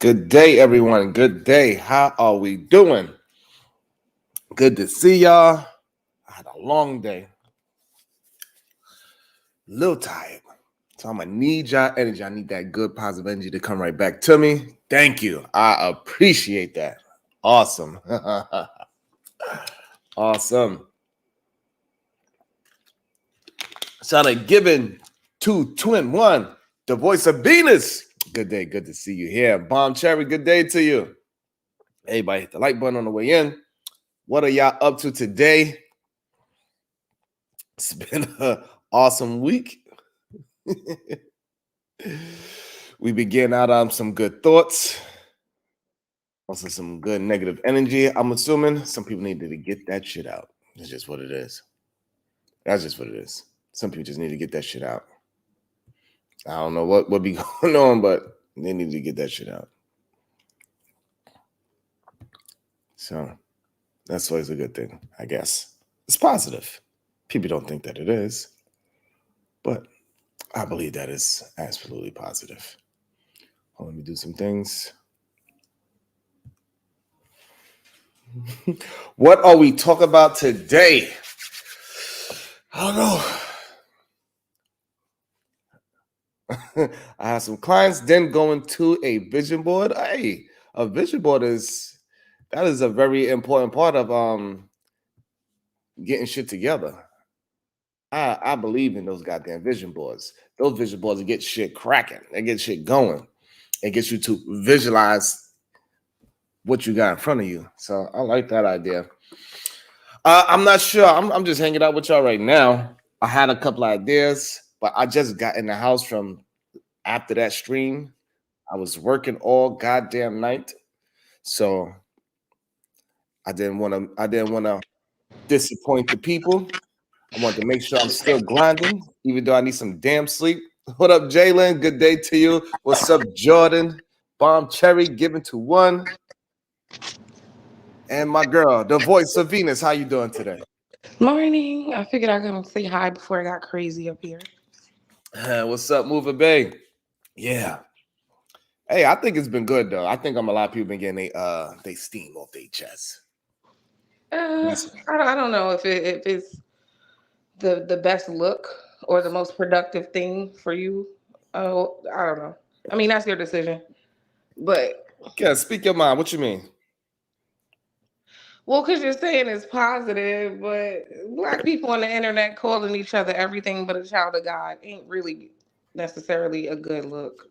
Good day, everyone. Good day. How are we doing? Good to see y'all. I had a long day. A little tired. So I'm gonna need y'all energy. I need that good positive energy to come right back to me. Thank you. I appreciate that. Awesome. Awesome. Sound like giving 221, the voice of Venus. Good day. Good to see you here. Bomb Cherry, good day to you. Everybody hit the like button on the way in. What are y'all up to today? It's been an awesome week. We begin out on some good thoughts, also some good negative energy. I'm assuming some people needed to get that shit out. That's just what it is. That's just what it is. Some people just need to get that shit out. I don't know what be going on, but they need to get that shit out. So that's always a good thing, I guess. It's positive. People don't think that it is, but I believe that is absolutely positive. Let me do some things. What are we talking about today? I don't know. I have some clients then going to a vision board. Hey, a vision board is a very important part of getting shit together. I believe in those goddamn vision boards. Those vision boards get shit cracking. They get shit going. It gets you to visualize what you got in front of you. So I like that idea. I'm not sure. I'm just hanging out with y'all right now. I had a couple of ideas, but I just got in the house from after that stream. I was working all goddamn night, so I didn't want to disappoint the people. I want to make sure I'm still grinding, even though I need some damn sleep. What up, Jalen? Good day to you. What's up, Jordan? Bomb Cherry, given to one. And my girl, the voice of Venus. How you doing today? Morning. I figured I was gonna say hi before it got crazy up here. What's up, Mover Bay? Yeah. Hey, I think it's been good though. I think a lot of people been getting they steam off their chest. I don't know if it's the best look or the most productive thing for you. Oh, I don't know. I mean, that's your decision. But Yeah, speak your mind. What you mean? well, because you're saying it's positive, but black people on the internet calling each other everything but a child of God ain't really necessarily a good look.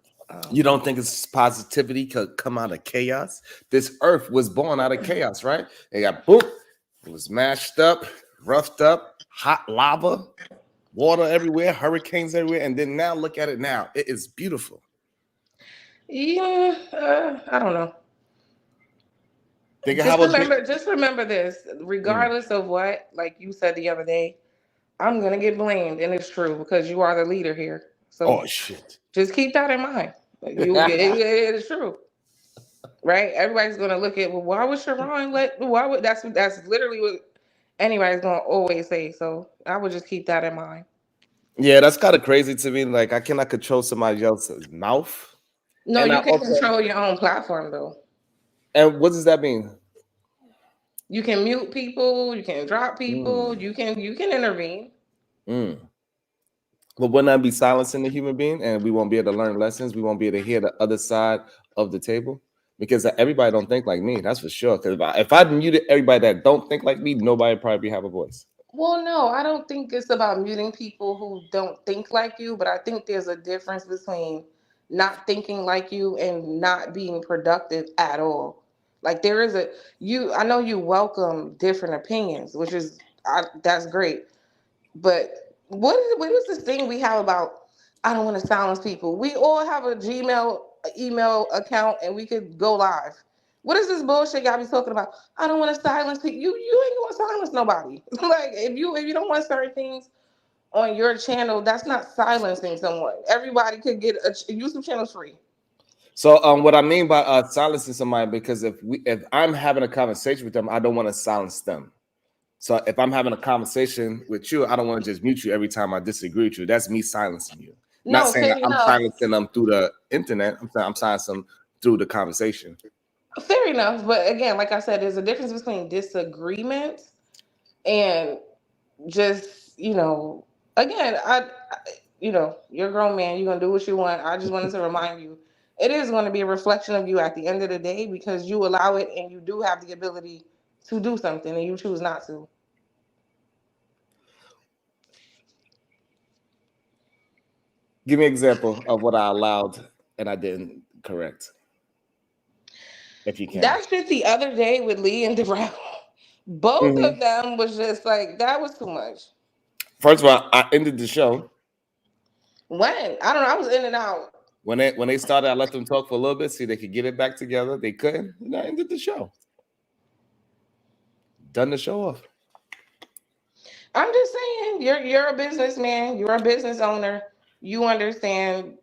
You don't think it's positivity could come out of chaos? This earth was born out of chaos, right? It got boop, it was mashed up, roughed up, hot lava, water everywhere, hurricanes everywhere, and then now look at it now. It is beautiful. Yeah, I don't know. Think of how it be. Just remember this. Regardless of what, like you said the other day, I'm gonna get blamed, and it's true because you are the leader here. So Oh shit. just keep that in mind. It is true, right? Everybody's gonna look at, well, why would Sharon let? Why would that's literally what anybody's gonna always say. So I would just keep that in mind. Yeah, that's kind of crazy to me. Like I cannot control somebody else's mouth. No, And I you can also, control your own platform though. and what does that mean? You can mute people. You can drop people. Mm, You can intervene. mm. But wouldn't that be silencing the human being, and we won't be able to learn lessons? We won't be able to hear the other side of the table because everybody don't think like me. That's for sure. Because if I muted everybody that don't think like me, nobody probably have a voice. Well, no, I don't think it's about muting people who don't think like you, but I think there's a difference between not thinking like you and not being productive at all. Like there is a you I know you welcome different opinions, which is that's great. But what is this thing we have about I don't want to silence people. We all have a Gmail email account and we could go live. What is this bullshit y'all be talking about? I don't want to silence people. You ain't gonna silence nobody. Like if you don't want certain things on your channel, that's not silencing someone. Everybody could get a YouTube channel free. So what I mean by silencing somebody, because if I'm having a conversation with them, I don't want to silence them. So if I'm having a conversation with you, I don't want to just mute you every time I disagree with you. That's me silencing you. Not No, saying fair that I'm enough. silencing them through the internet. I'm saying I'm silencing them through the conversation. Fair enough, but again, like I said, there's a difference between disagreement and just, again, you're a grown man, you're gonna do what you want. I just wanted to remind you, it is going to be a reflection of you at the end of the day, because you allow it and you do have the ability to do something and you choose not to. Give me an example of what I allowed and I didn't correct, if you can. That shit the other day with Lee and Darrell, both Mhm. of them was just like, that was too much. First of all, I ended the show. When? I don't know, I was in and out. When they started, I let them talk for a little bit, see they could get it back together. They couldn't, and I ended the show. Done the show off. I'm just saying, you're a businessman, you're a business owner, you understand.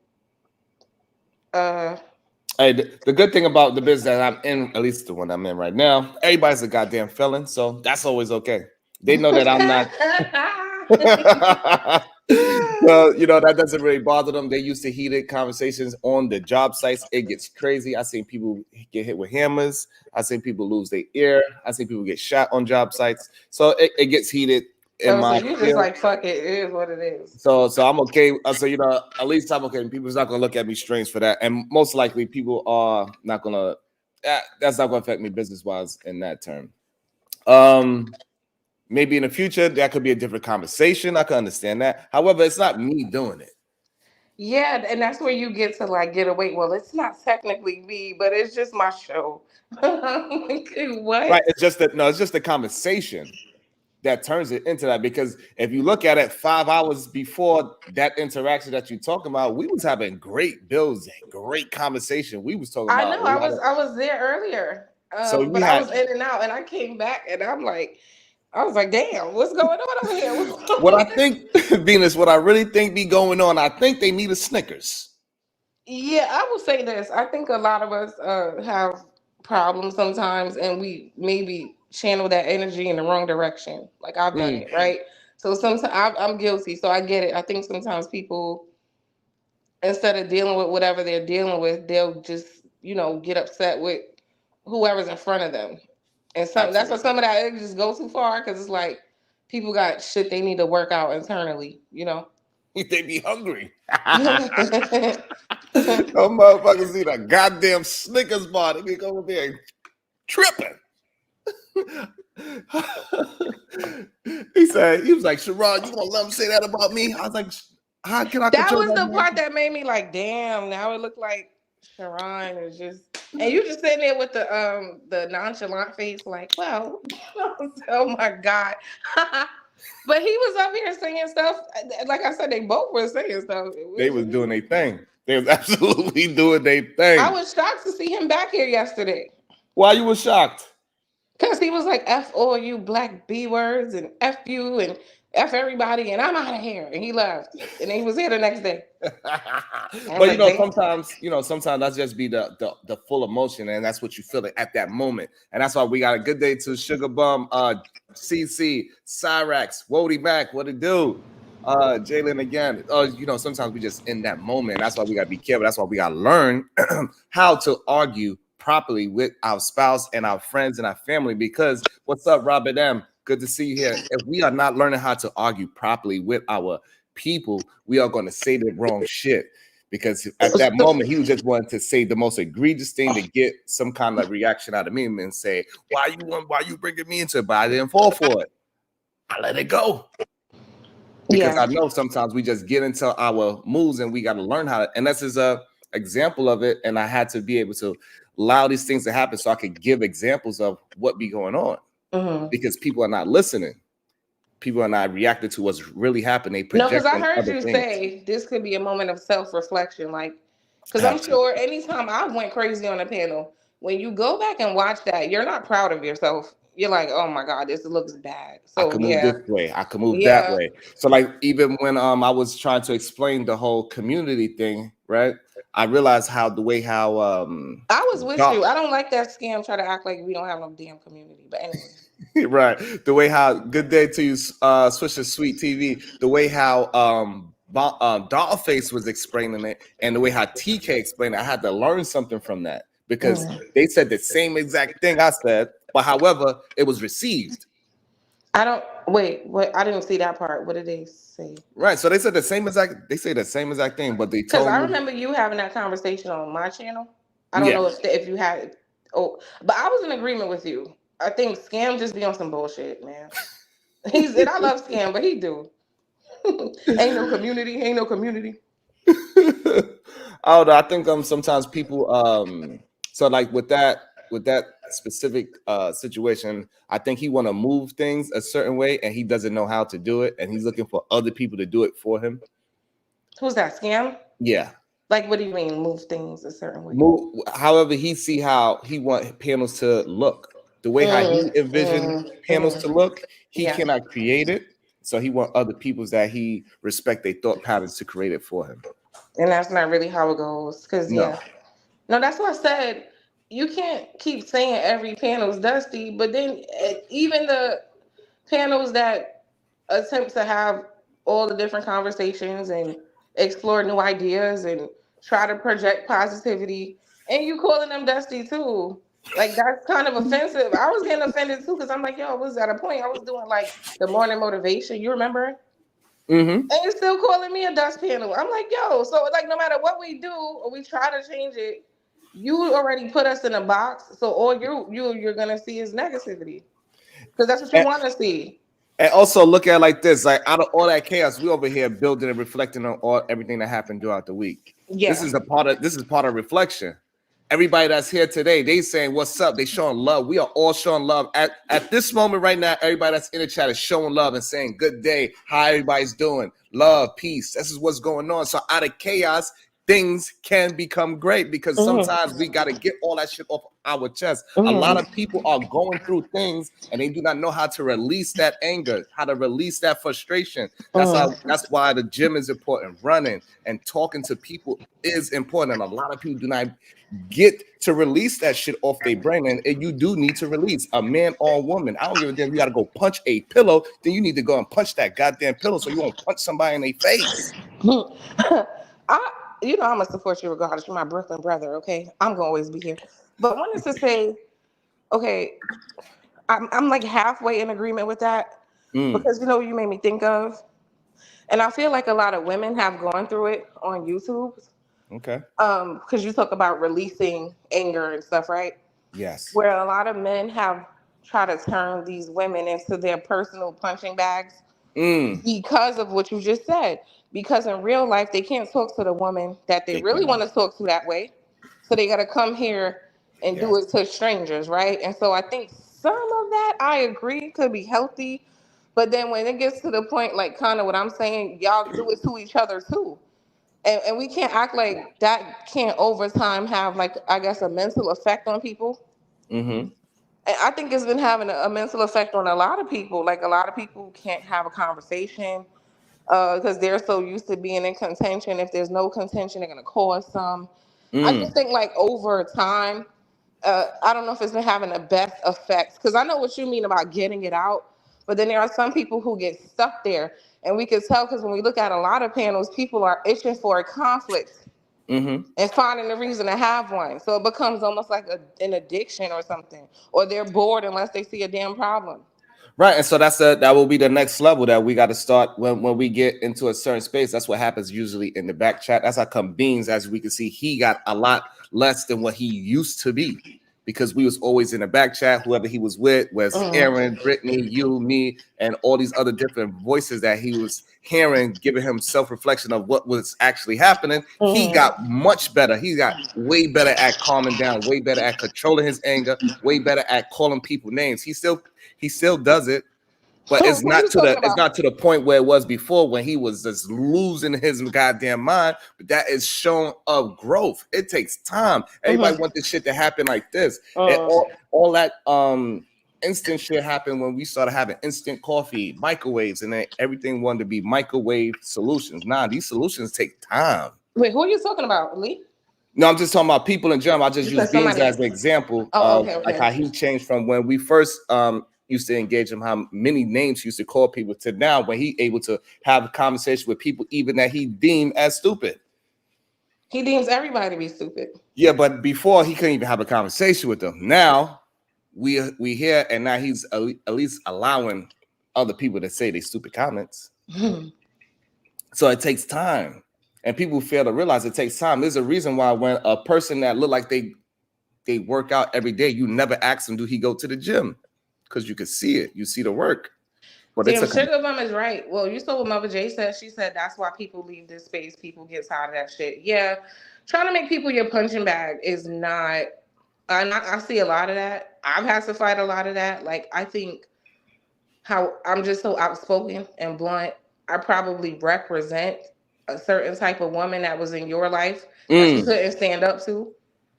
Hey, the good thing about the business that I'm in, at least the one I'm in right now, everybody's a goddamn felon, so that's always okay. They know that I'm not. Well, that doesn't really bother them. They used to heated conversations on the job sites. It gets crazy. I've seen people get hit with hammers. I've seen people lose their ear. I've seen people get shot on job sites. So it gets heated in Oh, so my you just field. like, fuck it, it is what it is. So I'm okay. So at least I'm okay. People's not gonna look at me strange for that, and most likely people are not gonna. That's not gonna affect me business wise in that term. Maybe in the future that could be a different conversation. I can understand that. However, it's not me doing it. Yeah, and that's where you get to like get away. Well, it's not technically me, but it's just my show. Like, what? Right? It's just that no, it's just the conversation that turns it into that. Because if you look at it, 5 hours before that interaction that you're talking about, we was having great builds and great conversation. We was talking I about know a lot of. I was there earlier, So we but I had was in and out, and I came back, and I was like, damn, what's going on over here? what I think, Venus, what I really think be going on. I think they need a Snickers. Yeah, I will say this. I think a lot of us have problems sometimes, and we maybe channel that energy in the wrong direction. Like I've done it, right? So sometimes I'm guilty, so I get it. I think sometimes people, instead of dealing with whatever they're dealing with, they'll just get upset with whoever's in front of them, and that's why Absolutely. some of that it just goes too far, because it's like people got shit they need to work out internally. They be hungry. No motherfuckers eat a goddamn Snickers bar. They be over there tripping. He was like, Sharon, you gonna let him say that about me? I was like, how can I That control was that the man? part that made me like, damn. Now it looked like Sharon is just, and you just sitting there with the nonchalant face, like, well, oh my god. But he was up here saying stuff. Like I said, they both were saying stuff. They was doing their thing. They was absolutely doing their thing. I was shocked to see him back here yesterday. Why you was shocked? Because he was like, F all you black B words and F you and F everybody and I'm out of here. And he left. And he was here the next day. But Like, damn. sometimes that's just be the full emotion, and that's what you feel at that moment. And that's why we got a good day to Sugar Bum, CC, Cyrax, Wody Mac, what it do? Jalen again. Sometimes we just in that moment. That's why we gotta be careful. That's why we gotta learn how to argue properly with our spouse and our friends and our family. Because what's up, Robert M? Good to see you here. If we are not learning how to argue properly with our people, we are going to say the wrong shit. Because at that moment, he was just wanting to say the most egregious thing to get some kind of reaction out of me and say, why you bringing me into it? But I didn't fall for it. I let it go. Because I know sometimes we just get into our moves and we got to learn how to, and this is a example of it. And I had to be able to allow these things to happen so I could give examples of what be going on. Because people are not listening. People are not reacting to what's really happening. No, because I heard you say this could be a moment of self-reflection. Like, because I'm sure anytime I went crazy on a panel, when you go back and watch that, you're not proud of yourself. You're like, oh my God, this looks bad. So I can move this way. I can move that way. So like even when I was trying to explain the whole community thing, right? I realized how I was with you. I don't like that scam try to act like we don't have no damn community. But anyway. Right. The way how good day to you, Swisher Sweet TV. The way how Dollface was explaining it, and the way how TK explained it, I had to learn something from that because Mm. they said the same exact thing I said, but however, it was received. I don't wait. What? I didn't see that part. What did they say? Right. So they said the same exact. They say the same exact thing, but they Because told I me, remember you having that conversation on my channel. I don't yeah. know if you had. Oh, but I was in agreement with you. I think Scam just be on some bullshit, man. He's and I love Scam, but he do. Ain't no community. Ain't no community. I don't know. I think sometimes people so like with that specific situation, I think he want to move things a certain way and he doesn't know how to do it, and he's looking for other people to do it for him. Who's that? Scam? Yeah. Like, what do you mean move things a certain way? Move however he see how he want panels to look. The way how he envisioned panels to look, he Yeah, cannot create it. So he want other people's that he respect their thought patterns to create it for him. and that's not really how it goes. Cause No. yeah, no, that's why I said you can't keep saying every panel's dusty, but then even the panels that attempt to have all the different conversations and explore new ideas and try to project positivity, and you calling them dusty too. Like that's kind of offensive. I was getting offended too because I'm like, yo, I was at a point I was doing like the morning motivation. You remember? Mm-hmm. And you're still calling me a dust panel. I'm like, yo, so like no matter what we do or we try to change it, you already put us in a box. So all you're gonna see is negativity because that's what you want to see. And also look at it like this: like out of all that chaos, we over here building and reflecting on all everything that happened throughout the week. Yeah. This is part of reflection. Everybody that's here today, they saying what's up. They showing love. We are all showing love at this moment right now. Everybody that's in the chat is showing love and saying good day, how everybody's doing, love, peace. This is what's going on. So out of chaos, things can become great because sometimes we got to get all that shit off our chest. A lot of people are going through things and they do not know how to release that anger, how to release that frustration. That's why the gym is important. Running and talking to people is important. And a lot of people do not get to release that shit off their brain. And you do need to release a man or a woman. I don't give a damn. You got to go punch a pillow. Then you need to go and punch that goddamn pillow so you won't punch somebody in their face. I, I'm gonna support you regardless. You're my Brooklyn brother, okay? I'm gonna always be here. But I wanted to say, okay, I'm like halfway in agreement with that because you know what you made me think of, and I feel like a lot of women have gone through it on YouTube. Okay. Because you talk about releasing anger and stuff, right? Yes. Where a lot of men have tried to turn these women into their personal punching bags because of what you just said. Because in real life, they can't talk to the woman that they They really want cannot. to talk to that way. So they got to come here and do Yes. it to strangers, right? And so I think some of that, I agree, could be healthy. But then when it gets to the point, like kind of what I'm saying, y'all do it to each other too. And we can't act like that can't over time have like, I guess, a mental effect on people. Mm-hmm. And I think it's been having a mental effect on a lot of people. Like a lot of people can't have a conversation because they're so used to being in contention. If there's no contention, they're gonna cause some. I just think like over time, I don't know if it's been having the best effects because I know what you mean about getting it out, but then there are some people who get stuck there, and we can tell because when we look at a lot of panels, people are itching for a conflict Mm-hmm. and finding a reason to have one. So it becomes almost like an addiction or something, or they're bored unless they see a damn problem. Right, and so that will be the next level that we got to start when we get into a certain space. That's what happens usually in the back chat. That's how come Beans, as we can see, he got a lot less than what he used to be because we was always in the back chat. Whoever he was with was Aaron, Brittany, you, me, and all these other different voices that he was hearing, giving him self-reflection of what was actually happening. He got much better. He got way better at calming down, way better at controlling his anger, way better at calling people names. He still does it, but Who are you talking it's about? not to the point where it was before when he was just losing his goddamn mind. But that is shown of growth. It takes time. Everybody want this shit to happen like this. And all that instant shit happened when we started having instant coffee, microwaves, and then everything wanted to be microwave solutions. Nah, these solutions take time. Wait, who are you talking about, Lee? No, I'm just talking about people in general. I just You use said Beans somebody as else. an example Oh, of okay, like okay. how he changed from when we first used to engage him, how many names he used to call people, to now when he able to have a conversation with people even that he deemed as stupid. He deems everybody to be stupid. Yeah, but before he couldn't even have a conversation with them. Now we hear, and now he's at least allowing other people to say they stupid comments. So it takes time, and people fail to realize it takes time. There's a reason why when a person that look like they work out every day, you never ask them, do he go to the gym? Because you can see it, you see the work. But Damn, Sugar Mom is right. Well, you saw what Mother J said. She said that's why people leave this space. People get tired of that shit. Yeah, trying to make people your punching bag is not. I see a lot of that. I've had to fight a lot of that. Like, I think how I'm just so outspoken and blunt. I probably represent a certain type of woman that was in your life that you couldn't stand up to.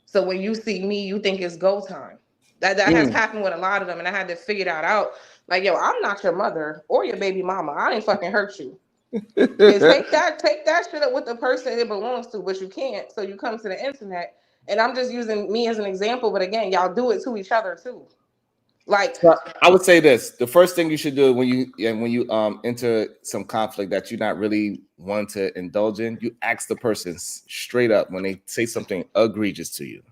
So when you see me, you think it's go time. That has happened with a lot of them, and I had to figure that out. Like, yo, I'm not your mother or your baby mama. I ain't fucking hurt you. And take that shit up with the person it belongs to, but you can't. So you come to the internet, and I'm just using me as an example. But again, y'all do it to each other too. Like, I would say this: the first thing you should do when you enter some conflict that you're not really want to indulge in, you ask the person straight up when they say something egregious to you.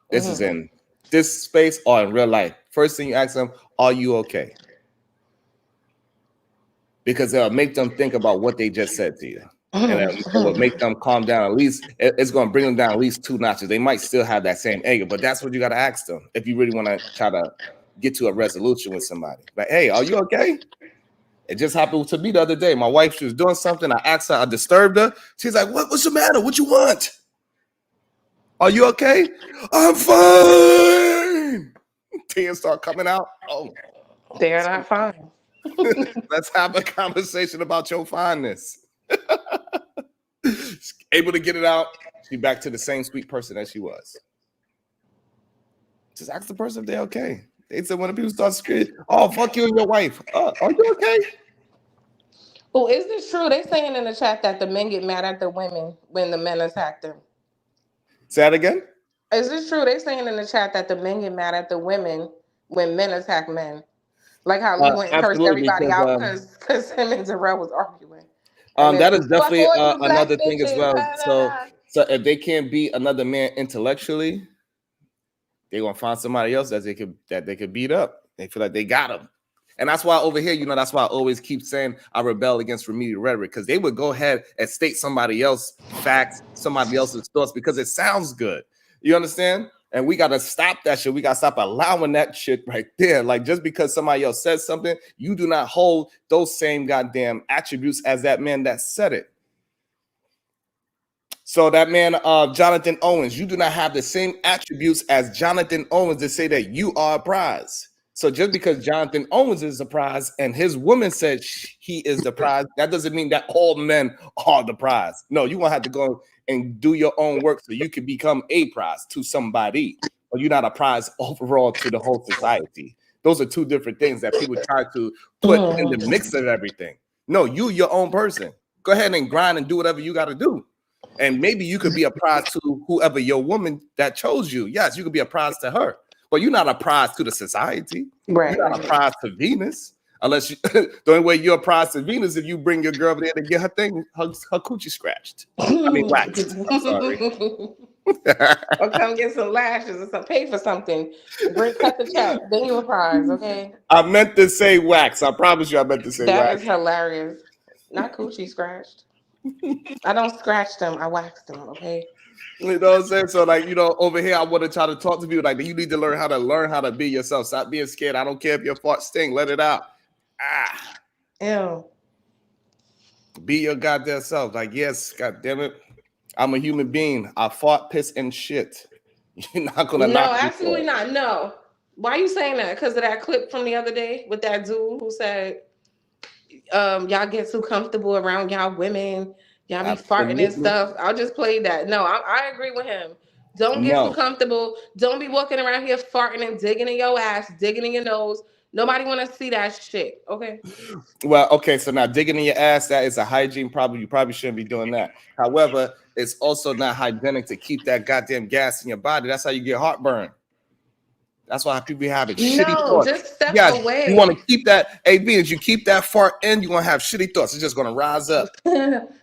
This is in this space or in real life. First thing you ask them, are you okay? Because it'll make them think about what they just said to you. And it will make them calm down. At least it's going to bring them down at least 2 notches. They might still have that same anger, but that's what you got to ask them if you really want to try to get to a resolution with somebody. Like, hey, are you okay? It just happened to me the other day. My wife, she was doing something. I asked her, I disturbed her. She's like, what's the matter? What you want? Are you okay? I'm fine. Tears start coming out. Oh, they're not fine. Let's have a conversation about your fineness. Able to get it out. She back to the same sweet person that she was. Just ask the person if they're okay. They said when people start screaming, "Oh, fuck you and your wife," are you okay? Oh, is this true? They saying in the chat that the men get mad at the women when the men attack them. Say that again. Is this true? They saying in the chat that the men get mad at the women when men attack men. Like how Lee went and cursed Absolutely, everybody out because him and Darrell was arguing. That is Fuck definitely all you black another thing as bitches. well. Da, da, da. So if they can't beat another man intellectually, they're gonna find somebody else that they could beat up. They feel like they got him. And that's why over here, that's why I always keep saying I rebel against remedial rhetoric, because they would go ahead and state somebody else's facts, somebody else's thoughts, because it sounds good. You understand? And we got to stop that shit. We got to stop allowing that shit right there. Like, just because somebody else says something, you do not hold those same goddamn attributes as that man that said it. So that man, Jonathan Owens, you do not have the same attributes as Jonathan Owens to say that you are a prize. So just because Jonathan Owens is the prize and his woman said he is the prize, that doesn't mean that all men are the prize. No, you're going to have to go and do your own work so you can become a prize to somebody. But you're not a prize overall to the whole society. Those are two different things that people try to put in the mix of everything. No, you, your own person. Go ahead and grind and do whatever you got to do. And maybe you could be a prize to whoever your woman that chose you. Yes, you could be a prize to her. But you're not a prize to the society. Right. You're not a prize to Venus. Unless you, the only way you're a prize to Venus if you bring your girl over there to get her coochie scratched. I mean, waxed. I'm sorry. Or come get some lashes or some, pay for something. Cut the check. Then you a prize, okay? I meant to say wax. I promise you I meant to say that wax. That is hilarious. Not coochie scratched. I don't scratch them. I wax them, okay? You know what I'm saying? So, like, over here, I want to try to talk to people like, you need to learn how to be yourself. Stop being scared. I don't care if your fart stink. Let it out. Ew. Be your goddamn self. Like, yes, god damn it. I'm a human being. I fart, piss, and shit. You're not gonna knock me. No, absolutely not. No. Why are you saying that? Because of that clip from the other day with that dude who said, y'all get too comfortable around y'all women. Y'all be farting and stuff. I'll just play that. No, I agree with him. Don't get too comfortable. Don't be walking around here farting and digging in your ass, digging in your nose. Nobody want to see that shit. Okay. Well, okay. So now digging in your ass, that is a hygiene problem. You probably shouldn't be doing that. However, it's also not hygienic to keep that goddamn gas in your body. That's how you get heartburn. That's why people be having shitty No, thoughts. just step Yeah, you want away. to keep that. Hey, Venus, you keep that fart in, you're gonna have shitty thoughts. It's just gonna rise up.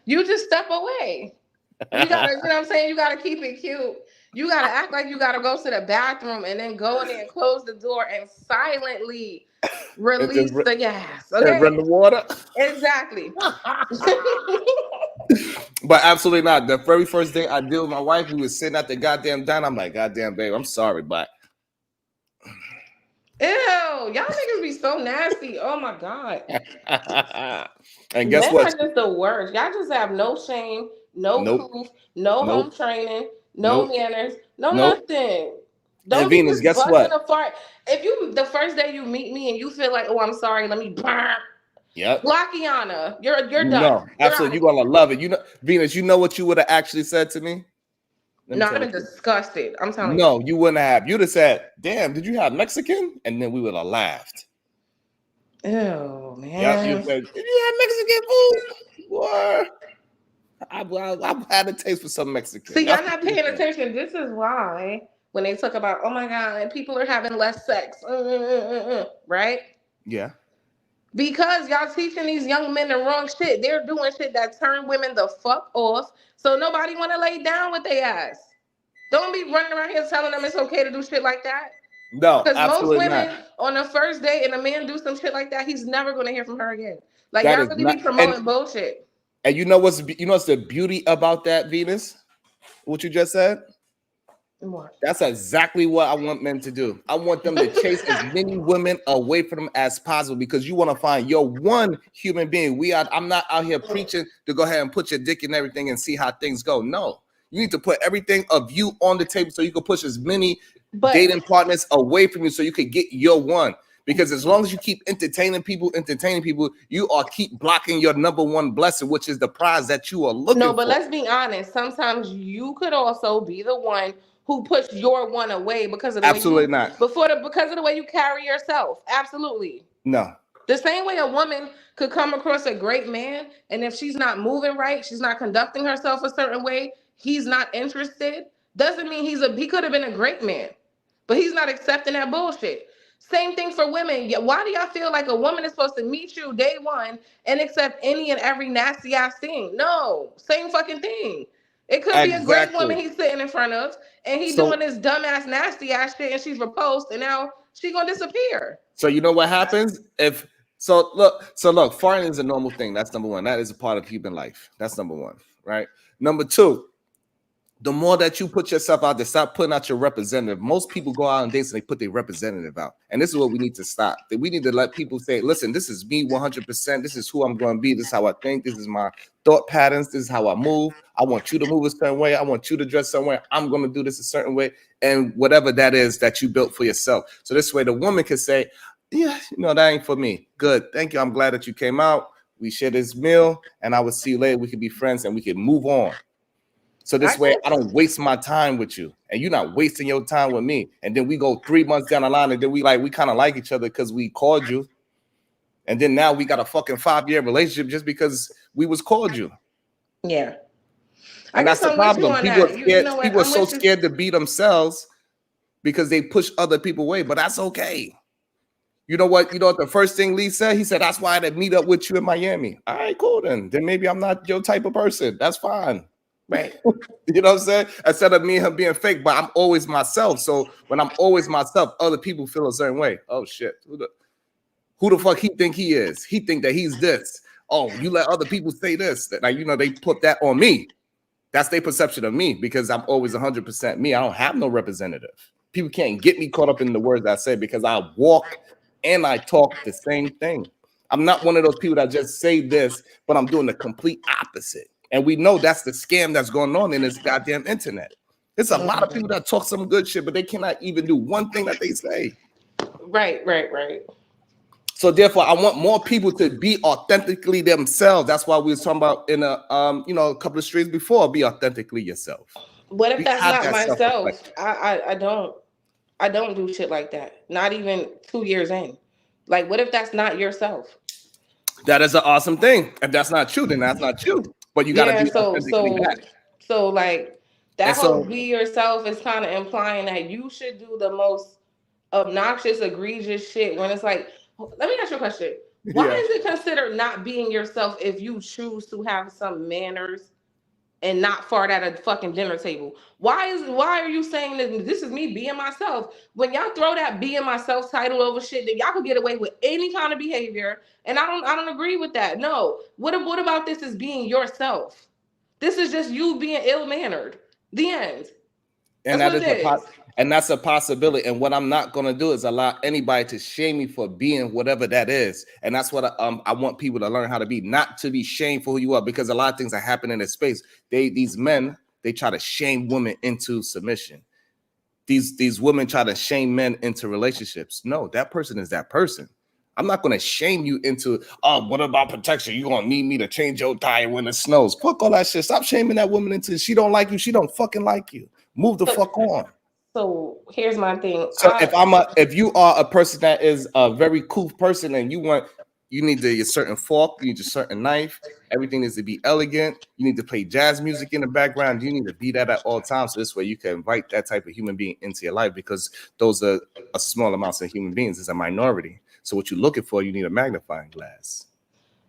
You just step away. You gotta, you know what I'm saying? You gotta keep it cute. You gotta act like you gotta go to the bathroom and then go in there and close the door and silently and just release the gas. and run Okay? the water. Exactly. But absolutely not. The very first day I deal with my wife, we was sitting at the goddamn diner. I'm like, goddamn babe, I'm sorry, but Ew, y'all niggas be so nasty. Oh my God. and guess Men what? are just the worst. Y'all just have no shame, no Nope, proof, no home nope, training, no nope, manners, no nope. nothing. And Don't be Venus, just guess busting what? a fart. If you the first day you meet me and you feel like, oh, I'm sorry, let me burn. Yep. Blockiana, you're done. No, You're out absolutely. of You're here. gonna love it. You know, Venus, you know what you would have actually said to me? Let me No, I've tell been you. disgusted. I'm telling you. No, you wouldn't have. You'd have said, damn, did you have Mexican? And then we would have laughed. Ew, Yep. You man. said, did you have Mexican food? Boy, I've had a taste for some Mexican. See, That's y'all what not you paying said. attention. This is why when they talk about, oh my God, people are having less sex, right? Yeah. Because y'all teaching these young men the wrong shit. They're doing shit that turn women the fuck off. So nobody want to lay down with their ass. Don't be running around here telling them it's okay to do shit like that. No, Because most absolutely not. women on the first date and a man do some shit like that, he's never going to hear from her again. Like That y'all is really not. be promoting bullshit. And you know what's the beauty about that, Venus? What you just said? What? That's exactly what I want men to do. I want them to chase as many women away from them as possible because you want to find your one human being. I'm not out here preaching to go ahead and put your dick in everything and see how things go. No, you need to put everything of you on the table so you can push as many But dating partners away from you so you can get your one. Because as long as you keep entertaining people, you are keep blocking your number one blessing, which is the prize that you are no, looking but for. let's be honest. Sometimes you could also be the one who puts your one away because of the way Absolutely you not. because of the way you carry yourself. Absolutely. No. The same way a woman could come across a great man, and if she's not moving right, she's not conducting herself a certain way, he's not interested. Doesn't mean he could have been a great man, but he's not accepting that bullshit. Same thing for women. Why do y'all feel like a woman is supposed to meet you day one and accept any and every nasty ass thing? No, same fucking thing. It could be a great woman Exactly. he's sitting in front of, and he doing So this dumbass nasty ass shit, and she's repulsed, and now she gonna disappear. So you know what happens if so look, farting is a normal thing. That's number one. That is a part of human life. That's number one, right? Number two, the more that you put yourself out there, stop putting out your representative. Most people go out on dates and they put their representative out. And this is what we need to stop. That we need to let people say, listen, this is me 100%. This is who I'm going to be. This is how I think. This is my thought patterns. This is how I move. I want you to move a certain way. I want you to dress somewhere. I'm going to do this a certain way. And whatever that is that you built for yourself. So this way the woman can say, yeah, that ain't for me. Good. Thank you. I'm glad that you came out. We share this meal and I will see you later. We can be friends and we can move on. So I this way, I guess. don't waste my time with you, and you're not wasting your time with me. And then we go 3 months down the line, and then we kind of like each other because we called you, and then now we got a fucking 5-year relationship just because we was called you. Yeah. I And guess that's the I'm with you problem. on People are that. You scared. know what? People are I'm so with you. scared to be themselves because they push other people away. But that's okay. You know what? The first thing Lee said? He said, that's why I didn't meet up with you in Miami. All right, cool then. Then maybe I'm not your type of person. That's fine. Right. You know what I'm saying? Instead of me and him being fake, but I'm always myself. So when I'm always myself, other people feel a certain way. Oh shit. Who the fuck he think he is? He think that he's this. Oh, you let other people say this. Like, they put that on me. That's their perception of me because I'm always 100% me. I don't have no representative. People can't get me caught up in the words I say because I walk and I talk the same thing. I'm not one of those people that just say this, but I'm doing the complete opposite. And we know that's the scam that's going on in this goddamn internet. There's a lot of people that talk some good shit, but they cannot even do one thing that they say. Right. So therefore, I want more people to be authentically themselves. That's why we was talking about in a couple of streams before. Be authentically yourself. What if that's Have not that myself? self-reflection. I don't do shit like that. Not even 2 years in. Like, what if that's not yourself? That is an awesome thing. If that's not you, then that's not you. But you got to Yeah. be So authentically so that. like And that whole so, be yourself is kind of implying that you should do the most obnoxious, egregious shit when it's like, let me ask you a question. Why Yeah. is it considered not being yourself if you choose to have some manners and not fart at a fucking dinner table? Why are you saying that this is me being myself? When y'all throw that being myself title over shit, then y'all could get away with any kind of behavior. And I don't agree with that. No. What about this is being yourself? This is just you being ill mannered. The end. And That's that what is it a is. and that's a possibility. And what I'm not gonna do is allow anybody to shame me for being whatever that is. And that's what I want people to learn how to be, not to be shamed for who you are, because a lot of things that happen in this space. These men they try to shame women into submission. These women try to shame men into relationships. No, that person is that person. I'm not going to shame you into, oh, what about protection? You're going to need me to change your tire when it snows. Fuck all that shit. Stop shaming that woman into she don't like you. She don't fucking like you. Move the So, fuck on. so here's my thing. So if you are a person that is a very cool person and you need your certain fork, you need your certain knife, everything needs to be elegant. You need to play jazz music in the background. You need to be that at all times. So this way you can invite that type of human being into your life, because those are a small amounts of human beings. It's a minority. So what you're looking for, you need a magnifying glass.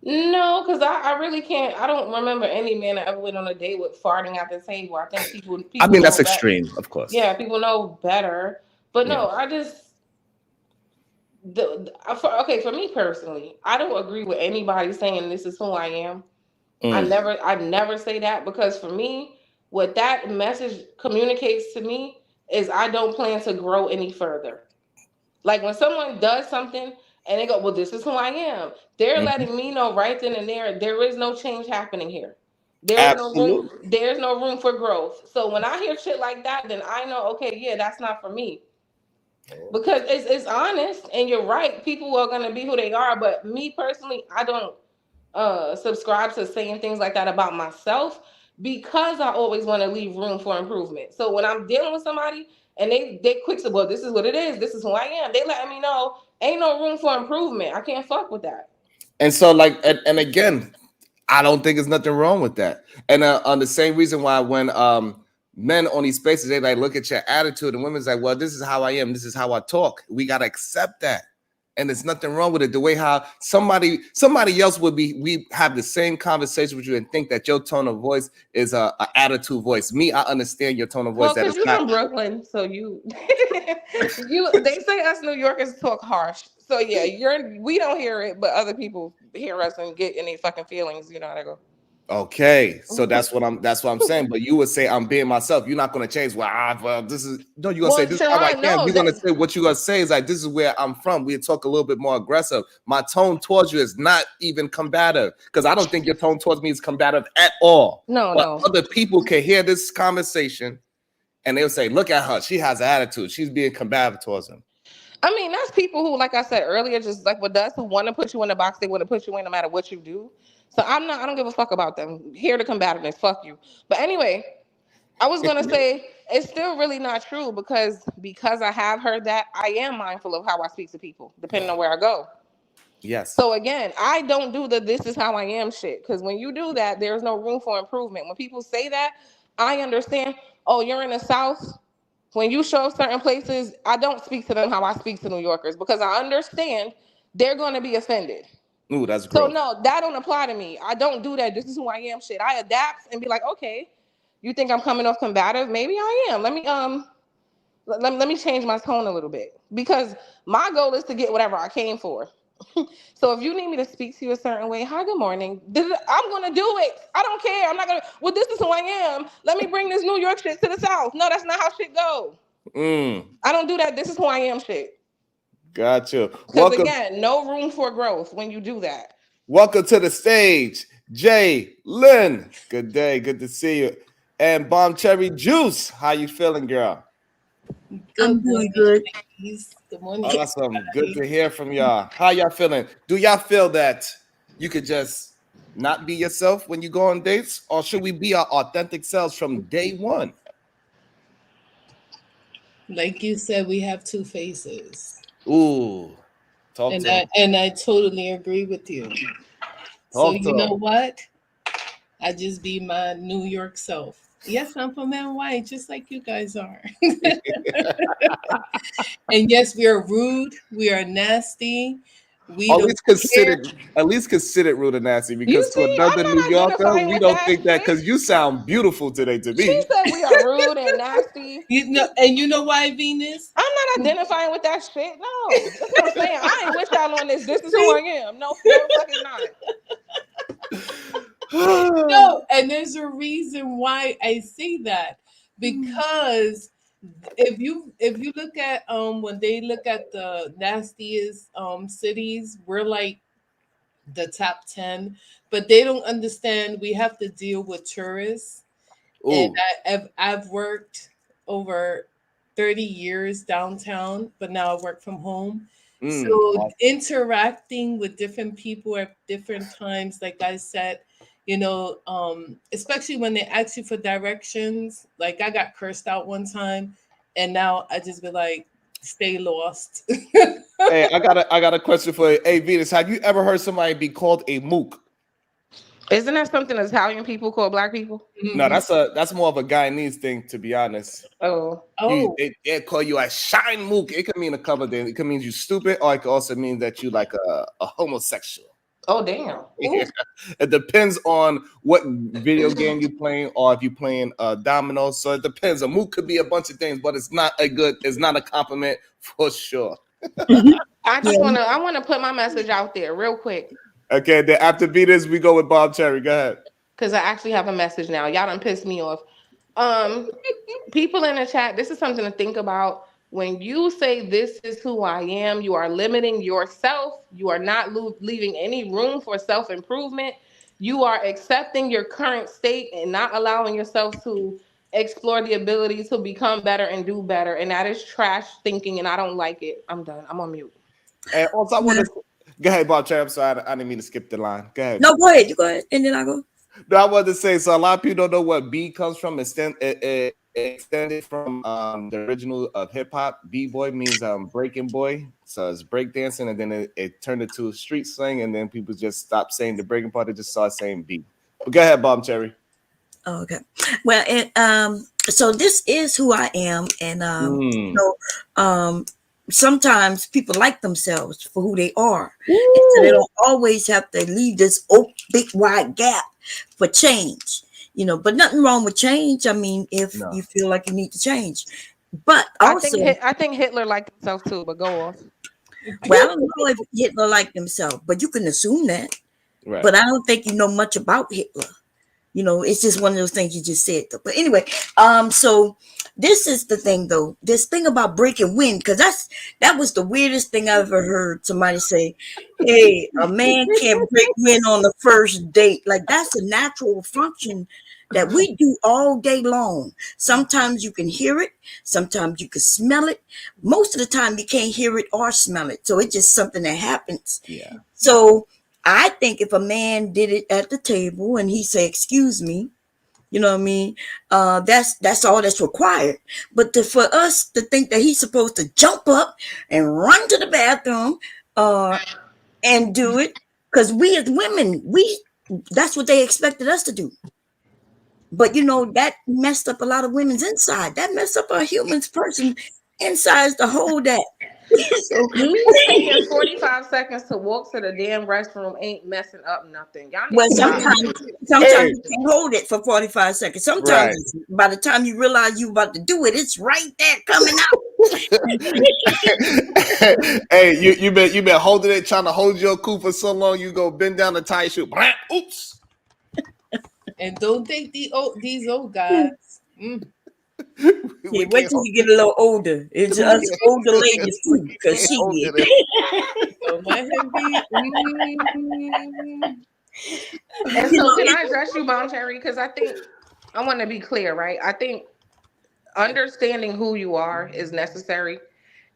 No, because I really can't. I don't remember any man that ever went on a date with farting at the table. I think people I people mean, know that's better. extreme, of course. Yeah, people know better. But Yeah. no, I just okay, for me personally, I don't agree with anybody saying this is who I am. Mm. I never say that, because for me, what that message communicates to me is I don't plan to grow any further. Like when someone does something and they go, "Well, this is who I am," they're Mhm. letting me know right then and there is no change happening here. There's no room. Absolutely. There's no room for growth. So when I hear shit like that, then I know, okay, yeah, that's not for me, because it's honest and you're right. People are gonna be who they are, but me personally, I don't subscribe to saying things like that about myself, because I always want to leave room for improvement. So when I'm dealing with somebody and they quick to, well, this is what it is, this is who I am, they letting me know ain't no room for improvement. I can't fuck with that. And so, like, and again, I don't think there's nothing wrong with that. And on the same reason why when men on these spaces, they like look at your attitude, and women's like, well, this is how I am, this is how I talk. We gotta accept that. And there's nothing wrong with it. The way how somebody else would be, we have the same conversation with you and think that your tone of voice is a attitude voice. Me, I understand your tone of voice Well, that because it's you're not. from Brooklyn, so you they say us New Yorkers talk harsh. So yeah, we don't hear it, but other people hear us and get in their fucking feelings. You know how they go. Okay, so that's what I'm saying. But you would say I'm being myself. You're not gonna change. Well, this is no. You're gonna say Well, this is how I Sharon, am. no, You're gonna say what you're gonna say is like this is where I'm from. We talk a little bit more aggressive. My tone towards you is not even combative, because I don't think your tone towards me is combative at all. no, But no. other people can hear this conversation and they'll say, "Look at her. She has an attitude. She's being combative towards him." I mean, that's people who, like I said earlier, just like with us, who want to put you in the box. They want to put you in no matter what you do. So I'm not. I don't give a fuck about them. Here to combativeness. Fuck you. But anyway, I was gonna say it's still really not true, because I have heard that, I am mindful of how I speak to people, depending on where I go. Yes. So again, I don't do the "this is how I am" shit, because when you do that, there's no room for improvement. When people say that, I understand. Oh, you're in the South. When you show certain places, I don't speak to them how I speak to New Yorkers, because I understand they're going to be offended. Ooh, that's So growth. no, that don't apply to me. I don't do that. This is who I am shit. I adapt and be like, okay, you think I'm coming off combative? Maybe I am. Let me change my tone a little bit, because my goal is to get whatever I came for. So if you need me to speak to you a certain way, hi, good morning, I'm gonna do it. I don't care. I'm not gonna. Well, this is who I am. Let me bring this New York shit to the South. No, that's not how shit go. Mm, I don't do that. This is who I am shit. gotcha. Because Welcome. again, no room for growth when you do that. Welcome to the stage, Jay Lynn. Good day, good to see you. And Bomb Cherry Juice, how you feeling, girl? I'm Good doing morning, good. ladies. Good morning. Awesome, good to hear from y'all. How y'all feeling? Do y'all feel that you could just not be yourself when you go on dates, or should we be our authentic selves from day one? Like you said, we have two faces. Ooh, talk And to I him. and I totally agree with you. So Talk to you know him. what? I just be my New York self. Yes, I'm from NY, just like you guys are. And yes, we are rude. We are nasty. We Or don't care. at least consider rude and nasty, You because to see, I'm another New not Yorker, identifying we with don't that think that, shit. because you sound beautiful today to She me. said we are rude and nasty. You know, and you know why, Venus? I'm not identifying with that shit. No, that's what I'm saying. I ain't with y'all on this. This is who See? I am. No, no, the fuck is not. No, and there's a reason why I say that, because if you look at when they look at the nastiest cities, we're like the top 10, but they don't understand we have to deal with tourists. And Ooh. I've worked over 30 years downtown, but now I work from home. So Awesome. interacting with different people at different times, like I said, especially when they ask you for directions. Like I got cursed out one time, and now I just be like, stay lost. Hey, I got a question for you. Hey, Venus, have you ever heard somebody be called a mook? Isn't that something Italian people call black people? No, Mhm. that's more of a Guyanese thing, to be honest. Oh, Oh, They call you a shine mook. It could mean a couple of things. It could mean you stupid, or it could also mean that you like a homosexual. oh, damn. Yeah. Ooh. It depends on what video game you playing, or if you playing dominoes. So it depends. A mook could be a bunch of things, but it's not a compliment for sure. Yeah. I wanna put my message out there real quick Okay, then after Venus, we go with Bob Cherry. Go ahead. because I actually have a message now. Y'all done pissed me off. Um, People in the chat, this is something to think about. When you say this is who I am, you are limiting yourself. You are not leaving any room for self improvement. You are accepting your current state and not allowing yourself to explore the ability to become better and do better. And that is trash thinking, and I don't like it. I'm done. I'm on mute. And also, I want Well, to go ahead, Bob Cherry. I'm sorry, I didn't mean to skip the line. Go ahead. no, go ahead. You go ahead, and then I go. No, I wanted to say, so a lot of people don't know what B comes from. It extended from the original of hip hop. B boy means breaking boy, so it's break dancing, and then it turned into street slang, and then people just stopped saying the breaking part. They just started saying B. But go ahead, Bob Cherry. Oh, okay. Well, and so this is who I am, and Mm. sometimes people like themselves for who they are, and so they Woo. don't always have to leave this big wide gap for change. But nothing wrong with change. I mean, if No. you feel like you need to change, but also, I think Hitler liked himself too, but go off. well, I don't know if Hitler liked himself, but you can assume that. Right. But I don't think you know much about Hitler. It's just one of those things you just said. Though. But anyway, so this is the thing though. This thing about breaking wind, because that was the weirdest thing I ever heard somebody say. Hey, a man can't break wind on the first date. Like that's a natural function that we do all day long. Sometimes you can hear it, sometimes you can smell it. Most of the time you can't hear it or smell it. So it's just something that happens. Yeah. So I think if a man did it at the table and he say, "Excuse me," you know what I mean? That's all that's required. But for us to think that he's supposed to jump up and run to the bathroom, and do it, because we as women, that's what they expected us to do. But that messed up a lot of women's inside. That messed up a human's person inside to hold that. So Me taking 45 seconds to walk to the damn restroom ain't messing up nothing. Y'all need well, to stop. sometimes Hey, you can hold it for 45 seconds. Sometimes right. by the time you realize you about to do it, it's right there coming out. Hey, you been holding it, trying to hold your coup for so long. You go bend down the tie shoe. Blam, oops. and don't take these old guys. Yeah, We wait can't till hold you get a little older. It's us older ladies we too, because can't hold she it. Don't let him be. And you so, know, can I address you, Mom Cherry? Because I think I want to be clear, right? I think understanding who you are is necessary,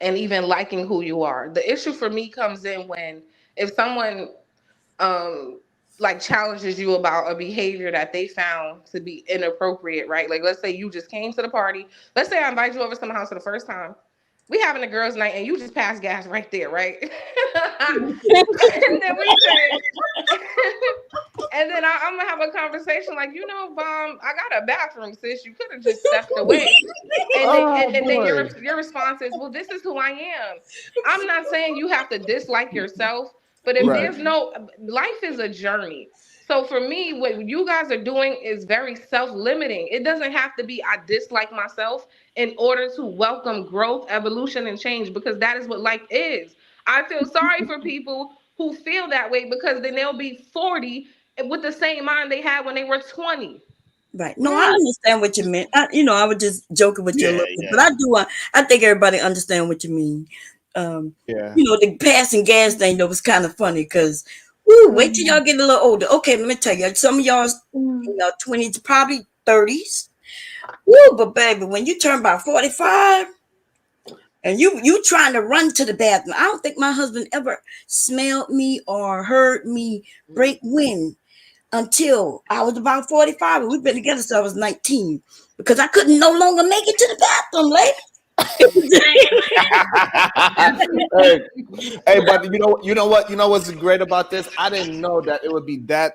and even liking who you are. The issue for me comes in when if someone um like challenges you about a behavior that they found to be inappropriate, right? Like let's say you just came to the party. Let's say I invite you over to my house for the first time we having a girls' night, and you just pass gas right there, right? And then we say, and then I'm gonna have a conversation like, Bomb, I got a bathroom, sis. You could have just stepped away. And then, Oh and then boy. your response is, well, this is who I am. I'm not saying you have to dislike yourself, but if Right. there's no, life is a journey. So for me, what you guys are doing is very self-limiting. It doesn't have to be I dislike myself in order to welcome growth, evolution, and change, because that is what life is. I feel sorry for people who feel that way, because then they'll be 40 with the same mind they had when they were 20. Right. No, I understand what you meant. I was just joking with you a Yeah, little bit, but yeah, I think everybody understand what you mean. Um, yeah. the passing gas thing though was kind of funny because, wait till y'all get a little older. Okay, let me tell you, some of y'all in your 20s, probably 30s. But baby, when you turn about 45 and you trying to run to the bathroom, I don't think my husband ever smelled me or heard me break wind until I was about 45. And we've been together since I was 19 because I couldn't no longer make it to the bathroom, lady. Hey, hey, but you know what's great about this? I didn't know that it would be that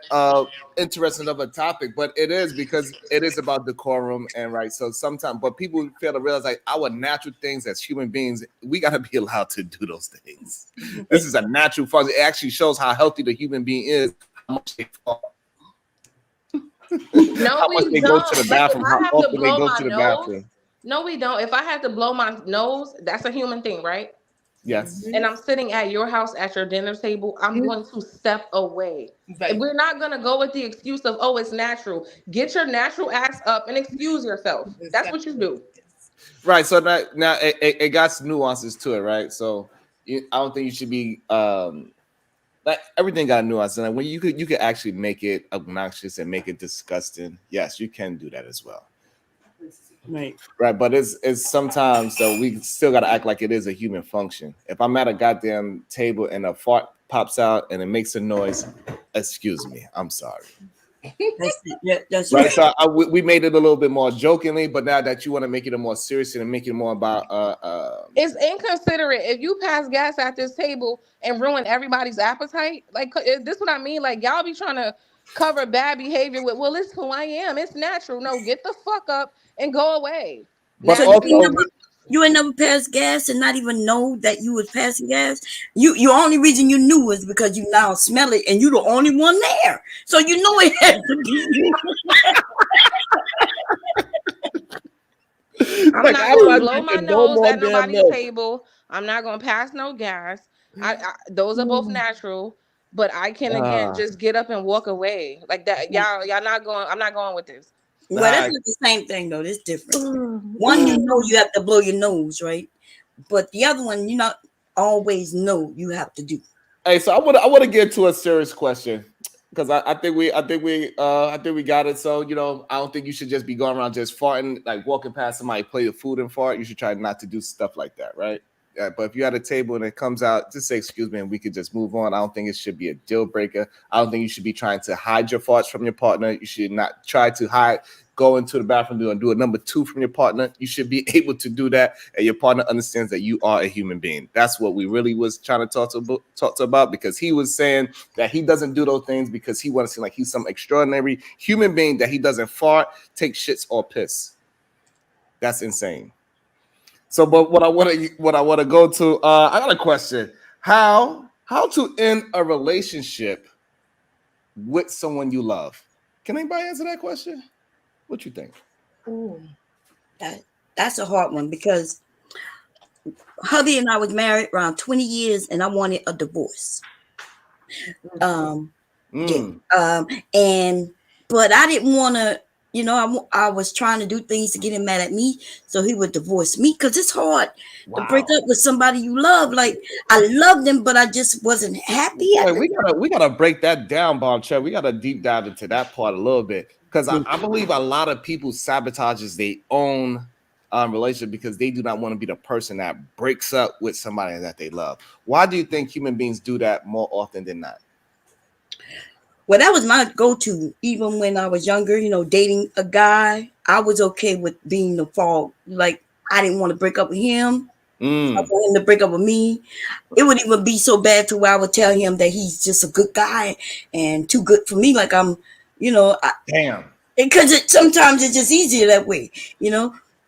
interesting of a topic, but it is, because it is about decorum and right. So sometimes, but people fail to realize, like, our natural things as human beings, we gotta be allowed to do those things. This is a natural function. It actually shows how healthy the human being is, how much they fall, No, how much we they go to don't. the Like if bathroom, I how have to often they blow go my to the nose, bathroom. no, we don't. If I had to blow my nose, that's a human thing, right? Yes. And I'm sitting at your house at your dinner table, I'm going to step away. And Right. we're not going to go with the excuse of, oh, it's natural. Get your natural ass up and excuse yourself. That's what you Exactly. do. Right. So now it got some nuances to it, right? So I don't think you should be like, everything got a nuance, and like, when you could actually make it obnoxious and make it disgusting. Yes, you can do that as well. Right. Right, but it's sometimes though we still gotta act like it is a human function. If I'm at a goddamn table and a fart pops out and it makes a noise, excuse me, I'm sorry. That's it. Yeah, that's Right, right. so we made it a little bit more jokingly, but now that you want to make it a more serious and make it more about It's inconsiderate if you pass gas at this table and ruin everybody's appetite. Like, is this what I mean? Like, y'all be trying to cover bad behavior with, well, it's who I am. It's natural. No, get the fuck up and go away. but So you ain't Naturally. also never you ain't never passed gas and not even know that you was passing gas. You only reason you knew was because you now smell it and you the only one there. So you know it had to be you. I'm like, not I'm going to not blow my drinking no nose more at damn nobody's milk. table. I'm not going to pass no gas. Those are both natural, but I can again Ah, just get up and walk away like that. Y'all not going. I'm not going with this. Well, that's nah. not the same thing though. It's different. One, you have to blow your nose, right? But the other one, you not always know you have to do. Hey, so I want to get to a serious question, because I think we got it. So I don't think you should just be going around just farting, like walking past somebody, play the food and fart. You should try not to do stuff like that, right? But if you're at a table and it comes out, just say excuse me and we could just move on. I don't think it should be a deal breaker. I don't think you should be trying to hide your farts from your partner. You should not try to go into the bathroom and do a number two from your partner. You should be able to do that, and your partner understands that you are a human being. That's what we really was trying to talk to about, because he was saying that he doesn't do those things because he wants to seem like he's some extraordinary human being, that he doesn't fart, take shits, or piss. That's insane. So, but what I want to go to, I got a question. How to end a relationship with someone you love? Can anybody answer that question? What you think? Ooh. That's a hard one because hubby and I was married around 20 years and I wanted a divorce. Um, yeah. Mm. And but I didn't want to, I was trying to do things to get him mad at me so he would divorce me because it's hard to break Wow. up with somebody you love. Like I loved him, but I just wasn't happy at Wait, the we gotta break that down, Bob Chet. We gotta deep dive into that part a little bit, because I, time. I believe a lot of people sabotages their own relationship because they do not want to be the person that breaks up with somebody that they love. Why do you think human beings do that more often than not? Well, that was my go-to. Even when I was younger, dating a guy, I was okay with being the fall. Like I didn't want to break up with him. I want him to break up with me. It would even be so bad to where I would tell him that he's just a good guy and too good for me. Like I'm, Damn. because sometimes it's just easier that way,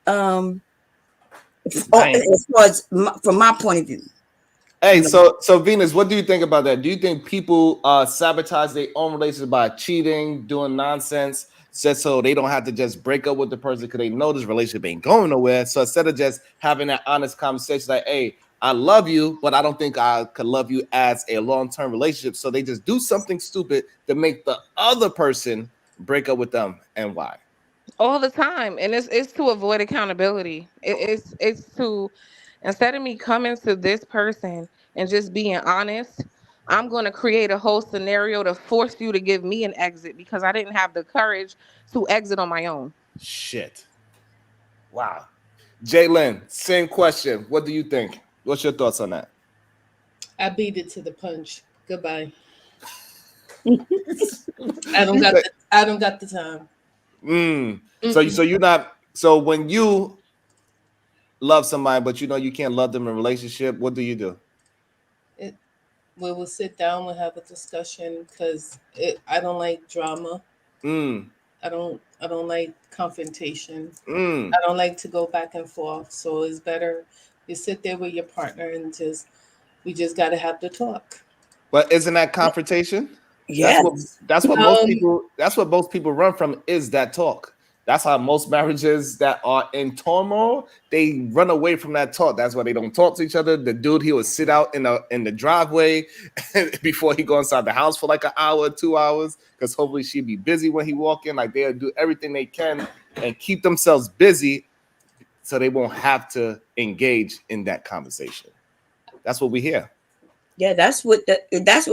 Um, Damn. as far as from my point of view. Hey, so Venus, what do you think about that? Do you think people sabotage their own relationship by cheating, doing nonsense, just so they don't have to just break up with the person because they know this relationship ain't going nowhere? So instead of just having that honest conversation, like, "Hey, I love you, but I don't think I could love you as a long-term relationship," so they just do something stupid to make the other person break up with them, and why? All the time, and it's to avoid accountability. It's to, instead of me coming to this person and just being honest, I'm going to create a whole scenario to force you to give me an exit because I didn't have the courage to exit on my own. Shit. Wow. Jalen, same question. What do you think? What's your thoughts on that? I beat it to the punch. Goodbye. I don't got the time. So you're not. So when you love somebody, but you know you can't love them in a relationship, what do you do? We will sit down, we'll have a discussion because I don't like drama. I don't like confrontation. I don't like to go back and forth. So it's better you sit there with your partner and we just got to have the talk. But isn't that confrontation? Yes. That's what most people run from, is that talk. That's how most marriages that are in turmoil, they run away from that talk. That's why they don't talk to each other. The dude, he would sit out in the driveway before he go inside the house for like an hour, 2 hours, because hopefully she'd be busy when he walk in. Like they'll do everything they can and keep themselves busy so they won't have to engage in that conversation. That's what we hear. Yeah, that's what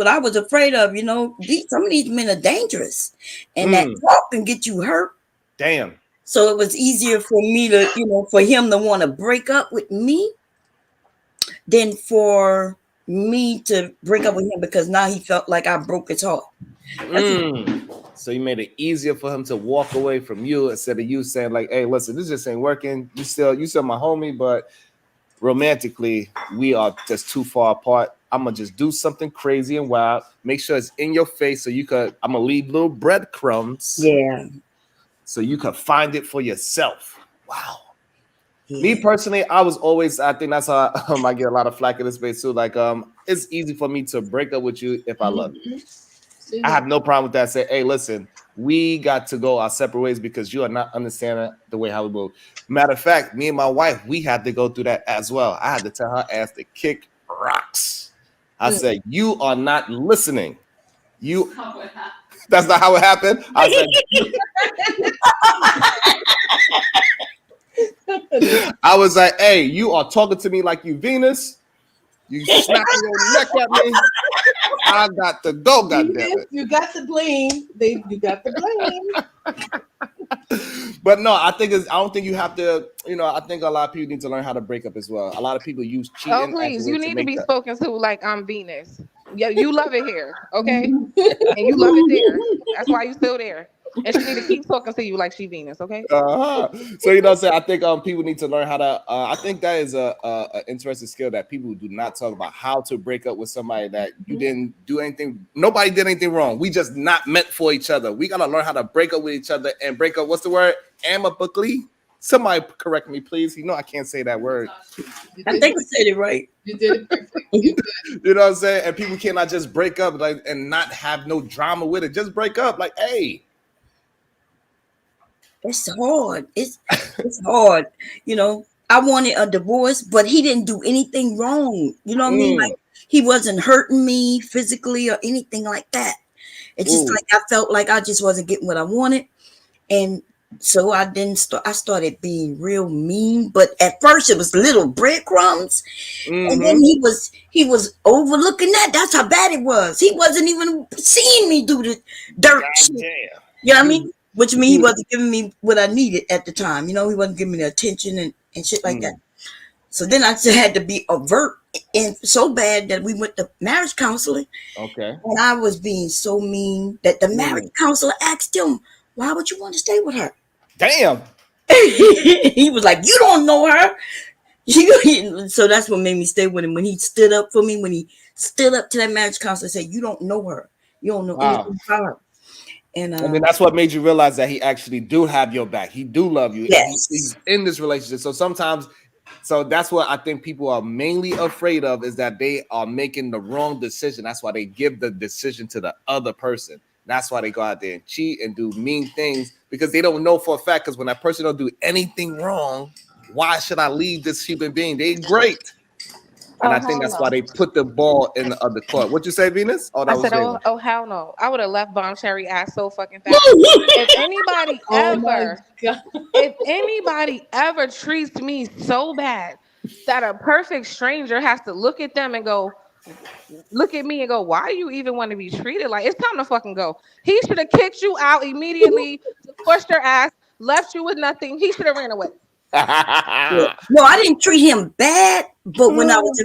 I was afraid of. Some of these men are dangerous, and that talk can get you hurt. Damn. So it was easier for me to, for him to want to break up with me than for me to break up with him because now he felt like I broke his heart. So you made it easier for him to walk away from you instead of you saying like, "Hey, listen, this just ain't working. You still my homie, but romantically, we are just too far apart. I'm gonna just do something crazy and wild. Make sure it's in your face so I'm gonna leave little breadcrumbs. Yeah. So you can find it for yourself." Wow. Yeah. Me personally, I think that's how I get a lot of flack in this space too. Like, it's easy for me to break up with you if I love you. I have no problem with that. Say, "Hey, listen, we got to go our separate ways because you are not understanding the way how we move." Matter of fact, me and my wife, we had to go through that as well. I had to tell her ass to kick rocks. I said, "You are not listening. That's not how it happened." I said, I was like, "Hey, you are talking to me like you Venus. You snapping your neck at me. I got to go, goddammit." You got the blame. You got the blame. But no, I don't think you have to, I think a lot of people need to learn how to break up as well. A lot of people use cheating. Oh please, you need to be spoken to like I'm Venus. Yeah, you love it here, okay? And you love it there. That's why you still there. And she need to keep talking to you like she Venus, okay? So what I'm saying, I think people need to learn how to. I think that is a interesting skill that people do not talk about, how to break up with somebody that you didn't do anything. Nobody did anything wrong. We just not meant for each other. We gotta learn how to break up with each other and break up. What's the word? Amicably. Somebody correct me, please. I can't say that word. I think I said it right. You did it perfect. You know what I'm saying? And people cannot just break up and not have no drama with it. Just break up. Like, hey. It's hard. It's hard. I wanted a divorce, but he didn't do anything wrong. You know what I mean? Like he wasn't hurting me physically or anything like that. It's just like I felt like I just wasn't getting what I wanted. And so I started being real mean. But at first it was little breadcrumbs. And then he was overlooking that. That's how bad it was. He wasn't even seeing me do the dirt shit. You know what I mean? Which means he wasn't giving me what I needed at the time. He wasn't giving me the attention and shit like that. So then I just had to be overt and so bad that we went to marriage counseling. Okay. And I was being so mean that the marriage counselor asked him, "Why would you want to stay with her?" Damn. He was like, "You don't know her. So that's what made me stay with him. When he stood up for me, when he stood up to that marriage counselor and said, "You don't know her. You don't know Wow. anything about her." And And then that's what made you realize that he actually do have your back. He do love you, and yes, he's in this relationship. So sometimes, so that's what I think people are mainly afraid of, is that they are making the wrong decision. That's why they give the decision to the other person. That's why they go out there and cheat and do mean things, because they don't know for a fact. Because when that person don't do anything wrong, why should I leave this human being? They great. And Oh, I think hell that's why no. they put the ball in the other court. What you say, Venus? Oh, I that was said, oh, Jalen. oh, hell no. I would have left Bomb Cherry ass so fucking fast. If anybody Oh my ever, God. if anybody ever treats me so bad that a perfect stranger has to look at them and go, look at me and go, why do you even want to be treated like, it's time to fucking go. He should have kicked you out immediately, squished your ass, left you with nothing. He should have ran away. no, I didn't treat him bad. But when I was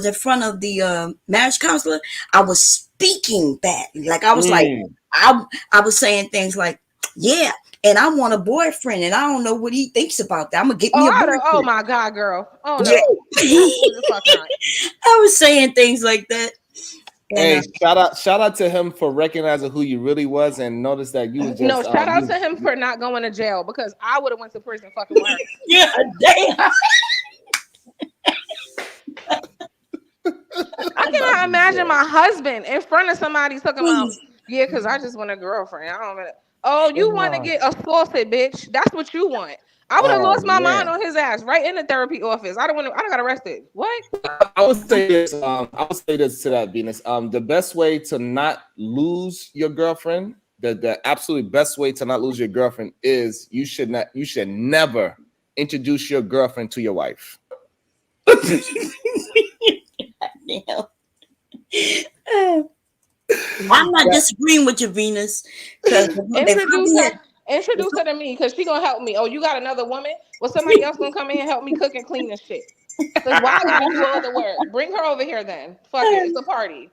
in front of the marriage counselor, I was speaking badly. Like I was like, Mm. I was saying things like, "Yeah, and I want a boyfriend, and I don't know what he thinks about that. I'm gonna get me a boyfriend." Oh my God, girl. Oh Yeah. no. Absolutely the fuck not. I was saying things like that. And Hey, shout out to him for recognizing who you really was, and notice that you was No, just shout out to him for not going to jail, because I would have went to prison fucking with her. yeah, damn. I cannot imagine my husband in front of somebody talking about, Please. yeah, because I just want a girlfriend. I don't want to. Oh, you want to get assaulted, bitch. That's what you want. I would have Oh lost my mind man. on his ass right in the therapy office. I don't want to. I don't got arrested. What? I would say this. I would say this to that, Venus. The best way to not lose your girlfriend, the absolute best way to not lose your girlfriend is you should never introduce your girlfriend to your wife. Damn. I'm not disagreeing with you, Venus. Introduce her to me, because she gonna help me. Oh, you got another woman? Well, somebody else gonna come in and help me cook and clean this shit. Because why I gotta do all the work? Bring her over here then. Fuck it. It's a party.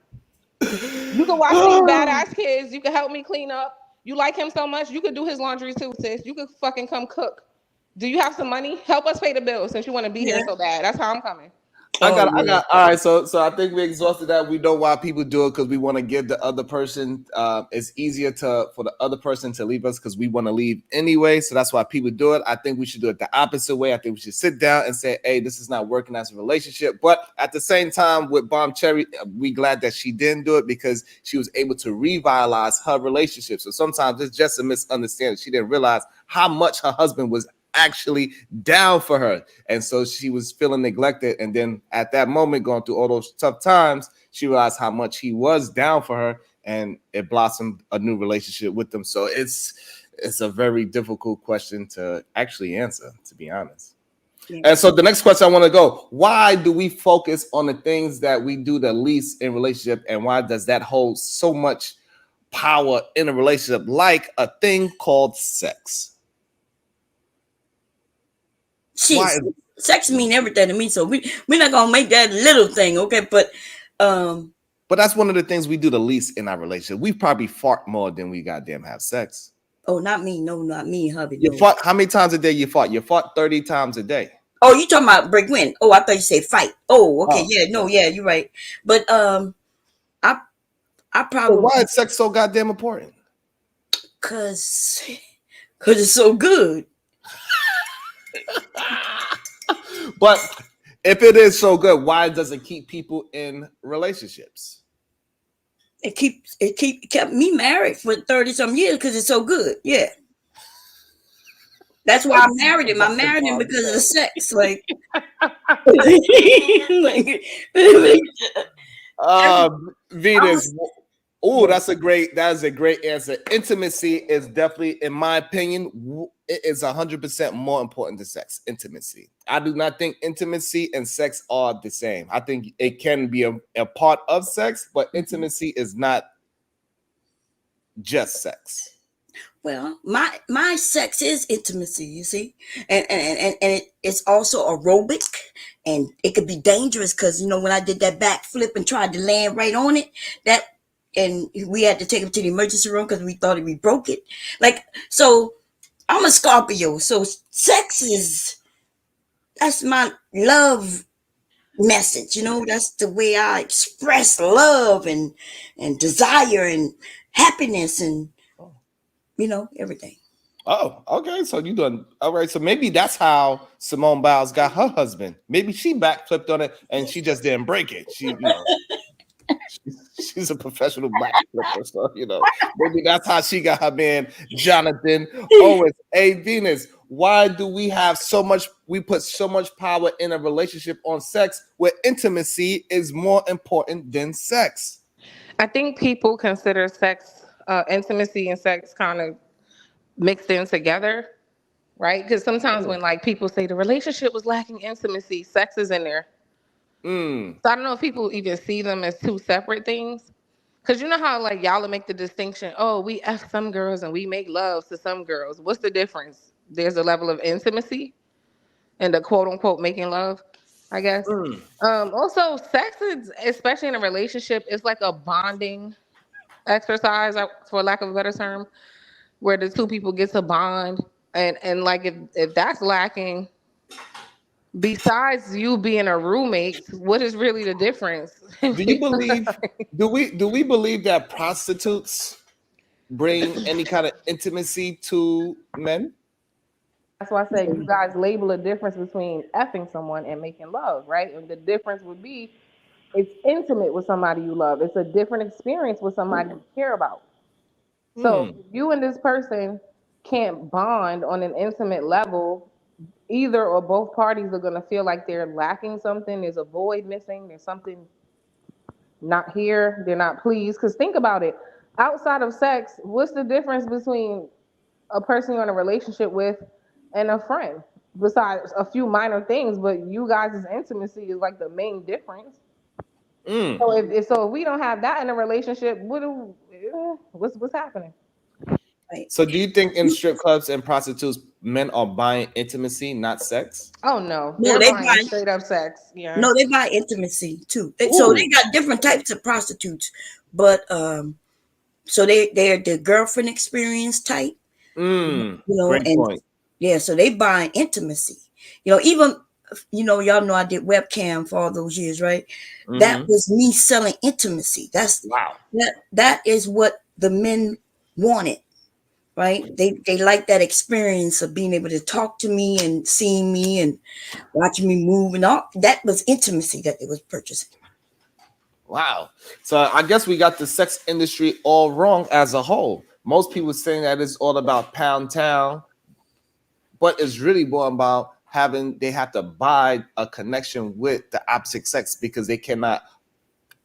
You can watch these badass kids. You can help me clean up. You like him so much, you could do his laundry too, sis. You could fucking come cook. Do you have some money? Help us pay the bill since you want to be here so bad. That's how I'm coming. I got. All right, so I think we exhausted that. We know why people do it, because we want to give the other person. It's easier for the other person to leave us because we want to leave anyway. So that's why people do it. I think we should do it the opposite way. I think we should sit down and say, "Hey, this is not working as a relationship." But at the same time, with Bomb Cherry, we glad that she didn't do it, because she was able to revitalize her relationship. So sometimes it's just a misunderstanding. She didn't realize how much her husband was actually down for her, and so she was feeling neglected, and then at that moment, going through all those tough times, she realized how much he was down for her, and it blossomed a new relationship with them. So it's a very difficult question to actually answer, to be honest. Yeah. And so the next question I want to go, why do we focus on the things that we do the least in relationship, and why does that hold so much power in a relationship, like a thing called sex? Sex mean everything to me, so we're not gonna make that little thing, okay? But that's one of the things we do the least in our relationship. We probably fart more than we goddamn have sex. Oh, not me. No, not me, hubby. You fart how many times a day you fart? You fart 30 times a day. Oh, you talking about break wind? Oh, I thought you said fight. Oh, okay, yeah, no, yeah, you're right. But I probably. So why is sex so goddamn important? Cause it's so good. But if it is so good, why does it keep people in relationships? It kept me married for 30-some years because it's so good. Yeah. That's why I married him. I married him because of the sex. Like, Venus. Oh, that is a great answer. Intimacy is definitely, in my opinion, it is 100% more important than sex. Intimacy. I do not think intimacy and sex are the same. I think it can be a part of sex, but intimacy is not just sex. Well, my sex is intimacy, you see, and it's also aerobic, and it could be dangerous because when I did that backflip and tried to land right on it, and we had to take him to the emergency room because we thought we broke it. Like, so I'm a Scorpio, so sex is that's my love message. You know, that's the way I express love and desire and happiness and everything. Oh, okay. So you done all right. So maybe that's how Simone Biles got her husband. Maybe she backflipped on it and she just didn't break it. She's a professional backflipper. So maybe that's how she got her man Jonathan Owens. Hey Venus, why do we have so much? We put so much power in a relationship on sex where intimacy is more important than sex. I think people consider sex, intimacy and sex kind of mixed in together, right? Because sometimes when like people say the relationship was lacking intimacy, sex is in there. Mm. So I don't know if people even see them as two separate things. Cause you know how like y'all will make the distinction, oh, we F some girls and we make love to some girls. What's the difference? There's a level of intimacy and the quote unquote making love, I guess. Mm. Also sex is, especially in a relationship, it's like a bonding exercise, for lack of a better term, where the two people get to bond. And like if that's lacking, besides you being a roommate, what is really the difference? Do you believe? Do we believe that prostitutes bring any kind of intimacy to men? That's why I say you guys label a difference between effing someone and making love, right? And the difference would be it's intimate with somebody you love. It's a different experience with somebody you care about. So Hmm. if you and this person can't bond on an intimate level, either or both parties are gonna feel like they're lacking something. There's a void missing. There's something not here. They're not pleased. Because think about it. Outside of sex, what's the difference between a person you're in a relationship with and a friend? Besides a few minor things, but you guys' intimacy is like the main difference. Mm. So if we don't have that in a relationship, what's happening? Right. So do you think in strip clubs and prostitutes, men are buying intimacy, not sex? Oh no, No, they're they buying buy straight up sex. Yeah. no, they buy intimacy too. So they Ooh. got different types of prostitutes, but so they're the girlfriend experience type, Mm. Great and point. yeah, so they buy intimacy. Even y'all know I did webcam for all those years, right? That Mm-hmm. was me selling intimacy. Wow. That is what the men wanted, right? They like that experience of being able to talk to me and seeing me and watching me move and all. That was intimacy that they was purchasing. Wow. So I guess we got the sex industry all wrong as a whole. Most people saying that it's all about pound town, but it's really more about they have to buy a connection with the opposite sex because they cannot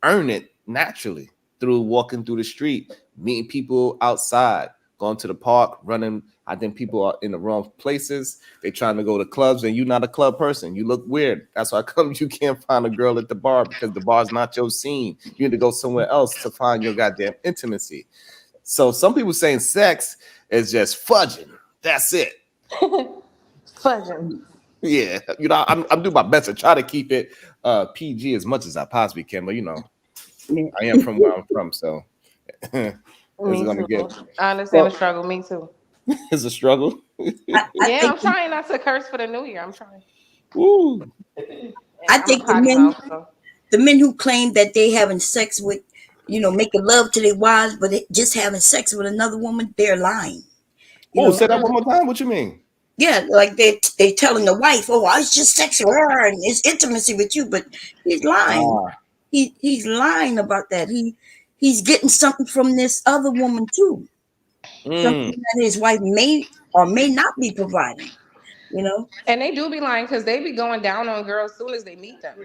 earn it naturally through walking through the street, meeting people outside, going to the park, running. I think people are in the wrong places. They trying to go to clubs and you're not a club person. You look weird. That's why come you can't find a girl at the bar because the bar's not your scene. You need to go somewhere else to find your goddamn intimacy. So some people saying sex is just fudging. That's it. Fudging. Yeah, I'm doing my best to try to keep it PG as much as I possibly can, but Yeah. I am from where I'm from, so it's Me gonna too. get I understand the well. struggle. Me too. It's a struggle. I Yeah, think I'm trying not to curse for the new year. I'm trying. Woo. And I I'm a think the potty men mouth, so. the men who claim that they having sex with, making love to their wives, but they just having sex with another woman, they're lying. You Oh, know, say that one more time. What you mean? yeah, like they telling the wife, "Oh, I was just sex with her and it's intimacy with you," but he's lying. Ah, He's lying about that. He's getting something from this other woman too, mm, something that his wife may or may not be providing. You know, And they do be lying because they be going down on girls as soon as they meet them.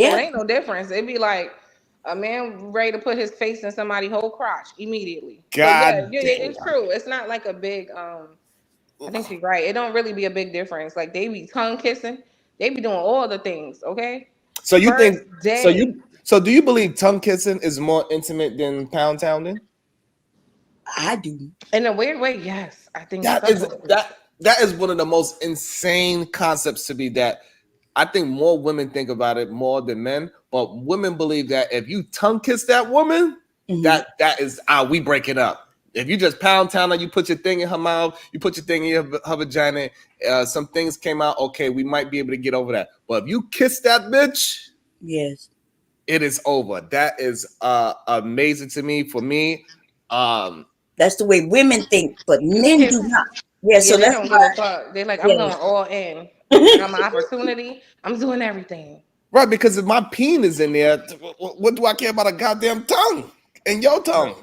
So it yeah, ain't no difference. It'd be like a man ready to put his face in somebody's whole crotch immediately. So yeah, God it's damn. true. It's not like a big I think she's right. It don't really be a big difference. Like they be tongue kissing, they be doing all the things, okay? So you First think day. so do you believe tongue kissing is more intimate than pound pounding? I do. In a weird way, yes, I think That is so. that is one of the most insane concepts to me that I think more women think about it more than men, but women believe that if you tongue kiss that woman, Mhm. that is we break it up. If you just pound town her, you put your thing in her mouth, you put your thing in her vagina, some things came out, okay, we might be able to get over that. But if you kiss that bitch, Yes. it is over. That is amazing to me. For me, That's the way women think, but You men do kiss. not. Yeah, Yeah, so they that's don't give why. a fuck. They're like, I'm Yeah. going all in. I got my opportunity. I'm doing everything. right, because if my penis in there, what do I care about a goddamn tongue and your tongue?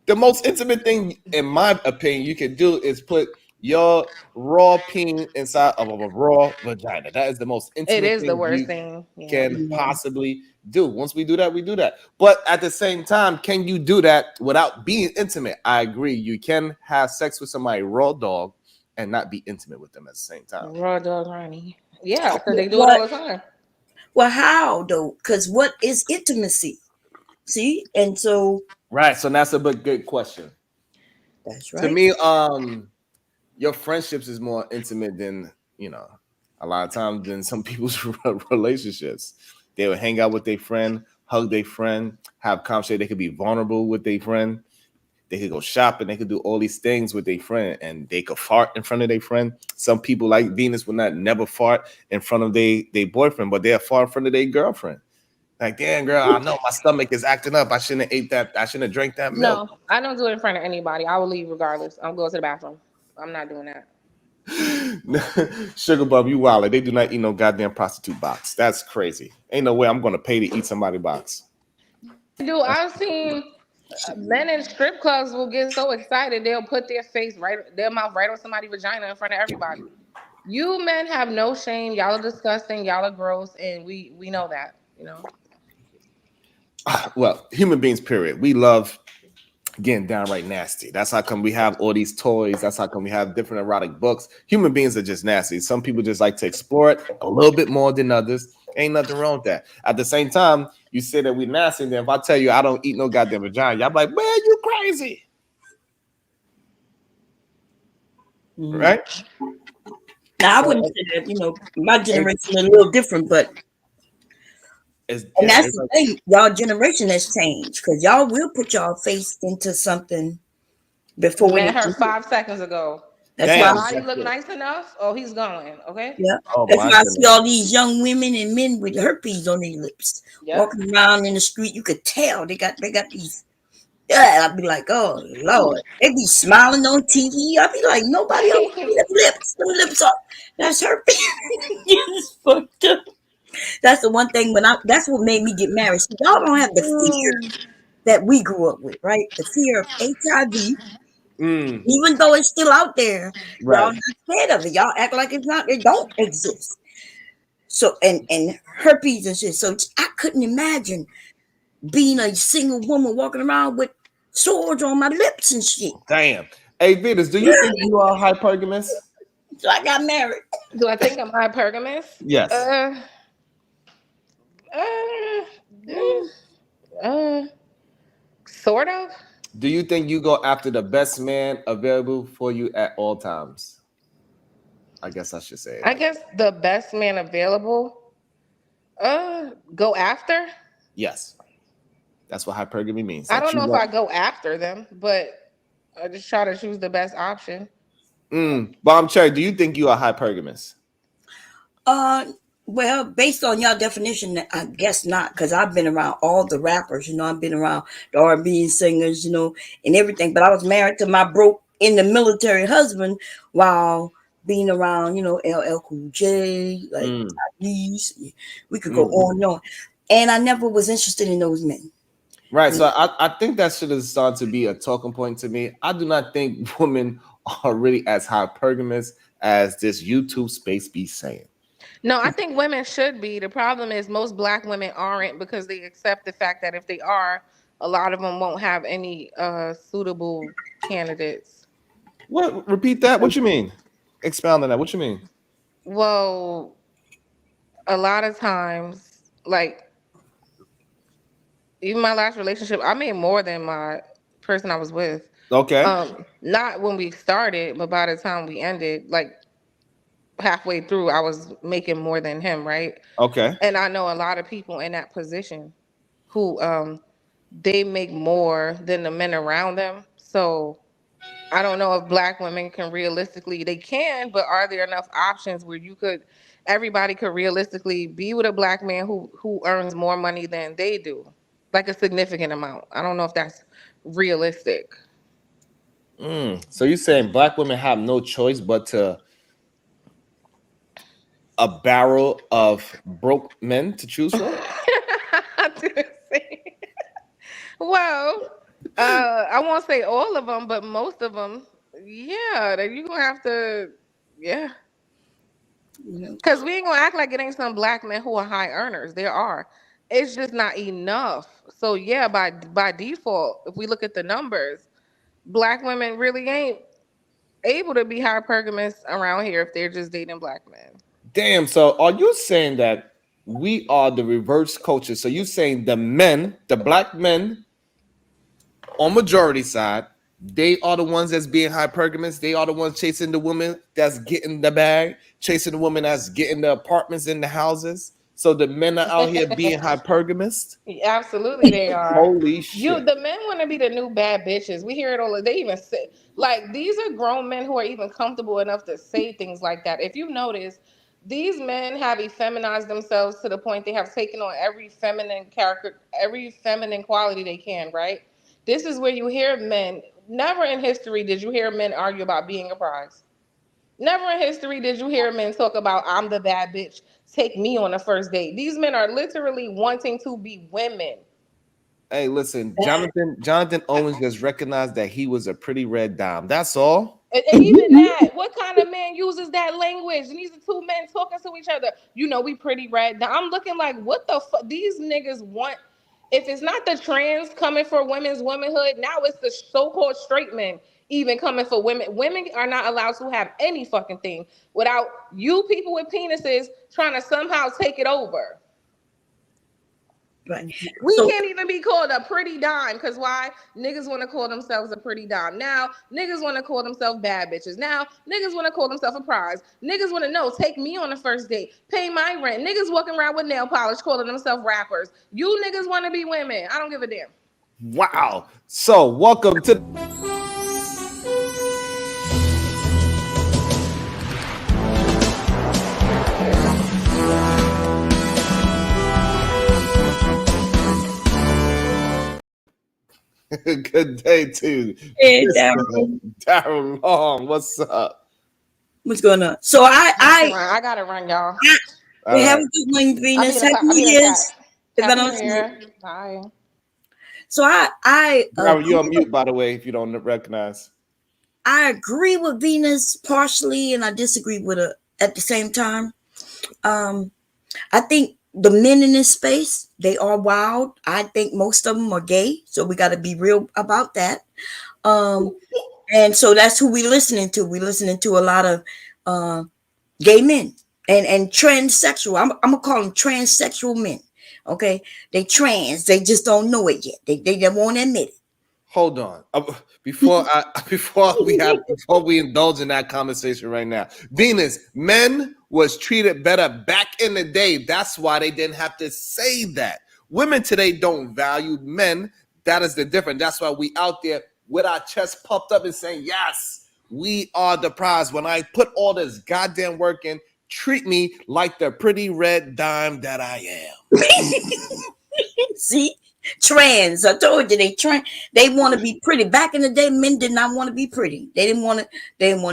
The most intimate thing, in my opinion, you can do is put your raw peen inside of a raw vagina. That is the most It intimate is the thing worst you thing. Yeah. can Yeah. possibly do. Once we do that, we do that. But at the same time, can you do that without being intimate? I agree. You can have sex with somebody raw dog and not be intimate with them at the same time. Raw dog Ronnie. Yeah, because they do it What? all the time. Well, how though? Because what is intimacy? See, and so Right. So that's a good question. that's To right. me, your friendships is more intimate than, a lot of times than some people's relationships. They would hang out with their friend, hug their friend, have conversation. They could be vulnerable with their friend. They could go shopping. They could do all these things with their friend, and they could fart in front of their friend. Some people like Venus will not never fart in front of their boyfriend, but they'll fart in front of their girlfriend. Like, damn, girl, I know my stomach is acting up. I shouldn't have ate that. I shouldn't have drank that milk. No, I don't do it in front of anybody. I will leave regardless. I'm going to the bathroom. I'm not doing that. Sugar Bub, you wild. They do not eat no goddamn prostitute box. That's crazy. Ain't no way I'm gonna pay to eat somebody box. Yes, they do. I've seen men in strip clubs will get so excited they'll put their mouth right on somebody's vagina in front of everybody. You men have no shame. Y'all are disgusting. Y'all are gross, and we know that. You know. Well, human beings, period. We love getting downright nasty. That's how come we have all these toys. That's how come we have different erotic books. Human beings are just nasty. Some people just like to explore it a little bit more than others. Ain't nothing wrong with that. At the same time, you say that we nasty, and then if I tell you I don't eat no goddamn vagina, y'all be like, man, you crazy. Mhm. Right? Now I So wouldn't say that. My it, generation is a little different, but it's and yeah, that's it's the like, thing. Y'all generation has changed because y'all will put y'all face into something before Met her anything. 5 seconds ago. That's His why. damn, body that's look it. nice enough. Oh, he's going. Okay. Yeah, Oh that's my why I see goodness. all these young women and men with herpes on their lips Yep. walking around in the street. You could tell they got these. Yeah, I'd be like, oh Lord, they be smiling on TV. I'd be like, nobody else see the lips. The lips are that's herpes. It's fucked up. That's the one thing that's what made me get married. See, y'all don't have the fear that we grew up with, right? The fear of HIV, Mm, even though it's still out there, y'all right. not scared of it. Y'all act like it don't exist. So and herpes and shit. So I couldn't imagine being a single woman walking around with swords on my lips and shit. Damn. Hey, Venus, do you think you are hypergamous? So I got married. Do I think I'm hypergamous? Yes. Uh, uh, mm, uh, sort of. Do you think you go after the best man available for you at all times? I guess I should say it I like guess the best man available. Go after. yes. That's what hypergamy means. I That don't you know if want. I go after them, but I just try to choose the best option. Bomb Cherry, do you think you are hypergamous? Uh, well, based on your definition, I guess not, because I've been around all the rappers. I've been around the R&B singers, and everything. But I was married to my broke in the military husband while being around, LL Cool J, like Mm, Tyrese. We could go mm. on and on. And I never was interested in those men. Right. So I think that should have started to be a talking point to me. I do not think women are really as hypergamous as this YouTube space be saying. No, I think women should be. The problem is most black women aren't because they accept the fact that if they are, a lot of them won't have any suitable candidates. What? Repeat that. What you mean? Expound on that. What you mean? Well, a lot of times, like even my last relationship, I made more than my person I was with. Okay. Not when we started, but by the time we ended, like halfway through, I was making more than him, right? Okay. And I know a lot of people in that position who they make more than the men around them. So I don't know if black women can realistically, they can, but are there enough options where everybody could realistically be with a black man who earns more money than they do, like a significant amount? I don't know if that's realistic. So you're saying black women have no choice but to a barrel of broke men to choose from? Well, I won't say all of them, but most of them, yeah, that you gonna have to, yeah. Because we ain't gonna act like it ain't some black men who are high earners. There are. It's just not enough. So yeah, by default, if we look at the numbers, black women really ain't able to be hypergamous around here if they're just dating black men. Damn. So are you saying that we are the reverse culture? So you saying the men, the black men on majority side, they are the ones that's being hypergamous. They are the ones chasing the woman that's getting the bag, chasing the woman that's getting the apartments and the houses. So the men are out here being hypergamous. Absolutely, they are. Holy shit. The men want to be the new bad bitches. We hear it all. They even say, like, these are grown men who are even comfortable enough to say things like that. If you notice, these men have effeminized themselves to the point they have taken on every feminine character, every feminine quality they can, right? This is where you hear men. Never in history did you hear men argue about being a prize. Never in history did you hear men talk about, I'm the bad bitch, take me on a first date. These men are literally wanting to be women. Hey, listen, Jonathan Owens just recognized that he was a pretty red dime. That's all. And even that, what kind of man uses that language? And these are two men talking to each other. You know, we pretty red. Now I'm looking like, what the fuck? These niggas want. If it's not the trans coming for women's womanhood, now it's the so-called straight men even coming for women. Women are not allowed to have any fucking thing without you people with penises trying to somehow take it over. Right. We So can't even be called a pretty dime because why? Niggas want to call themselves a pretty dime. Now, niggas want to call themselves bad bitches. Now, niggas want to call themselves a prize. Niggas want to know, take me on the first date, pay my rent. Niggas walking around with nail polish calling themselves rappers. You niggas want to be women. I don't give a damn. Wow. So welcome to good day to hey, Darren Long. What's up? what's going on? So I gotta run, y'all. we have a good one, Venus. I'll Happy be New in the Year's. chat. If I Happy don't New see Year. it. Bye. So Darren, you're on mute, by the way, if you don't recognize. I agree with Venus partially, and I disagree with her at the same time. I think the men in this space, they are wild. I think most of them are gay, so we got to be real about that. And so that's who we listening to. We listening to a lot of gay men and transsexual. I'm gonna call them transsexual men. Okay, they trans. They just don't know it yet. They won't admit it. Hold on. Before we indulge in that conversation right now. Venus, men was treated better back in the day. That's why they didn't have to say that. Women today don't value men. That is the difference. That's why we out there with our chest puffed up and saying, yes, we are the prize. When I put all this goddamn work in, treat me like the pretty red dime that I am. See? Trans. I told you they want to be pretty. Back in the day, men did not want to be pretty. They didn't want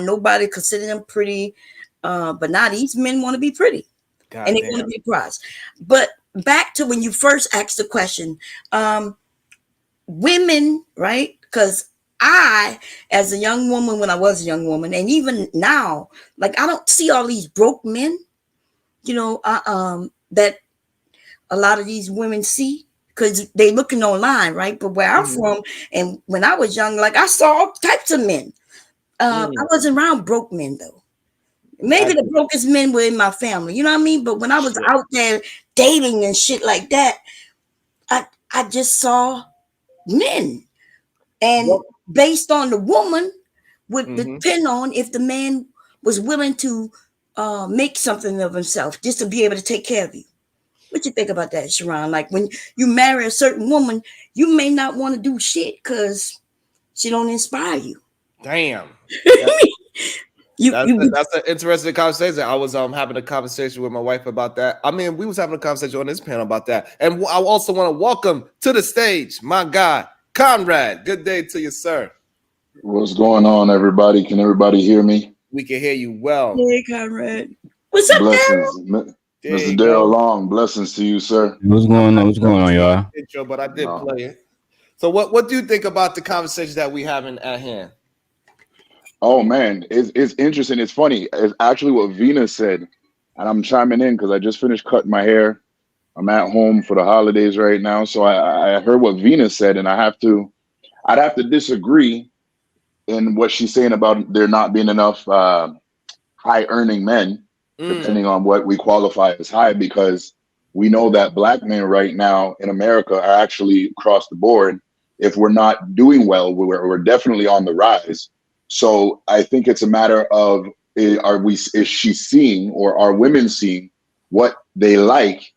nobody to consider them pretty. But now these men want to be pretty. God and they damn. want to be prized. But back to when you first asked the question, women, right? Because I, as a young woman, when I was a young woman, and even now, like I don't see all these broke men, that a lot of these women see. Because they looking online, right? But where I'm from, and when I was young, like I saw all types of men. I wasn't around broke men though. Maybe the brokest men were in my family, you know what I mean? But when I was out there dating and shit like that, I just saw men. And based on the woman would depend on if the man was willing to make something of himself just to be able to take care of you. What you think about that, Sharon? Like when you marry a certain woman, you may not want to do shit because she don't inspire you. Damn. you That's you that's an interesting conversation. I was having a conversation with my wife about that. I mean, we was having a conversation on this panel about that. And I also want to welcome to the stage my guy, Conrad. Good day to you, sir. What's going on, everybody? Can everybody hear me? We can hear you well. Hey, Conrad. What's up, Blessings, There Mr. you Daryl go. Long. Blessings to you, sir. What's going on? What's going on, y'all? Intro, but I did No. play it. So what do you think about the conversation that we having at hand? Oh man, it's interesting. It's funny. It's actually what Venus said, and I'm chiming in because I just finished cutting my hair. I'm at home for the holidays right now, so I heard what Venus said, and I'd have to disagree in what she's saying about there not being enough high earning men, depending on what we qualify as high, because we know that black men right now in America are actually across the board. If we're not doing well, we're definitely on the rise. So I think it's a matter of is she seeing, or are women seeing what they like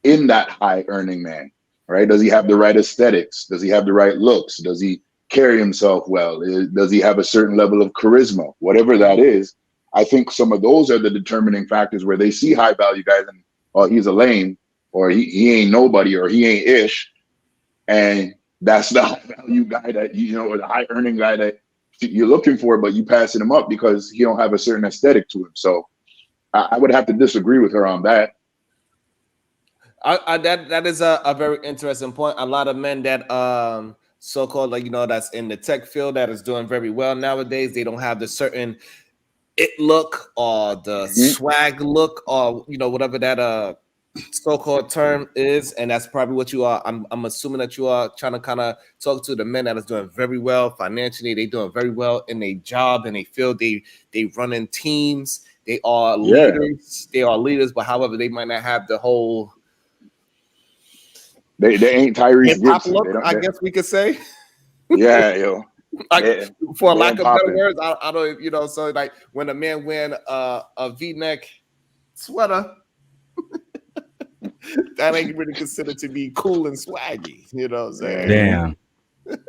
in that high earning man, right? Does he have the right aesthetics? Does he have the right looks? Does he carry himself well? Does he have a certain level of charisma? Whatever that is, I think some of those are the determining factors where they see high value guys and, oh, he's a lame, or he ain't nobody, or he ain't ish. And that's the high value guy that, or the high earning guy that you're looking for, but you passing him up because he don't have a certain aesthetic to him. So I would have to disagree with her on that. That is a very interesting point. A lot of men that so-called, like, that's in the tech field that is doing very well nowadays, they don't have the certain it look or the swag look, or whatever that so-called term is, and that's probably what you are. I'm assuming that you are trying to kind of talk to the men that is doing very well financially. They doing very well in their job, and they feel they running teams. They are leaders. They are leaders, but however, they might not have the whole. They ain't Tyrese Gibson. Look, I guess we could say. Yeah, yo. Like, for lack of better words, I don't. So like when a man wearing a V-neck sweater. That ain't really considered to be cool and swaggy, you know what I'm saying? Damn,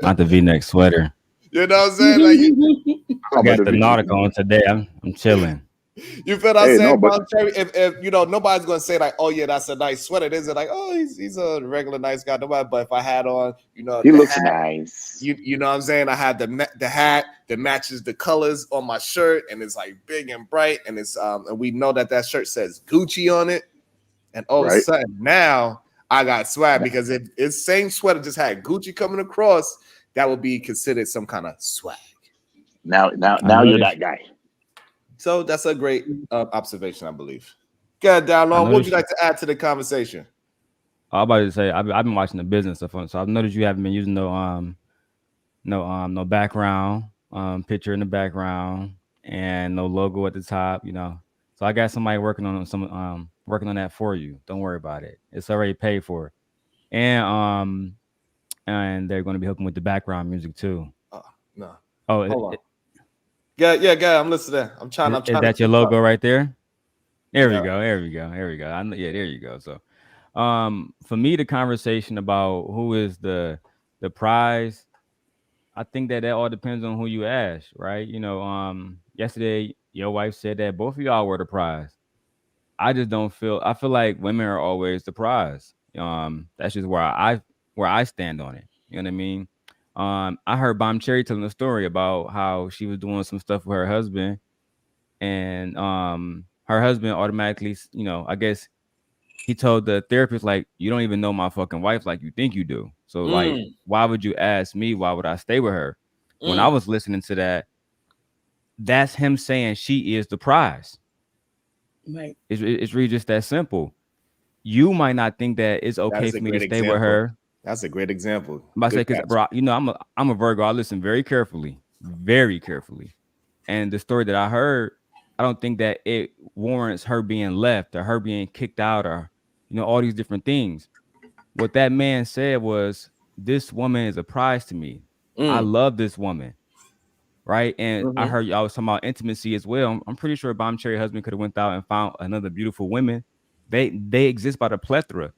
not the V-neck sweater. You know what I'm saying? Like, I got the Nautica on today. I'm chilling. You feel what I'm saying? No, if nobody's gonna say like, oh yeah, that's a nice sweater. Is it like, oh, he's a regular nice guy? Nobody. But if I had on, he looks hat, nice. You know what I'm saying? I had the hat that matches the colors on my shirt, and it's like big and bright, and it's and we know that shirt says Gucci on it. And all of a sudden, now I got swag, because if it's same sweater just had Gucci coming across, that would be considered some kind of swag. Now you're that guy. So that's a great observation, I believe. Good, down long. What would you like to add to the conversation? I was about to say I've been watching the business stuff, so I've noticed you haven't been using no background picture in the background and no logo at the top, So I got somebody working on that for you. Don't worry about it. It's already paid for. And they're going to be helping with the background music too. No. Oh, hold on. Yeah. I'm listening. I'm trying. Is that your logo right there? There we go. There you go. So, for me, the conversation about who is the prize, I think that all depends on who you ask, right? Yesterday your wife said that both of y'all were the prize. I just don't feel. I feel like women are always the prize. That's just where I stand on it. You know what I mean? I heard Bomb Cherry telling a story about how she was doing some stuff with her husband, and her husband automatically, I guess he told the therapist, like, you don't even know my fucking wife like you think you do. So like, why would you ask me? Why would I stay with her? When I was listening to that, that's him saying she is the prize. Right. It's really just that simple. You might not think that it's okay for me to stay with her. That's a great example. But I say, because bro, I'm a Virgo. I listen very carefully. And the story that I heard, I don't think that it warrants her being left or her being kicked out or all these different things. What that man said was, this woman is a prize to me. I love this woman. Right. And I heard y'all was talking about intimacy as well. I'm pretty sure Bomb Cherry husband could have went out and found another beautiful woman They exist by the plethora,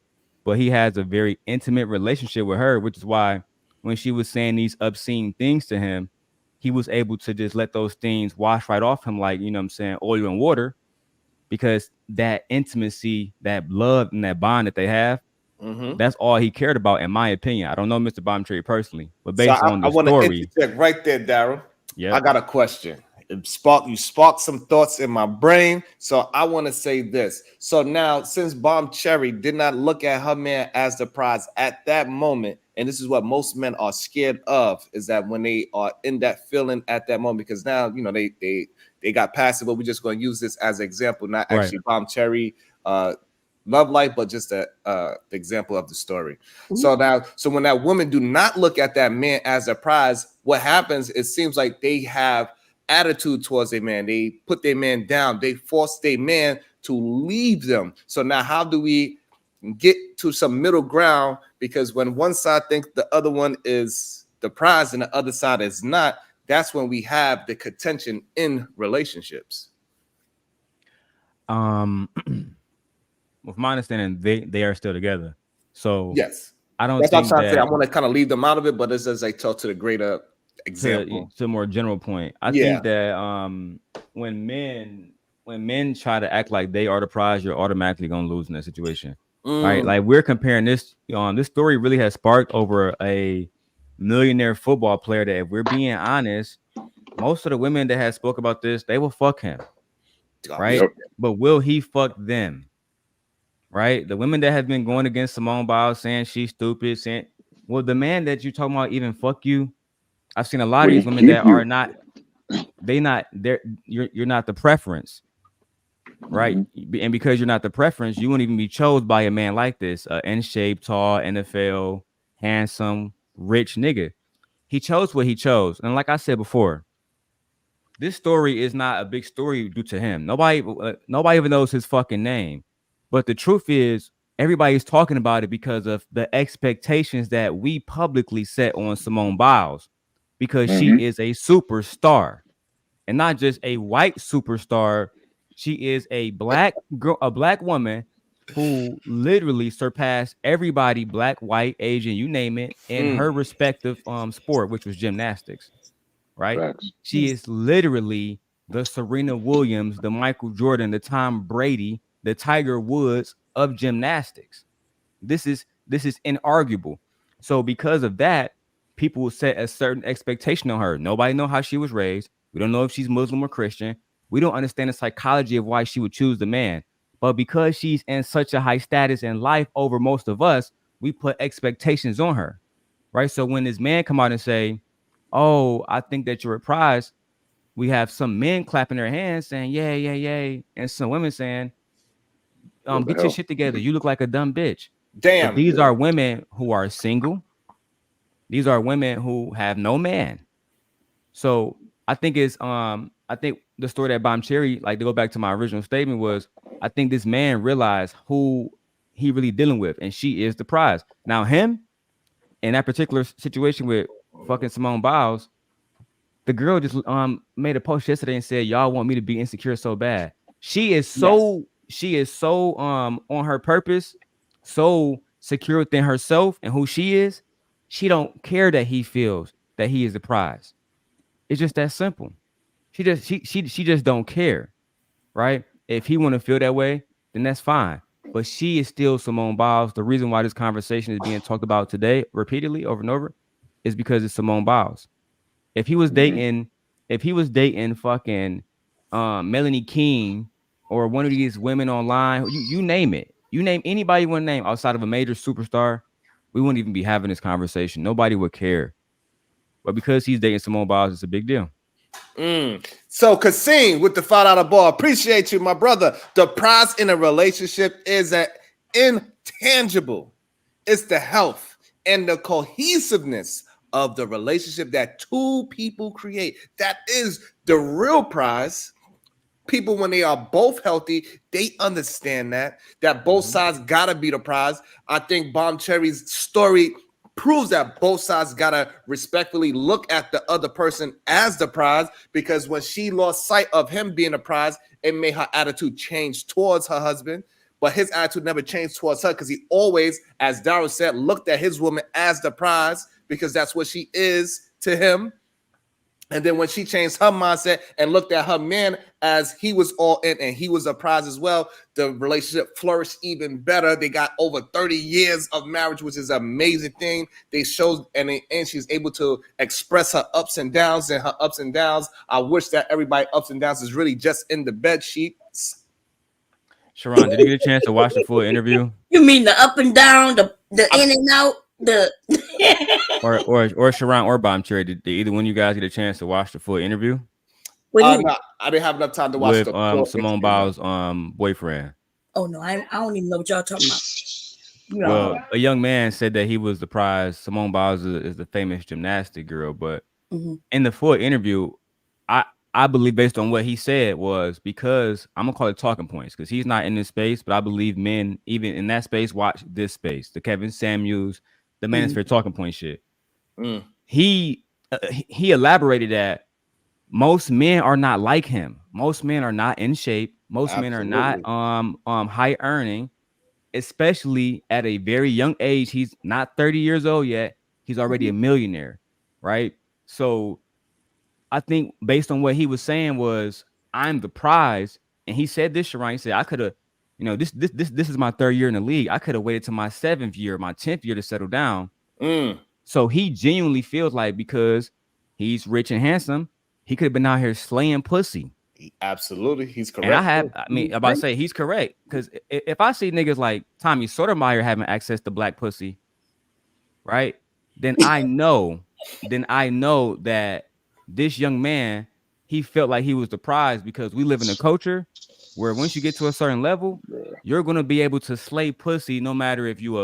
but he has a very intimate relationship with her, which is why when she was saying these obscene things to him, he was able to just let those things wash right off him, like, you know what I'm saying, oil and water, because that intimacy, that love, and that bond that they have, that's all he cared about, in my opinion. I don't know Mr. Bombtree personally, but So based on I the want to story, interject right there, Daryl. yeah. I got a question. You sparked some thoughts in my brain. So I want to say this. So now, since Bomb Cherry did not look at her man as the prize at that moment, and this is what most men are scared of, is that when they are in that feeling at that moment, because now, you know, they got past it, but we're just going to use this as an example, not actually Bomb Cherry love life, but just the example of the story. So now, so when that woman do not look at that man as a prize, what happens? It seems like they have attitude towards a man. They put their man down. They force their man to leave them. So now, how do we get to some middle ground? Because when one side thinks the other one is the prize and the other side is not, that's when we have the contention in relationships. With my understanding, they are still together. So yes, I don't that's what I'm think trying to say. I that want to kind of leave them out of it, but it's as I talk to the greater example. to a more general point. I think that when men try to act like they are the prize, you're automatically gonna lose in that situation. Right? Like, we're comparing this. This story really has sparked over a millionaire football player that, if we're being honest, most of the women that have spoke about this, they will fuck him. Right? Yep. But will he fuck them? Right? The women that have been going against Simone Biles, saying she's stupid, saying, well, the man that you talking about even fuck you. I've seen a lot of Will these he women keep that you? are not, you're not the preference, right? And because you're not the preference, you won't even be chosen by a man like this, in shape, tall, NFL, handsome, rich nigga. He chose what he chose. And like I said before, this story is not a big story due to him. Nobody even knows his fucking name. But the truth is, everybody's talking about it because of the expectations that we publicly set on Simone Biles, because she is a superstar, and not just a white superstar. She is a black girl, a black woman who literally surpassed everybody, black, white, Asian, you name it, in her respective sport, which was gymnastics. Right? Facts. She is literally the Serena Williams, the Michael Jordan, the Tom Brady, the Tiger Woods of gymnastics. This is inarguable. So because of that, people will set a certain expectation on her. Nobody know how she was raised. We don't know if she's Muslim or Christian. We don't understand the psychology of why she would choose the man. But because she's in such a high status in life over most of us, we put expectations on her. Right? So when this man come out and say, oh, I think that you're a prize, we have some men clapping their hands saying, yeah, yeah, yeah. And some women saying, get your shit together. You look like a dumb bitch. But Damn. these are women who are single. These are women who have no man. So I think I think the story that Bomb Cherry, like, to go back to my original statement, was I think this man realized who he really dealing with, and she is the prize. Now, him in that particular situation with fucking Simone Biles, the girl just made a post yesterday and said, y'all want me to be insecure so bad. She is so on her purpose, so secure within herself and who she is. She don't care that he feels that he is the prize. It's just that simple. She just don't care, right? If he want to feel that way, then that's fine. But she is still Simone Biles. The reason why this conversation is being talked about today repeatedly over and over is because it's Simone Biles. If he was dating, fucking Melanie King or one of these women online, you name it. You name anybody you want to name outside of a major superstar, we wouldn't even be having this conversation. Nobody would care. But because he's dating Simone Biles, it's a big deal. So Kasim with the $5 ball. Appreciate you, my brother. The prize in a relationship is an intangible. It's the health and the cohesiveness of the relationship that two people create. That is the real prize. People, when they are both healthy, they understand that both sides gotta be the prize. I think Bomb Cherry's story proves that both sides gotta respectfully look at the other person as the prize, because when she lost sight of him being a prize, it made her attitude change towards her husband. but his attitude never changed towards her because he always, as Daryl said, looked at his woman as the prize because that's what she is to him. And then when she changed her mindset and looked at her man as he was all in and he was a prize as well, the relationship flourished even better. They got over 30 years of marriage, which is an amazing thing. They showed, and she's able to express her ups and downs, and her ups and downs. I wish that everybody ups and downs is really just in the bed sheets. Sharon, did you get a chance to watch the full interview? You mean the up and down, the in and out, the or Sharon or Bomb Cherry? Did either one of you guys get a chance to watch the full interview No, I didn't have enough time to watch with the full Simone interview. Biles' boyfriend? Oh no, I don't even know what y'all talking about. You know, Well, a young man said that he was the prize. Simone Biles is the famous gymnastic girl, but in the full interview, I believe based on what he said was because I'm gonna call it talking points because he's not in this space, but I believe men even in that space watch this space, the Kevin Samuels, the Manosphere talking point shit. He elaborated that most men are not like him. Most men are not in shape. Most men are not high earning, especially at a very young age. He's not 30 years old yet. He's already a millionaire, right? So I think based on what he was saying was, I'm the prize. And he said this, Sharon, he said, I could have, this is my 3rd year in the league. I could have waited to my 7th year, my 10th year to settle down. So he genuinely feels like because he's rich and handsome, he could have been out here slaying pussy. Absolutely. He's correct. And I'm about to say he's correct. Because if I see niggas like Tommy Sotomayor having access to black pussy, right? Then I know that this young man, he felt like he was the prize because we live in a culture where once you get to a certain level, you're gonna be able to slay pussy no matter if you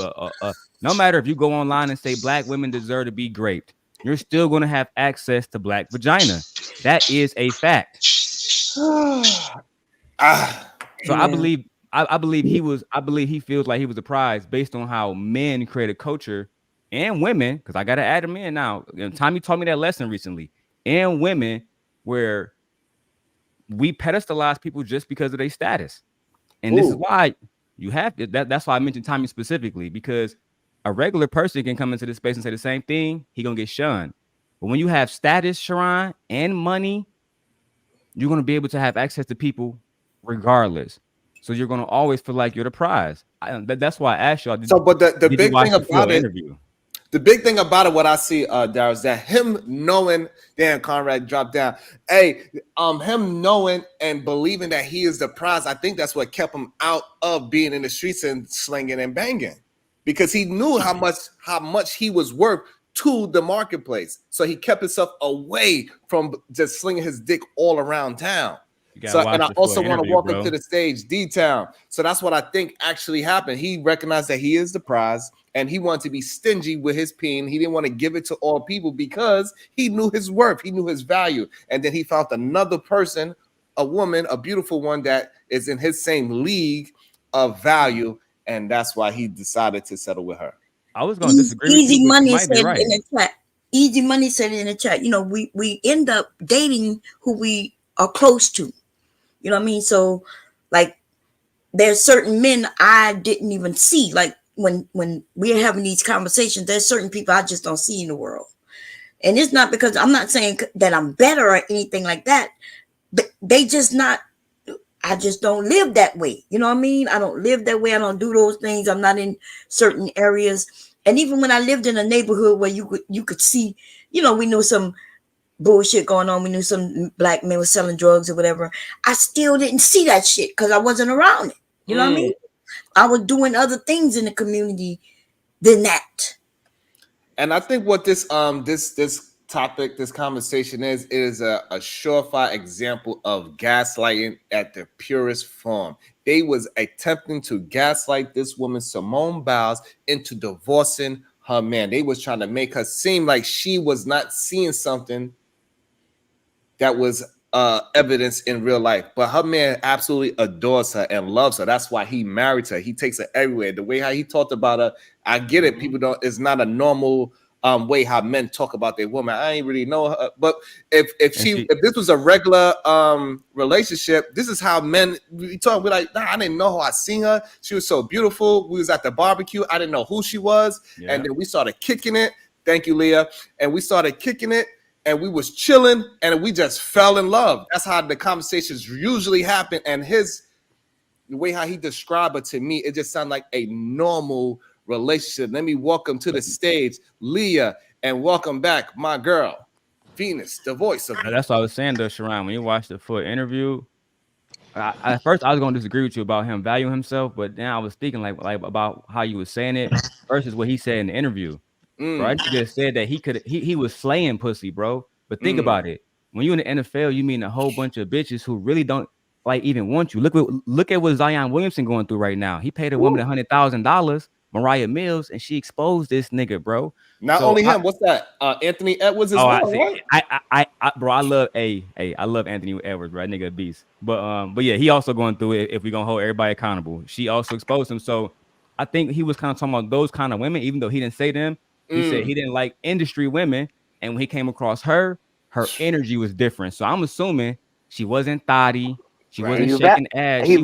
no matter if you go online and say black women deserve to be raped, you're still gonna have access to black vagina. That is a fact. So I believe he feels like he was the prize based on how men create a culture and women, because I gotta add them in now. Tommy taught me that lesson recently. And women where we pedestalize people just because of their status. And this is why you have to, that's why I mentioned Tommy specifically, because a regular person can come into this space and say the same thing, he gonna get shunned. But when you have status, Sharon, and money, you're gonna be able to have access to people regardless. So you're gonna always feel like you're the prize. That's why I asked y'all. But the big thing about it, interview? The big thing about it, what I see, Darryl, is that him knowing, damn, Conrad dropped down. Hey, him knowing and believing that he is the prize, I think that's what kept him out of being in the streets and slinging and banging, because he knew how much he was worth to the marketplace. So he kept himself away from just slinging his dick all around town. So, and I also want to walk up to the stage, D-Town. So that's what I think actually happened. He recognized that he is the prize, and he wanted to be stingy with his peen. He didn't want to give it to all people because he knew his worth. He knew his value. And then he found another person, a woman, a beautiful one that is in his same league of value. And that's why he decided to settle with her. I was going to disagree with you. Easy Money said in the chat. Easy Money said in the chat, we end up dating who we are close to. You know what I mean? So, like, there's certain men I didn't even see. Like, when we're having these conversations, there's certain people I just don't see in the world. And it's not because I'm not saying that I'm better or anything like that, but they just not, I just don't live that way. You know what I mean? I don't live that way. I don't do those things. I'm not in certain areas. And even when I lived in a neighborhood where you could see, we knew some bullshit going on. We knew some black men were selling drugs or whatever. I still didn't see that shit because I wasn't around it. You know what I mean? I was doing other things in the community than that. And I think what this topic, this conversation is a surefire example of gaslighting at the purest form. They was attempting to gaslight this woman, Simone Biles, into divorcing her man. They was trying to make her seem like she was not seeing something that was evidence in real life. But her man absolutely adores her and loves her. That's why he married her. He takes her everywhere. The way how he talked about her, I get it. People don't, it's not a normal way how men talk about their woman. I ain't really know her, but if this was a regular relationship, this is how men we talk. We're like, nah, I didn't know her. I seen her. She was so beautiful. We was at the barbecue. I didn't know who she was, and then we started kicking it. Thank you, Leah. And we started kicking it, and we was chilling, and we just fell in love. That's how the conversations usually happen. And the way how he described it to me, it just sounded like a normal relationship. Let me welcome to the stage Leah, and welcome back my girl Venus, the voice of. That's what I was saying though, Sharon. When you watch the full interview, at first I was gonna disagree with you about him valuing himself, but then I was thinking like about how you were saying it versus what he said in the interview. Bro, I just said that he was slaying pussy, bro. But think about it. When you in the NFL, you meet a whole bunch of bitches who really don't like even want you. Look at what Zion Williamson going through right now. He paid a woman $100,000, Mariah Mills, and she exposed this nigga, bro. Not only him, what's that? Anthony Edwards as well. I bro, I love I love Anthony Edwards, right? Nigga a beast. But yeah, he also going through it if we're gonna hold everybody accountable. She also exposed him. So I think he was kind of talking about those kind of women, even though he didn't say them. He said he didn't like industry women, and when he came across her energy was different. So I'm assuming she wasn't thotty, she wasn't shaking ass, he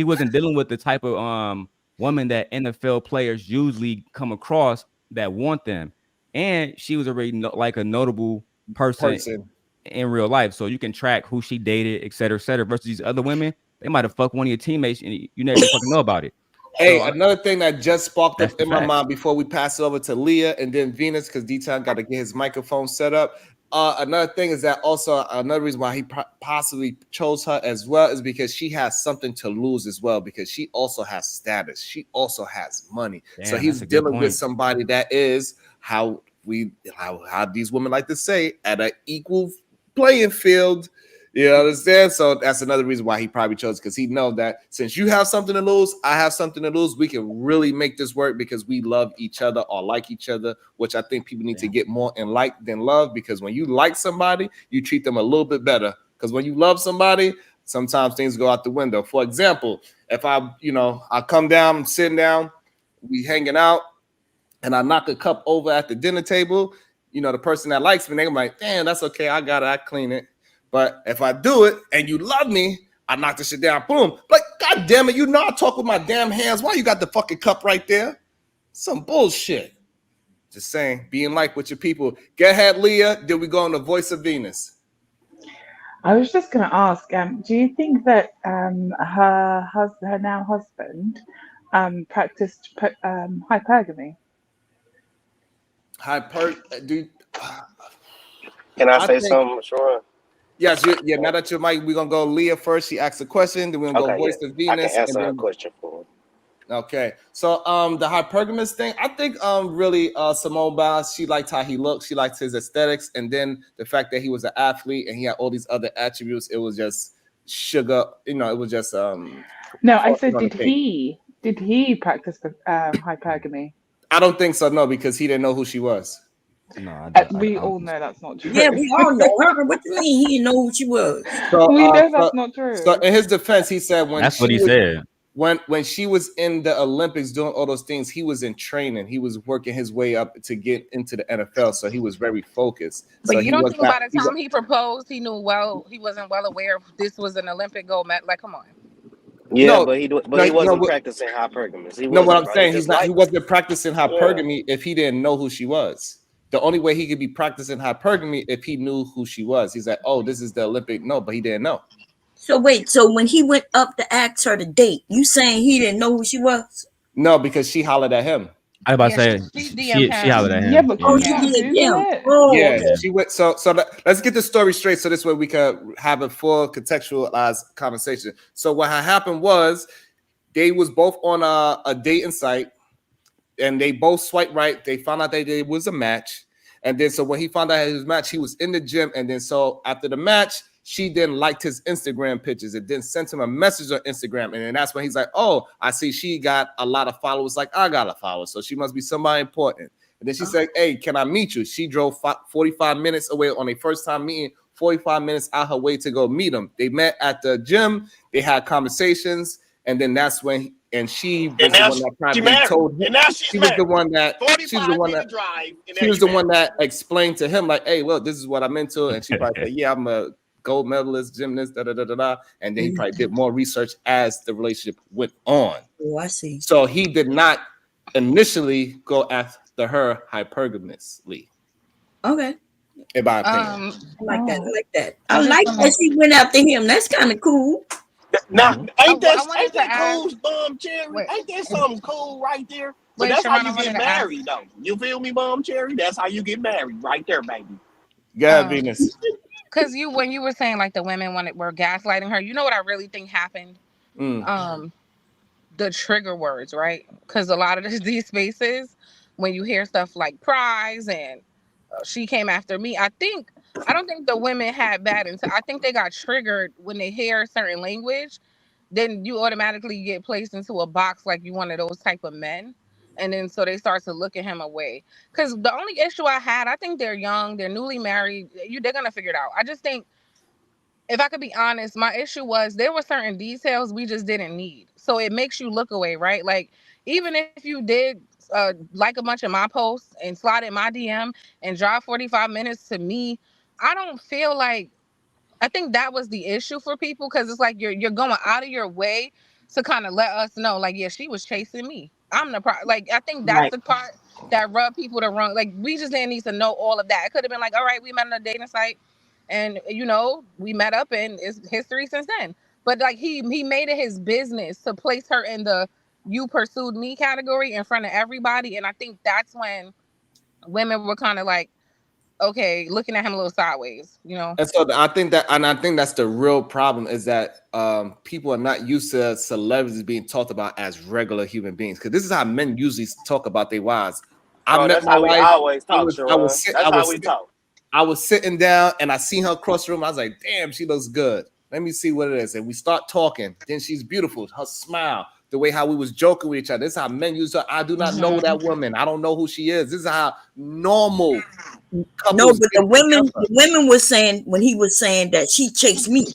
wasn't dealing with the type of woman that NFL players usually come across that want them, and she was already like a notable person in real life. So you can track who she dated, et cetera, versus these other women. They might have fucked one of your teammates, and you never fucking know about it. Hey, another thing that just sparked up in my mind before we pass it over to Leah and then Venus, because D-Town got to get his microphone set up. Another thing is that also another reason why he possibly chose her as well is because she has something to lose as well, because she also has status. She also has money. Damn, so he's dealing with somebody that is how these women like to say at an equal playing field. You understand? So that's another reason why he probably chose, because he knows that since you have something to lose, I have something to lose. We can really make this work because we love each other or like each other, which I think people need to get more in like than love, because when you like somebody, you treat them a little bit better. Because when you love somebody, sometimes things go out the window. For example, if I come down, I'm sitting down, we hanging out, and I knock a cup over at the dinner table, the person that likes me, they're like, damn, that's okay. I got it. I clean it. But if I do it and you love me, I knock this shit down. Boom. Like, God damn it, I talk with my damn hands. Why you got the fucking cup right there? Some bullshit. Just saying, being like with your people. Go ahead, Leah. Did we go on the voice of Venus? I was just going to ask, do you think that her now husband practiced hypergamy? Can I say something, Sharon? Yes, now that you're Mike, we're gonna go Leah first. She asked a question, then we're gonna go voice to Venus. I can answer a question for her. Okay. So the hypergamous thing, I think really Simone Biles, she liked how he looked, she liked his aesthetics, and then the fact that he was an athlete and he had all these other attributes, it was just sugar, it was just No, I said did he practice hypergamy? I don't think so, no, because he didn't know who she was. No, we all know that's not true. Yeah, we all know her. What do you mean he didn't know who she was? So, we know that's not true. So in his defense, he said that's what he said. When she was in the Olympics doing all those things, he was in training. He was working his way up to get into the NFL, so he was very focused. But so you don't think by the time he proposed, he knew he wasn't well aware this was an Olympic gold medal. Like, come on. Yeah, but he wasn't practicing hypergamy. What I'm saying, he wasn't practicing hypergamy if he didn't know who she was. The only way he could be practicing hypergamy if he knew who she was. He's like, oh, this is the Olympic. No, but he didn't know. So wait, so when he went up to ask her to date, you saying he didn't know who she was? No, because she hollered at him. I was about to say she hollered at him. Yeah, but she went. So let's get the story straight, so this way we could have a full contextualized conversation. So what had happened was they was both on a dating site, and they both swiped right. They found out that it was a match, and then so when he found out his match, he was in the gym, and then so after the match, she then liked his Instagram pictures. It then sent him a message on Instagram. And then that's when he's like, oh, I see she got a lot of followers like I got a follower. So she must be somebody important. And then she said, hey, can I meet you? She drove 45 minutes away on a first time meeting, 45 minutes out her way to go meet him. They met at the gym. They had conversations. And then that's when and she was the one that probably told him. She was the one that. She was the one that. She was the one that explained to him, like, "Hey, look, this is what I'm into," and she probably said, "Yeah, I'm a gold medalist, gymnast, da da da da da," and then he probably did more research as the relationship went on. Oh, I see. So he did not initially go after her hypergamously. Okay. In my opinion. I like that. I like that. I like that she went after him. That's kind of cool. Now, ain't that cool, Cherry? Ain't that something cool right there? But that's how you get married, though. You feel me, Cherry? That's how you get married, right there, baby. Yeah, Venus. Because when you were saying like the women were gaslighting her, you know what I really think happened? The trigger words, right? Because a lot of these spaces, when you hear stuff like prize and she came after me, I don't think the women had bad intent. I think they got triggered when they hear certain language. Then you automatically get placed into a box like you one of those type of men. And then so they start to look at him away. Because the only issue I had, I think they're young, they're newly married. They're going to figure it out. I just think, if I could be honest, my issue was there were certain details we just didn't need. So it makes you look away, right? Like, even if you did like a bunch of my posts and slide in my DM and drive 45 minutes to me, I don't feel like, I think that was the issue for people, because it's like you're going out of your way to kind of let us know, like, yeah, she was chasing me. I'm the like, I think that's the part that rubbed people the wrong. Like, we just didn't need to know all of that. It could have been like, all right, we met on a dating site, and we met up, and it's history since then. But like he made it his business to place her in the "you pursued me" category in front of everybody, and I think that's when women were kind of like, okay, looking at him a little sideways, And so I think that's the real problem, is that people are not used to celebrities being talked about as regular human beings, because this is how men usually talk about their wives. That's how we always talk. I was sitting down and I seen her across the room. I was like, damn, she looks good. Let me see what it is. And we start talking. Then she's beautiful. Her smile, the way how we was joking with each other. This is how men use her. I do not know that woman. I don't know who she is. This is how normal couples. No, but the women were saying, when he was saying that she chased me,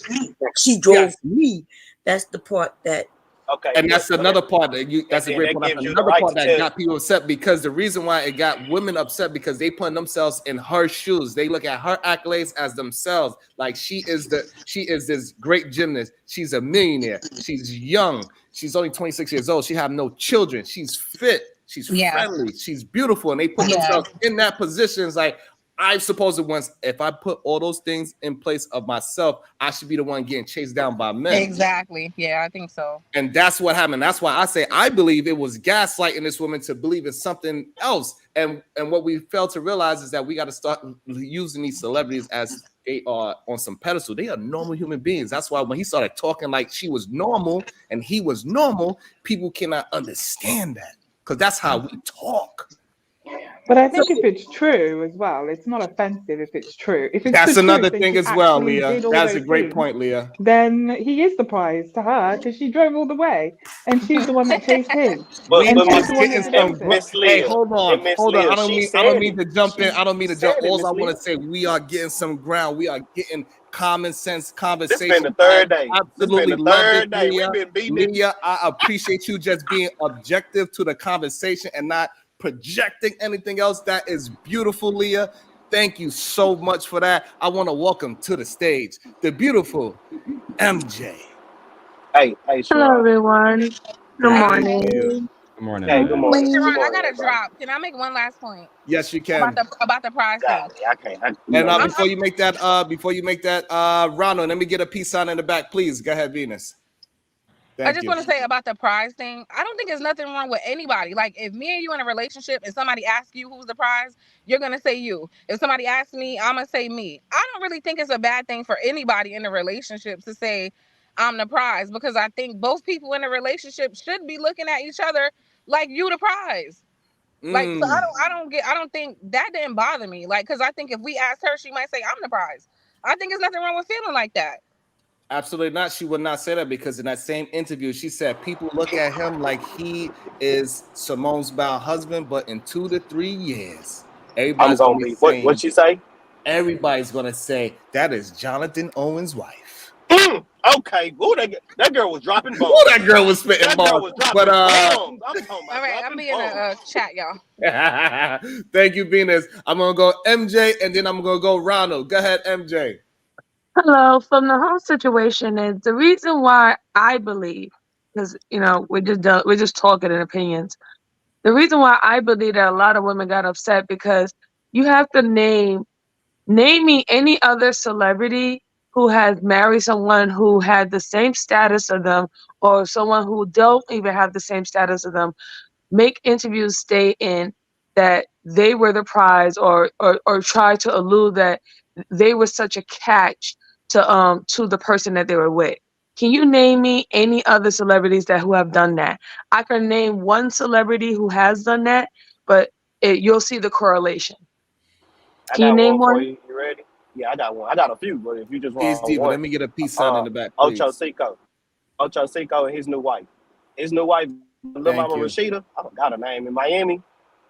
that she drove me. That's the part that. Okay, and that's another part that's a great point. That's another part that got people upset, because the reason why it got women upset, because they put themselves in her shoes. They look at her accolades as themselves. Like, she is this great gymnast. She's a millionaire. She's young. She's only 26 years old. She have no children. She's fit. She's friendly. She's beautiful. And they put themselves in that position. It's like, I suppose it once, if I put all those things in place of myself, I should be the one getting chased down by men. Exactly. Yeah, I think so. And that's what happened. That's why I say I believe it was gaslighting this woman to believe in something else. And what we fail to realize is that we got to start using these celebrities as they are on some pedestal. They are normal human beings. That's why when he started talking like she was normal and he was normal, people cannot understand that, because that's how we talk. But I think if it's true as well, it's not offensive if it's true. If it's that's another thing as well, Leah. That's a great point, Leah. Then he is the prize to her, because she drove all the way, and she's the one that chased him. Hey, hold on. I don't mean to jump in. I don't mean to jump. All I want to say, we are getting some ground. We are getting common sense conversation. This been the third day. Absolutely love it, Leah. Leah, I appreciate you just being objective to the conversation and not projecting anything else. That is beautiful, Leah. Thank you so much for that. I want to welcome to the stage the beautiful MJ. Hey, hello everyone. Good morning. Good morning. Hey, good morning. Wait, Sharon, I gotta drop. Can I make one last point? Yes, you can. About the prize thing. I can't. And before you make that, Ronald, let me get a peace sign in the back, please. Go ahead, Venus. I just want to say about the prize thing, I don't think there's nothing wrong with anybody. Like, if me and you in a relationship and somebody asks you who's the prize, you're going to say you. If somebody asks me, I'm going to say me. I don't really think it's a bad thing for anybody in a relationship to say I'm the prize, because I think both people in a relationship should be looking at each other like you the prize. Like, so I don't think that didn't bother me. Like, because I think if we asked her, she might say I'm the prize. I think there's nothing wrong with feeling like that. Absolutely not. She would not say that, because in that same interview, she said people look at him like he is Simone's bound husband, but in 2 to 3 years, everybody's going to be saying, what'd she say? Everybody's going to say that is Jonathan Owen's wife. Okay, ooh, that girl was dropping bombs. Ooh, that girl was spitting That balls. girl was dropping But bombs. I'm talking about All right, I'm dropping in bombs. a chat, y'all. Thank you, Venus. I'm gonna go MJ, and then I'm gonna go Ronald. Go ahead, MJ. Hello. From the whole situation is the reason why I believe, because we're just talking in opinions. The reason why I believe that a lot of women got upset because you have to name me any other celebrity who has married someone who had the same status of them, or someone who don't even have the same status of them, make interviews stating that they were the prize, or try to allude that they were such a catch to the person that they were with. Can you name me any other celebrities who have done that? I can name one celebrity who has done that, but you'll see the correlation. I Can you got name one for one? you. You ready? Yeah, I got one. I got a few, but if you just Peace, want D, but one, let me get a peace sign in the back, Ocho please. Cinco. Ocho Cinco and his new wife. His new wife, Lil Thank Mama you. Rashida. I forgot her name in Miami.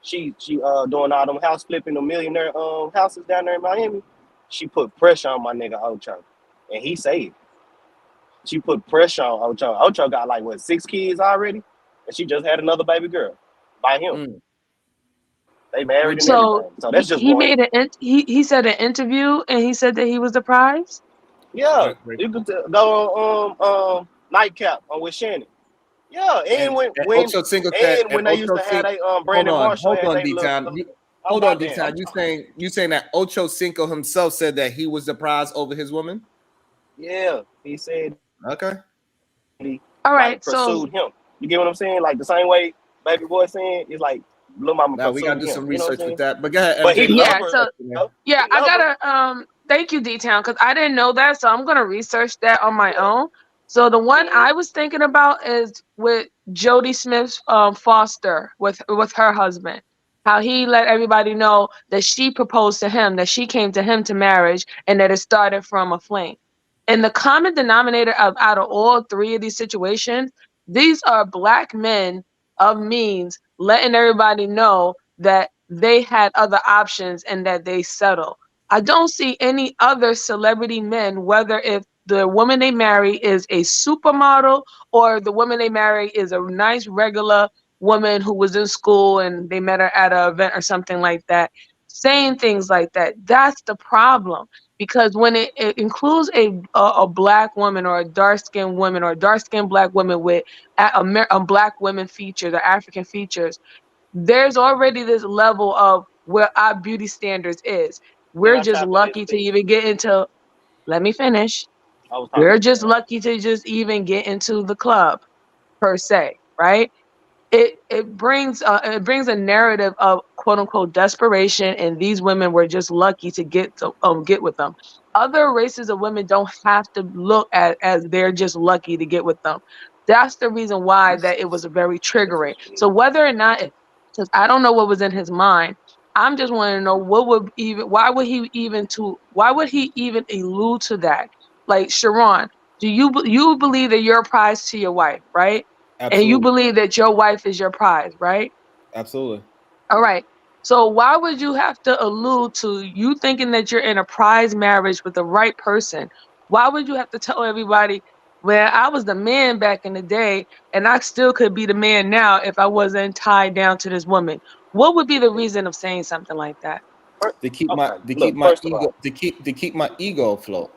She doing all them house flipping, the millionaire houses down there in Miami. She put pressure on my nigga Ocho, and he said it. She put pressure on Ocho. Ocho got like what 6 kids already, and she just had another baby girl by him. They married and So everything. So that's just he one. made he said an interview, and he said that he was the prize. Yeah, you could go on nightcap on with Shannon. Yeah, and And Ocho Cinco said, when and they used Ocho to have Cinco. they Brandon Marshall Hold had on, they D-Town. little Hold my on, bad. D-Town. You saying that Ocho Cinco himself said that he was the prize over his woman? Yeah, he said Okay. he All like right, so pursued him. You get what I'm saying? Like the same way Baby Boy saying it's like Lil Mama Now we gotta pursued do him. some You know what I'm research with saying? that. But go ahead, But he MJ. love yeah, her. so Though. yeah, He I love her. gotta thank you, D-Town, because I didn't know that, so I'm gonna research that on my own. So the one I was thinking about is with Jody Smith Foster, with her husband. How he let everybody know that she proposed to him, that she came to him to marriage, and that it started from a fling. And the common denominator out of all three of these situations, these are black men of means letting everybody know that they had other options and that they settle. I don't see any other celebrity men, whether if the woman they marry is a supermodel or the woman they marry is a nice regular woman who was in school and they met her at an event or something like that, saying things like that. That's the problem. Because when it includes a black woman or a dark skinned woman or a dark skinned black woman with a black women features or African features, there's already this level of where our beauty standards is. Can We're I just tap in this lucky to piece? even get into, let me finish. I was talking We're to you. just lucky to just even get into the club per se, right? It brings a narrative of quote unquote desperation, and these women were just lucky to get with them. Other races of women don't have to look at as they're just lucky to get with them. That's the reason why that it was very triggering. So whether or not, because I don't know what was in his mind, I'm just wanting to know why would he even allude to that? Like Sharon, do you believe that you're a prize to your wife, right? And you Absolutely. believe that your wife is your prize, right? Absolutely. All right. So why would you have to allude to you thinking that you're in a prize marriage with the right person? Why would you have to tell everybody, well, I was the man back in the day and I still could be the man now if I wasn't tied down to this woman? What would be the reason of saying something like that? To keep my Okay, look. First of ego all, to keep my ego afloat.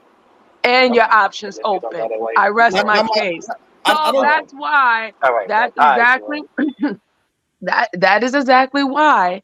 And your okay, options let's get on open. that way. I rest I, my I'm, case. I So don't. Okay, that's why all right, bro. that's All right, exactly Sharon. that is exactly why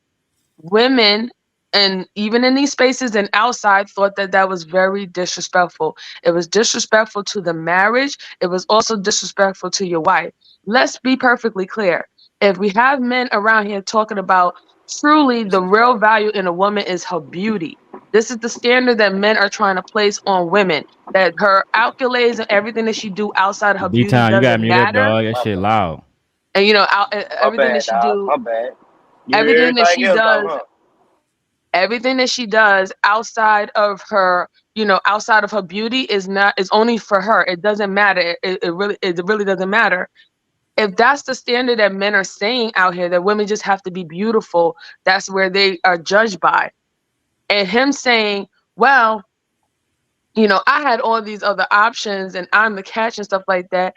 women, and even in these spaces and outside, thought that that was very disrespectful. It was disrespectful to the marriage. It was also disrespectful to your wife. Let's be perfectly clear. If we have men around here talking about truly the real value in a woman is her beauty, this is the standard that men are trying to place on women, that her accolades and everything that she do outside of her beauty D-Town, you got doesn't muted, matter. dog. That My shit bad. loud. And My everything that bad, she dog. do, My bad. You hear everything that everything she else though, does huh? everything that she does outside of her, outside of her beauty is only for her. It doesn't matter. It really doesn't matter. If that's the standard that men are saying out here, that women just have to be beautiful, that's where they are judged by. And him saying, well, you know, I had all these other options and I'm the catch and stuff like that.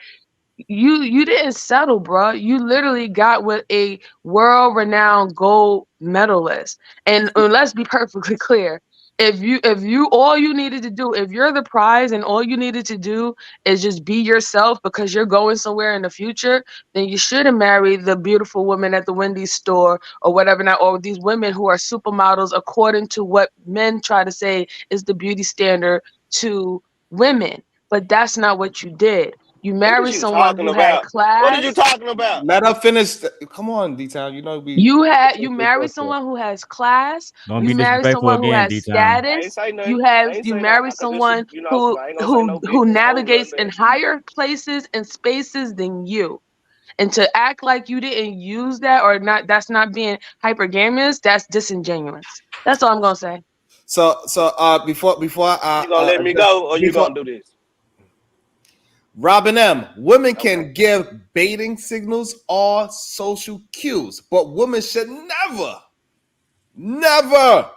You didn't settle, bro. You literally got with a world-renowned gold medalist. And let's be perfectly clear. If you all you needed to do, if you're the prize and all you needed to do is just be yourself because you're going somewhere in the future, then you should have married the beautiful woman at the Wendy's store or whatever now, or these women who are supermodels according to what men try to say is the beauty standard to women. But that's not what you did. You What is married you someone talking who had about? What are you class. talking about? Let her finish. Come on, D-Town. You know we. You married someone who has class. Don't You be married disrespectful someone who again, has D-Town. I ain't status. say nothing. I ain't You say nothing. married I just, someone you know, I ain't gonna say no who business on none navigates of in that. higher places and spaces than you. And to act like you didn't use that or not, that's not being hypergamous. That's disingenuous. That's all I'm gonna say. So before You gonna let me go or you before gonna do this? Robin M, women Okay. can give baiting signals or social cues, but women should never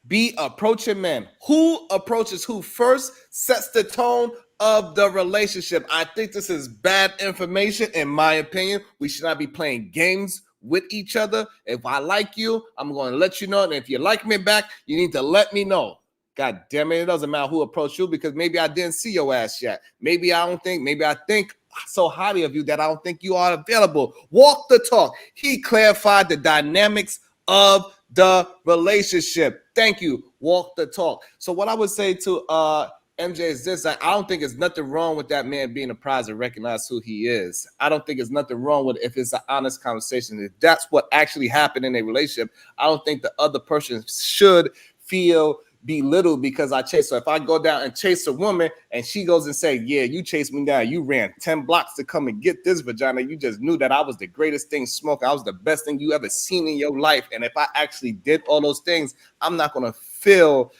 be approaching men. Who approaches who first sets the tone of the relationship. I think this is bad information, in my opinion. We should not be playing games with each other. If I like you, I'm going to let you know. And if you like me back, you need to let me know. God damn it, it doesn't matter who approached you because maybe I didn't see your ass yet. Maybe I think so highly of you that I don't think you are available. Walk the talk. He clarified the dynamics of the relationship. Thank you. Walk the talk. So what I would say to MJ is this: I don't think there's nothing wrong with that man being a prize and recognize who he is. I don't think there's nothing wrong with it if it's an honest conversation. If that's what actually happened in a relationship, I don't think the other person should feel belittled because I chase. So if I go down and chase a woman and she goes and say, yeah, you chased me down, you ran 10 blocks to come and get this vagina, you just knew that I was the greatest thing smoking, I was the best thing you ever seen in your life. And if I actually did all those things, I'm not going to feel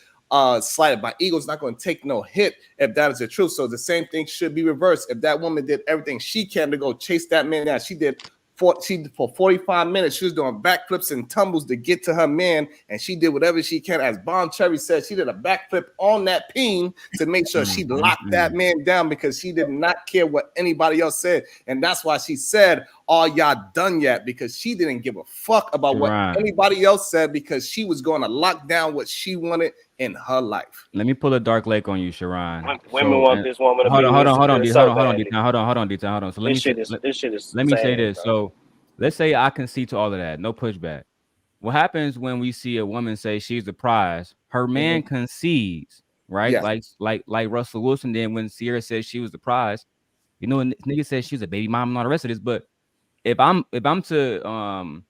slighted. My ego's not going to take no hit if that is the truth. So the same thing should be reversed. If that woman did everything she can to go chase that man down, for 45 minutes, she was doing backflips and tumbles to get to her man, and she did whatever she can. As Bon Cherry said, she did a backflip on that peen to make sure she locked that man down because she did not care what anybody else said. And that's why she said, "Are y'all done yet?" Because she didn't give a fuck about what anybody else said because she was going to lock down what she wanted in her life. Let me pull a dark lake on you, Sharon. Women want this woman to hold be on, insecure hold on, D-Town, hold on. So let me say this. So let's say I concede to all of that, no pushback. What happens when we see a woman say she's the prize? Her man concedes, right? Yes. Like Russell Wilson did when Sierra said she was the prize. You know, nigga said she was a baby mom and all the rest of this. But if I'm to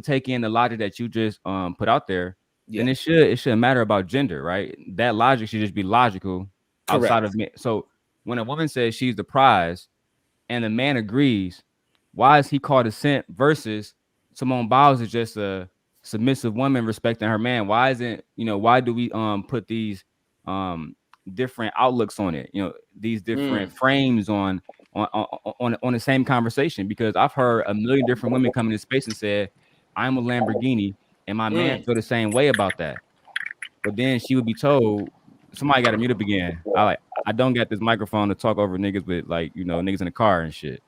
take in the logic that you just put out there, then it shouldn't matter about gender, right? That logic should just be logical. Correct. Outside of me. So when a woman says she's the prize and the man agrees, why is he called a simp versus Simone Biles is just a submissive woman respecting her man? Why isn't, why do we put these different outlooks on it? These different frames on the same conversation? Because I've heard a million different women come into space and said, I'm a Lamborghini, and my man feel the same way about that. But then she would be told, somebody got to mute up again. I don't get this microphone to talk over niggas with niggas in the car and shit.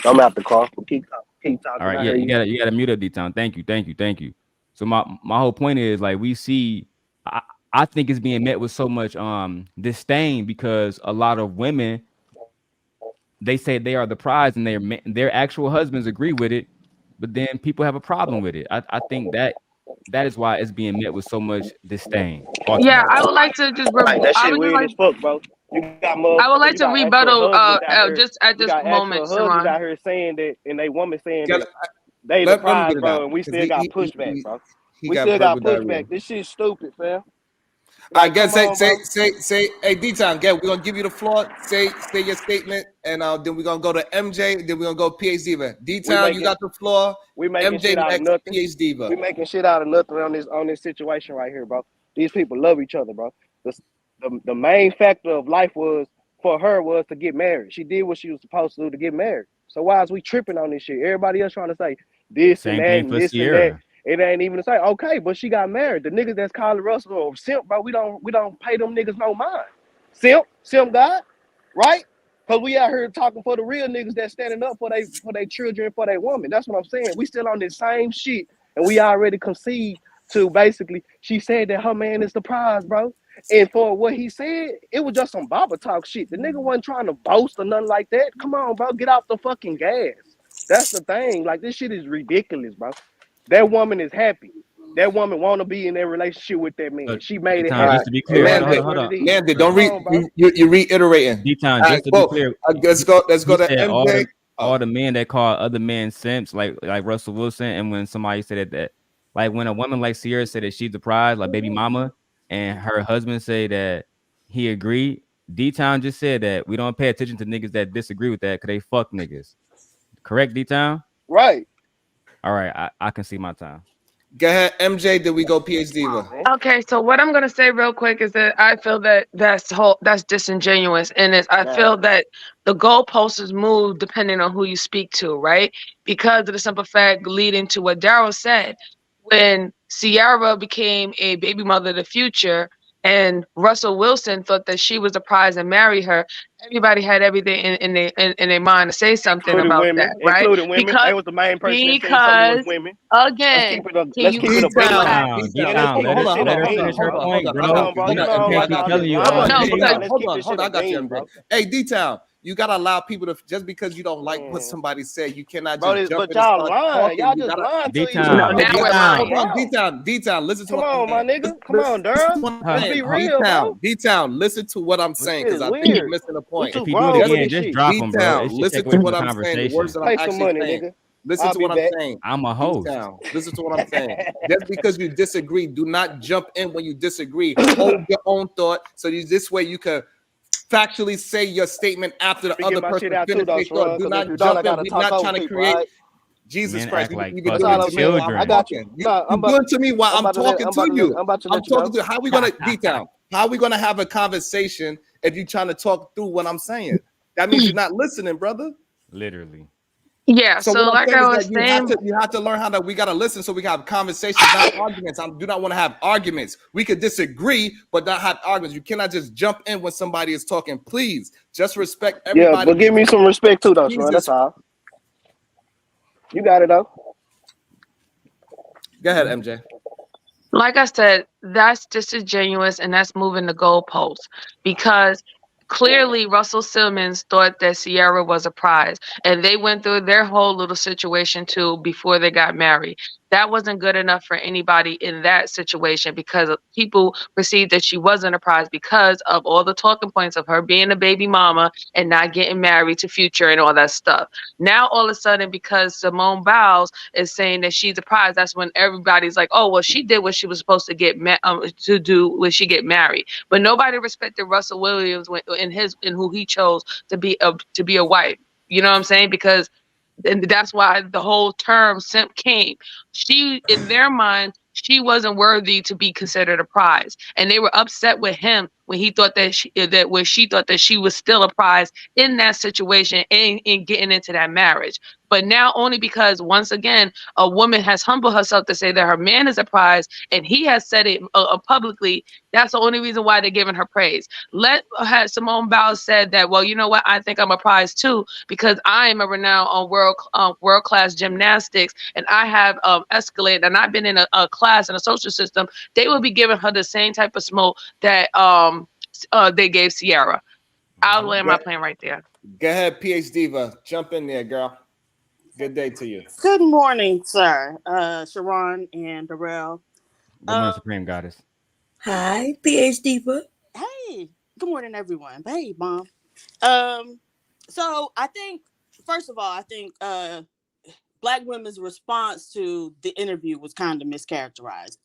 I'm out the car. Keep talking. All right, yeah, you gotta mute up, D-Town. Thank you. So my whole point is, like, we see, I think it's being met with so much disdain because a lot of women, they say they are the prize and their actual husbands agree with it, but then people have a problem with it. I think that is why it's being met with so much disdain. Ultimately. Yeah, I would like to just that shit weird as fuck, bro. I would like to rebuttal just at this moment, Sharon. Out here saying that, and they woman saying that they the prize, bro, and we still got pushback, bro. We still got pushback. This shit's stupid, fam. I guess say, hey, D-Town, we're gonna give you the floor. Say your statement, and then we're gonna go to MJ. Then we're gonna go PH Diva. D-Town, you got the floor. We making MJ shit out of nothing. PH Diva. We making shit out of nothing on this situation right here, bro. These people love each other, bro. The main factor of life was for her was to get married. She did what she was supposed to do to get married. So why is we tripping on this shit? Everybody else trying to say this and that and this and that. It ain't even the same. Okay, but she got married. The niggas that's calling Russell or simp, bro, we don't pay them niggas no mind. Simp God, right? Cause we out here talking for the real niggas that standing up for they children, for their woman. That's what I'm saying. We still on this same shit, and we already concede to basically. She said that her man is the prize, bro. And for what he said, it was just some Baba talk shit. The nigga wasn't trying to boast or nothing like that. Come on, bro, get off the fucking gas. That's the thing. Like, this shit is ridiculous, bro. That woman is happy. That woman want to be in that relationship with that man. She made it happen. Just to be clear, hold on. Don't you reiterating. D-Town, just to be clear. Let's go to MJ. All the men that call other men simps, like Russell Wilson, and when somebody said that, like when a woman like Sierra said that she's the prize, like baby mama, and her husband say that he agreed, D-Town just said that we don't pay attention to niggas that disagree with that because they fuck niggas. Correct, D-Town? Right. All right, I can see my time. Go ahead, MJ. Did we go PhD? Okay, so what I'm gonna say real quick is that I feel that that's disingenuous, and I feel that the goalpost is moved depending on who you speak to, right? Because of the simple fact leading to what Daryl said, when Sierra became a baby mother of the future, and Russell Wilson thought that she was the prize and marry her, everybody had everything in their mind to say something Including about women, that, right? Including women. Because, they was the main person that said something was women. Again, let's keep it a relax? Hold on. Let her finish her point, bro. Hold on. I got you, MJ. Hey, D-Town, you gotta allow people to, just because you don't like what somebody said, you cannot just jump in and start talking. Y'all just lying to each other. D-Town, listen to what I'm saying. Come on, my nigga. Come on, Durham. Let's be real, bro. D-Town, listen to what I'm saying, because I think you're missing the point. If you do it again, just drop him, bro. Listen to what I'm saying. The words that I'm actually saying. Listen to what I'm saying. I'm a host. Listen to what I'm saying. Just because you disagree, do not jump in when you disagree. Hold your own thought. So this way you can factually say your statement after the other person finishes their thought. Do not jump in. We're not trying to create. Jesus Christ, like you do it to me while I'm talking. You're doing to me while I'm talking to you. I'm talking to you. How are we gonna D-Town? How are we gonna have a conversation if you're trying to talk through what I'm saying? That means you're not listening, brother. Literally. Yeah, so like I was saying, you have to learn how we gotta listen so we can have conversations, not arguments. I do not want to have arguments. We could disagree, but not have arguments. You cannot just jump in when somebody is talking. Please, just respect everybody. Yeah, but give me some respect too, though, Sean. That's all. You got it, though. Go ahead, MJ. like I said, that's disingenuous and that's moving the goalposts, because clearly Russell Simmons thought that Sierra was a prize, and they went through their whole little situation too before they got married. That wasn't good enough for anybody in that situation, because people perceived that she wasn't a prize because of all the talking points of her being a baby mama and not getting married to Future and all that stuff. Now all of a sudden, because Simone Biles is saying that she's a prize, that's when everybody's like, oh well, she did what she was supposed to get to do when she get married. But nobody respected Russell Williams in who he chose to be a wife. You know what I'm saying? Because and that's why the whole term simp came. She, in their mind, she wasn't worthy to be considered a prize, and they were upset with him when he thought that she thought that she was still a prize in that situation and in getting into that marriage. But now, only because once again a woman has humbled herself to say that her man is a prize, and he has said it publicly, that's the only reason why they're giving her praise. Simone Biles said that, well, you know what, I think I'm a prize too, because I am a renowned on world class gymnastics, and I have escalated, and I've been in a class in a social system. They will be giving her the same type of smoke that they gave Sierra. I'll land my plane right there. Go ahead, PhD Diva. Jump in there, girl. Good day to you. Good morning, sir. Sharon and Darrell. Good morning, Supreme Goddess. Hi, PhD Diva. Hey, good morning, everyone. Hey, Mom. So I think, first of all, Black women's response to the interview was kind of mischaracterized.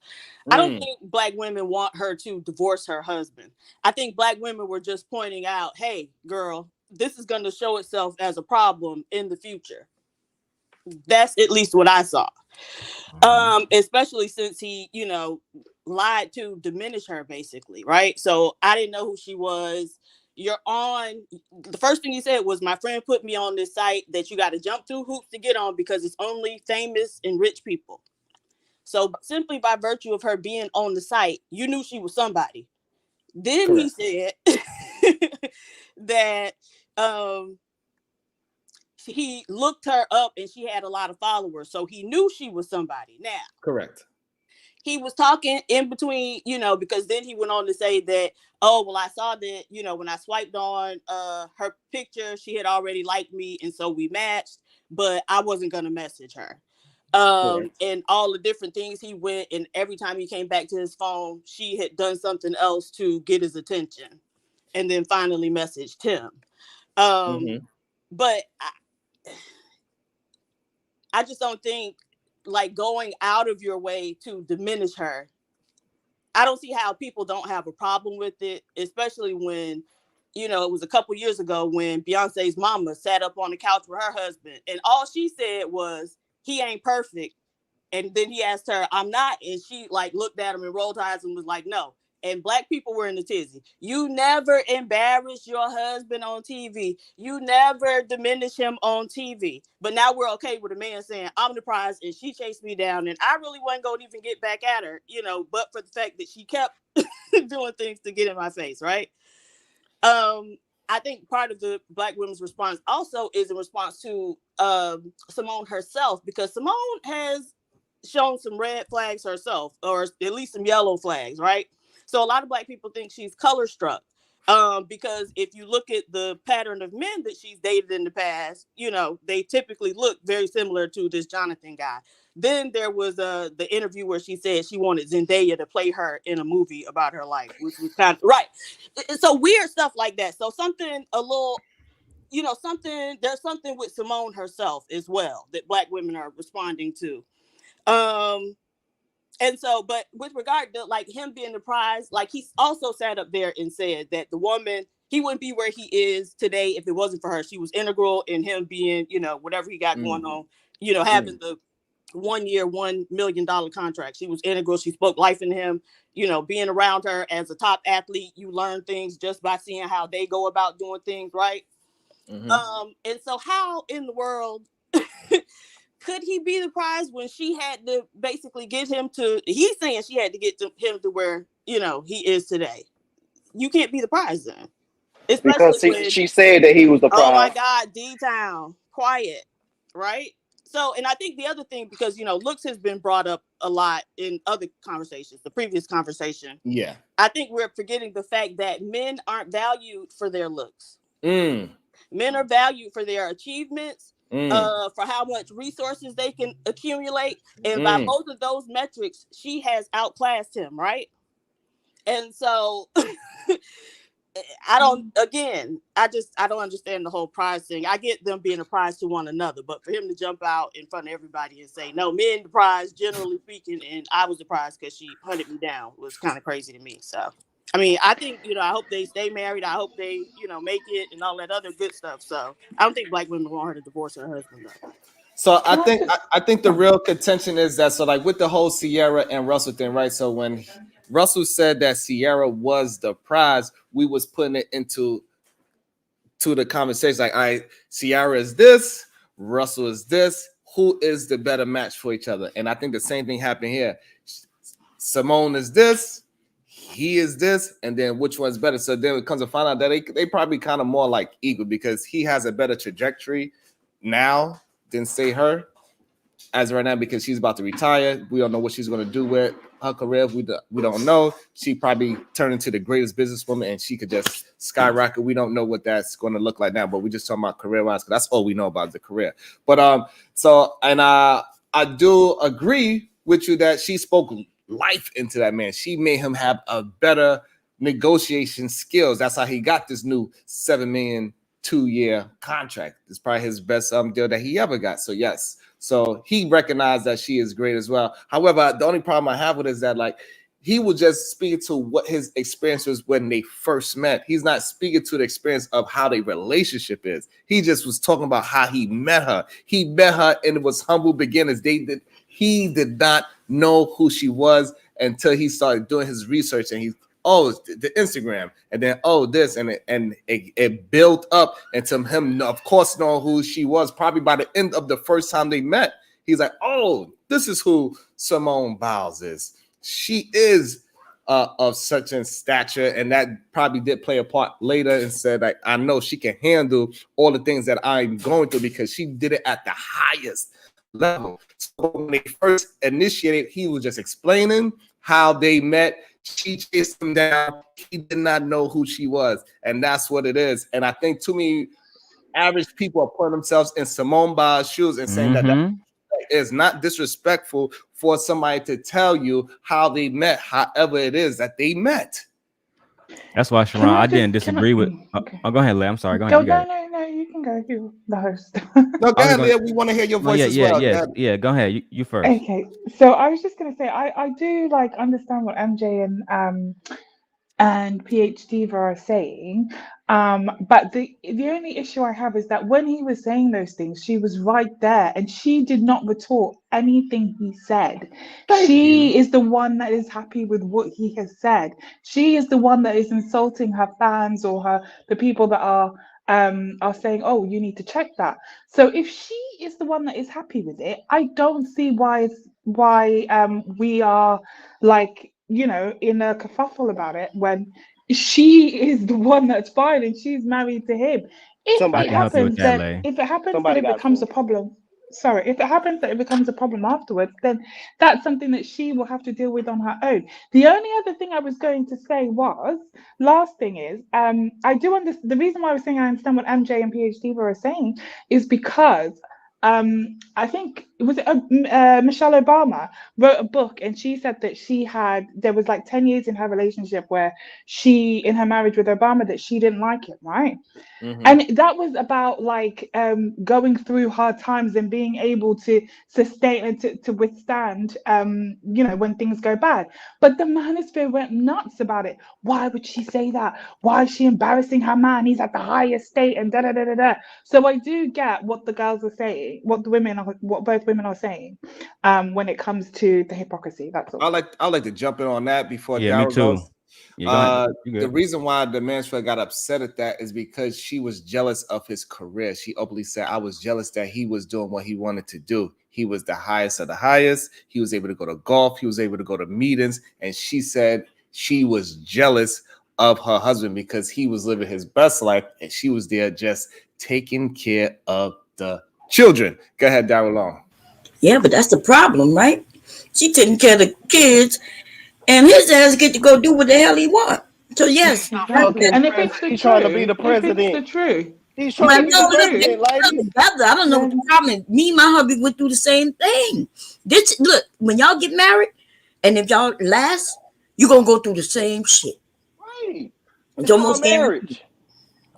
I don't think Black women want her to divorce her husband. I think Black women were just pointing out, hey, girl, this is going to show itself as a problem in the future. That's at least what I saw. Especially since he, lied to diminish her, basically, right? So I didn't know who she was. The first thing he said was, my friend put me on this site that you got to jump through hoops to get on because it's only famous and rich people. So simply by virtue of her being on the site, you knew she was somebody. Then Correct. he said that he looked her up and she had a lot of followers, so he knew she was somebody. Now, correct. He was talking in between, because then he went on to say that, oh, well, I saw that, when I swiped on her picture, she had already liked me, and so we matched, but I wasn't gonna message her. And all the different things he went, and every time he came back to his phone, she had done something else to get his attention, and then finally messaged him. But I just don't think, like, going out of your way to diminish her. I don't see how people don't have a problem with it, especially when, it was a couple years ago when Beyonce's mama sat up on the couch with her husband, and all she said was, he ain't perfect. And then he asked her, I'm not. And she like looked at him and rolled her eyes and was like, no. And Black people were in the tizzy. You never embarrass your husband on TV. You never diminish him on TV. But now we're okay with a man saying, I'm the prize, and she chased me down, and I really wasn't going to even get back at her, but for the fact that she kept doing things to get in my face, right? I think part of the Black women's response also is in response to Simone herself, because Simone has shown some red flags herself, or at least some yellow flags, right? So a lot of Black people think she's color struck, because if you look at the pattern of men that she's dated in the past, they typically look very similar to this Jonathan guy. Then there was the interview where she said she wanted Zendaya to play her in a movie about her life, which was kind of right. So weird stuff like that. So something a little, there's something with Simone herself as well that Black women are responding to. And so, but with regard to like him being the prize, like he also sat up there and said that the woman, he wouldn't be where he is today if it wasn't for her. She was integral in him being, whatever he got going on, having the 1 year, $1 million contract. She was integral. She spoke life in him, being around her as a top athlete. You learn things just by seeing how they go about doing things. Right. And so how in the world could he be the prize when she had to basically get him to, he's saying she had to get him to where, he is today. You can't be the prize then. Especially because she said that he was the prize. Oh my God, D-Town, quiet, right? So, and I think the other thing, because, looks has been brought up a lot in other conversations, the previous conversation. Yeah. I think we're forgetting the fact that men aren't valued for their looks. Men are valued for their achievements, for how much resources they can accumulate. And by both of those metrics, she has outclassed him, right? And so I don't understand the whole prize thing. I get them being a prize to one another, but for him to jump out in front of everybody and say, no, men the prize, generally speaking, and I was the prize because she hunted me down, was kind of crazy to me. So, I mean, I think, I hope they stay married. I hope they, make it and all that other good stuff. So I don't think Black women want her to divorce her husband, though. So I think the real contention is that, so like with the whole Sierra and Russell thing, right? So when Russell said that Sierra was the prize, we was putting it into the conversation like, all right, Sierra is this, Russell is this, who is the better match for each other? And I think the same thing happened here. Simone is this, he is this, and then which one's better? So then it comes to find out that they probably kind of more like equal, because he has a better trajectory now than say her as right now, because she's about to retire. We don't know what she's going to do with her career. We don't know. She probably turned into the greatest businesswoman and she could just skyrocket. We don't know what that's going to look like now, but we just talking about career wise, because that's all we know about the career. But I do agree with you that she spoke life into that man. She made him have a better negotiation skills. That's how he got this new $7 million 2-year contract. It's probably his best deal that he ever got. So yes, so he recognized that she is great as well. However, the only problem I have with it is that like he was just speaking to what his experience was when they first met. He's not speaking to the experience of how their relationship is. He just was talking about how he met her. He met her and it was humble beginnings. He did not know who she was until he started doing his research, and the Instagram, and then this, and it built up into him, of course, knowing who she was. Probably by the end of the first time they met, he's like, oh, this is who Simone Biles is. She is of such in stature, and that probably did play a part later, and said, like, I know she can handle all the things that I'm going through because she did it at the highest level. So when they first initiated, he was just explaining how they met. She chased him down. He did not know who she was, and that's what it is. And I think too many average people are putting themselves in Simone Biles' shoes and saying that is not disrespectful for somebody to tell you how they met, however it is that they met. That's why, Sharon, I didn't disagree with. Okay. Oh, go ahead, Leah. I'm sorry. Go ahead. No, you can go. You're the host. No, go ahead, Leah. We want to hear your voice as well. Yeah, go ahead. You first. Okay, so I was just going to say, I do like understand what MJ and PhD are saying, but the only issue I have is that when he was saying those things, she was right there, and she did not retort anything he said. She is the one that is happy with what he has said. She is the one that is insulting her fans or the people that are saying, oh, you need to check that. So if she is the one that is happy with it, I don't see why we are like, in a kerfuffle about it when she is the one that's fine and she's married to him. If it happens that it becomes a problem, if it happens that it becomes a problem afterwards, then that's something that she will have to deal with on her own. The only other thing I was going to say was, last thing is, I do understand. The reason why I was saying I understand what MJ and PhD were saying is because I think Michelle Obama wrote a book, and she said that there was like 10 years in her relationship where in her marriage with Obama, that she didn't like it, right? And that was about like going through hard times and being able to sustain and to withstand when things go bad. But the manosphere went nuts about it. Why would she say that? Why is she embarrassing her man? He's at the highest state and da da da da da. So I do get what the girls are saying, what both women are saying, when it comes to the hypocrisy. That's all. I like to jump in on that before me too. goes. Yeah, the reason why the manosphere got upset at that is because she was jealous of his career. She openly said, I was jealous that he was doing what he wanted to do. He was the highest of the highest. He was able to go to golf. He was able to go to meetings. And she said she was jealous of her husband because he was living his best life and she was there just taking care of the children. Go ahead, Darryl Long. Yeah, but that's the problem, right? She taking care of the kids, and his ass get to go do what the hell he want. So yes, exactly. And if it's the he's trying to be the president. If it's the truth. He's trying to be the president, lady. I don't know what the problem is. Me and my hubby went through the same thing. Look, when y'all get married, and if y'all last, you're gonna go through the same shit. Right. It's almost marriage.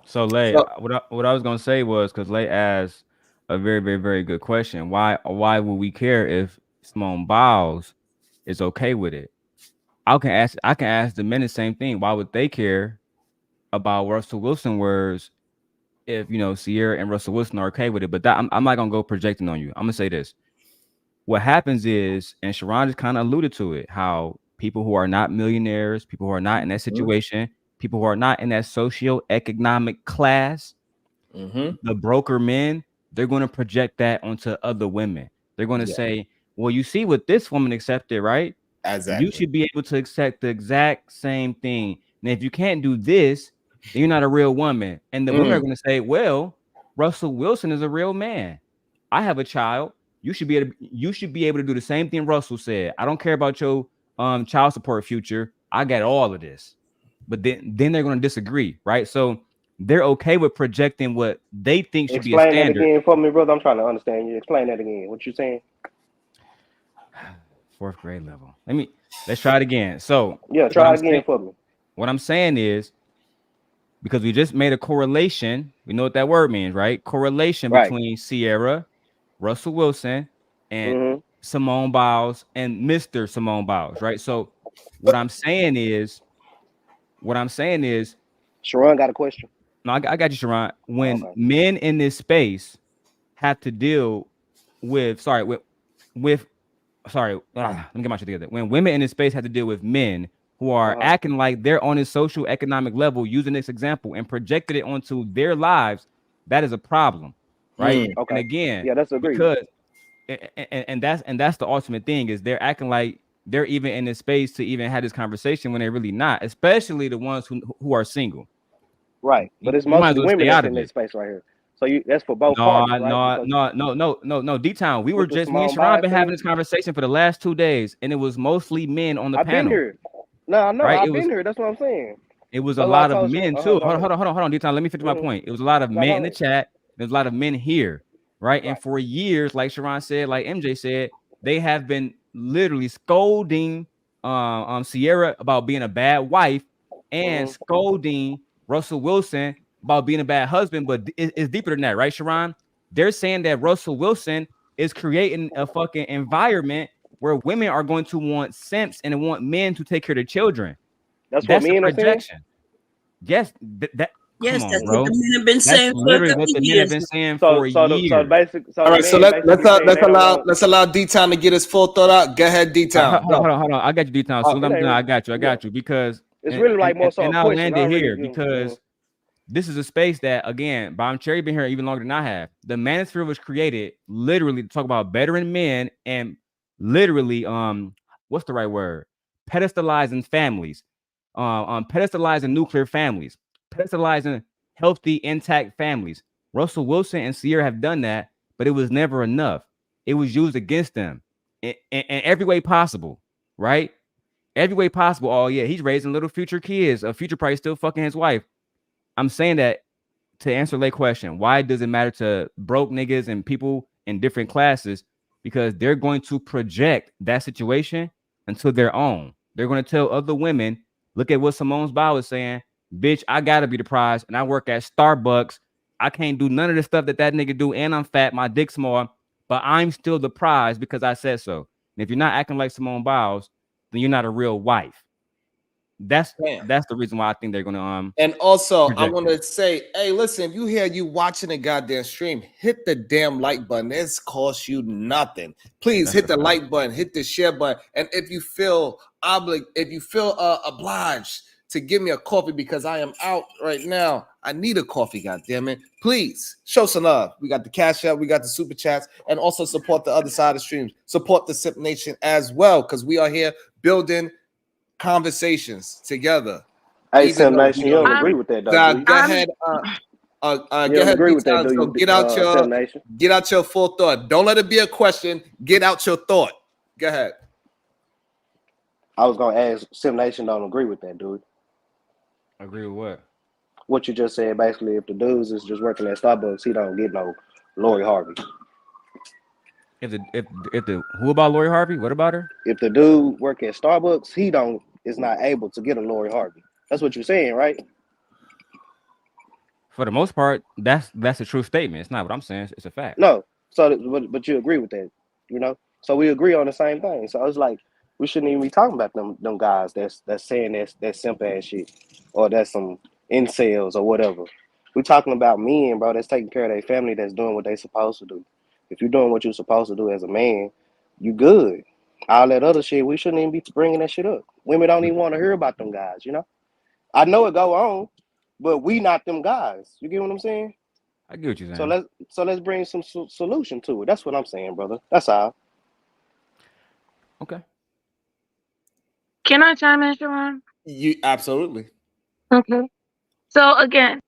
So Lay, what I was gonna say was, because Lay asked a very, very, very good question. Why would we care if Simone Biles is okay with it? I can ask the men the same thing. Why would they care about Russell Wilson words if Sierra and Russell Wilson are okay with it? But I'm not gonna go projecting on you. I'm gonna say this. What happens is, and Sharon just kind of alluded to it, how people who are not millionaires, people who are not in that situation, people who are not in that socio-economic class, the broker men, they're going to project that onto other women. They're going to say, well, you see what this woman accepted, right? Exactly. You should be able to accept the exact same thing. And if you can't do this, then you're not a real woman. And the women are going to say, well, Russell Wilson is a real man. I have a child. You should be able to do the same thing Russell said. I don't care about your child support future. I got all of this. But then they're going to disagree, right? So they're okay with projecting what they think should be a standard. Explain that again for me, brother. I'm trying to understand you. Explain that again. What you saying? 4th grade level. Let's try it again. So try it again for me. What I'm saying is, because we just made a correlation, we know what that word means, right? Correlation between Sierra, Russell Wilson, and Simone Biles and Mr. Simone Biles, right? So what I'm saying is, Sharon got a question. No, I got you, Sharon. When men in this space have to deal with, let me get my shit together. When women in this space have to deal with men who are acting like they're on a social economic level, using this example and projected it onto their lives, that is a problem, right? And again, that's agreed. Because and that's the ultimate thing, is they're acting like they're even in this space to even have this conversation when they're really not, especially the ones who are single. Right, but it's You might as mostly well women stay that's out in of this it. space right here. So that's for both No, parties, right? no, Because no, no, no, no, no. D-Town, we were with the just, me and Simone Sharon Biles been having thing, this conversation for the last 2 days, and it was mostly men on the I've been panel, here. No, I know, right? I've been here. That's what I'm saying. It was a That's why I lot of told you. men too. Go ahead. Hold on, D-Town. Let me finish my point. It was a lot of No, go men in the ahead. chat. There's a lot of men here, right? And Right. for years, like Sharon said, like MJ said, they have been literally scolding Sierra about being a bad wife and scolding Russell Wilson about being a bad husband. But it's deeper than that, right, Sharon? They're saying that Russell Wilson is creating a fucking environment where women are going to want simps and want men to take care of their children. That's what That's a men are saying. projection. Yes, that. Yes, Come on, that's what bro. the men have been That's saying for a literally couple what the of men have years. been saying So for so years. basically, All right, so let's allow D-Town to get his full thought out. Go ahead, D-Town. Hold on. I got you, D-Town. Soon as I'm done, I got you. Because it's really like more so a I'll question. land it here because this is a space that, again, Bomb Cherry been here even longer than I have. The manosphere was created literally to talk about veteran men and literally, what's the right word? Pedestalizing families, pedestalizing nuclear families, pedestalizing healthy, intact families. Russell Wilson and Sierra have done that, but it was never enough. It was used against them in every way possible, right? Every way possible. Oh yeah, he's raising little future kids. A future probably still fucking his wife. I'm saying that to answer Lay's question. Why does it matter to broke niggas and people in different classes? Because they're going to project that situation into their own. They're going to tell other women, look at what Simone Biles was saying. Bitch, I gotta be the prize, and I work at Starbucks. I can't do none of the stuff that nigga do, and I'm fat. My dick's small, but I'm still the prize because I said so. And if you're not acting like Simone Biles, then you're not a real wife. That's the reason why I think they're gonna And also, I project want to say, hey, listen, if you hear you watching a goddamn stream, hit the damn like button. This costs you nothing. Please hit the like button, hit the share button, and if you feel obliged to give me a coffee because I am out right now, I need a coffee. Goddamn it! Please show some love. We got the Cash App, we got the super chats, and also support the other side of streams. Support the Sip Nation as well, because we are here building conversations together. Hey, Sim Nation, you don't agree with that, though, do you? Go ahead. You Go don't ahead, agree with that, do so you? get out your full thought. Don't let it be a question. Get out your thought. Go ahead. I was gonna ask, Sim Nation don't agree with that, dude. Agree with what? What you just said, basically, if the dudes is just working at Starbucks, he don't get no Lori Harvey. If the who about Lori Harvey? What about her? If the dude work at Starbucks, he is not able to get a Lori Harvey. That's what you're saying, right? For the most part, that's a true statement. It's not what I'm saying. It's a fact. No. So, but you agree with that, you know? So we agree on the same thing. So it's like we shouldn't even be talking about them guys that's saying that simp ass shit, or that's some incels or whatever. We're talking about men, bro, that's taking care of their family, that's doing what they supposed to do. If you're doing what you're supposed to do as a man, you good. All that other shit, we shouldn't even be bringing that shit up. Women don't even want to hear about them guys, you know? I know it go on, but we not them guys. You get what I'm saying? I get what you're saying. So let's bring some solution to it. That's what I'm saying, brother. That's all. Okay. Can I chime in, Sharon? You absolutely. Okay. So again,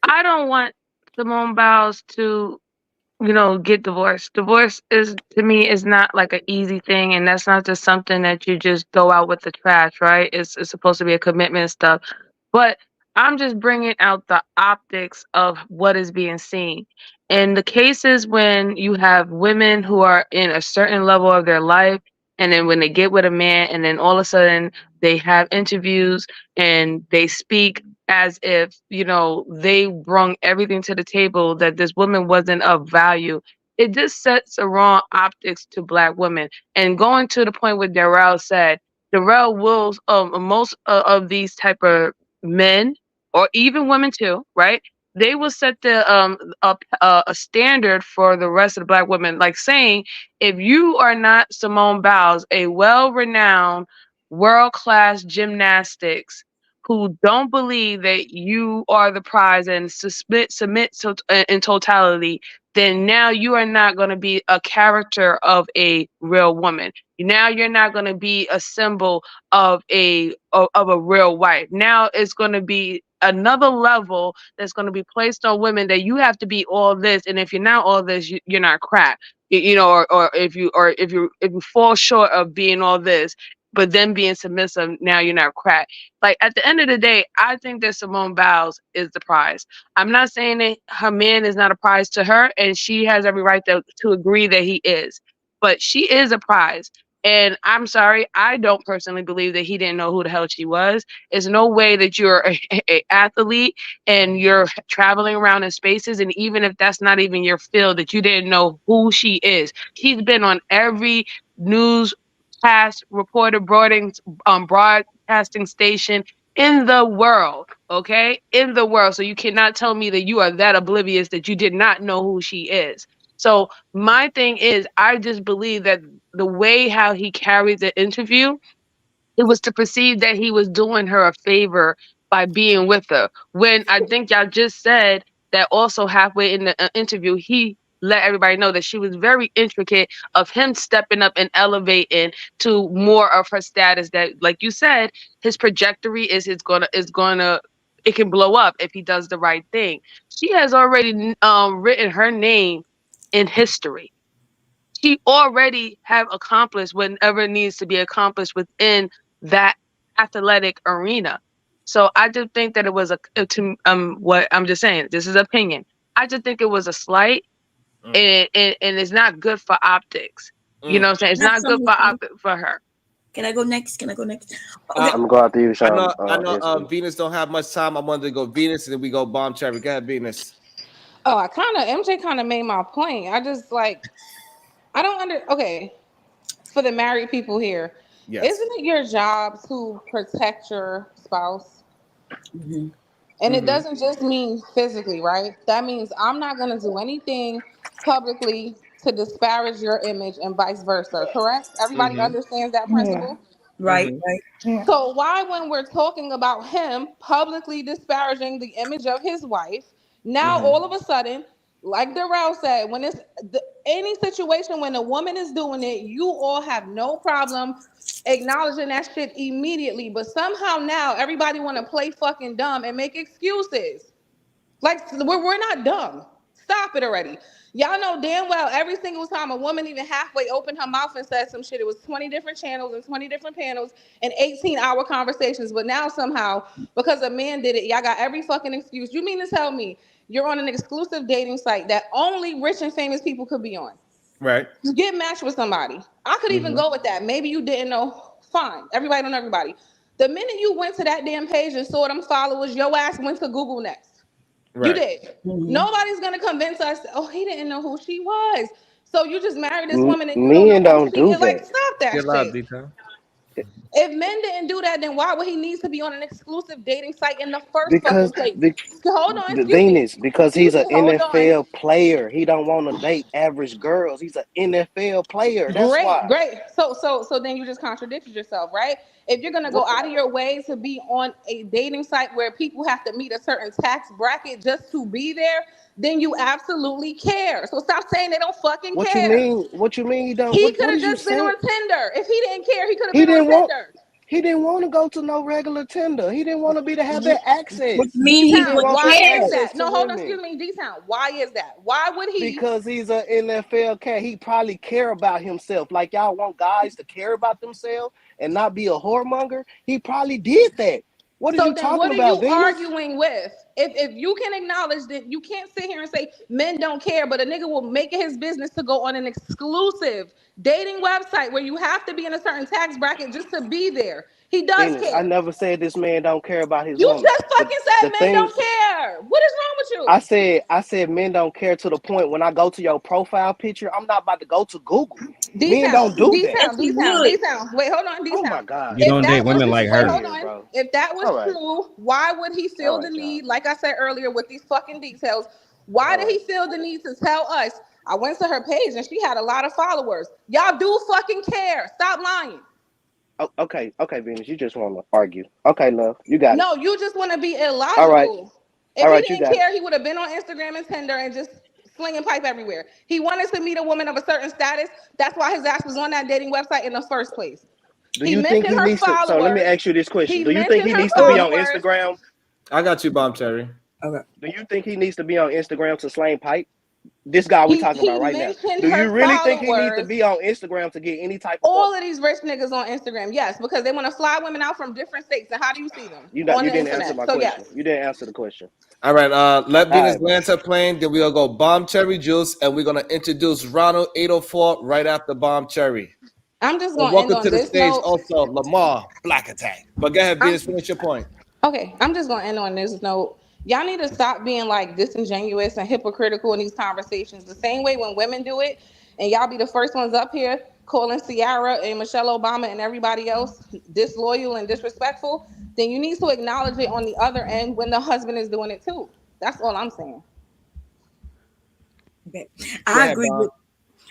I don't want Simone Biles to, get divorced. Divorce is, to me, is not like an easy thing, and that's not just something that you just throw out with the trash, right? It's supposed to be a commitment and stuff. But I'm just bringing out the optics of what is being seen. In the cases when you have women who are in a certain level of their life, and then when they get with a man, and then all of a sudden they have interviews and they speak as if, they brung everything to the table, that this woman wasn't of value. It just sets a wrong optics to Black women. And going to the point where Darrell said, Darrell will, most of these type of men, or even women too, right? They will set a standard for the rest of the Black women, like saying, if you are not Simone Biles, a well-renowned world-class gymnastics who don't believe that you are the prize and submit in totality, then now you are not going to be a character of a real woman. Now you're not going to be a symbol of a real wife. Now it's going to be another level that's going to be placed on women, that you have to be all this, and if you're not all this, you're not crap. Or if you fall short of being all this, but then being submissive, now you're not crap. Like, at the end of the day, I think that Simone Biles is the prize. I'm not saying that her man is not a prize to her, and she has every right to agree that he is, but she is a prize. And I'm sorry, I don't personally believe that he didn't know who the hell she was. There's no way that you're a athlete and you're traveling around in spaces, and even if that's not even your field, that you didn't know who she is. She's been on every news cast, reporter, broadcasting station in the world, okay? In the world. So you cannot tell me that you are that oblivious that you did not know who she is. So my thing is, I just believe that the way how he carried the interview, it was to perceive that he was doing her a favor by being with her. When I think y'all just said that also halfway in the interview, he let everybody know that she was very intricate of him stepping up and elevating to more of her status, that, like you said, his trajectory is gonna it can blow up if he does the right thing. She has already written her name in history. She already have accomplished whatever needs to be accomplished within that athletic arena. So I just think that it was what I'm just saying, this is opinion. I just think it was a slight, and it's not good for optics. You know what I'm saying? It's not good for optics for her. Can I go next? Okay. I'm going after you, Sean. I know Venus don't have much time. I wanted to go Venus, and then we go Bomb Cherry. Go ahead, Venus. Oh, MJ kind of made my point. I just I don't okay. For the married people here, yes. Isn't it your job to protect your spouse? Mm-hmm. And it doesn't just mean physically, right? That means I'm not going to do anything publicly to disparage your image and vice versa, correct? Everybody understands that principle? Yeah. Right. Yeah. So why, when we're talking about him publicly disparaging the image of his wife, now all of a sudden, like Darrell said, when it's any situation when a woman is doing it, you all have no problem acknowledging that shit immediately. But somehow now everybody want to play fucking dumb and make excuses. Like, we're not dumb. Stop it already. Y'all know damn well every single time a woman even halfway opened her mouth and said some shit, it was 20 different channels and 20 different panels and 18-hour conversations. But now somehow, because a man did it, y'all got every fucking excuse. You mean to tell me you're on an exclusive dating site that only rich and famous people could be on? Right. You get matched with somebody. I could even go with that. Maybe you didn't know. Fine. Everybody on everybody. The minute you went to that damn page and saw them followers, your ass went to Google next. Right. You did. Nobody's gonna convince us, oh, he didn't know who she was. So you just married this woman and you don't know who she is. Like, stop that shit. If men didn't do that, then why would he need to be on an exclusive dating site in the first fucking place? Hold on, Venus, because he's an NFL player. He don't want to date average girls. He's an NFL player. That's why. Great. So then you just contradicted yourself, right? If you're gonna go out of your way to be on a dating site where people have to meet a certain tax bracket just to be there, then you absolutely care. So stop saying they don't fucking care. What you mean he don't? He could have just been on Tinder. If he didn't care, he could have been on Tinder. He didn't want to go to no regular Tinder. He didn't want to have that access. What you mean? Why is that? No, hold on, excuse me, D-Town. Why is that? Why would he? Because he's an NFL cat. He probably care about himself. Like y'all want guys to care about themselves and not be a whoremonger. He probably did that. What are you talking about? What are you arguing with? If you can acknowledge that, you can't sit here and say men don't care, but a nigga will make it his business to go on an exclusive dating website where you have to be in a certain tax bracket just to be there. He does care. I never said this man don't care about his woman. You just fucking said men don't care. What is wrong with you? I said men don't care to the point when I go to your profile picture, I'm not about to go to Google. Men don't do that. D-Town. Wait, hold on, D-Town. Oh my God. You don't date women like her. Hold on. If that was true, why would he feel the need, like I said earlier with these fucking details, why did he feel the need to tell us, I went to her page and she had a lot of followers? Y'all do fucking care. Stop lying. Okay, Venus, you just want to argue. Okay, love, you got it. No, you just want to be All right, illogical. all If he right, you didn't got it. care, he would have been on Instagram and Tinder and just slinging pipe everywhere. He wanted to meet a woman of a certain status. That's why his ass was on that dating website in the first place. Do He you think mentioned he her needs to? So let me followers. ask you this question: He Do you think mentioned he her needs to be on followers. Instagram? I got you, Bomb Cherry. Okay. Do you think he needs to be on Instagram to slang pipe? This guy we talking He about right now. mentioned Do her you really think he needs to followers. be on Instagram to get any type of All woman? of these rich niggas on Instagram, yes, because they want to fly women out from different states. And how do you see them? You On you the didn't answer internet. my So yes. question. You didn't answer the question. All right, let All Venus right, bro. land her plane. Then we'll go Bomb Cherry Juice, and we're gonna introduce Ronald 804 right after Bomb Cherry. I'm just And gonna end welcome on to the this stage, note. also Lamar Black Attack. But go ahead, I'm Venus, finish your point. okay. I'm just gonna end on this note. Y'all need to stop being like disingenuous and hypocritical in these conversations. The same way when women do it, and y'all be the first ones up here calling Ciara and Michelle Obama and everybody else disloyal and disrespectful. Then you need to acknowledge it on the other end when the husband is doing it too. That's all I'm saying. Okay. Go I ahead, agree Bomb. with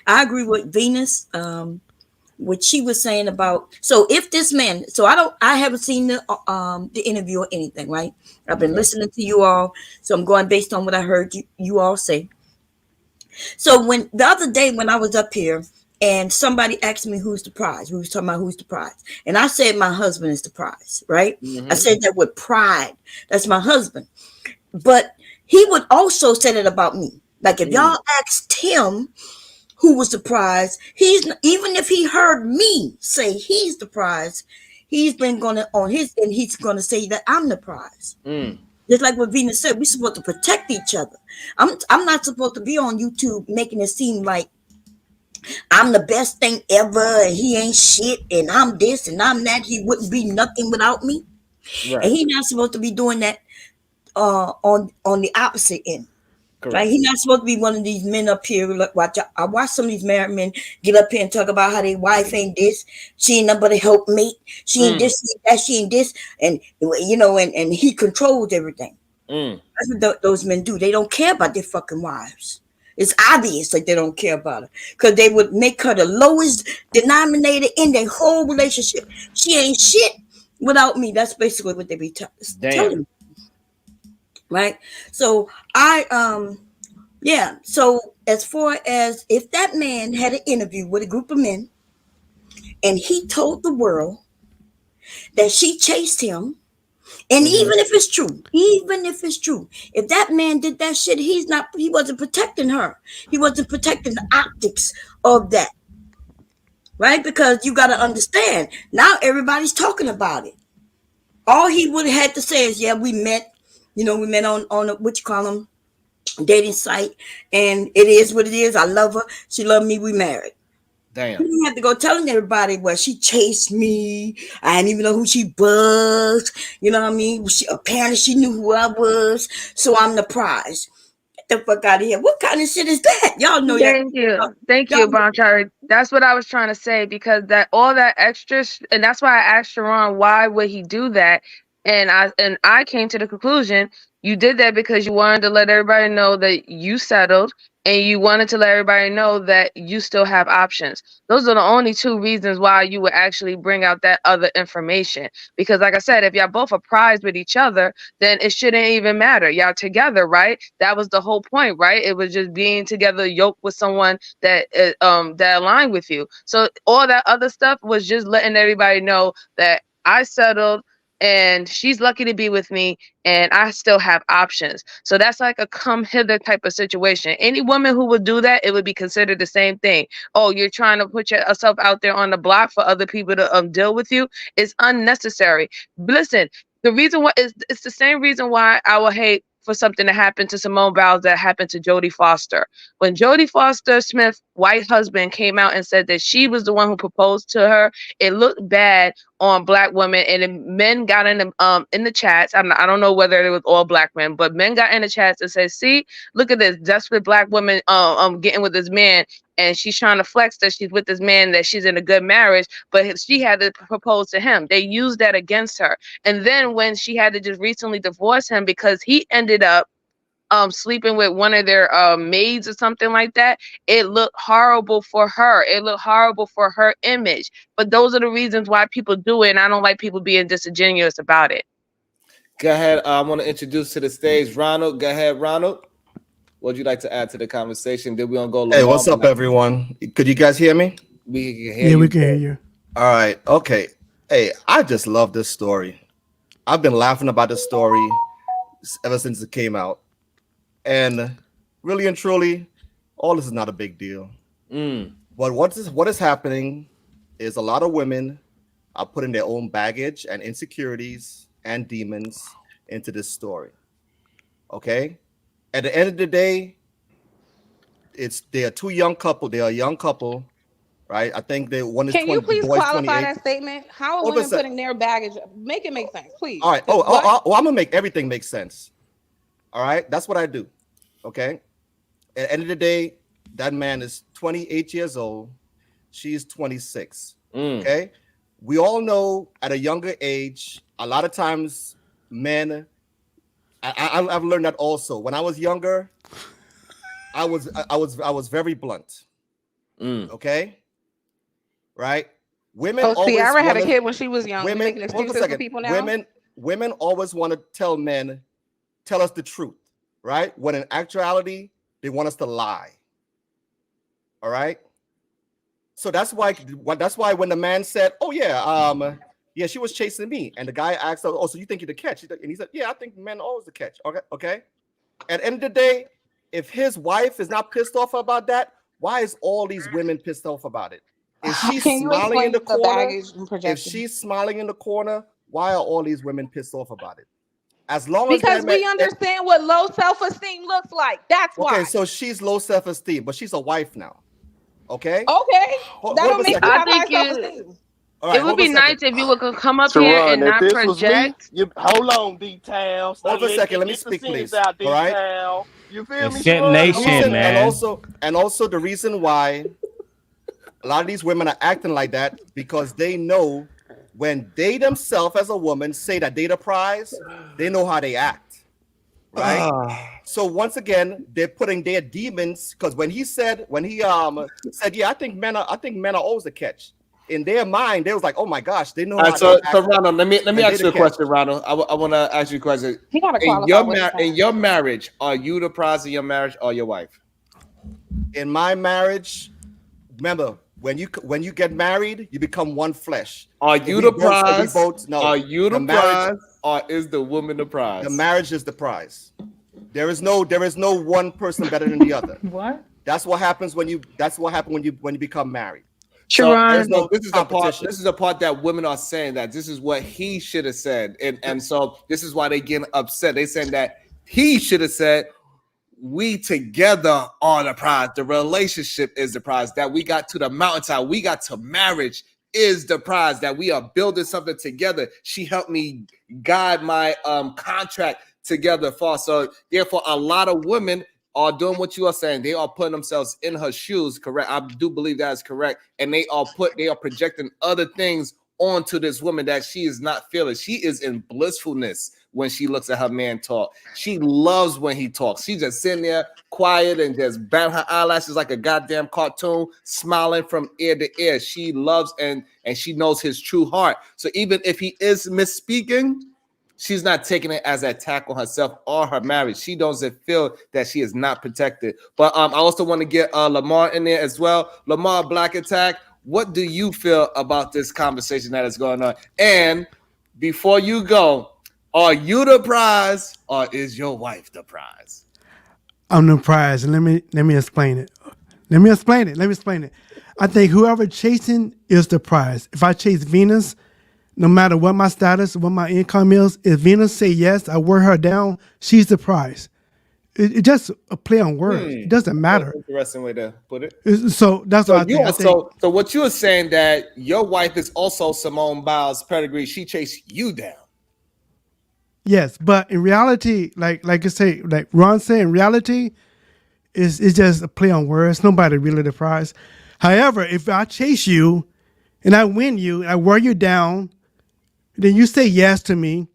I agree with Venus. What she was saying about, so if this man, so I haven't seen the interview or anything, right? I've been Okay. listening to you all, so I'm going based on what I heard you all say. So when the other day when I was up here and somebody asked me who's the prize, we was talking about who's the prize, and I said my husband is the prize, right? I said that with pride. That's my husband. But he would also say that about me. Like if y'all asked him who was the prize, he's, even if he heard me say he's the prize, he's been gonna on his, and he's gonna say that I'm the prize. Just like what Venus said, we're supposed to protect each other. I'm not supposed to be on YouTube making it seem like I'm the best thing ever and he ain't shit and I'm this and I'm that. He wouldn't be nothing without me. Right. And he's not supposed to be doing that on the opposite end. Correct. Right? He's not supposed to be one of these men up here. Look, I watch some of these married men get up here and talk about how their wife ain't this, she ain't nothing but a helpmate, she ain't this, she ain't that, she ain't this, and you know, and he controls everything. That's what those men do. They don't care about their fucking wives. It's obvious that they don't care about her because they would make her the lowest denominator in their whole relationship. She ain't shit without me. That's basically what they be telling me. Right? So yeah. So as far as if that man had an interview with a group of men and he told the world that she chased him, and even if it's true, if that man did that shit, he wasn't protecting her. He wasn't protecting the optics of that. Right? Because you got to understand, now everybody's talking about it. All he would have had to say is, yeah, we met on what you call them, dating site, and it is what it is. I love her. She loved me. We married. Damn. You didn't have to go telling everybody, well, she chased me. I didn't even know who she was. You know what I mean? Apparently she knew who I was. So I'm the prize. Get the fuck out of here. What kind of shit is that? Y'all know that. Thank you, Bonchari. That's what I was trying to say, because that all that extra, and that's why I asked Sharon why would he do that, and I came to the conclusion you did that because you wanted to let everybody know that you settled, and you wanted to let everybody know that you still have options. Those are the only two reasons why you would actually bring out that other information. Because like I said, if y'all both are prized with each other, then it shouldn't even matter. Y'all together, right? That was the whole point, right? It was just being together, yoked with someone that aligned with you. So all that other stuff was just letting everybody know that I settled and she's lucky to be with me and I still have options. So that's like a come hither type of situation. Any woman who would do that, it would be considered the same thing. Oh, you're trying to put yourself out there on the block for other people to deal with you. It's unnecessary. Listen, the reason why it's the same reason why I will hate for something to happen to Simone Biles that happened to Jodie Foster. When Jodie Foster Smith's white husband came out and said that she was the one who proposed to her, it looked bad on black women, and men got in the chats. I don't know whether it was all black men, but men got in the chats and said, "See, look at this desperate black woman getting with this man." And she's trying to flex that she's with this man, that she's in a good marriage, but she had to propose to him. They used that against her. And then when she had to just recently divorce him because he ended up sleeping with one of their maids or something like that, it looked horrible for her. It looked horrible for her image. But those are the reasons why people do it, and I don't like people being disingenuous about it. Go ahead. I want to introduce to the stage Ronald. Go ahead, Ronald. What would you like to add to the conversation? Then we're gonna go. Hey, what's up, everyone? Could you guys hear me? We can hear you. Yeah, we can hear you. All right. Okay. Hey, I just love this story. I've been laughing about this story ever since it came out. And really and truly, all this is not a big deal. But what is happening is a lot of women are putting their own baggage and insecurities and demons into this story. Okay? At the end of the day, they're a young couple, right? I think they one is Can 20. you please the boy's qualify 28. that statement? How are women putting their baggage? Make it make sense, please. All right. I'm gonna make everything make sense. All right, that's what I do. Okay. At the end of the day, that man is 28 years old. She's 26. Okay. We all know at a younger age, a lot of times men. I've learned that also. When I was younger, I was very blunt. Okay. Right. Women. Oh, always Ciara had a wanna- kid when she was young. Women. Making Hold on a excuses for second. people now. Women always want to tell men, tell us the truth, right? When in actuality, they want us to lie. All right. So that's why when the man said, "Oh yeah, yeah, she was chasing me," and the guy asked, "Oh, so you think you're the catch?" And he said, "Yeah, I think men are always the catch." Okay. At the end of the day, if his wife is not pissed off about that, why is all these women pissed off about it? If she's Can you smiling in explain the the corner, baggage and if projection? she's smiling in the corner, why are all these women pissed off about it? As long Because as we understand what low self-esteem looks like. That's why. Okay, so she's low self-esteem, but she's a wife now. Okay. Okay. Hold That'll on a make you second. have I think high self-esteem. All right, it would hold on be a nice second. if you would come up here Teron, and if not this was me, project. hold on, D-Town. Hold on a second. Let me Get the speak, scenes please. out, All right. D-Town. You feel me, Accept Teron? nation, Reason, man. and also the reason why a lot of these women are acting like that because they know when they themselves as a woman say that they the prize, they know how they act, right? So once again, they're putting their demons because when he said, yeah, I think men are always the catch. In their mind, they was like, oh my gosh, they know All how right, so they act. Ronald, let me and ask they you a the catch. question, Ronald. I want to ask you a question. He gotta In qualify what he's saying. your marriage, are you the prize in your marriage or your wife? In my marriage, remember when you get married, you become one flesh. Are you the prize? No. Are you the marriage, prize or is the woman the prize? The marriage is the prize. There is no one person better than the other. What? That's what happens when you become married. So Sharon, this is the part that women are saying that this is what he should have said, and so this is why they get upset. They saying that he should have said, "We together are the prize. The relationship is the prize. That we got to the mountaintop, we got to marriage is the prize. That we are building something together. She helped me guide my contract together for." So therefore, a lot of women are doing what you are saying. They are putting themselves in her shoes. Correct. I do believe that is correct. And they are projecting other things onto this woman that she is not feeling. She is in blissfulness when she looks at her man talk. She loves when he talks. She's just sitting there quiet and just batting her eyelashes like a goddamn cartoon, smiling from ear to ear. She loves and she knows his true heart. So even if he is misspeaking, she's not taking it as an attack on herself or her marriage. She doesn't feel that she is not protected. But I also want to get Lamar in there as well. Lamar, Black Attack, what do you feel about this conversation that is going on? And before you go, are you the prize or is your wife the prize? I'm the prize, and let me explain it. Let me explain it. I think whoever chasing is the prize. If I chase Venus, no matter what my status, what my income is, if Venus say yes, I wear her down, she's the prize. It just a play on words. It doesn't matter. Interesting way to put it. So that's what I think. So what you are saying that your wife is also Simone Biles' pedigree. She chased you down. Yes, but in reality, like I say, like Ron said, in reality, it's just a play on words. Nobody really the prize. However, if I chase you and I win you, I wear you down, then you say yes to me,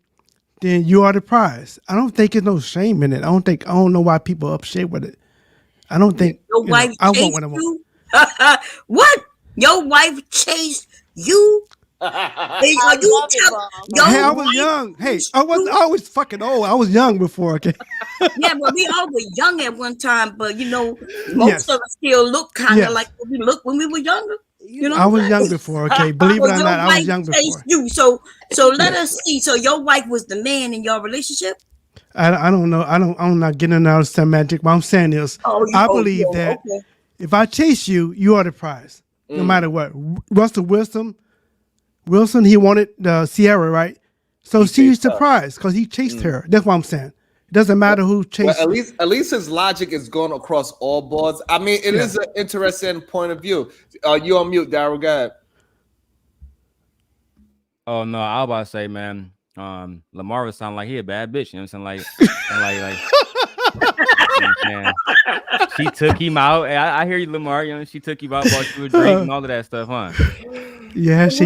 then you are the prize. I don't think there's no shame in it. I don't know why people upset with it. I don't think Your wife I want chased what I want. you. What? Your wife chased you? Hey, I are you love it, tell Ron. your Hey, I was wife young. Hey, chased I you? was fucking old. I was young before. Okay. Yeah, but we all were young at one time. But most Yes. of us still look kind of like Yes. what we looked when we were younger. You I know. was young before. Okay. Believe it So or your not, I was wife young chased before. you. So let Yes. us see. So your wife was the man in your relationship. I don't know. I'm not getting into all semantic. What I'm saying is, I believe that Okay. if I chase you, you are the prize, no matter what. Russell Wilson, he wanted Sierra, right? So she's the prize because he chased her. That's what I'm saying. It doesn't matter who chased. Well, at least his logic is going across all boards. I mean, it is an interesting point of view. You on mute, Daryl. Go ahead. Oh no, I was about to say, man. Lamar would sound like he a bad bitch. You know what I'm saying? Like. You know what I'm saying? She took him out. I hear you, Lamar. You know, she took him out, bought you a drink and all of that stuff, huh? Yeah, she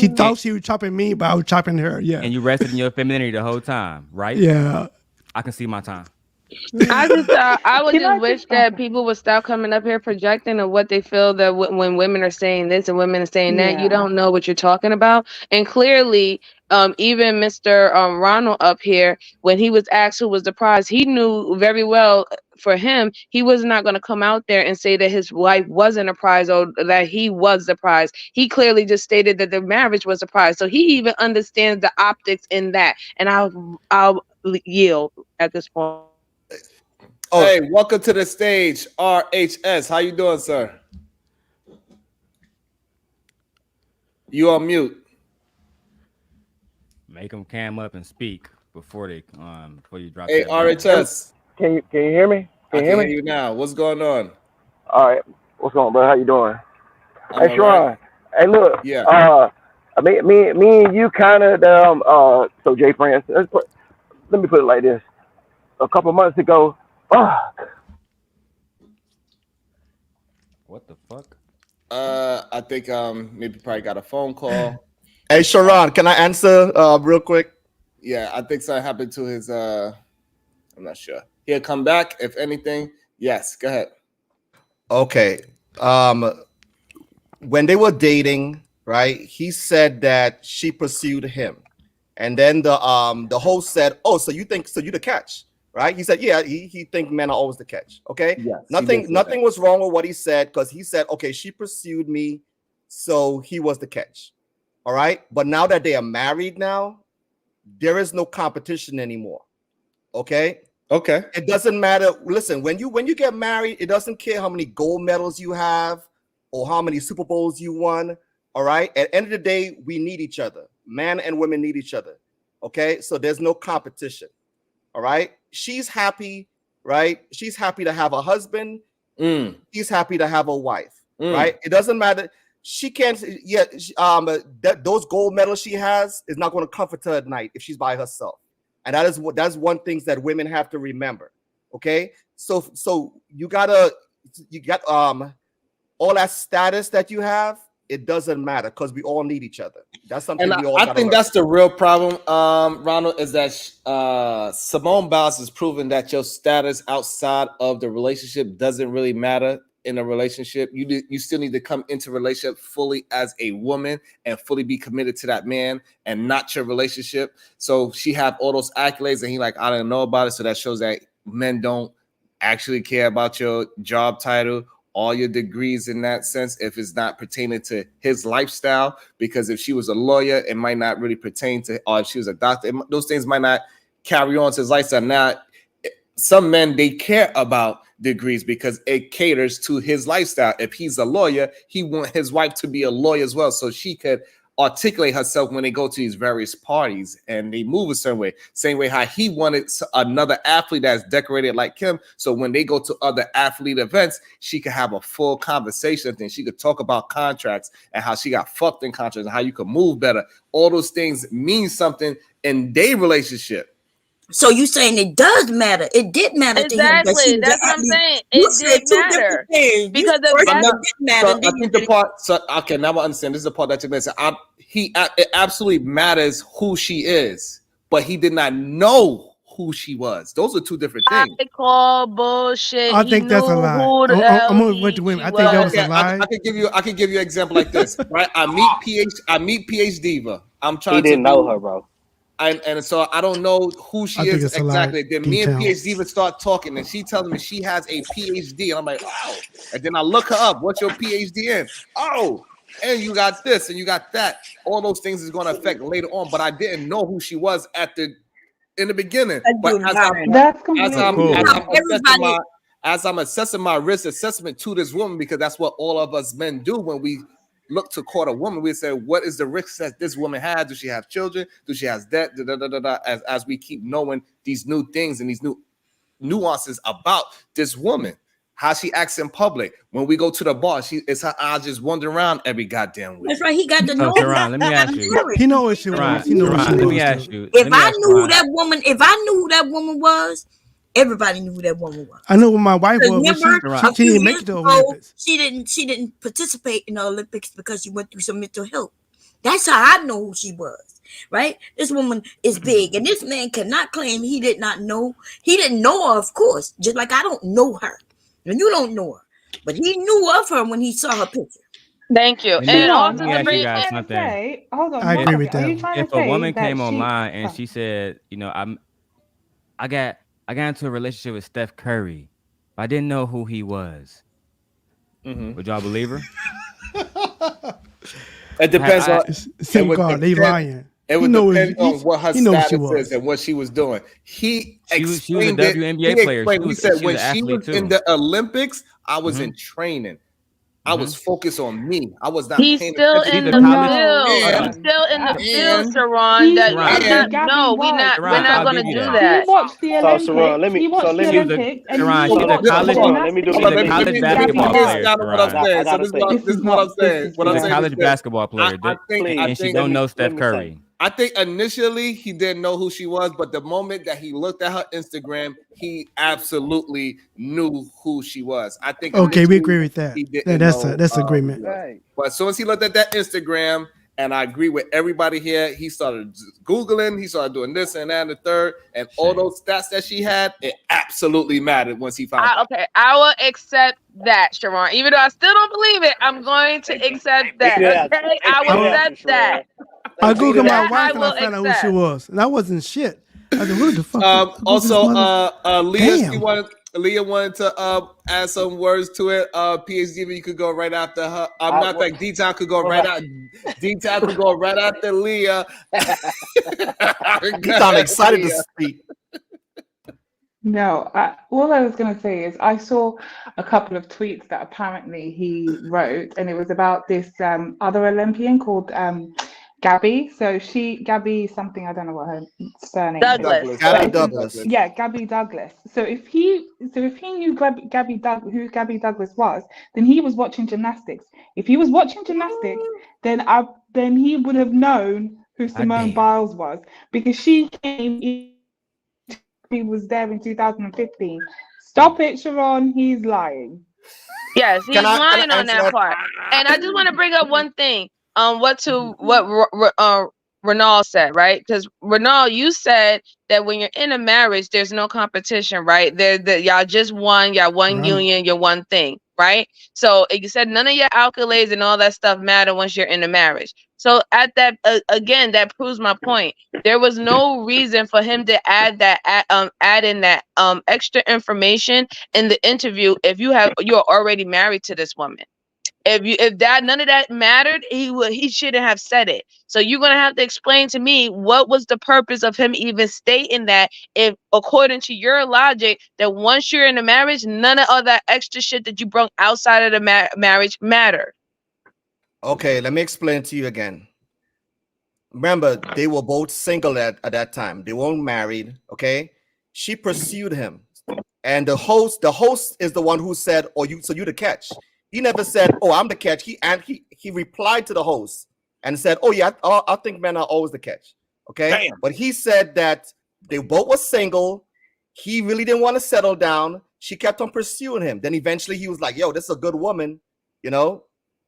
thought she was chopping me, but I was chopping her. Yeah. And you rested in your femininity the whole time, right? Yeah. I can see my time. I would Can just I wish just that people would stop coming up here projecting of what they feel that when women are saying this and women are saying that, you Yeah. don't know what you're talking about. And clearly, even Mr. Ronald up here, when he was asked who was the prize, he knew very well for him, he was not going to come out there and say that his wife wasn't a prize or that he was the prize. He clearly just stated that the marriage was a prize. So he even understands the optics in that. And I'll yield at this point. Hey, welcome to the stage, RHS. How you doing, sir? You on mute. Make them cam up and speak before you drop Hey, that. RHS. Can you hear me? I can hear you now. What's going on? All right. What's going on, bro? How you doing? I'm Hey, Sharon. right. Hey, look. Yeah. Me and you kind of so Jay Prince. Let me put it like this. A couple months ago. What the fuck? I think maybe probably got a phone call. Hey, Sharon, can I answer real quick? Yeah, I think something happened to his. I'm not sure. He'll come back if anything. Yes, go ahead. Okay. When they were dating, right? He said that she pursued him, and then the host said, "Oh, so you the catch?" Right? He said, "Yeah." He think men are always the catch. Okay. Yes, nothing was wrong with what he said because he said, "Okay, she pursued me, so he was the catch." All right. But now that they are married, now there is no competition anymore. Okay. Okay. It doesn't matter. Listen, when you get married, it doesn't care how many gold medals you have or how many Super Bowls you won. All right. At the end of the day, we need each other. Men and women need each other. Okay. So there's no competition. All right. She's happy, right? She's happy to have a husband. She's happy to have a wife. Right. It doesn't matter. She can't. Yeah. Those gold medals she has is not going to comfort her at night if she's by herself. And that's one thing that women have to remember. Okay. So you got all that status that you have. It doesn't matter because we all need each other. That's something And we all. I think that's the real problem, Ronald, is that Simone Biles has proven that your status outside of the relationship doesn't really matter in a relationship. You still need to come into relationship fully as a woman and fully be committed to that man and not your relationship. So she have all those accolades and he like, I don't know about it. So that shows that men don't actually care about your job title, all your degrees in that sense, if it's not pertaining to his lifestyle. Because if she was a lawyer, it might not really pertain to, or if she was a doctor, those things might not carry on to his lifestyle. Now, some men, they care about degrees because it caters to his lifestyle. If he's a lawyer, he wants his wife to be a lawyer as well, so she could articulate herself when they go to these various parties and they move a certain way. Same way how he wanted another athlete that's decorated like him. So when they go to other athlete events, she could have a full conversation and she could talk about contracts and how she got fucked in contracts and how you could move better. All those things mean something in their relationship. So you saying it does matter? It did matter to him that she Exactly. was That's what I'm athlete. saying. You It said did two matter. different things. Because You first that's said it did matter. So I think the part. So okay, now I understand. This is the part that you mentioned. It absolutely matters who she is. but he did not know who she was. Those are two different things. I call bullshit. I think that's a lie. Who the I'm hell gonna went to women. I think was. that was a Okay, lie. I could give you an example like this, right? I meet PH Diva. I'm trying He to didn't know her, bro. and so I don't know who she is exactly. Then me and PH Diva start talking, and she tells me she has a PhD, and I'm like, oh. And then I look her up. What's your PhD in? Oh, and you got this, and you got that. All those things is going to affect later on, but I didn't know who she was in the beginning. But as I'm assessing my risk assessment to this woman, because that's what all of us men do when we look to court a woman. We say, what is the risk that this woman has? Does she have children? Does she have debt? As we keep knowing these new things and these new nuances about this woman, how she acts in public. When we go to the bar, it's her eyes just wandering around every goddamn week. That's right. He got to know. Sharon, let me ask you. He knows what she was. He knows what she was. Let me ask you. If I knew who that woman was, everybody knew who that woman was. I know what my wife was. She didn't make it to the Olympics. She didn't participate in the Olympics because she went through some mental health. That's how I know who she was. Right? This woman is big, and this man cannot claim he did not know. He didn't know her, of course, just like I don't know her, and you don't know her. But he knew of her when he saw her picture. Thank you. And also to bring you something. Hold on. I agree with that. If a woman came online and she said, you know, I got into a relationship with Steph Curry, but I didn't know who he was. Would y'all believe her? It depends on. Same God, they lying. It would depend on what her status is and what she was doing. She was a WNBA player. He said when she was in the Olympics, I was in training. I was focused on me. I was not. He's still in the field. He's still in the field, Sharon. No, we're not going to do that. He watched the Olympics. Sharon, let me do the college basketball player. This is what I'm saying. What I'm saying. College basketball player. And she don't know Steph Curry. I think initially he didn't know who she was, but the moment that he looked at her Instagram, he absolutely knew who she was. I think. Okay, we agree with that. That's agreement. Right. But as soon as he looked at that Instagram, and I agree with everybody here, he started Googling, he started doing this and that and the third, and all those stats that she had, it absolutely mattered once he found out. Okay, I will accept that, Sharon. Even though I still don't believe it, I'm going to accept that. Okay, I will accept that. I Googled my wife and I found out who she was, and I wasn't shit. I said, "What the fuck?" Also, Leah wanted to add some words to it. PhD, you could go right after her. Matter of fact, D-Town could go right out. D-Town could go right after Leah. You sound excited to speak. No, all I was going to say is I saw a couple of tweets that apparently he wrote, and it was about this other Olympian called Gabby. So Gabby something, I don't know what her surname is. Gabby Douglas. Yeah, Gabby Douglas. So if he knew who Gabby Douglas was, then he was watching gymnastics. If he was watching gymnastics, then he would have known who Simone Biles was, because she was there in 2015. Stop it, Sharon. He's lying. Yes, he's lying on that part. And I just want to bring up one thing. What Renal said, right? Because Renal, you said that when you're in a marriage, there's no competition, right? Y'all just one union, you're one thing, right? So you said none of your accolades and all that stuff matter once you're in a marriage. So at that again, that proves my point. There was no reason for him to add in that extra information in the interview if you're already married to this woman. If none of that mattered, he shouldn't have said it. So you're gonna have to explain to me what was the purpose of him even stating that, if according to your logic, that once you're in a marriage, none of all that extra shit that you brought outside of the marriage mattered. Okay, let me explain to you again. Remember, they were both single at that time. They weren't married. Okay, she pursued him, and the host is the one who said, "Oh, you the catch." He never said, "Oh, I'm the catch." He replied to the host and said, "Oh yeah, I think men are always the catch." Okay, damn. But he said that they both were single. He really didn't want to settle down. She kept on pursuing him. Then eventually he was like, "Yo, this is a good woman," you know.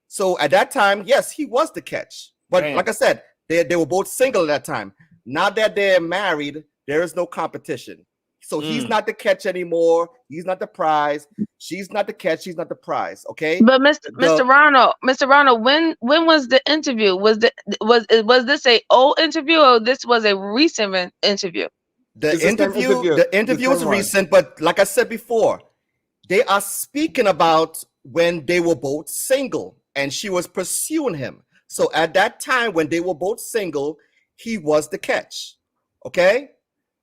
So at that time, yes, he was the catch. But like I said, they were both single at that time. Now that they're married, there is no competition. So he's not the catch anymore. He's not the prize. She's not the catch. She's not the prize. Okay. But Mr. Ronald, when was the interview? Was this a old interview or this was a recent interview? The interview was recent, but like I said before, they are speaking about when they were both single and she was pursuing him. So at that time when they were both single, he was the catch. Okay.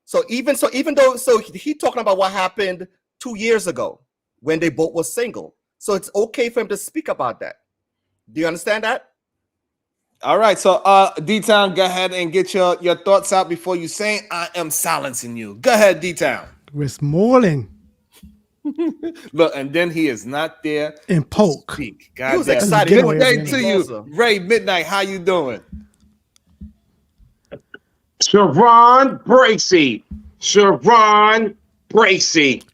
So even though he talking about what happened 2 years ago when they both were single. So it's okay for him to speak about that. Do you understand that? All right. So D-Town, go ahead and get your thoughts out before you say I am silencing you. Go ahead, D-Town. Westmoreland. Look, and then he is not there. And Polk. He was excited. Good day to you, Ray Midnight. How you doing? Sharon Bracey.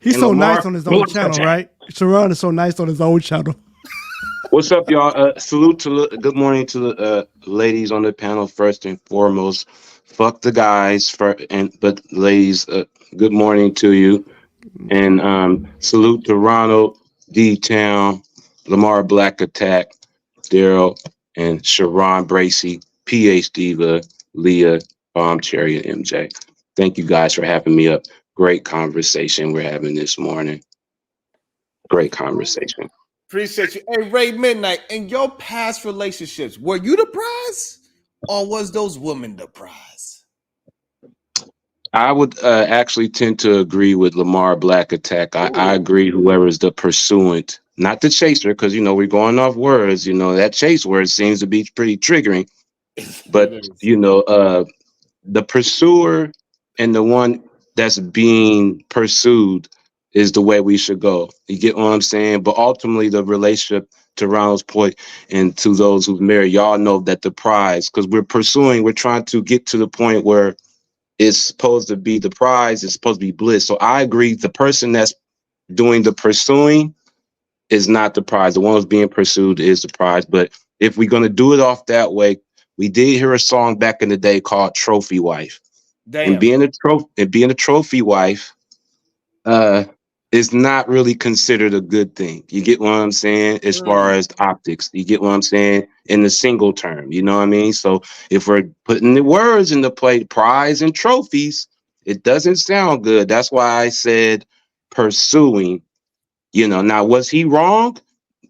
He's so nice on his own channel, right? Sharon is so nice on his own channel. What's up, y'all? Good morning to the ladies on the panel. First and foremost, fuck the guys. But ladies, good morning to you. And salute to Ronald, D-Town, Lamar Black Attack, Daryl, and Sharon Bracey, PH Diva, Leah, Palm Cherry, and MJ. Thank you guys for having me up. Great conversation we're having this morning. Great conversation. Appreciate you. Hey, Ray Midnight, in your past relationships, were you the prize or was those women the prize? I would actually tend to agree with Lamar Black Attack. I agree whoever is the pursuant, not the chaser, because, we're going off words. That chase word seems to be pretty triggering. But, the pursuer and the one that's being pursued is the way we should go. You get what I'm saying? But ultimately, the relationship, to Ronald's point, and to those who've married, y'all know that the prize, because we're trying to get to the point where it's supposed to be the prize, it's supposed to be bliss. So I agree, the person that's doing the pursuing is not the prize. The one who's being pursued is the prize. But if we're going to do it off that way, we did hear a song back in the day called Trophy Wife. Damn. And being a trophy wife is not really considered a good thing. You get what I'm saying? As far as optics, you get what I'm saying? In the single term, you know what I mean? So if we're putting the words into play, prize and trophies, it doesn't sound good. That's why I said pursuing. Now, was he wrong?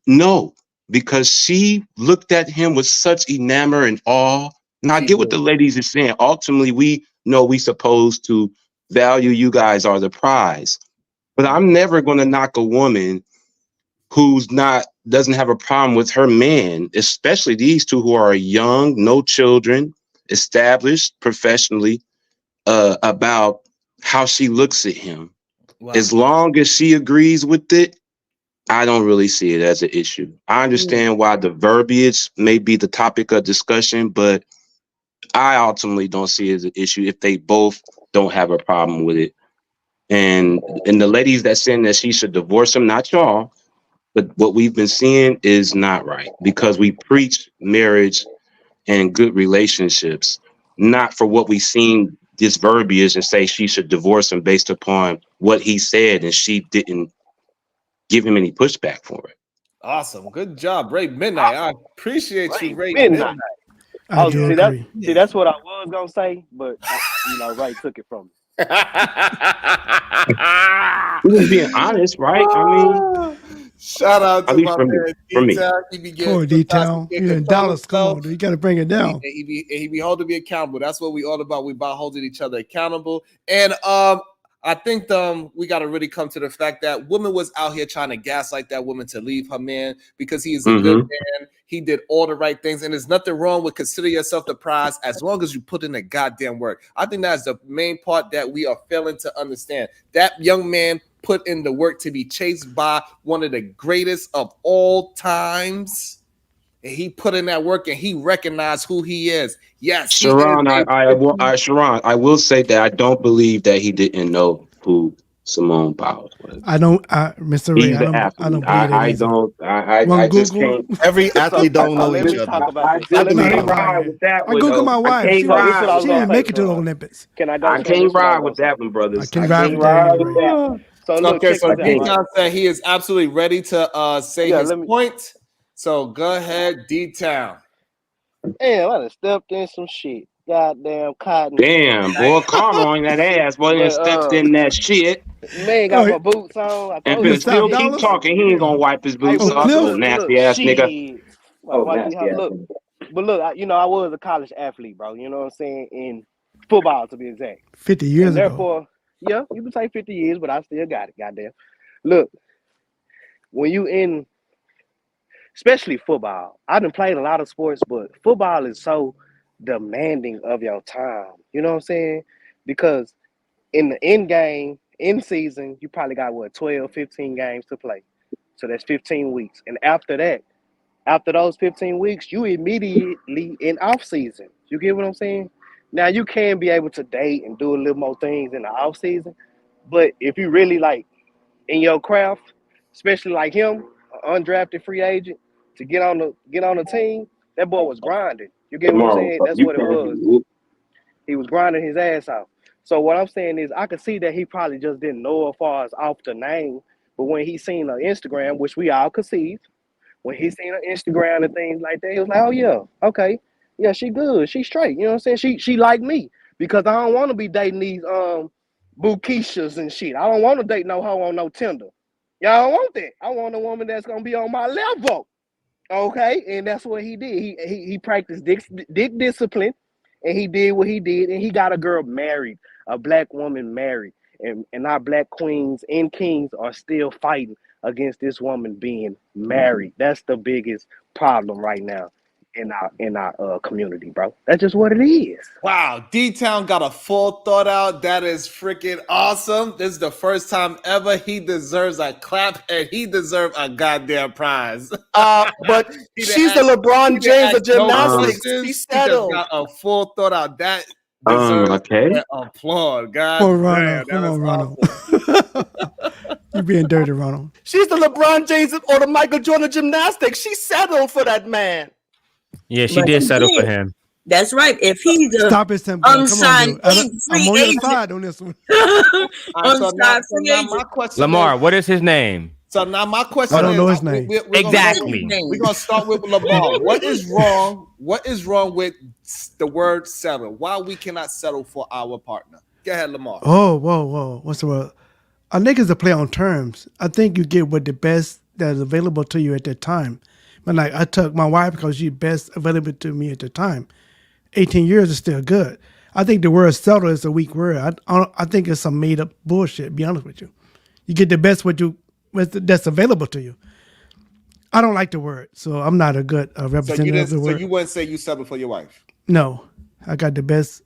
No, because she looked at him with such enamor and awe. Now, I get what the ladies are saying. Ultimately, we know we supposed to value you guys are the prize. But I'm never going to knock a woman who's doesn't have a problem with her man, especially these two who are young, no children, established professionally, about how she looks at him. Wow. As long as she agrees with it, I don't really see it as an issue. I understand why the verbiage may be the topic of discussion, but I ultimately don't see it as an issue if they both don't have a problem with it. And the ladies that saying that she should divorce him, not y'all, but what we've been seeing is not right, because we preach marriage and good relationships, not for what we've seen this verbiage and say she should divorce him based upon what he said and she didn't give him any pushback for it. Awesome. Good job, Ray Midnight. I appreciate you, Ray Midnight. That's what I was going to say, but Ray took it from me. We're just being honest, right? I mean, shout out to my man D-Town. Poor D-Town. You're in Dallas. Come on, you got to bring it down. He be holding me accountable. That's what we all about. We about holding each other accountable. And I think we got to really come to the fact that woman was out here trying to gaslight that woman to leave her man because he is a good man. He did all the right things. And there's nothing wrong with consider yourself the prize as long as you put in the goddamn work. I think that's the main part that we are failing to understand. That young man put in the work to be chased by one of the greatest of all times. And he put in that work and he recognized who he is. Yes, Sharon, I will say that I don't believe that he didn't know who Simone Biles was. I don't, Mr. Ray. He's the I don't athlete. believe that I either. don't. One I just Google. can't. Every athlete don't So know let each me other. talk about I this. So just let me No, can't talk he about ride this. with that I one. Googled Though. my I wife. can't So this ride what I was with She gonna that. didn't say. make it to the Olympics. Can I go? I So can't this what I was ride gonna with say. that one, brothers. I I can't ride can't with that ride either, with Ray. that one. So look, Okay, check so this out, right? D-Town said he is absolutely ready to say Yeah, his let me. point. So go ahead, D-Town. Damn, I done stepped in some shit. Goddamn cotton. Damn, boy, karma on that ass. Boy, and But stepped in that shit man got Oh, my boots on. I and told you finna Mr. to still hit me, keep Abdallah? bro. talking. He ain't gonna wipe his Hey, boots but Oh, look, off, but little Cliff? look, but look, nasty ass nigga. shit. My Oh, wife be nasty hot. ass Look, nigga. but look, I was a college athlete, bro. You know what I'm saying? In football, to be exact. 50 years And ago. therefore, yeah, you can say 50 years, but I still got it. Goddamn. Look, when you in, especially football, I done played a lot of sports, but football is so demanding of your time. You know what I'm saying? Because in the end game, in season, you probably got what 12, 15 games to play. So that's 15 weeks. And after that, after those 15 weeks, you immediately in off season. You get what I'm saying? Now you can be able to date and do a little more things in the off season, but if you really like in your craft, especially like him, an undrafted free agent, to get on the team, that boy was grinding. You get what I'm Tomorrow, saying? That's you what it can't was. do He was grinding his ass off. So what I'm saying is I could see that he probably just didn't know as far as off the name, but when he seen the Instagram, which we all could see, when he seen her Instagram and things like that, he was like, "Oh yeah, okay, yeah, she good, she straight." You know what I'm saying? She like me because I don't want to be dating these Bukishas and shit. I don't want to date no hoe on no Tinder. Y'all don't want that. I want a woman that's gonna be on my level. Okay, and that's what he did. He practiced dick discipline, and he did what he did, and he got a girl married, a black woman married, and our black queens and kings are still fighting against this woman being married. That's the biggest problem right now in our community, bro. That's just what it is. Wow, D-Town got a full thought out. That is freaking awesome. This is the first time ever. He deserves a clap and he deserves a goddamn prize. But He didn't she's the ask, he LeBron didn't James ask of no gymnastics. She questions. He just settled. got a full thought out. That deserves Okay. an applaud. God Come on, damn, Ronald. that Come is on, Ronald. awesome. You being dirty, Ronald. She's the LeBron James or the Michael Jordan of gymnastics. She settled for that man. Yeah, she But did he settle for did. him. That's right. If he's a Stop it, Simba. Come on, unsigned dude. I'm free on your agent, side on this one. All right, so unsigned so free now my agent. question Lamar, is, what is his name? so now my I question don't is, know his name. we're gonna What start is with, his Exactly. name? we're gonna start with Lamar. What is wrong? What is wrong with the word settle? Why we cannot settle for our partner? Go ahead, Lamar. Oh, whoa. What's the word? I think it's a play on terms. I think you get what the best that is available to you at that time. But like I took my wife because she's best available to me at the time. 18 years is still good. I think the word settle is a weak word. I think it's some made up bullshit, to be honest with you. You get the best that's available to you. I don't like the word, so I'm not a good So representative of the so word. you wouldn't say you settled for your wife? No, I got the best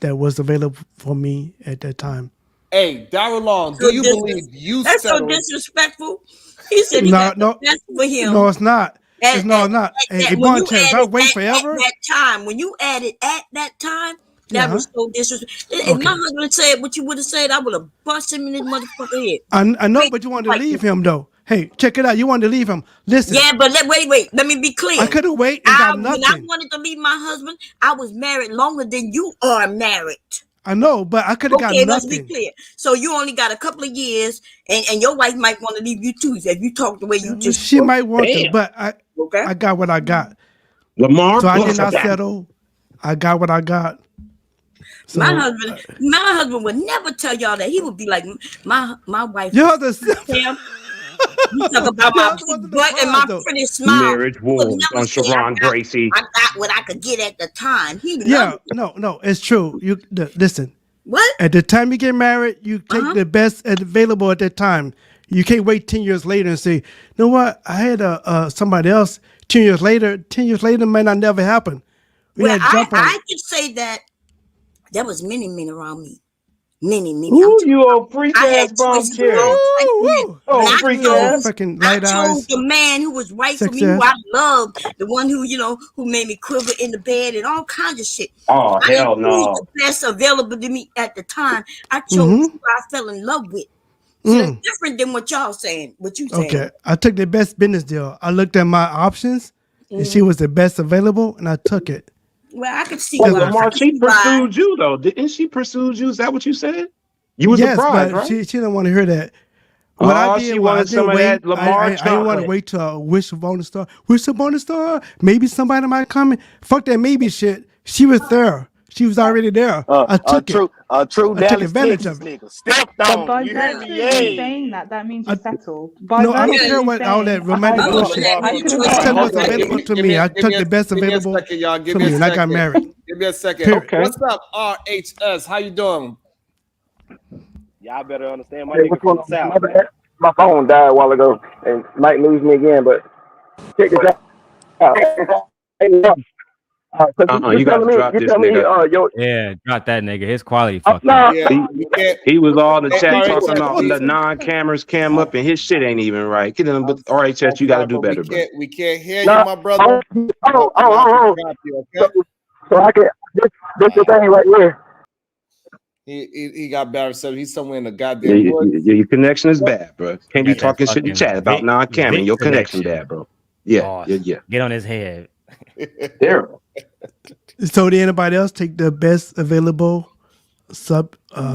that was available for me at that time. Hey, Darryl Long, do So you believe you that's so settled? disrespectful. He said he got the No, best for him. no, it's not. At It's not. Hey, when you Bonchance, if I added wait at forever, that time, when you added at that time, that yeah, was so disrespectful. If my okay. husband said what you would have said, I would have busted him in his motherfucking head. I know, Wait, but you wanted to like leave this. him though. Hey, check it out. You wanted to leave him. Listen, Yeah, but wait. Let me be clear. I could have waited and got When I nothing. wanted to leave my husband, I was married longer than you are married. I know, but I could have got Okay, let's be nothing. clear. So you only got a couple of years, and your wife might want to leave you too if you talk the way you just She spoke. might want to, Damn. but Okay. I got what I got. Lamar, So I did bust a not back. settle. I got what I got. So my husband would never tell y'all that. He would be like, my wife. your husband, Sam, you talk about your my husband wasn't big the butt and my prize though. pretty smile. Marriage He would wounds never on say Sharon Gracie. I got what I could get at the time. He Yeah, loved it. no, it's true. Listen. What? At the time you get married, you take the best available at that time. You can't wait 10 years later and say, you know what? I had somebody else 10 years later. 10 years later may not never happen. We Well, got to jump on I it. could say that there was many men around me. Many. Ooh, you old freak I ass had bomb choices of cherry. all types of men. Woo! And Oh, I freak chose, ass. Fucking I light chose eyes, the man who was right for me, who sex I ass. loved, the one who, who made me quiver in the bed and all kinds of shit. Oh, I didn't hell choose no. the best available to me at the time. I chose Mm-hmm. who I fell in love with. See, that's Mm. different than what y'all saying, what you Okay. saying. I took the best business deal. I looked at my options and she was the best available and I took it. Well, I could see Wait, why. I Lamar, could she see why. pursued you though. Didn't she pursue you? Is that what you said? You was the Yes, prize, but right? she didn't want to hear that. What I Oh, did she was I wanted some didn't of wait. that Lamar I didn't want to chocolate. wait till I wish upon a star. Wish upon a star. Maybe somebody might come. Fuck that maybe shit. She was there. She was already there. I took it. A true I took Dallas, advantage Texas of it. nigga. Stepped But on. by You hear me? virtue of you Yay. saying that, that means I, you're settled. By no, I don't virtue of care you what all saying, that romantic I Hold on, got, bullshit. Lamar. I Hold couldn't I have took what's on. possibly. available to me. I took the best Give me a available second, y'all. Give for me a me, and I got second. married. Give me a second. Period. Okay. What's up, RHS? How you doing? Y'all better understand my Hey, nigga what's going from the on, man? My South, man. bad. My phone died a while ago and might lose me again, but check this out. Hey, You got to drop you this tell me, nigga. Yeah, drop that nigga. His quality I'm fucked up. Yeah, we can't. He was all in the Hey, chat RHS, talking about the non-cameras cam up and his shit ain't even right. Get him, but RHS, you got to do but better, bro. we can't hear you, no, my brother. oh, We're gonna have to drop you, so, okay? so I can, this the thing right here. He got bad, so he's somewhere in the goddamn woods. Your connection is bad, bro. Can't be Got that talking shit in fucking chat about non-camera. Vic Your connection connection. bad, bro. Yeah, Oh, yeah. get on his head. Terrible. So did anybody else take the best available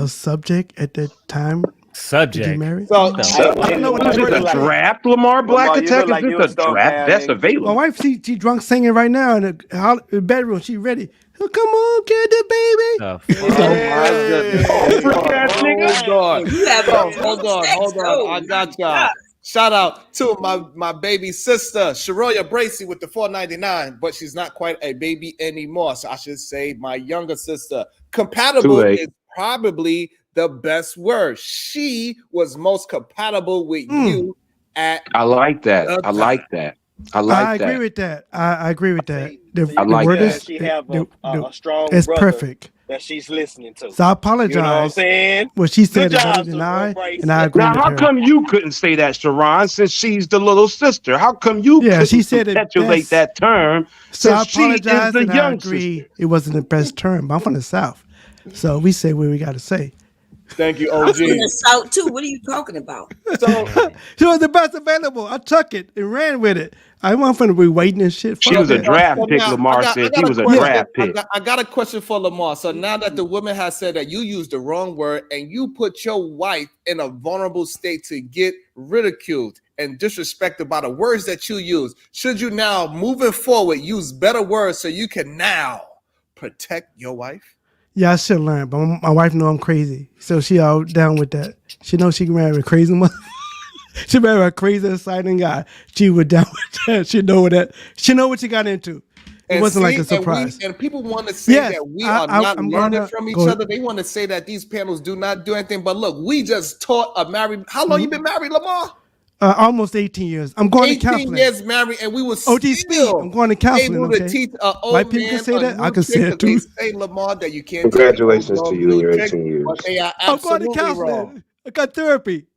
subject at the time to get Subject. married? So What is this, a draft, Lamar Black Lamar, you Attack? look Is like this you a a stump draft down best nigga. My available? wife, she drunk singing right now in the bedroom. She ready. Oh, come on, get the baby. The oh my goodness. Hold on. You have a So drunk hold sex. on. Oh I my got y'all. God. Shout out to my baby sister, Sharoya Bracy with the $4.99, but she's not quite a baby anymore. So I should say my younger sister. Too Compatible late. is probably the best word. She was most compatible with you at I like that. the I time. like that. I I like agree that. with that. I agree with that. So The you can like word tell that. is she have a strong it's brother perfect. that she's listening to. So I You know what I'm apologize. saying? What she said Good is better job, than Sharoya I, Bracy. and I agree Now, with how her. come you couldn't say that, Sharon, since she's the little sister? How come you Yeah, she couldn't said it perpetuate best. that term So I since she is apologize, the and I young agree sister? it wasn't the best term. I'm from the South, so we say what we got to say. Thank you, I'm OG. from the South too. What are you talking about? So She was the best available. I took it and ran with it. I wasn't finna be waiting and shit. She Fuck was a that. draft so pick, now Lamar I said. got She a was a question. draft pick. I got a question for Lamar. So now that the woman has said that you used the wrong word and you put your wife in a vulnerable state to get ridiculed and disrespected by the words that you use, should you now, moving forward, use better words so you can now protect your wife? Yeah, I should learn, but my wife know I'm crazy, so she all down with that. She knows she can marry a crazy mother. She married a crazy, exciting guy. She was down with that. She know that. She know what she got into. It And wasn't like see, a surprise. and people want to say Yes, that we are not I'm learning gonna from each go. other. They want to say that these panels do not do anything. But look, we just taught a married. How long you been married, Lamar? Almost 18 years. I'm going to 18 counseling. years married, and we were OT speed. I'm still going to counseling. able to Okay. teach an White old people can man say a that. I new can trick say it because they too. say, Lamar, that you can't teach an old Congratulations to dog you in new your trick, 18 years. but they are I'm going to absolutely wrong. counseling. I got therapy.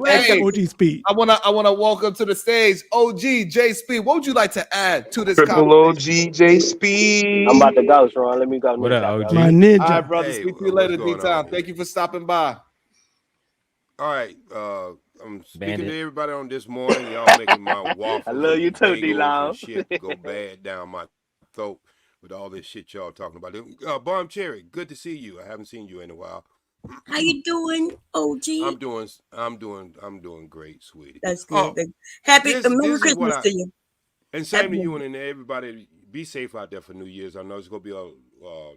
Hey, OG speed. I wanna welcome to the stage OG J Speed. What would you like to add to this Triple conversation? OG J Speed. I'm about to go, Sharon. Let me go. What up, OG? My All ninja. right, brother. Hey, Speak to you what's later, going D-Town. on here? Thank you for stopping by. All right, I'm speaking Bandit. to everybody on this morning. Y'all making my I waffles love you and too, bagels D-Long. and shit go bad down my throat with all this shit y'all talking about. Bomb Cherry, good to see you. I haven't seen you in a while. How you doing, OG? I'm doing great, sweetie. That's Oh, good. Happy this Merry is what Christmas I to you. and same Happy to New you Year. and everybody. Be safe out there for New Year's. I know it's gonna be a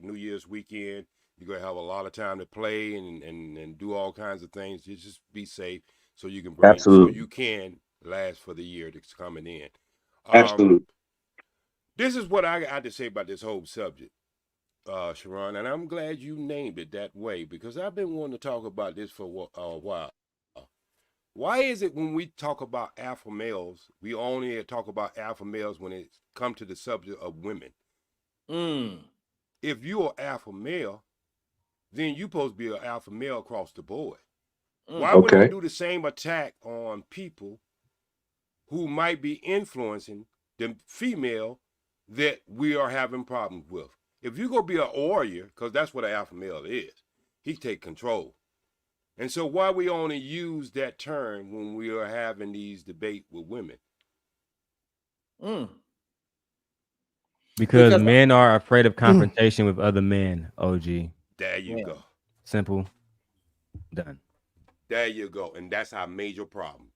New Year's weekend. You're gonna have a lot of time to play and do all kinds of things. Just be safe so you can Absolutely. so you can last for the year that's coming in. Absolutely. This is what I got to say about this whole subject, Sharon, and I'm glad you named it that way because I've been wanting to talk about this for a while. Why is it when we talk about alpha males, we only talk about alpha males when it comes to the subject of women? If you're an alpha male, then you supposed to be an alpha male across the board. Why wouldn't you Okay. do the same attack on people who might be influencing the female that we are having problems with? If you're going to be a warrior, because that's what an alpha male is, he take control. And so why we only use that term when we are having these debates with women? Because men are afraid of confrontation with other men, OG. There you go. Simple. Done. There you go. And that's our major problem.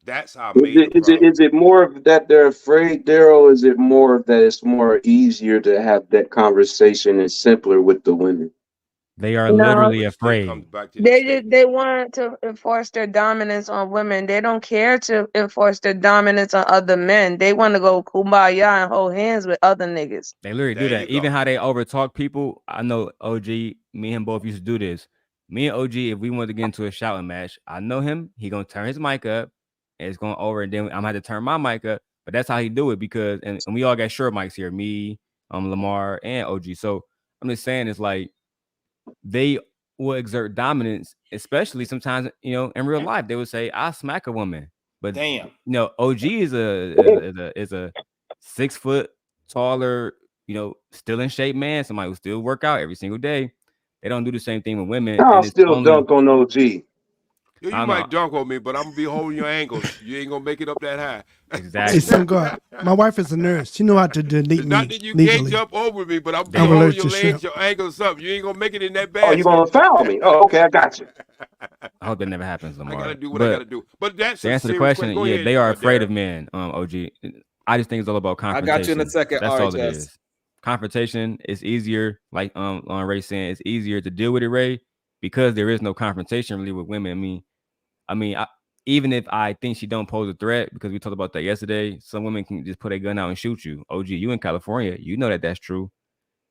That's our Is major it, is it problem. is it more of that they're afraid, Daryl? Is it more of that it's more easier to have that conversation and simpler with the women? They are No, literally But it still afraid. comes back to the statement. they want to enforce their dominance on women. They don't care to enforce their dominance on other men. They want to go kumbaya and hold hands with other niggas. They literally do There you that. Even go. how they overtalk people. I know OG, me and him both used to do this. Me and OG, if we wanted to get into a shouting match, I know him. He gonna turn his mic up, and it's going over, and then I'm gonna have to turn my mic up. But that's how he do it because, and we all got short mics here. Me, Lamar, and OG. So I'm just saying, it's like they will exert dominance, especially sometimes, in real life. They would say, "I smack a woman," but Damn. OG is a 6 foot taller, still in shape man, somebody who still work out every single day. They don't do the same thing with women, I'll and it's still only dunk on OG. You I don't might know dunk on me, but I'm gonna be holding your ankles. You ain't gonna make it up that high. Hey, exactly. son God, my wife is a nurse. She know how to delete It's not me that you can't legally. jump over me, but I'm be I'm Damn. holding allergic your to legs, shrimp. your ankles up. You ain't gonna make it in that Oh, you basket. gonna foul me? Oh, okay, I got you. I hope that never happens, I gotta Lamar. do what I But gotta do. But that's to a answer the serious question. question, Go yeah, ahead, they are afraid Darren. of men. OG. I just think it's all about I got you in a confrontation. second, That's all it RHS. is. Confrontation is easier, like Ray saying, it's easier to deal with it, Ray, because there is no confrontation really with women. Even if I think she don't pose a threat, because we talked about that yesterday, some women can just put a gun out and shoot you. OG, you in California, you know that that's true.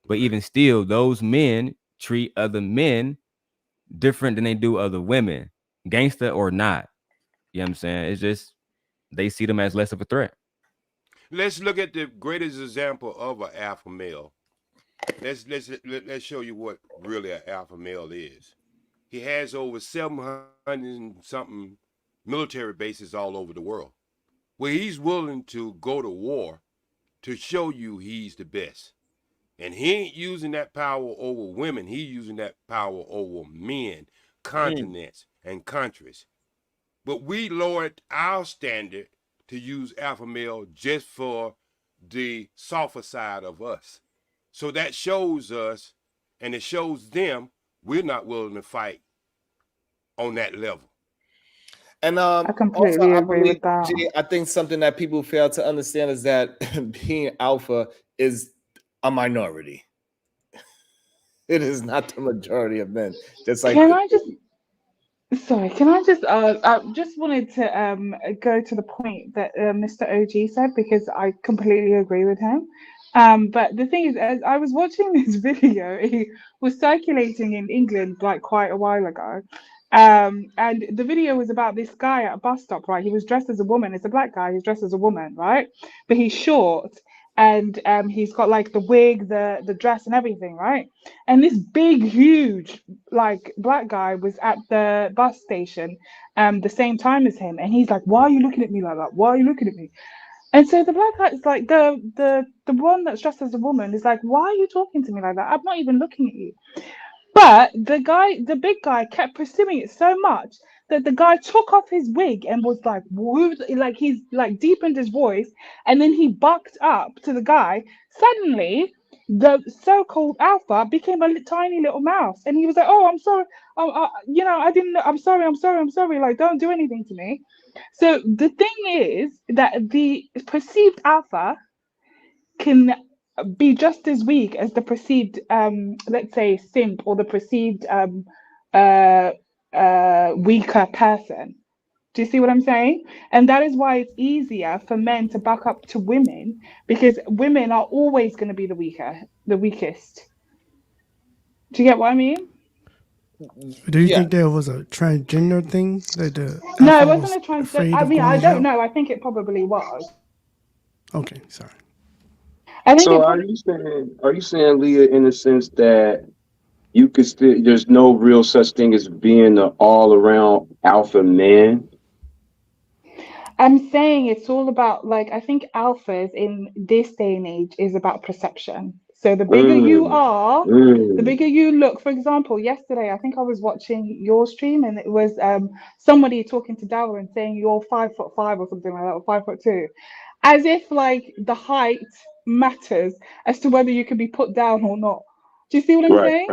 But even still, those men treat other men different than they do other women, gangster or not. You know what I'm saying? It's just they see them as less of a threat. Let's look at the greatest example of an alpha male. Let's show you what really an alpha male is. He has over 700 and something military bases all over the world, where he's willing to go to war to show you he's the best. And he ain't using that power over women. He's using that power over men, continents, and countries. But we lowered our standard to use alpha male just for the softer side of us. So that shows us, and it shows them, we're not willing to fight on that level. And I also, completely I agree believe, with that. G, I think something that people fail to understand is that being alpha is a minority. It is not the majority of men. Just like Can I just Sorry, can I just wanted to go to the point that Mr. OG said because I completely agree with him. But the thing is, as I was watching this video, it was circulating in England like quite a while ago. And the video was about this guy at a bus stop, right? He was dressed as a woman. It's a black guy. He's dressed as a woman, right? But he's short and he's got like the wig, the dress, and everything, right? And this big, huge like black guy was at the bus station the same time as him, and he's like, why are you looking at me like that? Why are you looking at me? And so the black guy is like, the one that's dressed as a woman is like, why are you talking to me like that? I'm not even looking at you. But the big guy kept pursuing it so much that the guy took off his wig and was like, woo, like he's like deepened his voice, and then he bucked up to the guy. Suddenly, the so-called alpha became a tiny little mouse, and he was like, "Oh, I'm sorry, I didn't. I'm sorry, I'm sorry, I'm sorry. Like, don't do anything to me." So the thing is that the perceived alpha can be just as weak as the perceived, let's say, simp or the perceived uh, weaker person. Do you see what I'm saying? And that is why it's easier for men to buck up to women because women are always going to be the weakest. Do you get what I mean? Do you yeah. think there was a transgender thing that the No, it alpha wasn't was a transgender. afraid I of mean, going I to don't hell? know. I think it probably was. Okay, sorry. I think So it are probably. you saying Leah, in the sense that you could still. There's no real such thing as being an all-around alpha man. I'm saying it's all about, like, I think alphas in this day and age is about perception. So the bigger you are, the bigger you look. For example, yesterday I think I was watching your stream, and it was somebody talking to Dara and saying you're 5'5" or something like that, or 5'2", as if like the height matters as to whether you can be put down or not. Do you see what I'm Right, saying?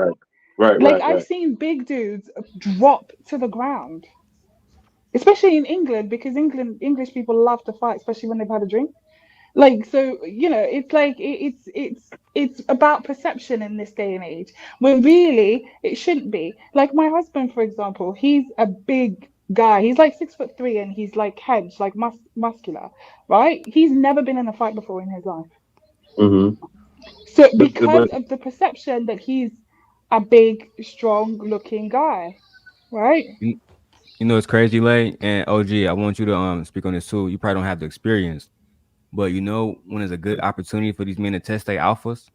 right, Like, right, I've right. seen big dudes drop to the ground, especially in England, because English people love to fight, especially when they've had a drink. Like, so, you know, it's like it's about perception in this day and age, when really it shouldn't be. Like my husband, for example, he's a big guy. He's like 6'3", and he's like hedged, like muscular, right? He's never been in a fight before in his life. Mm-hmm. So because of the perception that he's a big, strong-looking guy, right? You know, it's crazy, Lay and OG. I want you to speak on this too. You probably don't have the experience, but you know when it's a good opportunity for these men to test their alphas,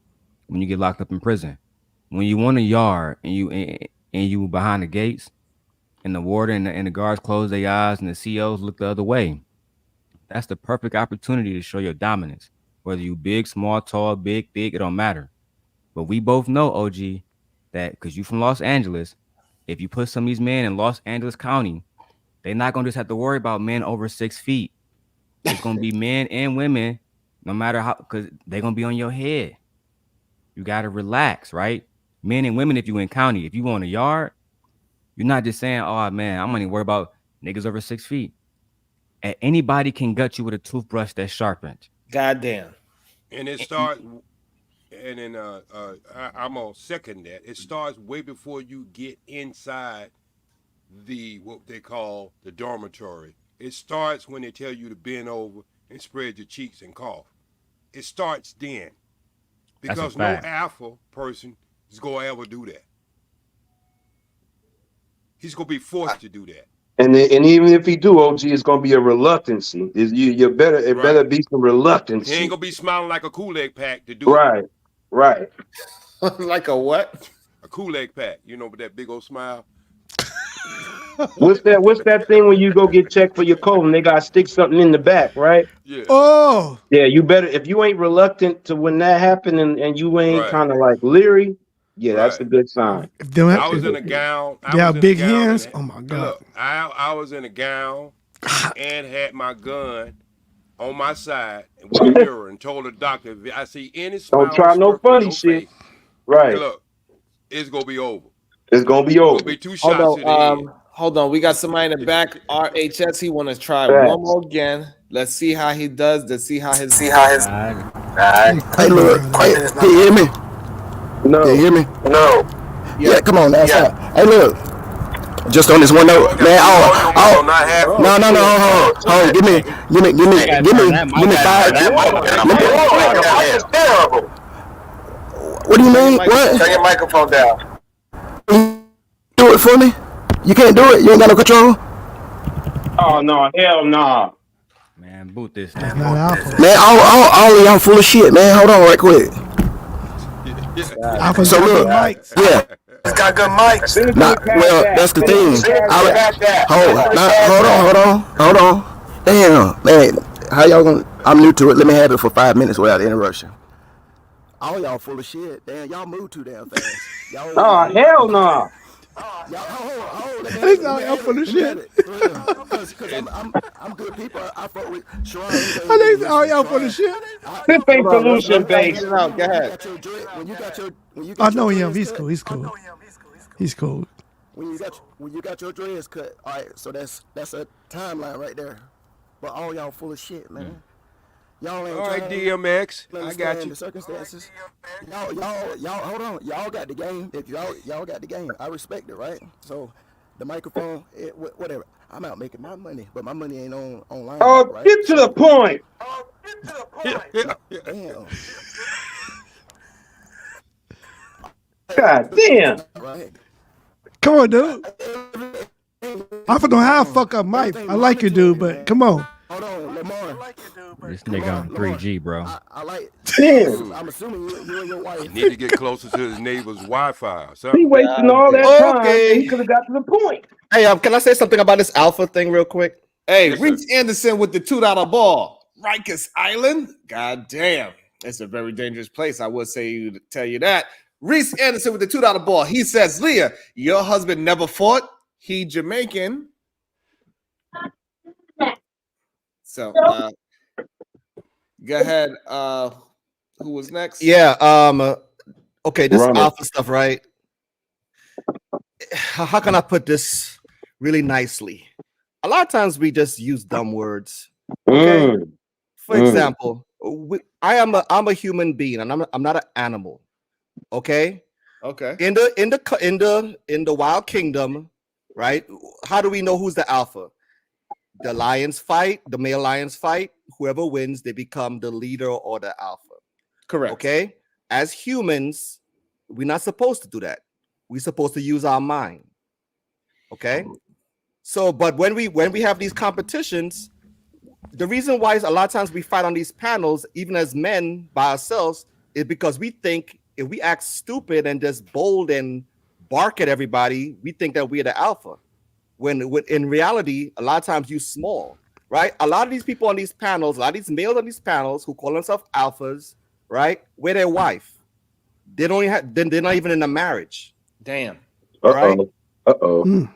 when you get locked up in prison, when you want a yard and you behind the gates, and the warden and the guards close their eyes and the COs look the other way. That's the perfect opportunity to show your dominance. Whether you big, small, tall, big, thick, it don't matter. But we both know, OG, that because you from Los Angeles, if you put some of these men in Los Angeles County, they're not gonna just have to worry about men over 6 feet. It's gonna be men and women, no matter how, because they're gonna be on your head. You gotta relax, right? Men and women, if you in county, if you want a yard, you're not just saying, "Oh man, I'm only worried about niggas over 6 feet." Anybody can gut you with a toothbrush that's sharpened. Goddamn. And it starts, and then I'm gonna second that. It starts way before you get inside the what they call the dormitory. It starts when they tell you to bend over and spread your cheeks and cough. It starts then, because no alpha person is gonna ever do that. He's gonna be forced to do that. And even if he do, OG, it's gonna be a reluctancy. It better be some reluctancy. He ain't gonna be smiling like a Kool-Aid pack to do it. Right. Like a what? A Kool-Aid pack, you know, with that big old smile. What's that thing when you go get checked for your cold and they gotta stick something in the back, right? Yeah. Oh. Yeah, you better, if you ain't reluctant to when that happened and you ain't kind of like leery, that's a good sign. I was in a gown. They have big hands. Oh my God. Look, I was in a gown and had my gun on my side with a mirror and told the doctor, if I see any smile, don't try no funny shit. face, right. Hey, look, it's gonna be over. It's gonna be over. It's gonna be 2 shots in the head. Hold on. We got somebody in the back. RHS. He want to try one more again. Let's see how he does. Let's see how his. Hey, look. Can you hear me? No. Can you hear me? No. Yeah, come on now. Yeah. Hey, look. Just on this one note, man. No. Hold. Give me 5. What do you mean? What? Turn your microphone down. Do it for me. You can't do it. You ain't got no control. Oh no, hell no. Man, boot this. Man, all of y'all full of shit, man. Hold on right quick. So look, yeah. He's got good mics. Well, that's the thing. Hold on. Damn, man. How y'all gonna? I'm new to it. Let me have it for 5 minutes without interruption. All y'all full of shit. Damn, y'all move too damn fast. Oh hell no. Y'all full of shit. Because I'm good people. I fuck with Sharon. I think all y'all full of shit. This ain't solution based. Go ahead. I know him. He's cool. He's cool. When you got your dreads cut, all right. So that's a timeline right there. But all y'all full of shit, man. Y'all ain't all right, DMX. I got you. The circumstances. Y'all hold on. Y'all got the game. If y'all got the game, I respect it, right? So the microphone, whatever. I'm out making my money, but my money ain't online. Oh, right? get to the point. Damn. God damn. Right. Come on, dude. I don't know how I fuck up Mike. I like you, dude, but come on. Hold on, Lamar. This nigga on 3G, bro. I like. Damn. I'm assuming you and your wife. You need to get closer to his neighbor's Wi-Fi or something. He wasting all that time, and he could have got to the point. Hey, can I say something about this alpha thing real quick? Hey, Reese Anderson with the $2 ball. Rikers Island. God damn. It's a very dangerous place. I would tell you that. Reese Anderson with the $2 ball. He says, Leah, your husband never fought. He Jamaican. So go ahead. Who was next? Yeah. Okay, this Run it. alpha stuff, right? How can I put this really nicely? A lot of times we just use dumb words. Okay. For example, I'm a human being, and I'm not an animal. Okay. Okay. In the wild kingdom, right? How do we know who's the alpha? The lions fight, the male lions fight. Whoever wins, they become the leader or the alpha. Correct. Okay. As humans, we're not supposed to do that. We're supposed to use our mind. Okay. So, but when we have these competitions, the reason why a lot of times we fight on these panels, even as men by ourselves, is because we think if we act stupid and just bold and bark at everybody, we think that we're the alpha. When in reality, a lot of times you small, right? A lot of these people on these panels, a lot of these males on these panels who call themselves alphas, right? Where their wife, they're not even in a marriage. Damn. Right? Uh-oh.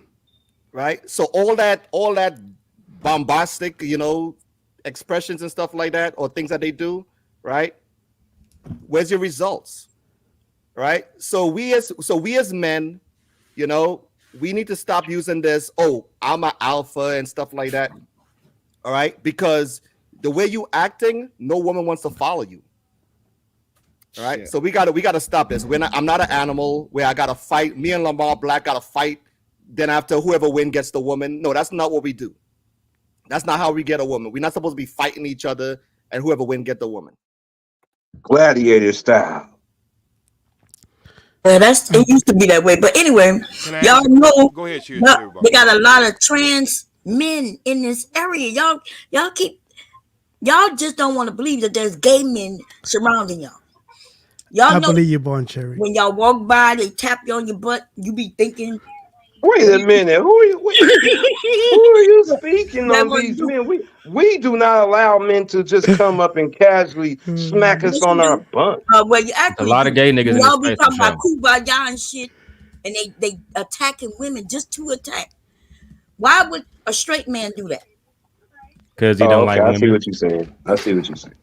Right? So all that bombastic, expressions and stuff like that, or things that they do, right? Where's your results? Right? So we as men, we need to stop using this, I'm an alpha and stuff like that. All right? Because the way you acting, no woman wants to follow you. All right. Shit. So we gotta stop this. I'm not an animal where I gotta fight. Me and Lamar Black gotta fight. Then after whoever wins gets the woman. No, that's not what we do. That's not how we get a woman. We're not supposed to be fighting each other, and whoever wins get the woman. Gladiator style. It used to be that way. But anyway, y'all know Go ahead, shoot. they got a lot of trans men in this area. Y'all just don't want to believe that there's gay men surrounding y'all. I believe you're born, Cherry. When y'all walk by, they tap you on your butt. You be thinking, wait a minute. Who are you speaking on these men? We do not allow men to just come up and casually smack us on our butt. Well, you actually a lot of gay niggas in this y'all be space. talking about kumbaya and shit, and they attacking women just to attack. Why would a straight man do that? Because he don't like women. I see what you're saying.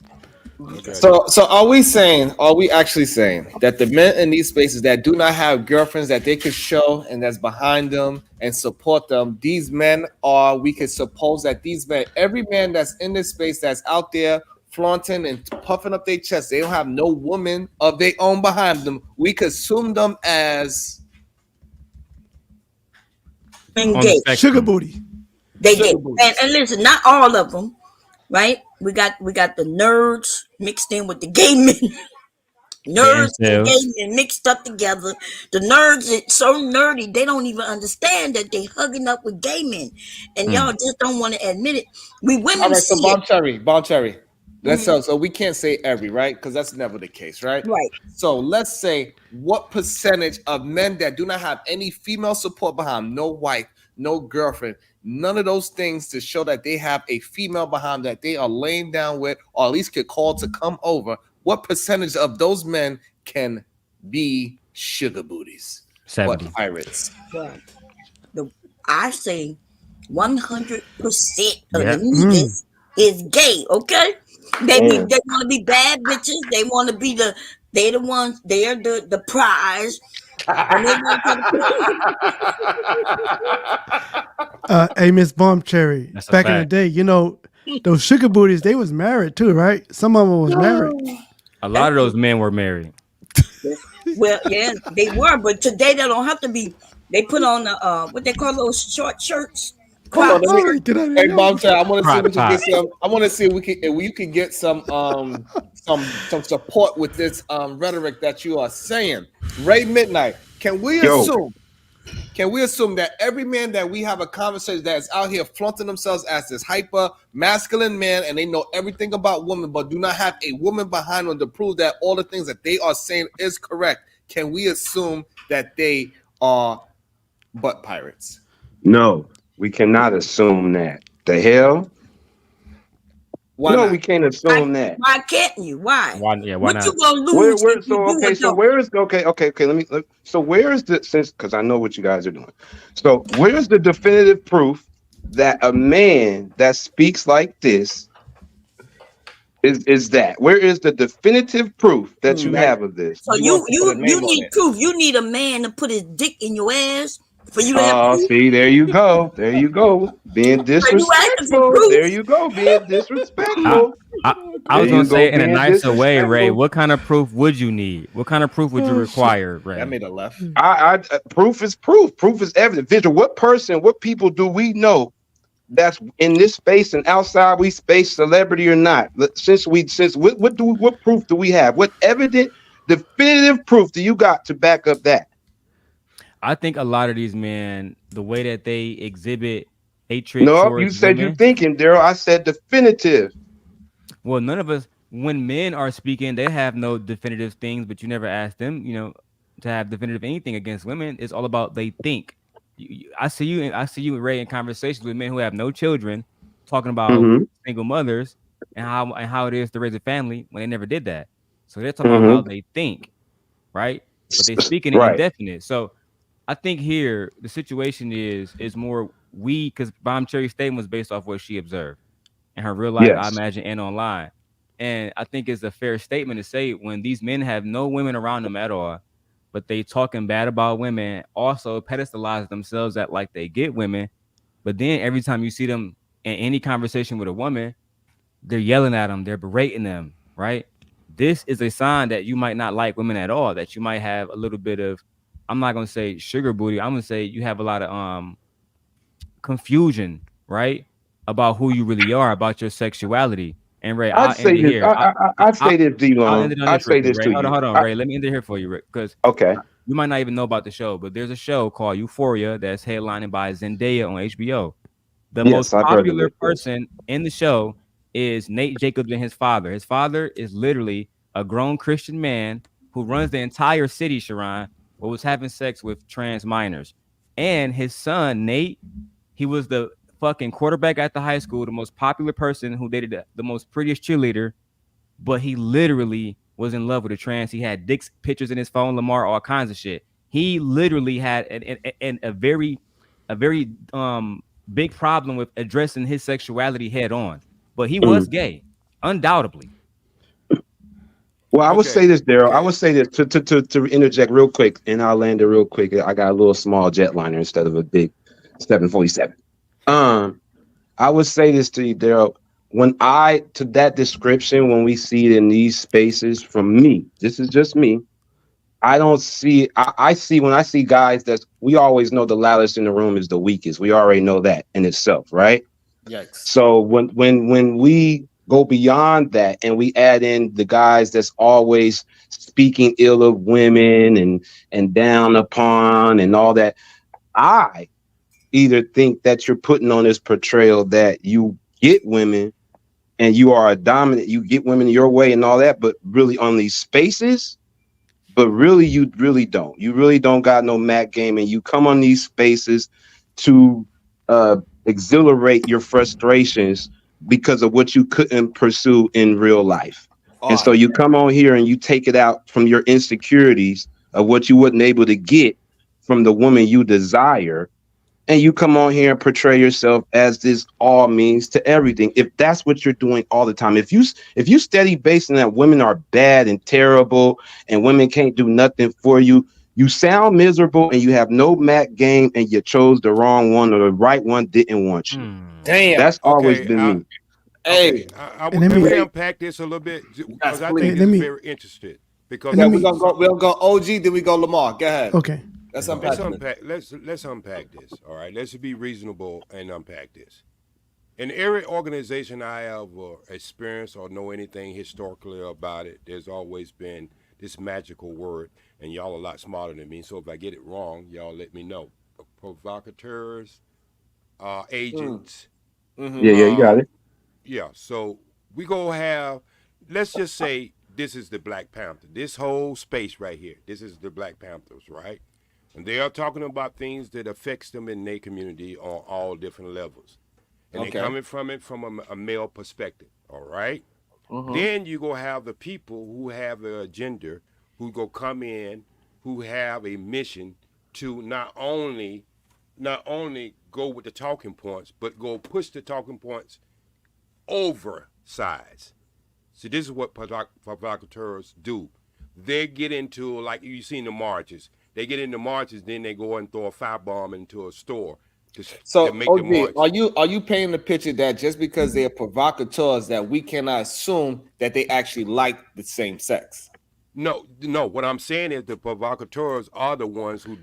So are we actually saying that the men in these spaces that do not have girlfriends that they could show and that's behind them and support them, these men we could suppose that these men, every man that's in this space that's out there flaunting and puffing up their chest, they don't have no woman of their own behind them, we could assume them as gay. Sugar booty. They gay. And listen, not all of them, right? We got the nerds mixed in with the gay men. Nerds and gay men mixed up together. The nerds are so nerdy they don't even understand that they hugging up with gay men, and y'all just don't want to admit it. We women. All right, so Bomb Cherry. So we can't say every, right? Because that's never the case, right? Right. So let's say what percentage of men that do not have any female support behind, no wife, no girlfriend, none of those things to show that they have a female behind that they are laying down with, or at least get called to come over. What percentage of those men can be sugar booties? 70. What pirates? Right. I say 100% of the niggas is gay. Okay, they want to be bad bitches. They want to be they're the prize. Hey, Miss Bomb Cherry. Back in the day, those sugar booties, they was married too, right? Some of them was married. A lot of those men were married. Well, yeah, they were, but today they don't have to be. They put on what they call those short shirts. Hey, Bomb Cherry, I want to see if we can get some support with this rhetoric that you are saying. Ray Midnight, can we assume Can we assume that every man that we have a conversation that is out here flaunting themselves as this hyper masculine man and they know everything about women but do not have a woman behind them to prove that all the things that they are saying is correct? Can we assume that they are butt pirates? No, we cannot assume that. The hell? Why not? We can't assume that. Why can't you? Why? Why? Yeah, why What not? you gonna lose if you do it So though? where is okay, so where is the since because I know what you guys are doing. So where's the definitive proof that a man that speaks like this is that? Where is the definitive proof that you have of this? So You want to put a name on need it. proof. You need a man to put his dick in your ass for you to have Oh, proof. see, there you go. There you go. Being So you asking for disrespectful. proof? There you go. Being disrespectful. I was There you gonna say go, it in a being nicer way, Ray. disrespectful. What kind of proof would you need? What kind of proof would you require, Ray? That made a left. Proof is proof. Proof is evidence. Visual. What people do we know that's in this space and outside we space, celebrity or not? What proof do we have? What evident, definitive proof do you got to back up that? I think a lot of these men, the way that they exhibit hatred No, towards you said women. you're thinking, Daryl. I said definitive. Well, none of us, when men are speaking, they have no definitive things, but you never ask them, to have definitive anything against women. It's all about they think. I see you, Ray, in conversations with men who have no children, talking about single mothers and how it is to raise a family when they never did that. So they're talking about how they think, right? But they speak in it indefinite. So I think here the situation is more because Bomb Cherry's statement was based off what she observed in her real life, I imagine, and online. And I think it's a fair statement to say when these men have no women around them at all, but they talking bad about women, also pedestalize themselves at like they get women. But then every time you see them in any conversation with a woman, they're yelling at them, they're berating them, right? This is a sign that you might not like women at all, that you might have a little bit of, I'm not gonna say sugar booty, I'm gonna say you have a lot of confusion, right? About who you really are, about your sexuality. And Ray, I'll end it here. I'd say this, I'll end it on I'd this real say quick, this Ray. to Hold you. on, Ray. Let me end it here for you, Rick, because you might not even know about the show, but there's a show called Euphoria that's headlined by Zendaya on HBO. The most popular person in the show is Nate Jacobs and his father. His father is literally a grown Christian man who runs the entire city, Sharon, but was having sex with trans minors. And his son, Nate, he was the fucking quarterback at the high school, the most popular person who dated the most prettiest cheerleader, but he literally was in love with a trans. He had Dick's pictures in his phone, Lamar, all kinds of shit. He literally had a very big problem with addressing his sexuality head on. But he was gay, undoubtedly. Well, I would say this, Daryl. I would say this to interject real quick, and I'll land it real quick. I got a little small jetliner instead of a big 747. I would say this to you, Daryl. To that description, when we see it in these spaces, from me, this is just me. I don't see. I see when I see guys we always know the loudest in the room is the weakest. We already know that in itself, right? Yikes. So when we go beyond that and we add in the guys that's always speaking ill of women and down upon and all that, I either think that you're putting on this portrayal that you get women and you are a dominant, you get women your way and all that, but really on these spaces, but really you really don't. You really don't got no Mac game, and you come on these spaces to exhilarate your frustrations because of what you couldn't pursue in real life. And so you come on here and you take it out from your insecurities of what you wasn't able to get from the woman you desire. And you come on here and portray yourself as this all means to everything. If that's what you're doing all the time, if you steady basing that women are bad and terrible and women can't do nothing for you, you sound miserable and you have no Mac game and you chose the wrong one or the right one didn't want you. Damn. That's always been me. Hey, let me unpack this a little bit because I think it's very interested. Because we're gonna go OG, then we go Lamar. Go ahead. Okay. Let's unpack this. All right, let's be reasonable and unpack this. In every organization I have experienced or know anything historically about it, there's always been this magical word and y'all are a lot smarter than me. So if I get it wrong, y'all let me know. Provocateurs, agents. Yeah, you got it. Yeah, so we gonna have, let's just say this is the Black Panther. This whole space right here, this is the Black Panthers, right? And they are talking about things that affects them in their community on all different levels. And they're coming from it from a male perspective, all right? Then you go have the people who have an agenda, who go come in, who have a mission to not only go with the talking points, but go push the talking points over sides. See, this is what provocateurs do. They get into, like you seen the marches. They get into marches, then they go and throw a firebomb into a store to make the march. Are you painting the picture that just because they are provocateurs that we cannot assume that they actually like the same sex? No. What I'm saying is the provocateurs are the ones who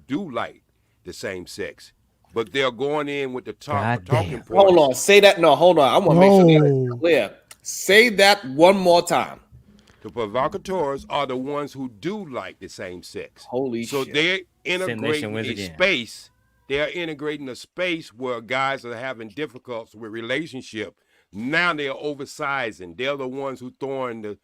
do like the same sex, but they're going in with the talking points. Hold on, say that. No, hold on. I want to make sure that is clear. Say that one more time. The provocateurs are the ones who do like the same sex. Holy shit. So they're integrating a space. They're integrating a space where guys are having difficulties with relationship. Now they're oversizing. They're the ones who throwing the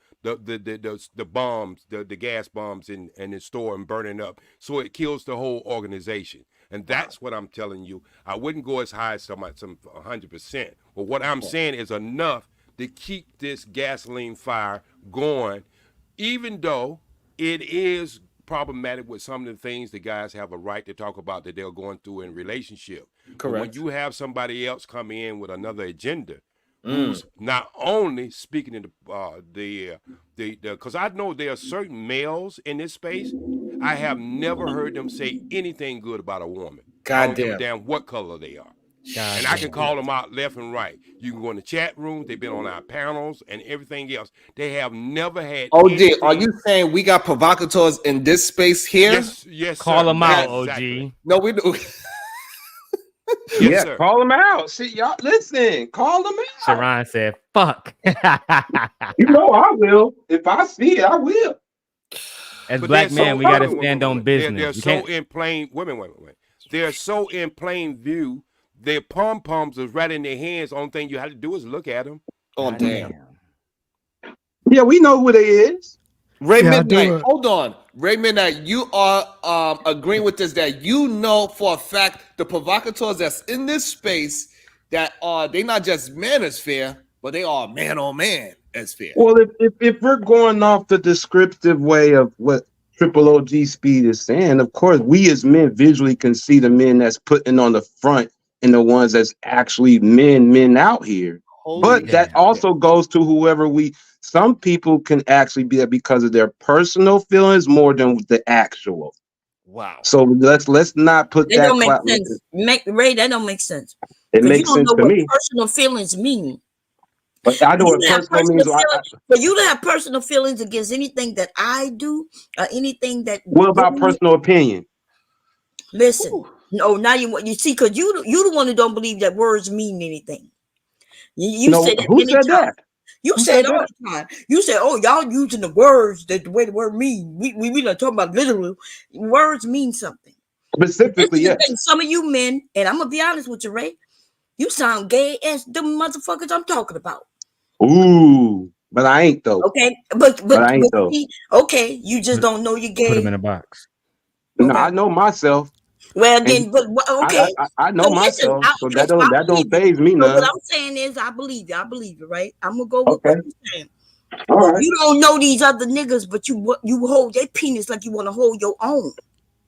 bombs, the gas bombs in the store and burning up. So it kills the whole organization. And that's what I'm telling you. I wouldn't go as high as some 100%. But what I'm saying is enough to keep this gasoline fire going, even though it is problematic with some of the things the guys have a right to talk about that they're going through in relationship. Correct. But when you have somebody else come in with another agenda, who's not only speaking in the because I know there are certain males in this space, I have never heard them say anything good about a woman. I don't give a damn what color they are. And I can call them out left and right. You can go in the chat room. They've been on our panels and everything else. They have never had. OG, are you saying we got provocateurs in this space here? Yes, call them out, exactly. OG. No, we do. Sir. Call them out. See, y'all, listen, call them out. Sharon said, fuck. You know I will. If I see it, I will. As black men, we got to stand on business. They're so in plain, wait. They're so in plain view. Their pom-poms is right in their hands. Only thing you have to do is look at them. Oh, damn. Yeah, we know who they is. Ray Midnight, hold on. Ray Midnight, you are agreeing with this that you know for a fact the provocateurs that's in this space that are, they not just manosphere, but they are man on man sphere. Well, if we're going off the descriptive way of what Triple OG Speed is saying, of course, we as men visually can see the men that's putting on the front and the ones that's actually men out here. But that also goes to whoever some people can actually be there because of their personal feelings more than the actual. Wow. So let's not put that. That don't make sense. Ray, that don't make sense. It makes sense to me. Personal feelings mean. But I know what personal means. For you to have personal feelings against anything that I do, or anything that. What about personal opinion? Listen. Ooh. No, now you see, because you the one who don't believe that words mean anything. You say that who said that? You say it all the time. You say, "Oh, y'all using the words that the way the word mean." We not talking about literal words mean something. Specifically, yes. Some of you men, and I'm gonna be honest with you, Ray, you sound gay as the motherfuckers I'm talking about. Ooh, but I ain't though. Okay, but I ain't though. Okay, you just don't know you're gay. Put them in a box. Okay. No, I know myself. Well, then, but okay. I know myself, so that don't faze me none. What I'm saying is, I believe you, right? I'm gonna go with what you're saying. All right. You don't know these other niggas, but you hold their penis like you want to hold your own.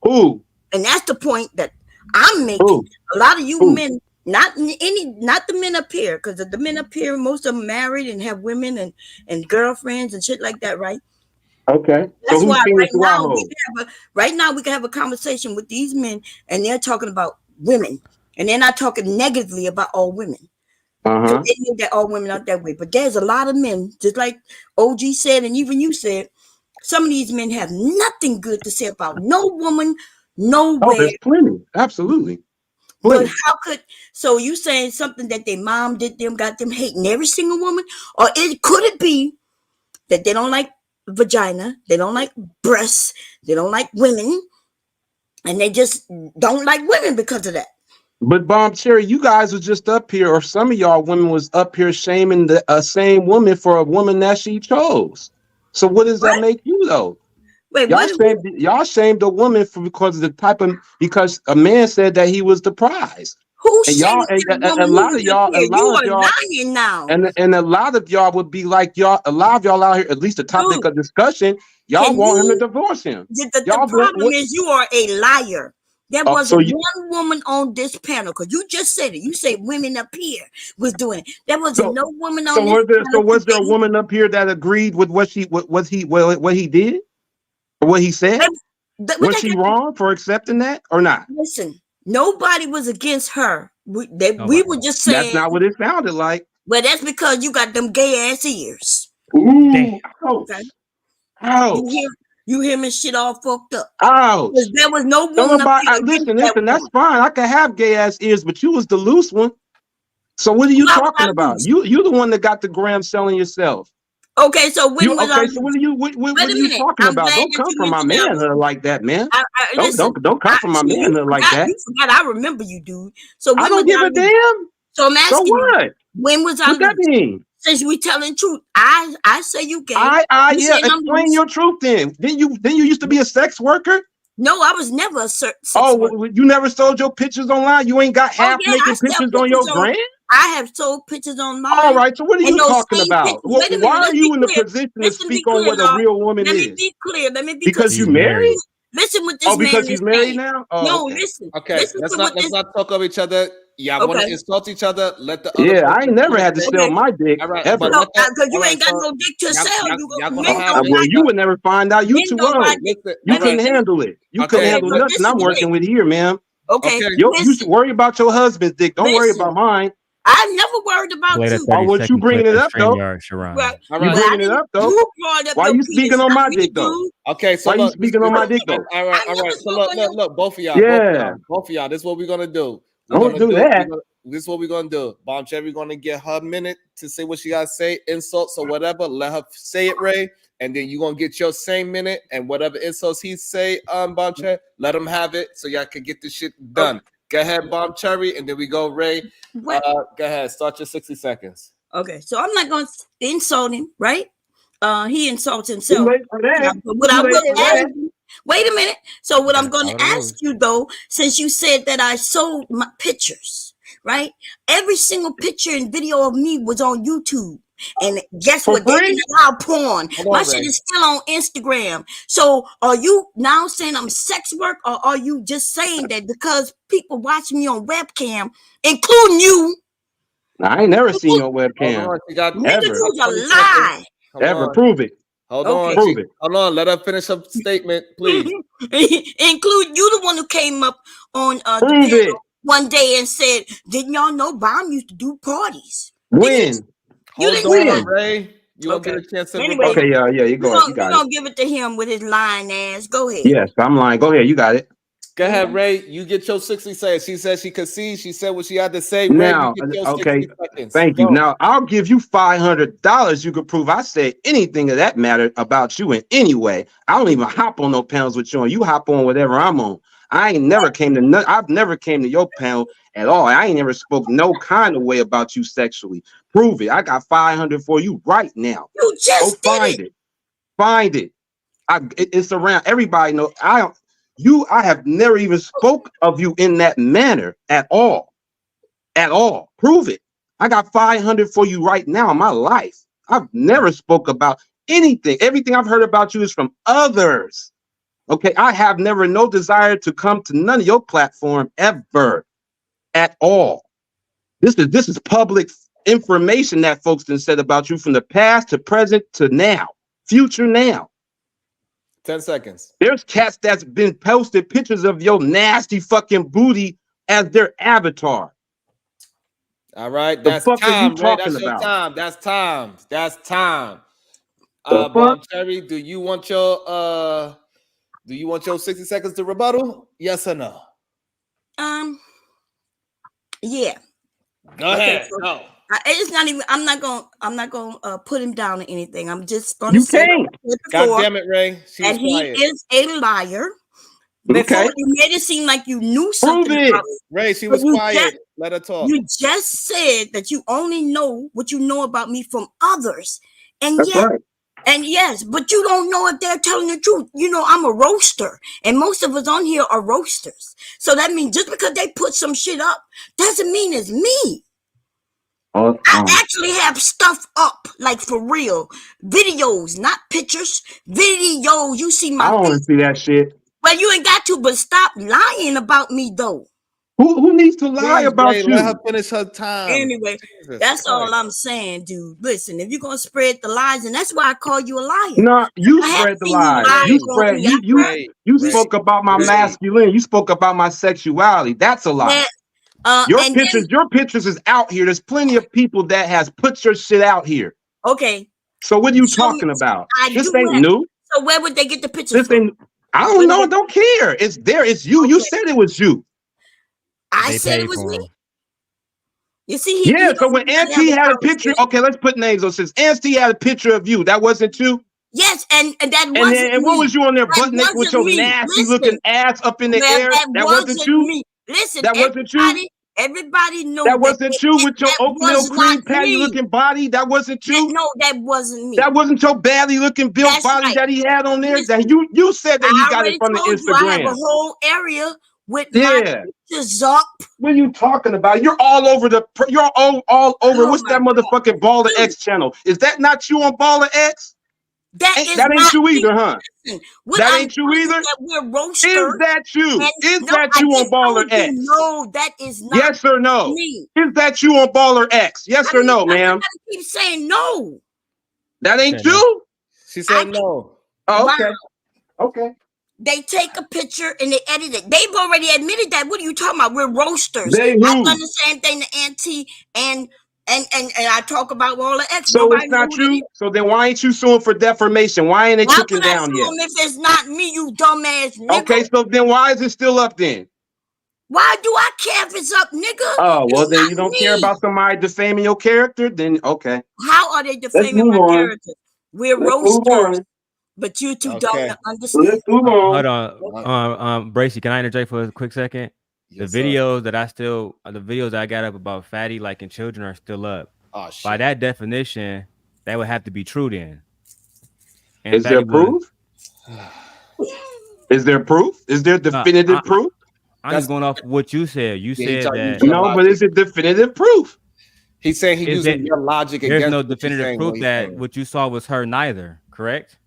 Ooh. And that's the point that I'm making. Ooh. A lot of you men, not the men up here, because the men up here, most of them married and have women and girlfriends and shit like that, right? Okay. That's so why right now we can have a conversation with these men, and they're talking about women, and they're not talking negatively about all women. They think that all women aren't that way, but there's a lot of men, just like OG said, and even you said, some of these men have nothing good to say about no woman, nowhere. Oh, there's plenty, absolutely. Plenty. But how could so you saying something that their mom did them, got them hating every single woman, or could it be that they don't like vagina. They don't like breasts. They don't like women. And they just don't like women because of that. But Bomb Cherry, you guys was just up here, or some of y'all women was up here shaming the same woman for a woman that she chose. So what does that make you though? Wait, y'all shamed a woman for because of the type of because a man said that he was the prize. Who and y'all shamed and that a woman lot of who's up y'all, a here? You lot of are y'all, lying now. and a lot of y'all would be like y'all. A lot of y'all out here, at least the topic Dude, of discussion, y'all want him to divorce him. The problem is you are a liar. There wasn't one woman on this panel because you just said it. You say women up here was doing it. There wasn't no woman on this panel. So was there a woman up here that agreed with what he did or what he said? Was she wrong for accepting that or not? Listen, nobody was against her. We were just saying that's not what it sounded like. Well, that's because you got them gay ass ears. Ooh, okay. You hear me shit all fucked up. Ouch. There was no woman up here. Listen, that's fine. I can have gay ass ears, but you was the loose one. So what are you talking about? You the one that got the gram selling yourself. Okay, so when so what are you talking about? Don't come from my manhood like that, man. Don't come from my manhood like that. You forgot I remember you, dude. So I don't give a damn. So I'm asking what? You, when was I What that mean? Since we telling truth, I say you gay. Explain your truth then. Then you used to be a sex worker? No, I was never a sex worker. You never sold your pictures online? You ain't got half naked pictures on your gram? I have sold pictures online. All right, so what are you talking about? Why are you in the position to speak on what a real woman is? Let me be clear. Because you married? Listen what this man because he's married now? No, listen. Okay, let's not talk over each other. Y'all want to insult each other? Let the other person I ain't never had to sell my dick. All right, ever. Because you ain't got no dick to sell. You would never find out. You too old. You couldn't handle it. You couldn't handle nothing I'm working with here, man. Okay. You should worry about your husband's dick. Don't worry about mine. I never worried about you. Why was you bringing it up though? You bringing it up though? Why you speaking on my dick though? Okay, so why you speaking on my dick though? All right. So look, both of y'all. Both of y'all. This is what we're gonna do. Don't do that. This is what we're gonna do. Bomb Cherry gonna get her minute to say what she gotta say, insults or whatever. Let her say it, Ray, and then you gonna get your same minute and whatever insults he say, Bomb Cherry, let him have it so y'all can get this shit done. Okay. Go ahead, Bomb Cherry, and then we go, Ray. Go ahead, start your 60 seconds. Okay, so I'm not gonna insult him, right? He insults himself. Wait a minute. So what I'm going to ask you though, since you said that I sold my pictures, right? Every single picture and video of me was on YouTube. And guess what? They didn't allow porn. My shit is still on Instagram. So are you now saying I'm sex work, or are you just saying that because people watch me on webcam, including you? I ain't never seen your webcam. Ever. Prove it. Hold on. Prove it. Hold on. Let her finish her statement, please. Include you, the one who came up on Prove it. One day and said, "Didn't y'all know Bomb used to do parties?" When? You didn't know, Ray. You won't get a chance to. Anyway, okay, yeah. You go ahead. You got it. We're gonna give it to him with his lying ass. Go ahead. Yes, I'm lying. Go ahead. You got it. Go ahead, Ray. You get your 60 seconds. She said she could see. She said what she had to say. Now, Ray, you get your okay. 60 seconds. Thank you. Now, I'll give you $500. You could prove I said anything of that matter about you in any way. I don't even hop on no panels with you, and you hop on whatever I'm on. I've never came to your panel at all. I ain't never spoke no kind of way about you sexually. Prove it. I got 500 for you right now. You just find it. Find it. It's around. Everybody know. I have never even spoke of you in that manner at all. At all. Prove it. I got 500 for you right now in my life. I've never spoke about anything. Everything I've heard about you is from others. Okay. I have never no desire to come to none of your platform ever. At all. This is public information that folks have said about you from the past to present to now. Future now. 10 seconds. There's cats that's been posted pictures of your nasty fucking booty as their avatar. All right, that's time, Ray. That's your time. That's time. That's time. Bomb Cherry, do you want your 60 seconds to rebuttal? Yes or no? Yeah. Go ahead. No. It's not even. I'm not gonna put him down or anything. I'm just gonna You say can't. God damn it, Ray. She that was he quiet. is a liar. Before Okay. you made it seem like you knew Prove something it. about it. Ray, she But was quiet. Let her talk. You just said that you only know what you know about me from others, and That's yet. right. And yes, but you don't know if they're telling the truth. You know, I'm a roaster, and most of us on here are roasters. So that means just because they put some shit up doesn't mean it's me. I actually have stuff up, like for real. Videos, not pictures. Videos. You see my I don't want face. to see that shit. Well, you ain't got to, but stop lying about me, though. Who needs to lie Please, about Ray, you? let her finish her time. Anyway, Jesus that's Christ. all I'm saying, dude. Listen, if you're gonna spread the lies, and that's why I call you a liar. No, you I have spread the seen you lies. lie You about spread me. you spoke about my masculinity. You spoke about my sexuality. That's a lie. Your And pictures is out here. There's plenty of people that has put your shit out here. Okay. So what are you Show me- talking about? I This do ain't have. new. So where would they get the pictures This from? ain't. I don't know. I don't care. It's there. It's you. You said it was you. I They said it paid was for me. him. You see, he Yeah. So don't when really have Auntie a had a picture, conversation. okay, let's put names on. Since Auntie had a picture of you, that wasn't you. Yes, and that And wasn't then, and me. what was you on there That butt naked with wasn't your me. nasty looking ass up in the Well, air? that That wasn't you. me. Listen, That wasn't you. everybody know That wasn't you with your that oatmeal was cream not patty me. looking body. That wasn't you. No, that wasn't me. That wasn't your badly looking built That's body right. that he had on there. Listen, That you said that he I got it already from the told you I have a Instagram. whole area with my Yeah. pictures up. What are you talking about? You're all over you're all over. Oh What's that my motherfucking Baller X channel? Is that not you on Baller X? That That ain't not you me. either, huh? Listen, what That I'm ain't you telling you either? that we're roasters. Is that you? And Is no, that I you on just Baller told you, X? no, that is not Yes or no? me. Is that you on Baller X? Yes or no, ma'am? I keep saying no. That ain't you? She said no. Oh, Wow. okay. Okay. They take a picture and they edit it. They've already admitted that. What are you talking about? We're roasters. They I've who? done the same thing to Auntie and I talk about all the X. So Nobody it's know not who that is. you? So then why ain't you suing for defamation? Why ain't it How taken could I down sue yet? him if it's not me, you dumbass nigga? Okay, so then why is it still up then? Why do I care if it's up, nigga? Oh, well, It's then not you don't care me. about somebody defaming your character? Then okay. How are they Let's defaming move my on. character? We're Let's move roasters, on. but you too dumb Okay. to understand. Let's move on. Hold on. Bracy, can I interject for a quick second? Yes, the videos that I got up about fatty liking children are still up. Oh shit. By that definition, that would have to be true then. And Is there proof? Is there proof? Is there definitive proof? I'm just going off what you said. You said that. No, but is it definitive proof? He's saying he's using your logic There's against no what you're definitive saying, proof what he's that saying. what you saw was her neither, correct?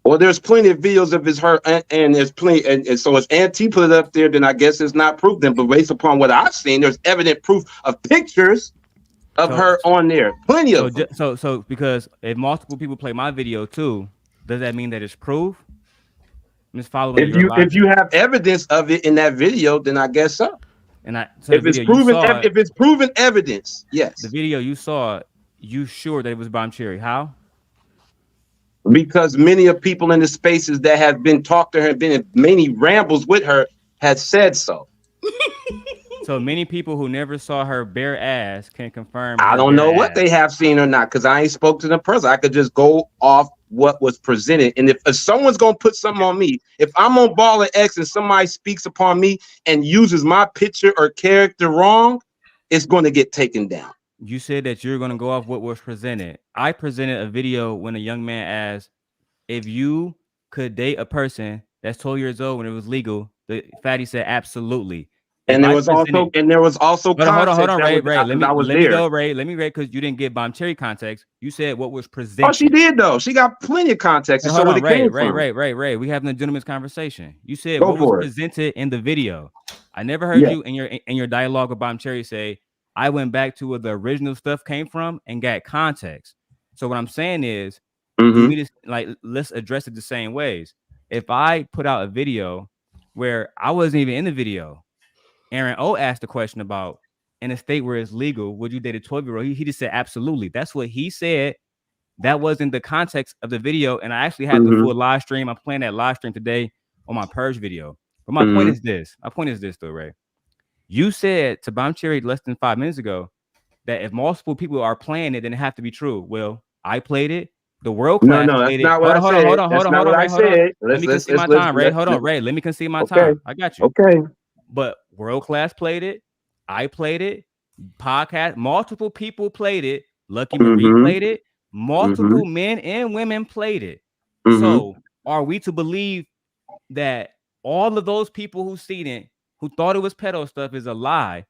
Well, there's plenty of videos of his her and there's plenty and so if Auntie put it up there, then I guess it's not proof then. But based upon what I've seen, there's evident proof of pictures of her on there. Plenty of them. So because if multiple people play my video too, does that mean that it's proof? I'm just following your logic. If you have evidence of it in that video, then I guess so. And if it's proven evidence, yes. The video you saw, you sure that it was Bomb Cherry? How? Because many of people in the spaces that have been talked to her, been in many rambles with her, had said so. So many people who never saw her bare ass can confirm. I don't know what they have seen or not because I ain't spoke to them personally. I could just go off what was presented. And if someone's gonna put something on me, if I'm on Baller X and somebody speaks upon me and uses my picture or character wrong, it's going to get taken down. You said that you're going to go off what was presented. I presented a video when a young man asked if you could date a person that's 12 years old when it was legal. The fatty said absolutely. And there was also context. Hold on, Ray. Let me go, Ray. Because you didn't get Bomb Cherry context. You said what was presented. Oh, she did though. She got plenty of context. Hold on, Ray. We having a gentleman's conversation. You said what was presented in the video. I never heard you in your dialogue with Bomb Cherry say, I went back to where the original stuff came from and got context. So what I'm saying is, let's address it the same ways. If I put out a video where I wasn't even in the video, Aaron O asked a question about in a state where it's legal, would you date a 12-year-old? He just said absolutely. That's what he said. That wasn't the context of the video. And I actually had the full live stream. I'm playing that live stream today on my Purge video. But my point is this. My point is this, though, Ray. You said to Bomb Cherry less than 5 minutes ago that if multiple people are playing it, then it have to be true. Well, I played it. The world No, class no, that's played it. not what I said. That's not what I Ray, hold on. said. Let me concede my time, Ray. Hold on, Ray. Let me concede my Okay. time. I got you. Okay. But world class played it. I played it. Podcast. Multiple people played it. Lucky Marie played it. Multiple men and women played it. So are we to believe that all of those people who seen it, who thought it was pedo stuff, is a lie?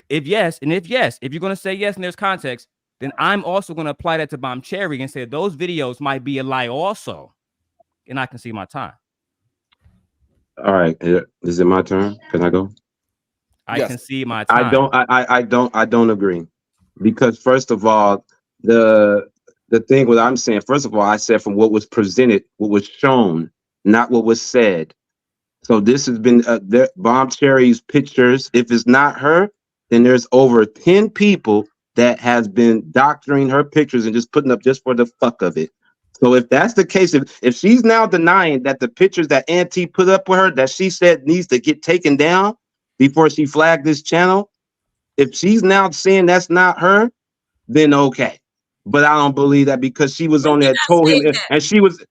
If yes, if you're going to say yes and there's context, then I'm also going to apply that to Bomb Cherry and say those videos might be a lie also. And I can see my time. All right. Is it my turn? Can I go? I can see my time. I don't agree. Because first of all, the thing what I'm saying, first of all, I said from what was presented, what was shown, not what was said. So this has been Bomb Cherry's pictures. If it's not her, then there's over 10 people that has been doctoring her pictures and just putting up just for the fuck of it. So if that's the case, if she's now denying that the pictures that Auntie put up with her that she said needs to get taken down before she flagged this channel, if she's now saying that's not her, then okay. But I don't believe that because she was on there, told him, and she was.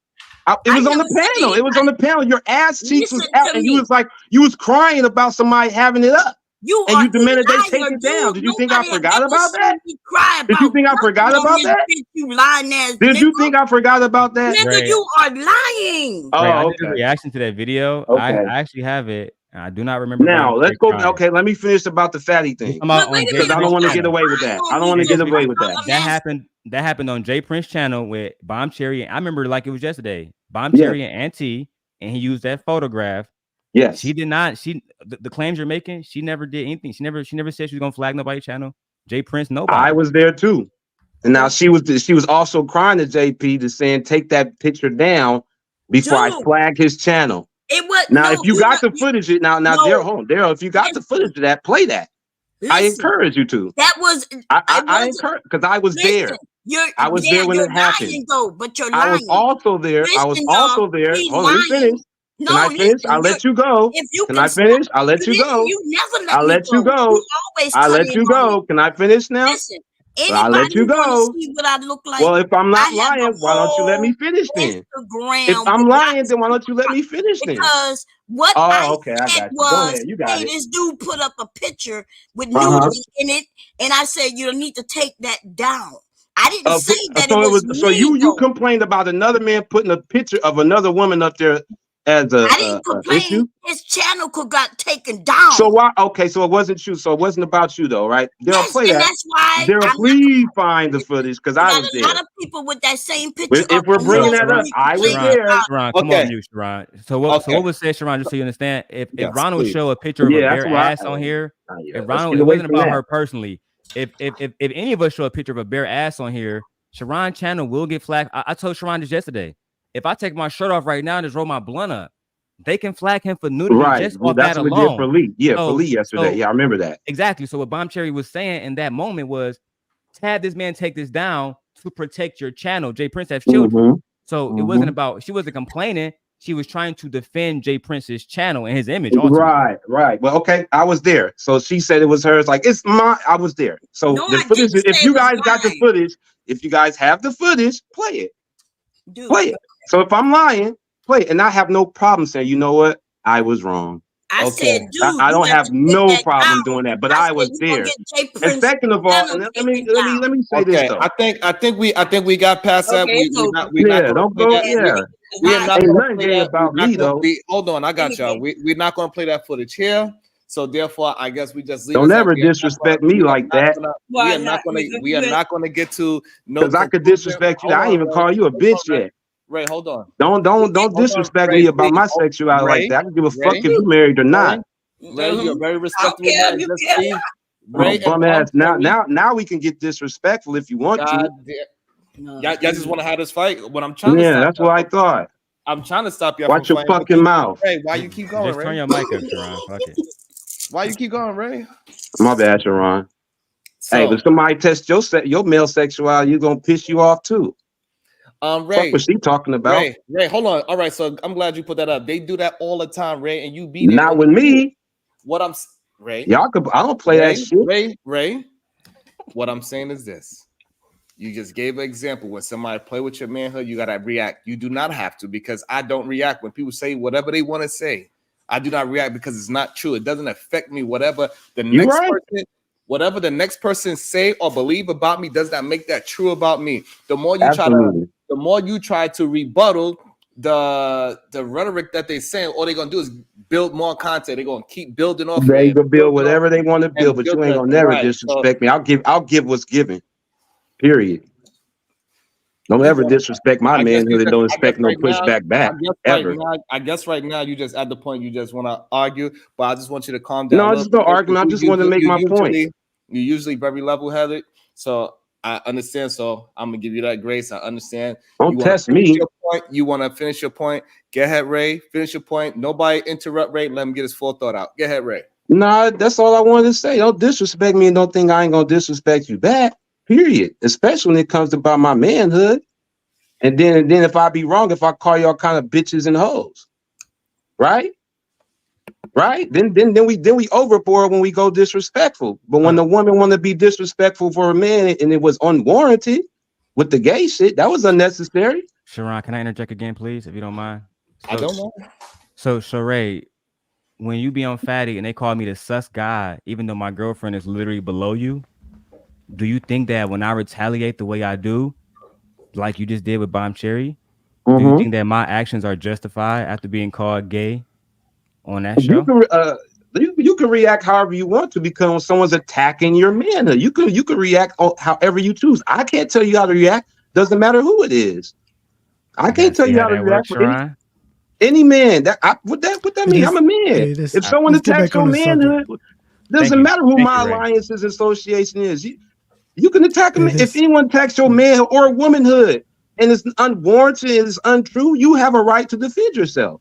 It was on the panel. It was on the panel. Your ass cheeks was out, and you was like, you was crying about somebody having it up. And you demanded they take it down. Did you think I forgot about that? Did you think I forgot about that? You lying ass. Did you think I forgot about that? Nigga, you are lying. Oh, I did a reaction to that video. Okay. I actually have it. I do not remember. Now let's go. Okay, let me finish about the fatty thing because I don't want to get away with that. I don't want to get away with that. That happened on Jay Prince channel with Bomb Cherry. I remember like it was yesterday. Bomb Cherry and Auntie, and he used that photograph. Yes, she did not. The claims you're making, she never did anything. She never said she was gonna flag nobody's channel. Jay Prince, nobody. I was there too, and now she was also crying to JP to saying take that picture down before I flag his channel. It was now if you got the footage, Daryl, if you got the footage of that, play that. Listen, I encourage you to. That was I encourage because I was there. I was there when it happened. Though, but you're lying. I was also there. Hold on, let me finish. Can I finish? I'll let you go. Can I finish? I'll let you go. You never let I'll let you go. I'll let you go. Can I finish now? Listen, I'll let you go. See what I look like. Well, if I'm not lying, why don't you let me finish then? If I'm lying, then why don't you let me finish then? Because what I said was, hey, this dude put up a picture with nudity in it, and I said you need to take that down. I didn't say that it was me. So you complained about another man putting a picture of another woman up there as a I didn't complain. Issue? His channel got taken down. So why? Okay, so it wasn't you. So it wasn't about you though, right? Daryl, play that. That's why. Daryl, please find the footage because I was there. A lot of people with that same picture. If we're bringing that up, I was there. Sharon, come on, mute, Sharon. So what was said, Sharon? Just so you understand, if Ronald show a picture of a bare ass on here, if Ronald, it wasn't about her personally. If any of us show a picture of a bare ass on here, Sharon's channel will get flagged. I told Sharon this yesterday. If I take my shirt off right now and just roll my blunt up, they can flag him for nudity just off that alone. That's what we did for Lee. Yeah, for Lee yesterday. Yeah, I remember that. Exactly. So what Bomb Cherry was saying in that moment was, have this man take this down to protect your channel. Jay Prince has children. So it wasn't about, she wasn't complaining. She was trying to defend Jay Prince's channel and his image. Right. Well, okay, I was there. So she said it was hers. Like, it's my, I was there. So the footage, if you guys got the footage, if you guys have the footage, play it. Play it. So if I'm lying, play it. And I have no problem saying, you know what? I was wrong. I said, dude, I don't have no problem doing that, but I was there. And second of all, let me say this though. I think we got past that. Hold on, I got y'all. We're not gonna play that footage here. So therefore, I guess we just leave. Don't ever disrespect me like that. We are not gonna get to no. Because I could disrespect you. I ain't even call you a bitch yet. Ray, hold on. Don't disrespect me about my sexuality like that. I don't give a fuck if you married or not. Ray, you're very respectful man. Ray, bum ass. Now we can get disrespectful if you want to. Y'all just want to have this fight. What I'm trying to stop that's what I thought. I'm trying to stop you. Watch your fucking mouth. Ray, why you keep going, Ray? Turn your mic up, Sharon. Fuck it. Why you keep going, Ray? My bad, Sharon. Hey, if somebody test your male sexuality, you're gonna piss you off too. Ray, what was she talking about? Ray, hold on. All right, so I'm glad you put that up. They do that all the time, Ray, and you beat it. Not with me. What I'm Ray. Y'all could. I don't play that shit. Ray. What I'm saying is this. You just gave an example. When somebody play with your manhood, you got to react. You do not have to, because I don't react. When people say whatever they want to say, I do not react because it's not true. It doesn't affect me. Whatever the next person say or believe about me does not make that true about me. The more you try to rebuttal the rhetoric that they're saying, all they're gonna do is build more content. They're gonna keep building off. They can build whatever they want to build, but you ain't gonna never disrespect me. I'll give what's given. Period. Don't ever disrespect my manhood and don't expect no pushback back. Ever. I guess right now you just at the point you just want to argue, but I just want you to calm down. No, it's no argument. I just want to make my point. You're usually very level-headed, so I understand. So I'm gonna give you that grace. I understand. Don't test me. You want to finish your point? Go ahead, Ray. Finish your point. Nobody interrupt Ray. Let him get his full thought out. Go ahead, Ray. Nah, that's all I wanted to say. Don't disrespect me and don't think I ain't gonna disrespect you back. Period. Especially when it comes about my manhood. And then if I be wrong, if I call y'all kind of bitches and hoes, right? Then we overboard when we go disrespectful. But when the woman want to be disrespectful for a man and it was unwarranted with the gay shit, that was unnecessary. Sharon, can I interject again, please, if you don't mind? I don't know. So Sheree, when you be on Fatty and they call me the sus guy, even though my girlfriend is literally below you, do you think that when I retaliate the way I do, like you just did with Bomb Cherry, do you think that my actions are justified after being called gay on that show? You can react however you want to, because when someone's attacking your manhood, you can react however you choose. I can't tell you how to react. Doesn't matter who it is. I can't tell you how to react for any man. What that mean? I'm a man. If someone attacks your manhood, doesn't matter who my alliances association is. You can attack them. If anyone attacks your manhood or womanhood and it's unwarranted, it's untrue, you have a right to defend yourself.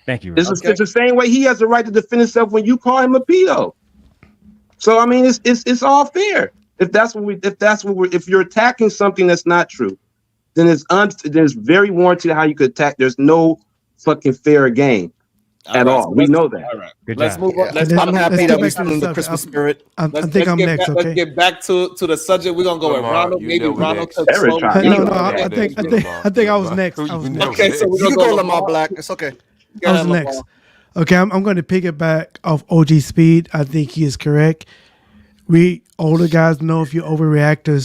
Thank you. It's the same way he has the right to defend himself when you call him a pedo. So I mean, it's all fair. If you're attacking something that's not true, then there's very warranted how you could attack. There's no fucking fair game. At all. We know that. All right. Let's move on. I'm happy that we're still in the Christmas spirit. I think I'm next. Okay. Let's get back to the subject. We're gonna go with Ronald. Maybe Ronald. I think I was next. Okay, so we're gonna go Lamar Black. It's okay. I was next. Okay, I'm going to pick it back off OG Speed. I think he is correct. We older guys know if you overreact to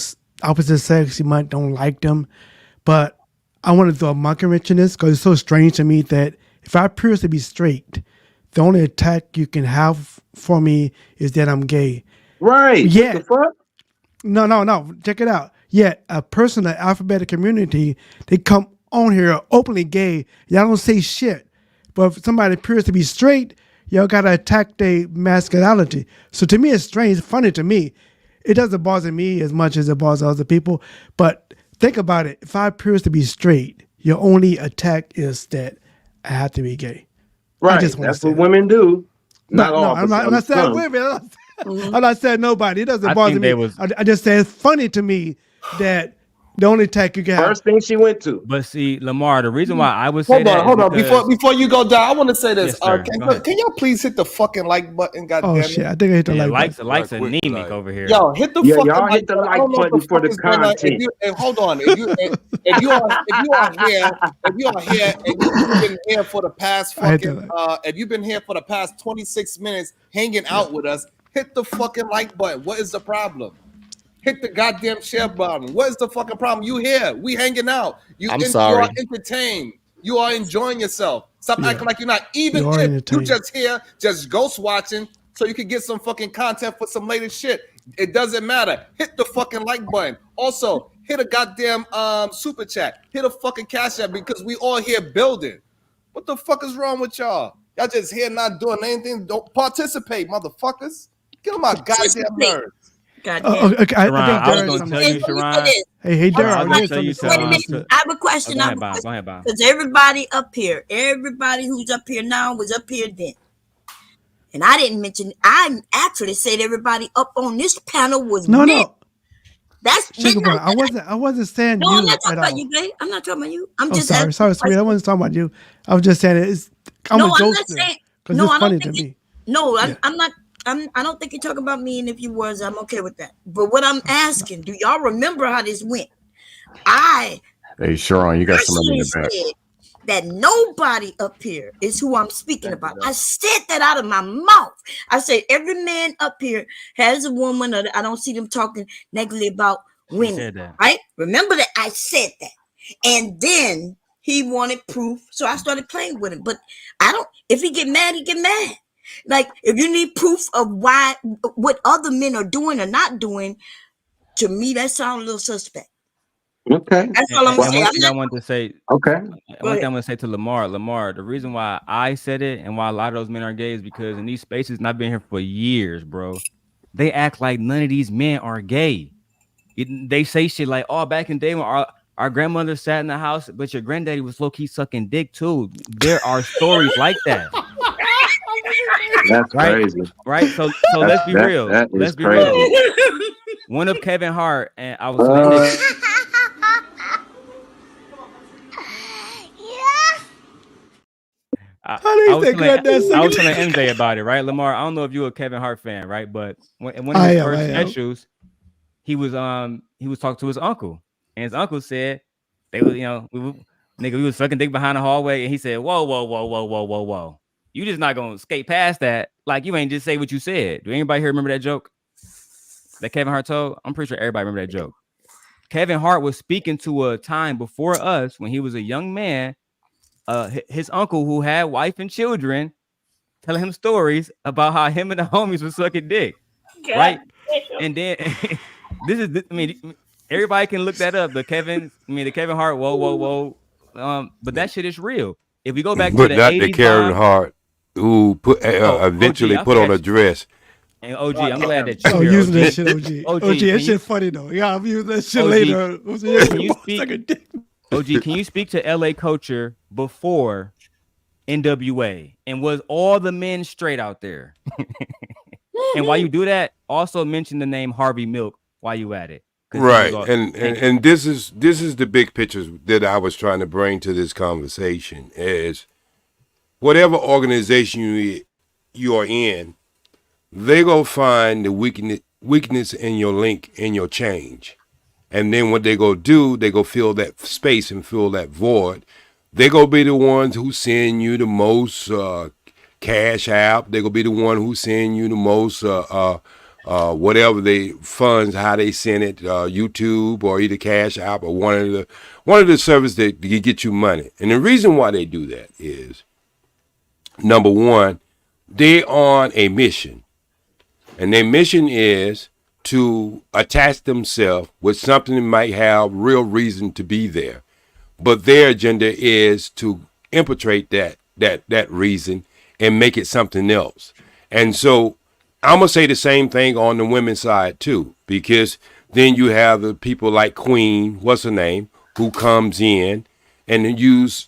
opposite sex, you might don't like them. But I want to throw a monkey wrench in this because it's so strange to me that if I appear to be straight, the only attack you can have for me is that I'm gay. Right. Yeah. What the fuck? No. Check it out. Yet a person in the alphabetic community, they come on here openly gay. Y'all don't say shit. But if somebody appears to be straight, y'all gotta attack their masculinity. So to me, it's strange. It's funny to me. It doesn't bother me as much as it bothers other people. But think about it. If I appears to be straight, your only attack is that I have to be gay. Right. That's what women do. Not all. I'm not saying women. I'm not saying nobody. It doesn't bother me. I just say it's funny to me that the only attack you got. First thing she went to. But see, Lamar, the reason why I would say hold on. Before you go down, I want to say this. Yes, can y'all please hit the fucking like button? Goddamn it! Shit, I think I hit the like button. Likes anemic over here. Yo, hit the fucking y'all like hit the like button for the content. Hold on. If you are here and you've been here for the past fucking if you've been here for the past 26 minutes hanging out with us, hit the fucking like button. What is the problem? Hit the goddamn share button. What is the fucking problem? You here? We hanging out. I'm sorry. You are entertained. You are enjoying yourself. Stop acting like you're not. Even if you just here, just ghost watching, so you can get some fucking content for some latest shit. It doesn't matter. Hit the fucking like button. Also, hit a goddamn super chat. Hit a fucking cash app because we all here building. What the fuck is wrong with y'all? Y'all just here not doing anything. Don't participate, motherfuckers. Get on my goddamn nerves. Okay, I think I was gonna tell you, Sharon. Hey, Daryl. I have a question. Go ahead, Bob. Go ahead, Bob. Because everybody who's up here now was up here then. And I didn't mention, I actually said everybody up on this panel was men. No. That's I wasn't saying no, you. I'm not talking at about all. you, Jay. I'm not talking about you. I'm just sorry, sweet. I wasn't talking about you. I was just saying it's. I'm not saying. No, it's funny to me. No, I'm I don't think you're talking about me, and if you was, I'm okay with that. But what I'm asking, do y'all remember how this went? Hey, Sharon, you got somebody in the back. Said that nobody up here is who I'm speaking about. I said that out of my mouth. I said every man up here has a woman, or I don't see them talking negatively about women. Right? Remember that I said that. And then he wanted proof, so I started playing with him. But I don't. If he get mad, he get mad. Like if you need proof of what other men are doing or not doing, to me that sounds a little suspect. Okay. That's all I'm gonna say. One thing I want to say. Okay. One thing I'm gonna say to Lamar, the reason why I said it and why a lot of those men are gay is because in these spaces, and I've been here for years, bro, they act like none of these men are gay. They say shit like, "Oh, back in the day when our grandmother sat in the house, but your granddaddy was low key sucking dick too." There are stories like that. That's crazy. Right. So let's be real. Let's be real. One of Kevin Hart, and I was I was telling MJ about it, right? Lamar, I don't know if you're a Kevin Hart fan, right? But in one of his first specials, he was talking to his uncle, and his uncle said they was, we was sucking dick behind the hallway, and he said, whoa. You just not gonna skate past that. Like you ain't just say what you said. Do anybody here remember that joke that Kevin Hart told? I'm pretty sure everybody remember that joke. Kevin Hart was speaking to a time before us when he was a young man. His uncle who had wife and children telling him stories about how him and the homies was sucking dick. God, right? Damn. And then everybody can look that up. The Kevin Hart, whoa. But that shit is real. If we go back to the 80s, the Kevin Hart who put eventually put on a dress. And OG, I'm glad that you're here. Using that shit, OG. OG, that shit funny though. Yeah, I'll use that shit later. OG, can you speak to LA culture before NWA? And was all the men straight out there? And while you do that, also mention the name Harvey Milk while you at it. Right. And this is the big picture that I was trying to bring to this conversation is whatever organization you are in, they gonna find the weakness in your link, in your change. And then what they go do, they go fill that space and fill that void. They go be the ones who send you the most cash out. They go be the one who send you the most whatever they funds, how they send it, YouTube or either Cash App or one of the services that get you money. And the reason why they do that is, number one, they on a mission, and their mission is to attach themselves with something that might have real reason to be there, but their agenda is to infiltrate that reason and make it something else. And so I'm gonna say the same thing on the women's side too, because then you have the people like Queen, what's her name, who comes in and use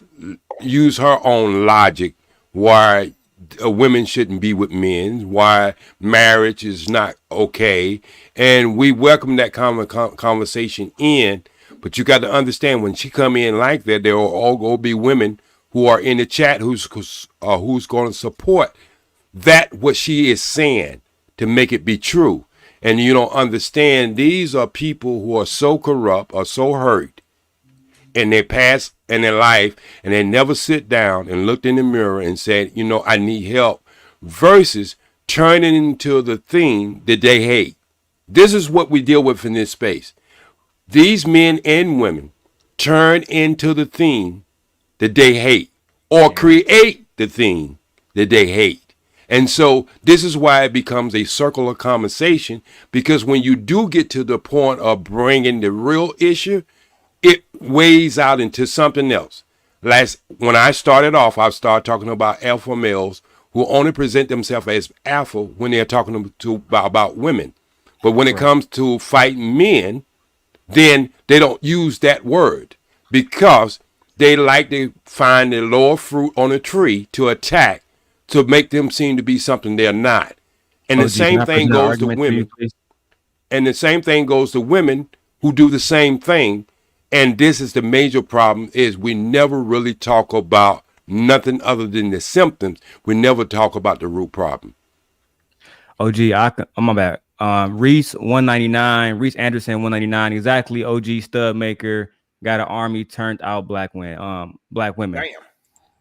her own logic why women shouldn't be with men, why marriage is not okay, and we welcome that conversation in. But you got to understand, when she come in like that, there will all go be women who are in the chat who's going to support that what she is saying to make it be true. And you don't understand, these are people who are so corrupt or so hurt in their past and their life, and they never sit down and looked in the mirror and said, I need help, versus turning into the thing that they hate. This is what we deal with in this space. These men and women turn into the thing that they hate, or create the thing that they hate. And so this is why it becomes a circle of conversation, because when you do get to the point of bringing the real issue, it weighs out into something else. When I started off, I started talking about alpha males who only present themselves as alpha when they're talking about women. But when it comes to fighting men, then they don't use that word, because they like to find the lower fruit on a tree to attack, to make them seem to be something they're not. And the same thing goes to women. And the same thing goes to women who do the same thing. And this is the major problem, is we never really talk about nothing other than the symptoms. We never talk about the root problem. OG, oh my bad. Reese 199, Reese Anderson 199, exactly. OG stud maker, got an army turned out black women. Damn.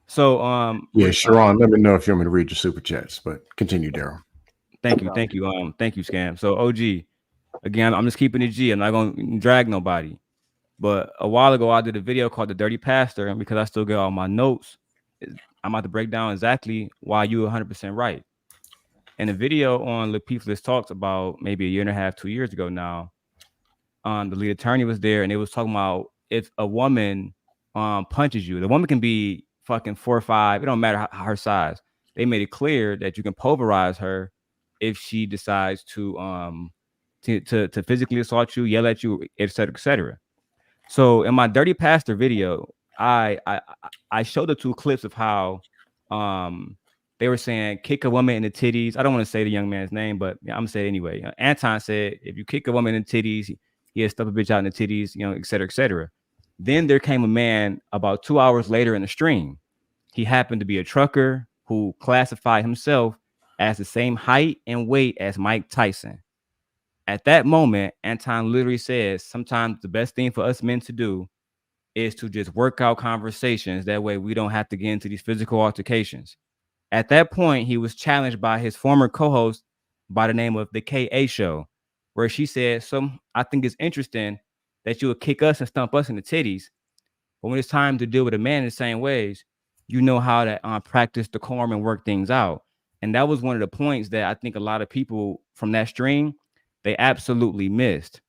So yeah, Sharon, let me know if you want me to read your super chats, but continue, Daryl. Thank you. Thank you, Scam. So OG, again, I'm just keeping it G. I'm not gonna drag nobody. But a while ago, I did a video called The Dirty Pastor, and because I still get all my notes, I'm about to break down exactly why you 100% right. In a video on Le People's Talks about maybe a year and a half, 2 years ago now, the lead attorney was there, and it was talking about if a woman punches you, the woman can be fucking 4 or 5, it don't matter her size. They made it clear that you can pulverize her if she decides to physically assault you, yell at you, et cetera, et cetera. So in my Dirty Pastor video, I showed the 2 clips of how they were saying kick a woman in the titties. I don't want to say the young man's name, but I'm gonna say it anyway. Anton said if you kick a woman in the titties, he had stuff a bitch out in the titties, et cetera, et cetera. Then there came a man about 2 hours later in the stream. He happened to be a trucker who classified himself as the same height and weight as Mike Tyson. At that moment, Anton literally says sometimes the best thing for us men to do is to just work out conversations. That way we don't have to get into these physical altercations. At that point, he was challenged by his former co-host by the name of the KA Show, where she said, I think it's interesting that you would kick us and stump us in the titties, but when it's time to deal with a man in the same ways, you know how to practice decorum and work things out. And that was one of the points that I think a lot of people from that stream, they absolutely missed,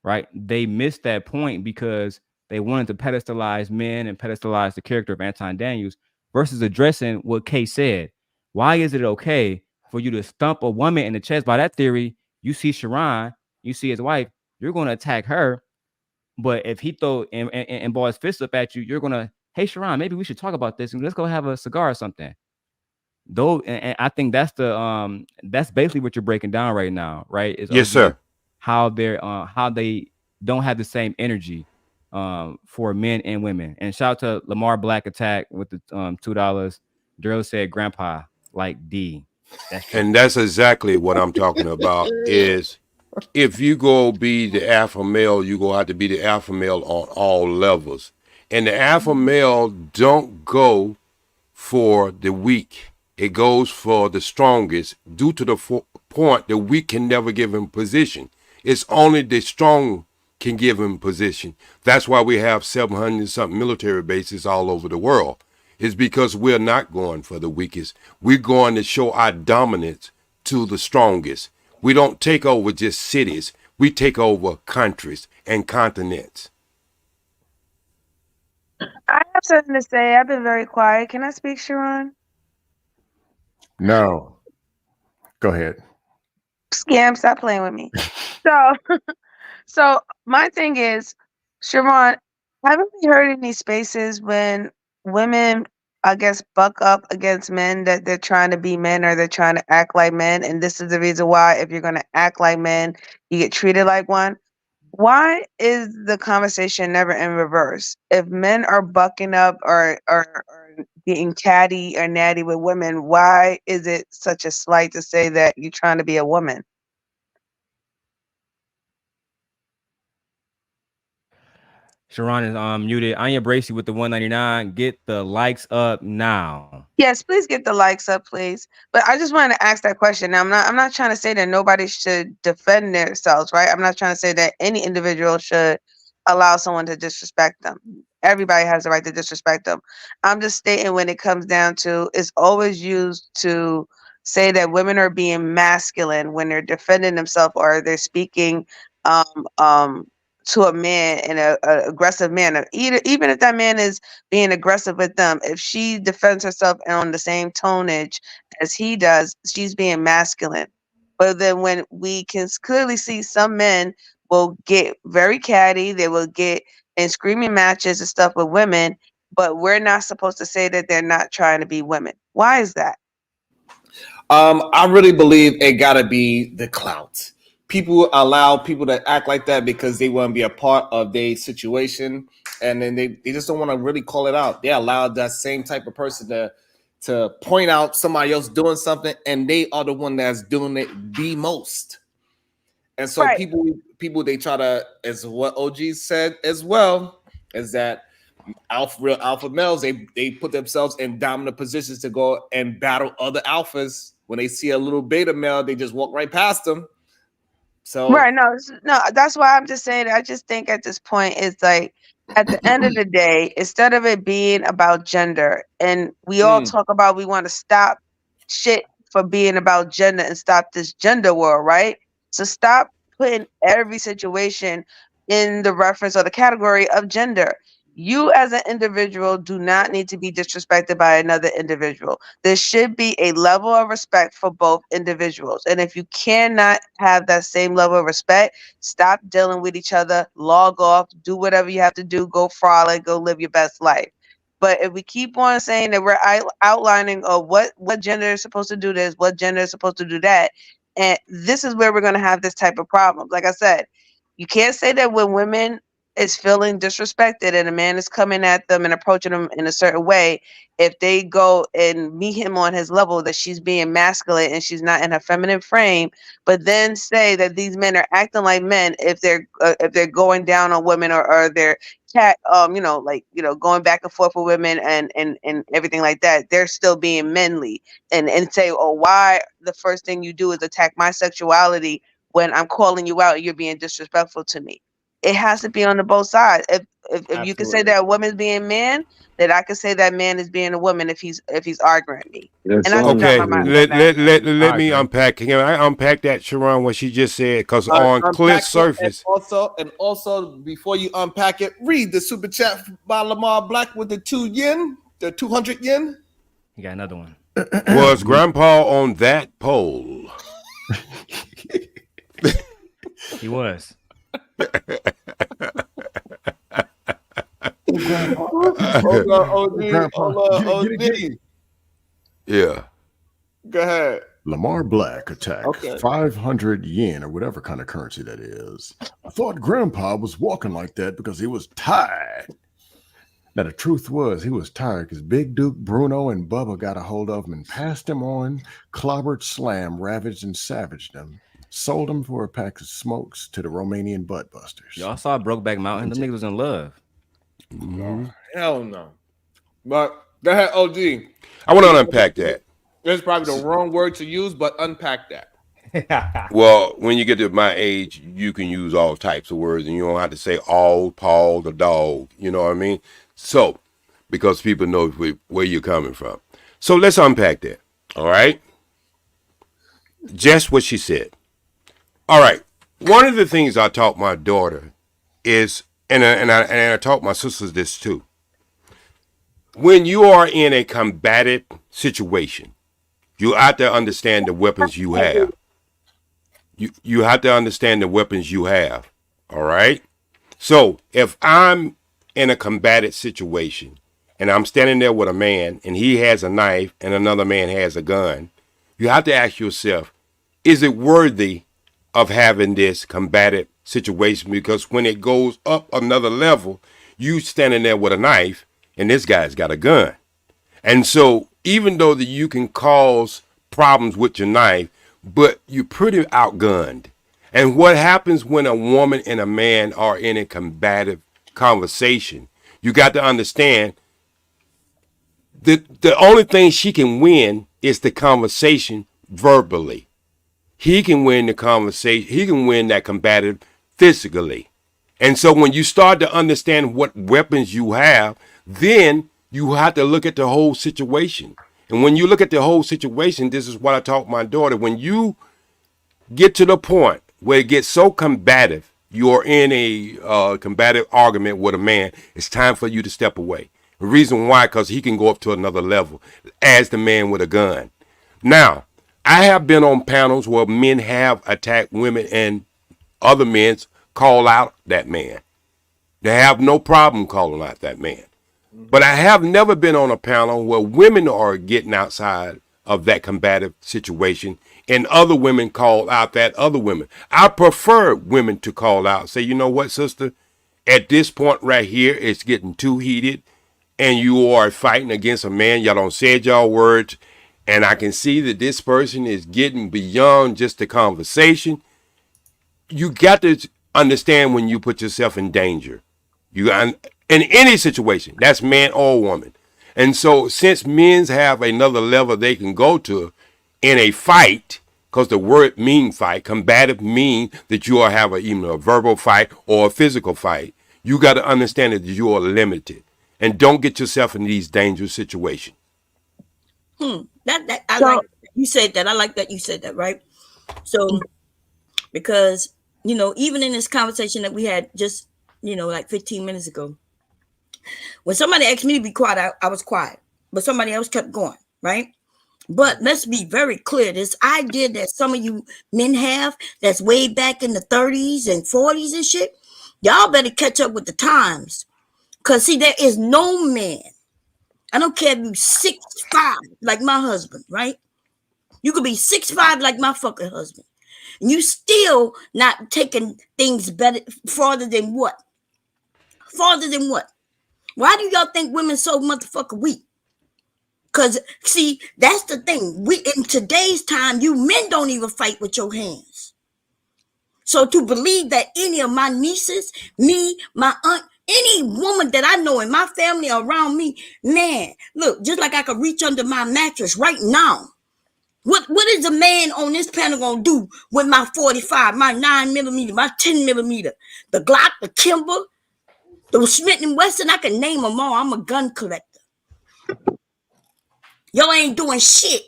right? They missed that point because they wanted to pedestalize men and pedestalize the character of Anton Daniels versus addressing what Kay said. Why is it okay for you to stump a woman in the chest? By that theory, you see Sharon, you see his wife, you're going to attack her. But if he throw and ball his fist up at you, you're going to, hey, Sharon, maybe we should talk about this and let's go have a cigar or something. Though, and I think that's basically what you're breaking down right now, right? Is yes, sir. How they don't have the same energy for men and women. And shout out to Lamar Black Attack with the $2. Daryl said, "Grandpa like D." That's true. And that's exactly what I'm talking about. Is if you go be the alpha male, you go have to be the alpha male on all levels. And the alpha male don't go for the weak. It goes for the strongest due to the point the weak can never give him position. It's only the strong can give him position. That's why we have 700 something military bases all over the world. It's because we're not going for the weakest. We're going to show our dominance to the strongest. We don't take over just cities. We take over countries and continents. I have something to say. I've been very quiet. Can I speak, Sharon? No. Go ahead. Scam, stop playing with me. So my thing is, Sharon, haven't we heard in these spaces when women, I guess, buck up against men that they're trying to be men or they're trying to act like men? And this is the reason why if you're going to act like men, you get treated like one. Why is the conversation never in reverse? If men are bucking up or getting catty or natty with women, why is it such a slight to say that you're trying to be a woman? Sharon is muted. I embrace you with the 199. Get the likes up now. Yes, please get the likes up, please. But I just wanted to ask that question. Now, I'm not trying to say that nobody should defend themselves, right? I'm not trying to say that any individual should allow someone to disrespect them. Everybody has the right to disrespect them. I'm just stating when it comes down to, it's always used to say that women are being masculine when they're defending themselves or they're speaking to a man in a aggressive manner. Even if that man is being aggressive with them, if she defends herself on the same tonnage as he does, she's being masculine. But then when we can clearly see some men will get very catty, they will get in screaming matches and stuff with women, but we're not supposed to say that they're not trying to be women. Why is that? I really believe it gotta be the clout. People allow people to act like that because they want to be a part of their situation, and then they just don't want to really call it out. They allow that same type of person to point out somebody else doing something, and they are the one that's doing it the most. And so Right. people they try to, as what OG said as well, is that real alpha males, they put themselves in dominant positions to go and battle other alphas. When they see a little beta male, they just walk right past them. So Right, no, that's why I'm just saying. I just think at this point, it's like at the end of the day, instead of it being about gender, and we all talk about we want to stop shit for being about gender and stop this gender war, right? So stop putting every situation in the reference or the category of gender. You as an individual do not need to be disrespected by another individual. There should be a level of respect for both individuals. And if you cannot have that same level of respect, stop dealing with each other, log off, do whatever you have to do, go frolic, go live your best life. But if we keep on saying that we're outlining what gender is supposed to do this, what gender is supposed to do that, and this is where we're going to have this type of problem. Like I said, you can't say that when women is feeling disrespected and a man is coming at them and approaching them in a certain way, if they go and meet him on his level, that she's being masculine and she's not in her feminine frame, but then say that these men are acting like men if they're going down on women or they're going back and forth with women and everything like that, they're still being manly and say, oh, why the first thing you do is attack my sexuality when I'm calling you out and you're being disrespectful to me. It has to be on the both sides. If you can say that a woman's being man, then I can say that man is being a woman if he's arguing me. That's and I can drop my mind. Let me unpack. Can I unpack that, Sharon, what she just said? Because on clear surface. And also, before you unpack it, read the super chat by Lamar Black with the 200 yen. You got another one. Was Grandpa on that pole? He was. OG. Yeah. Go ahead. Lamar Black attack 500 yen or whatever kind of currency that is. I thought Grandpa was walking like that because he was tired. Now, the truth was he was tired because Big Duke, Bruno, and Bubba got a hold of him and passed him on, clobbered, slammed, ravaged, and savaged him. Sold him for a pack of smokes to the Romanian buttbusters. Y'all saw Brokeback Mountain? Them niggas was in love. Hell no. But go ahead, OG. I want to unpack that. That's probably the wrong word to use, but unpack that. Well, when you get to my age, you can use all types of words, and you don't have to say all, Paul, the dog. You know what I mean? So, because people know where you're coming from. So let's unpack that. All right? Just what she said. All right. One of the things I taught my daughter is, and I taught my sisters this too. When you are in a combative situation, you have to understand the weapons you have. You have to understand the weapons you have. All right? So if I'm in a combative situation and I'm standing there with a man and he has a knife and another man has a gun, you have to ask yourself, is it worthy of having this combative situation? Because when it goes up another level, you standing there with a knife and this guy's got a gun. And so even though that you can cause problems with your knife, but you're pretty outgunned. And what happens when a woman and a man are in a combative conversation? You got to understand that the only thing she can win is the conversation verbally. He can win the conversation. He can win that combative physically. And so when you start to understand what weapons you have, then you have to look at the whole situation. And when you look at the whole situation, this is what I taught my daughter. When you get to the point where it gets so combative, you're in a combative argument with a man, it's time for you to step away. The reason why, because he can go up to another level as the man with a gun. Now, I have been on panels where men have attacked women and other men call out that man. They have no problem calling out that man. But I have never been on a panel where women are getting outside of that combative situation and other women call out that other women. I prefer women to call out, say, you know what, sister, at this point right here, it's getting too heated and you are fighting against a man, y'all don't say y'all words, and I can see that this person is getting beyond just the conversation. You got to understand when you put yourself in danger. You in any situation, that's man or woman. And so since men's have another level they can go to in a fight, because the word mean fight, combative mean that you will have even a verbal fight or a physical fight, you got to understand that you are limited and don't get yourself in these dangerous situations. That I like you said that. I like that you said that, right? So because even in this conversation that we had just like 15 minutes ago, when somebody asked me to be quiet, I was quiet, but somebody else kept going, right? But let's be very clear, this idea that some of you men have that's way back in the 30s and 40s and shit, y'all better catch up with the times. Because see, there is no man, I don't care if you 6'5" like my husband, right? You could be 6'5" like my fucking husband, and you still not taking things better farther than what? Farther than what? Why do y'all think women so motherfucking weak? Because see, that's the thing. We in today's time, you men don't even fight with your hands. So to believe that any of my nieces, me, my aunt, any woman that I know in my family around me, man, look, just like I could reach under my mattress right now. What is a man on this panel gonna do with my 45, my 9mm, my 10mm, the Glock, the Kimber, the Smith & Wesson? I can name them all. I'm a gun collector. Y'all ain't doing shit.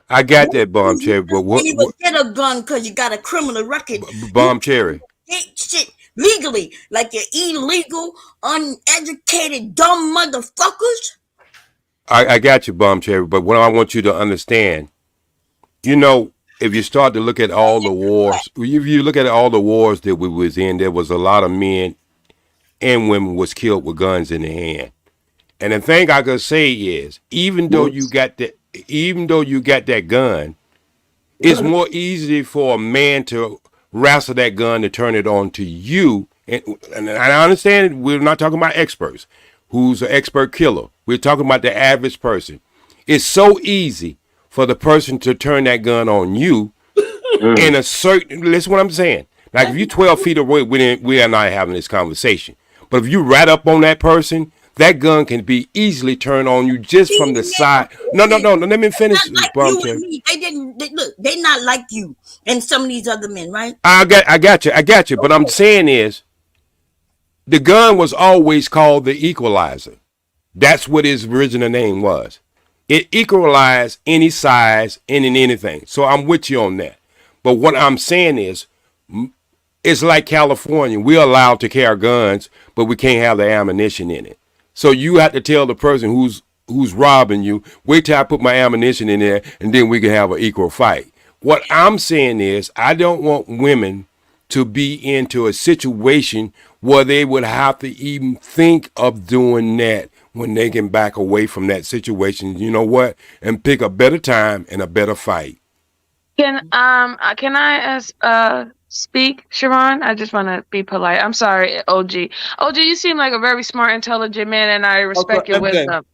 I got that, Bomb Cherry, but what? You even get a gun because you got a criminal record. Bomb Cherry. Get shit legally, like you're illegal, uneducated, dumb motherfuckers. I got you, Bomb Cherry, but what I want you to understand, if you start to look at all the wars, if you look at all the wars that we was in, there was a lot of men and women was killed with guns in their hand. And the thing I could say is, even though you got that gun, it's more easy for a man to wrestle that gun to turn it on to you. And I understand we're not talking about experts, who's an expert killer. We're talking about the average person. It's so easy for the person to turn that gun on you in a certain, listen what I'm saying. Like if you're 12 feet away, we are not having this conversation. But if you right up on that person, that gun can be easily turned on you just from the side. No. Let me finish. Like you and me. They not like you and some of these other men, right? I got you. But I'm saying is, the gun was always called the equalizer. That's what his original name was. It equalized any size and in anything. So I'm with you on that. But what I'm saying is, it's like California. We're allowed to carry guns, but we can't have the ammunition in it. So you have to tell the person who's robbing you, wait till I put my ammunition in there, and then we can have an equal fight. What I'm saying is, I don't want women to be into a situation where they would have to even think of doing that when they can back away from that situation, and pick a better time and a better fight. Can I speak, Sharon? I just want to be polite. I'm sorry, OG. OG, you seem like a very smart, intelligent man, and I respect your wisdom.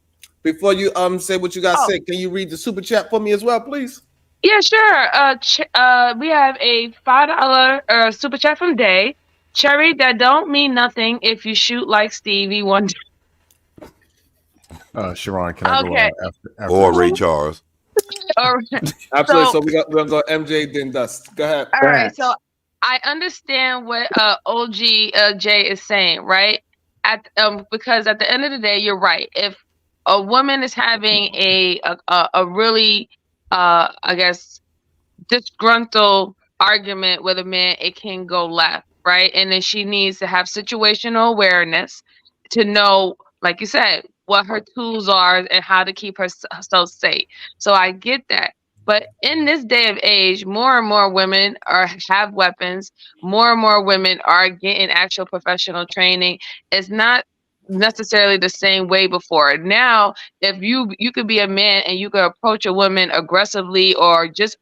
Before you say what you got to say, can you read the super chat for me as well, please? Yeah, sure. We have a $5 super chat from Day. Cherry, that don't mean nothing if you shoot like Stevie Wonder. Sharon, can I go after or Ray Charles? All right. Absolutely. So we're gonna go MJ then Dust. Go ahead. All right. So I understand what OG Jay is saying, right? Because at the end of the day, you're right. If a woman is having a really I guess disgruntled argument with a man, it can go left, right? And then she needs to have situational awareness to know, like you said, what her tools are and how to keep herself safe. So I get that. But in this day of age, more and more women have weapons. More and more women are getting actual professional training. It's not necessarily the same way before. Now, if you could be a man and you could approach a woman aggressively or just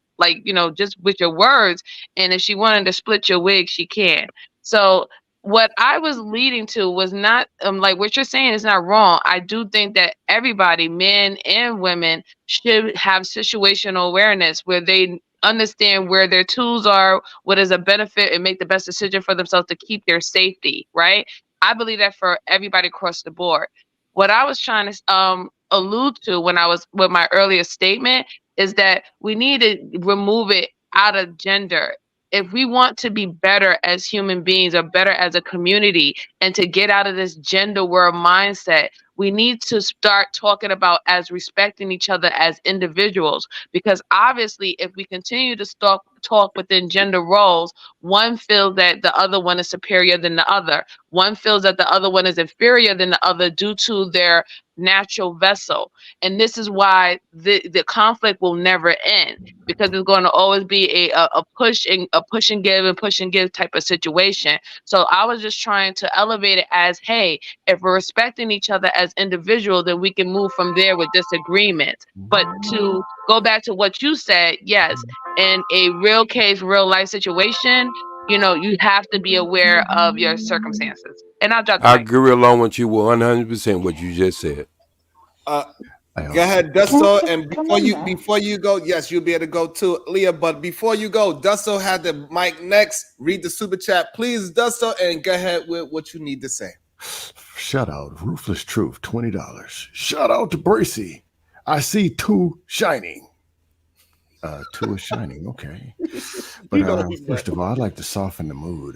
just with your words, and if she wanted to split your wig, she can. So what I was leading to was not like what you're saying is not wrong. I do think that everybody, men and women, should have situational awareness where they understand where their tools are, what is a benefit, and make the best decision for themselves to keep their safety, right? I believe that for everybody across the board. What I was trying to allude to when I was with my earlier statement is that we need to remove it out of gender. If we want to be better as human beings or better as a community and to get out of this gender world mindset, we need to start talking about as respecting each other as individuals. Because obviously, if we continue to talk within gender roles, one feels that the other one is superior than the other. One feels that the other one is inferior than the other due to their natural vessel. And this is why the conflict will never end, because it's going to always be a push and give type of situation. So I was just trying to elevate it as, hey, if we're respecting each other as individuals, then we can move from there with disagreements. But to go back to what you said, yes, in a real case, real life situation, you have to be aware of your circumstances. And I'll drop the I mic. agree along with you 100% what you just said. Go ahead, Dusto, and before you go, yes, you'll be able to go to Leah. But before you go, Dusto had the mic next. Read the super chat, please, Dusto, and go ahead with what you need to say. Shout out, Ruthless Truth, $20. Shout out to Bracy. I see two shining. Two is shining, okay. But first of all, I'd like to soften the mood.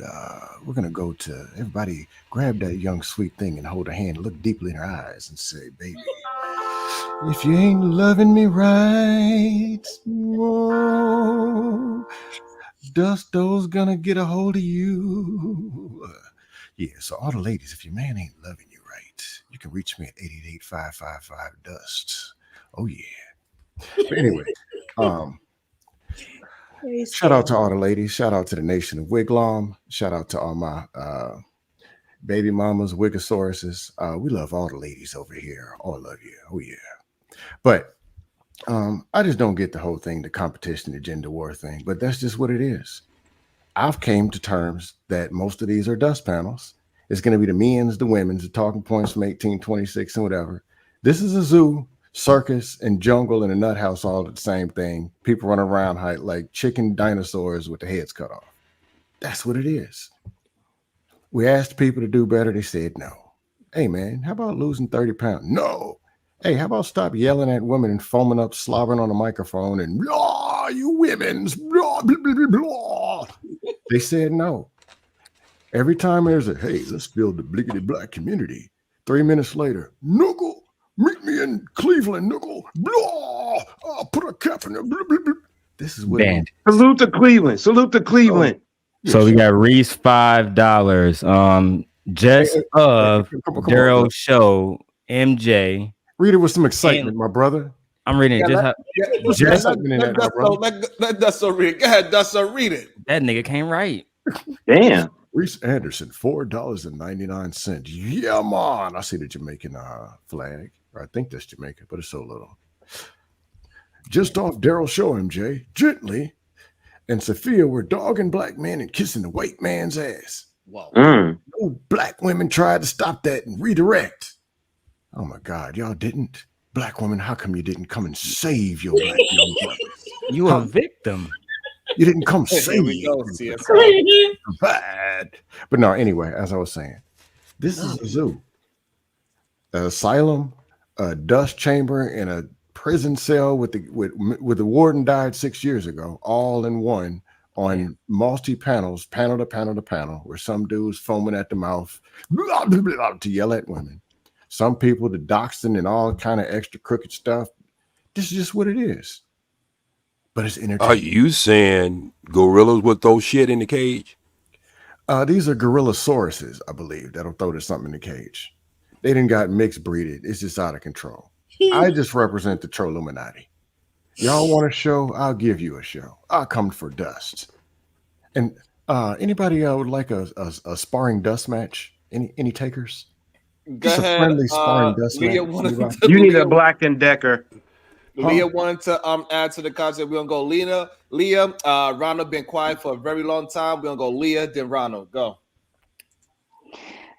We're gonna go to everybody. Grab that young sweet thing and hold her hand. Look deeply in her eyes and say, "Baby, if you ain't loving me right, oh, Dusto's gonna get a hold of you." Yeah, so all the ladies, if your man ain't loving you right, you can reach me at 888-555-DUST. Oh yeah. But anyway, shout out to all the ladies. Shout out to the nation of Wigglom. Shout out to all my baby mamas, Wiggasauruses. We love all the ladies over here. All love you. Oh yeah. But I just don't get the whole thing, the competition, the gender war thing. But that's just what it is. I've came to terms that most of these are dust panels. It's going to be the men's, the women's, the talking points from 1826 and whatever. This is a zoo, circus, and jungle and a nut house all the same thing. People run around like chicken dinosaurs with their heads cut off. That's what it is. We asked people to do better. They said no. Hey, man, how about losing 30 pounds? No. Hey, how about stop yelling at women and foaming up, slobbering on a microphone and blah, you women's blah, blah, blah, blah, blah. They said no. Every time there's a, hey, let's build the bliggity black community. 3 minutes later, Noogle, meet me in Cleveland, Noogle. Blah, I'll put a cap in there. Blah, blah, blah. This is what. Salute to Cleveland. Salute to Cleveland. So we got Reese $5. Just of Daryl show MJ. Read it with some excitement, my brother. I'm reading it. Let Dusto read it. Go ahead, Dusto, read it. That nigga can't write. Damn. Reese Anderson, $4.99. Yeah, man. I see the Jamaican flag. I think that's Jamaica, but it's so little. Just off Daryl show, MJ. Gently. And Sophia were dogging black men and kissing the white man's ass. Wow. No black women tried to stop that and redirect. Oh my God, y'all didn't. Black women, how come you didn't come and save your black young brothers? You a victim. You didn't come save. Bad. But no, anyway, as I was saying, this is a zoo, an asylum, a dust chamber, and a prison cell with the warden died 6 years ago, all in one, on multi panels, panel to panel to panel, where some dudes foaming at the mouth blah, blah, blah, blah, to yell at women. Some people the doxing and all kind of extra crooked stuff. This is just what it is. But it's entertaining. Are you saying gorillas would throw shit in the cage? These are gorillasauruses, I believe, that'll throw something in the cage. They didn't got mixed breeded. It's just out of control. I just represent the Trolluminati. Y'all want a show? I'll give you a show. I'll come for dust. And anybody would like a sparring dust match? Any takers? Go ahead. Friendly sparring dust match. You need a Black and Decker. Leah wanted to add to the concept. We're gonna go Leah. Ronald been quiet for a very long time. We're gonna go Leah, then Ronald. Go.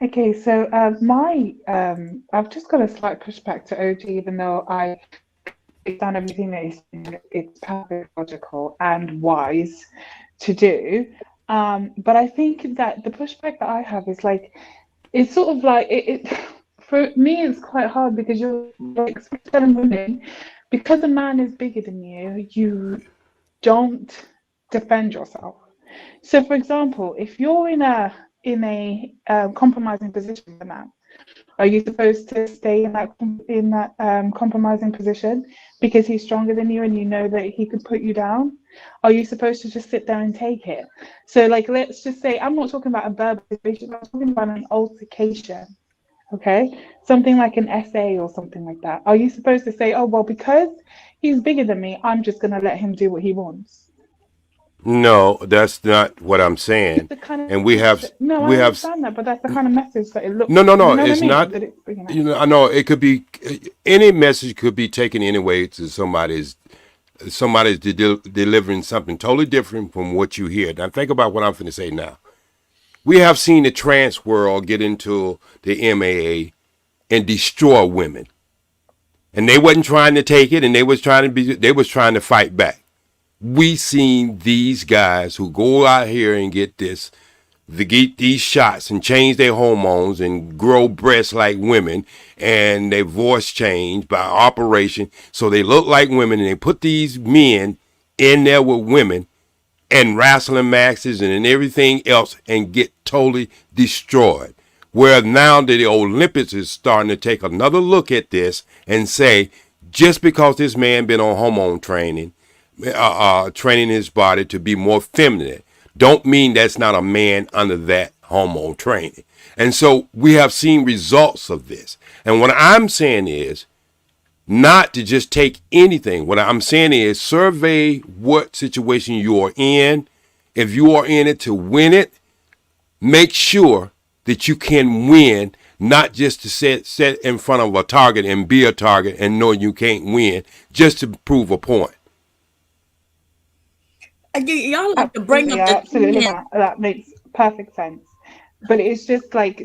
Okay, so I've just got a slight pushback to OG, even though I done everything that he's saying. It's perfectly logical and wise to do. But I think that the pushback that I have is like, it's sort of like it for me, it's quite hard because you're like telling women, because a man is bigger than you, you don't defend yourself. So, for example, if you're in a compromising position with a man, are you supposed to stay in that compromising position because he's stronger than you and you know that he could put you down? Are you supposed to just sit there and take it? So, like, let's just say I'm not talking about a verbal situation. I'm talking about an altercation. Okay, something like an essay or something like that. Are you supposed to say, "Oh well, because he's bigger than me, I'm just gonna let him do what he wants"? No, that's not what I'm saying. The kind And of no, I we have understand that, but that's the kind of message that it looks. no, no, You no. know what I It's mean? not. That it's bringing out. You know, I know it could be any message could be taken anyway to somebody's delivering something totally different from what you hear. Now think about what I'm going to say now. We have seen the trans world get into the MAA and destroy women, and they wasn't trying to take it, and they was trying to fight back. We seen these guys who go out here and get these shots and change their hormones and grow breasts like women and their voice change by operation so they look like women, and they put these men in there with women and wrestling matches and everything else and get totally destroyed. Where now the Olympics is starting to take another look at this and say, just because this man been on hormone training, training his body to be more feminine, don't mean that's not a man under that hormone training. And so we have seen results of this. And what I'm saying is not to just take anything. What I'm saying is survey what situation you are in. If you are in it to win it, make sure that you can win, not just to set in front of a target and be a target and know you can't win just to prove a point. Y'all like to bring Absolutely, up the absolutely, trans. that makes perfect sense. But it's just like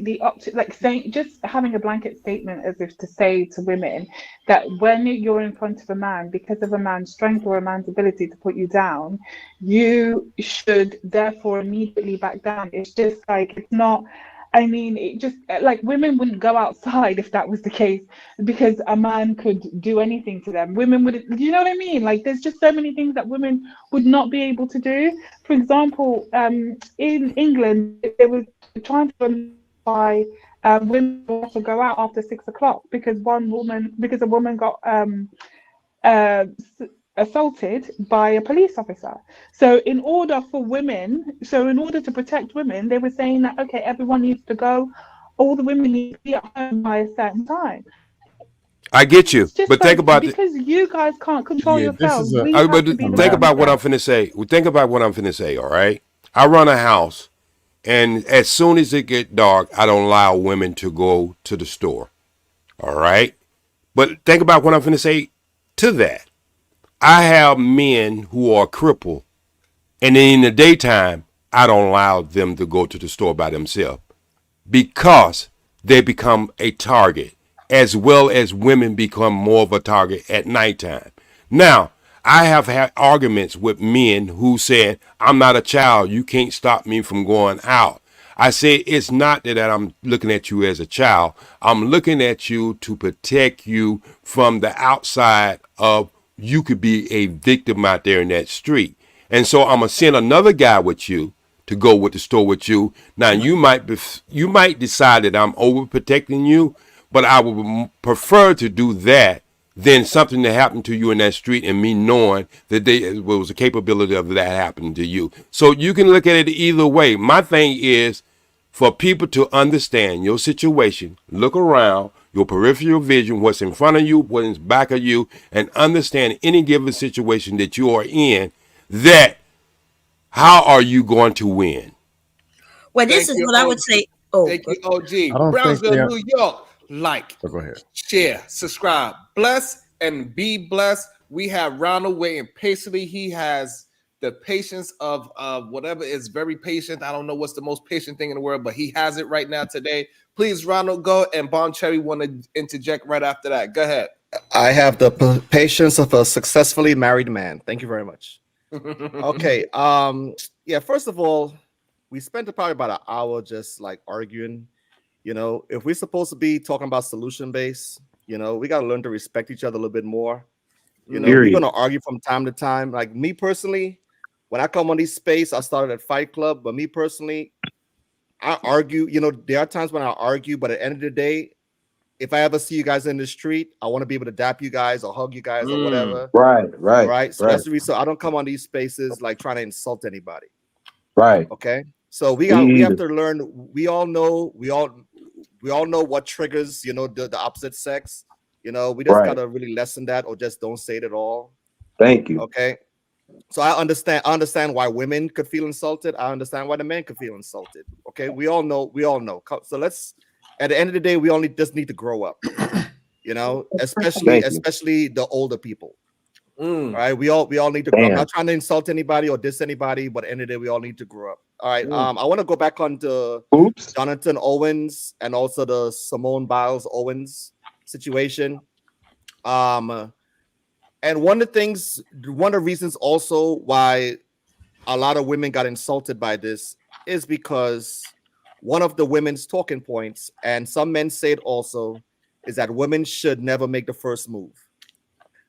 like saying, just having a blanket statement as if to say to women that when you're in front of a man, because of a man's strength or a man's ability to put you down, you should therefore immediately back down. It's just like, it's not. I mean, it just like women wouldn't go outside if that was the case because a man could do anything to them. Women would, you know what I mean? Like, there's just so many things that women would not be able to do. For example, in England, there was trying to by women to go out after 6 o'clock because a woman got uh, assaulted by a police officer. So in order to protect women, they were saying that okay, everyone needs to go, all the women need to be at home by a certain time. I get you, It's just but think like, about because you guys can't control Yeah, this yourselves, is a we have but to be the think ones about what I'm that. finna say. Think about what I'm finna say. All right, I run a house, and as soon as it get dark, I don't allow women to go to the store. All right, but think about what I'm finna say to that. I have men who are crippled, and in the daytime, I don't allow them to go to the store by themselves because they become a target, as well as women become more of a target at nighttime. Now, I have had arguments with men who said, I'm not a child, you can't stop me from going out. I say it's not that I'm looking at you as a child. I'm looking at you to protect you from the outside of you could be a victim out there in that street. And so I'm gonna send another guy with you to go with the store with you. Now you might decide that I'm overprotecting you, but I would prefer to do that than something that happened to you in that street and me knowing that there was a capability of that happening to you. So you can look at it either way. My thing is for people to understand your situation, look around, your peripheral vision, what's in front of you, what's in back of you, and understand any given situation that you are in, that how are you going to win? Well, this is what I would say. Oh, Thank you, OG. I don't think Brownsville, they are. New York. Like, Oh, go ahead. share, subscribe, bless and be blessed. We have Ronald waiting patiently. He has the patience of whatever is very patient. I don't know what's the most patient thing in the world, but he has it right now today. Please, Ronald, go, and Bomb Cherry want to interject right after that. Go ahead. I have the patience of a successfully married man. Thank you very much. Okay. Yeah, first of all, we spent probably about an hour just like arguing. You know, if we're supposed to be talking about solution based, you know, we got to learn to respect each other a little bit more. You know, we're going to argue from time to time. Like me personally, when I come on these space, I started at Fight Club, but me personally, I argue. You know, there are times when I argue, but at the end of the day, if I ever see you guys in the street, I want to be able to dap you guys or hug you guys or whatever. Right. So that's the reason. So I don't come on these spaces like trying to insult anybody. Right. Okay. So we have to learn. We all know what triggers, you know, the opposite sex. You know, we just gotta really lessen that, or just don't say it at all. Thank you. Okay. So I understand why women could feel insulted. I understand why the men could feel insulted. Okay. We all know. So let's, at the end of the day, we only just need to grow up. You know, especially the older people. All right. We all need to grow up. I'm not trying to insult anybody or diss anybody, but at the end of the day, we all need to grow up. All right. I want to go back on to Jonathan Owens and also the Simone Biles Owens situation. And one of the reasons also why a lot of women got insulted by this is because one of the women's talking points, and some men say it also, is that women should never make the first move.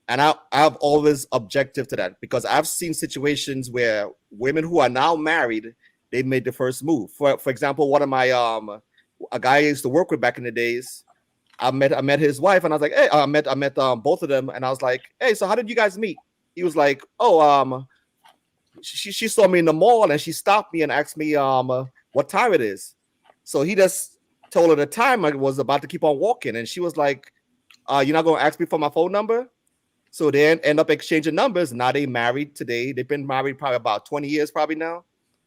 And I've always objective to that, because I've seen situations where women who are now married, they made the first move. For example, one of my a guy I used to work with back in the days, I met his wife, and I was like, hey, I met both of them, and I was like, hey, so how did you guys meet? He was like, oh, she saw me in the mall and she stopped me and asked me what time it is. So he just told her the time. I was about to keep on walking, and she was like, you're not gonna ask me for my phone number? So they end up exchanging numbers. Now they married today. They've been married probably about 20 years probably now,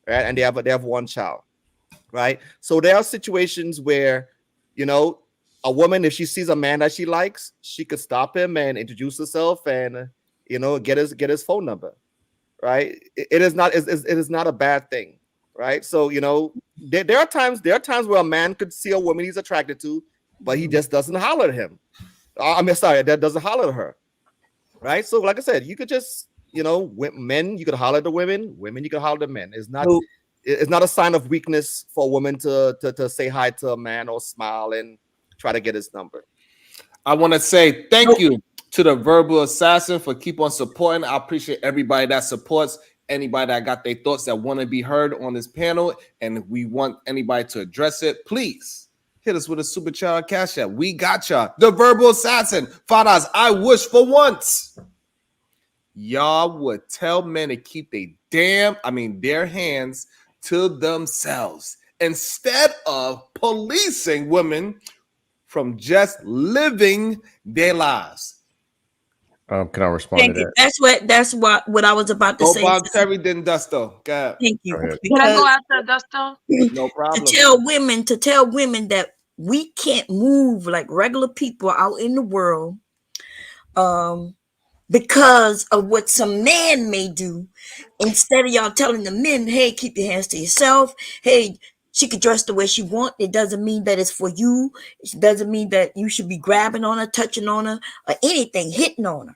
right? And they have one child, right? So there are situations where, you know, a woman, if she sees a man that she likes, she could stop him and introduce herself and, you know, get his phone number, right? It is not a bad thing, right? So, you know, there are times where a man could see a woman he's attracted to, but he just doesn't holler at him. That doesn't holler at her. Right. So, like I said, you could just, you know, men, you could holler at the women, you could holler at men. It's not a sign of weakness for a woman to say hi to a man or smile and try to get his number. I want to say thank you to the Verbal Assassin for keep on supporting. I appreciate everybody that supports, anybody that got their thoughts that want to be heard on this panel, and if we want anybody to address it, please hit us with a super chat cash app. We got y'all. The Verbal Assassin, $5. I wish for once y'all would tell men to keep their hands to themselves instead of policing women from just living their lives. Can I respond to that? That's what I was about to say. Bob Terry then Dusto. Go ahead. Thank you. Can I go after Dusto? No problem. To tell women that we can't move like regular people out in the world, because of what some man may do. Instead of y'all telling the men, hey, keep your hands to yourself. Hey, she could dress the way she wants. It doesn't mean that it's for you. It doesn't mean that you should be grabbing on her, touching on her, or anything, hitting on her.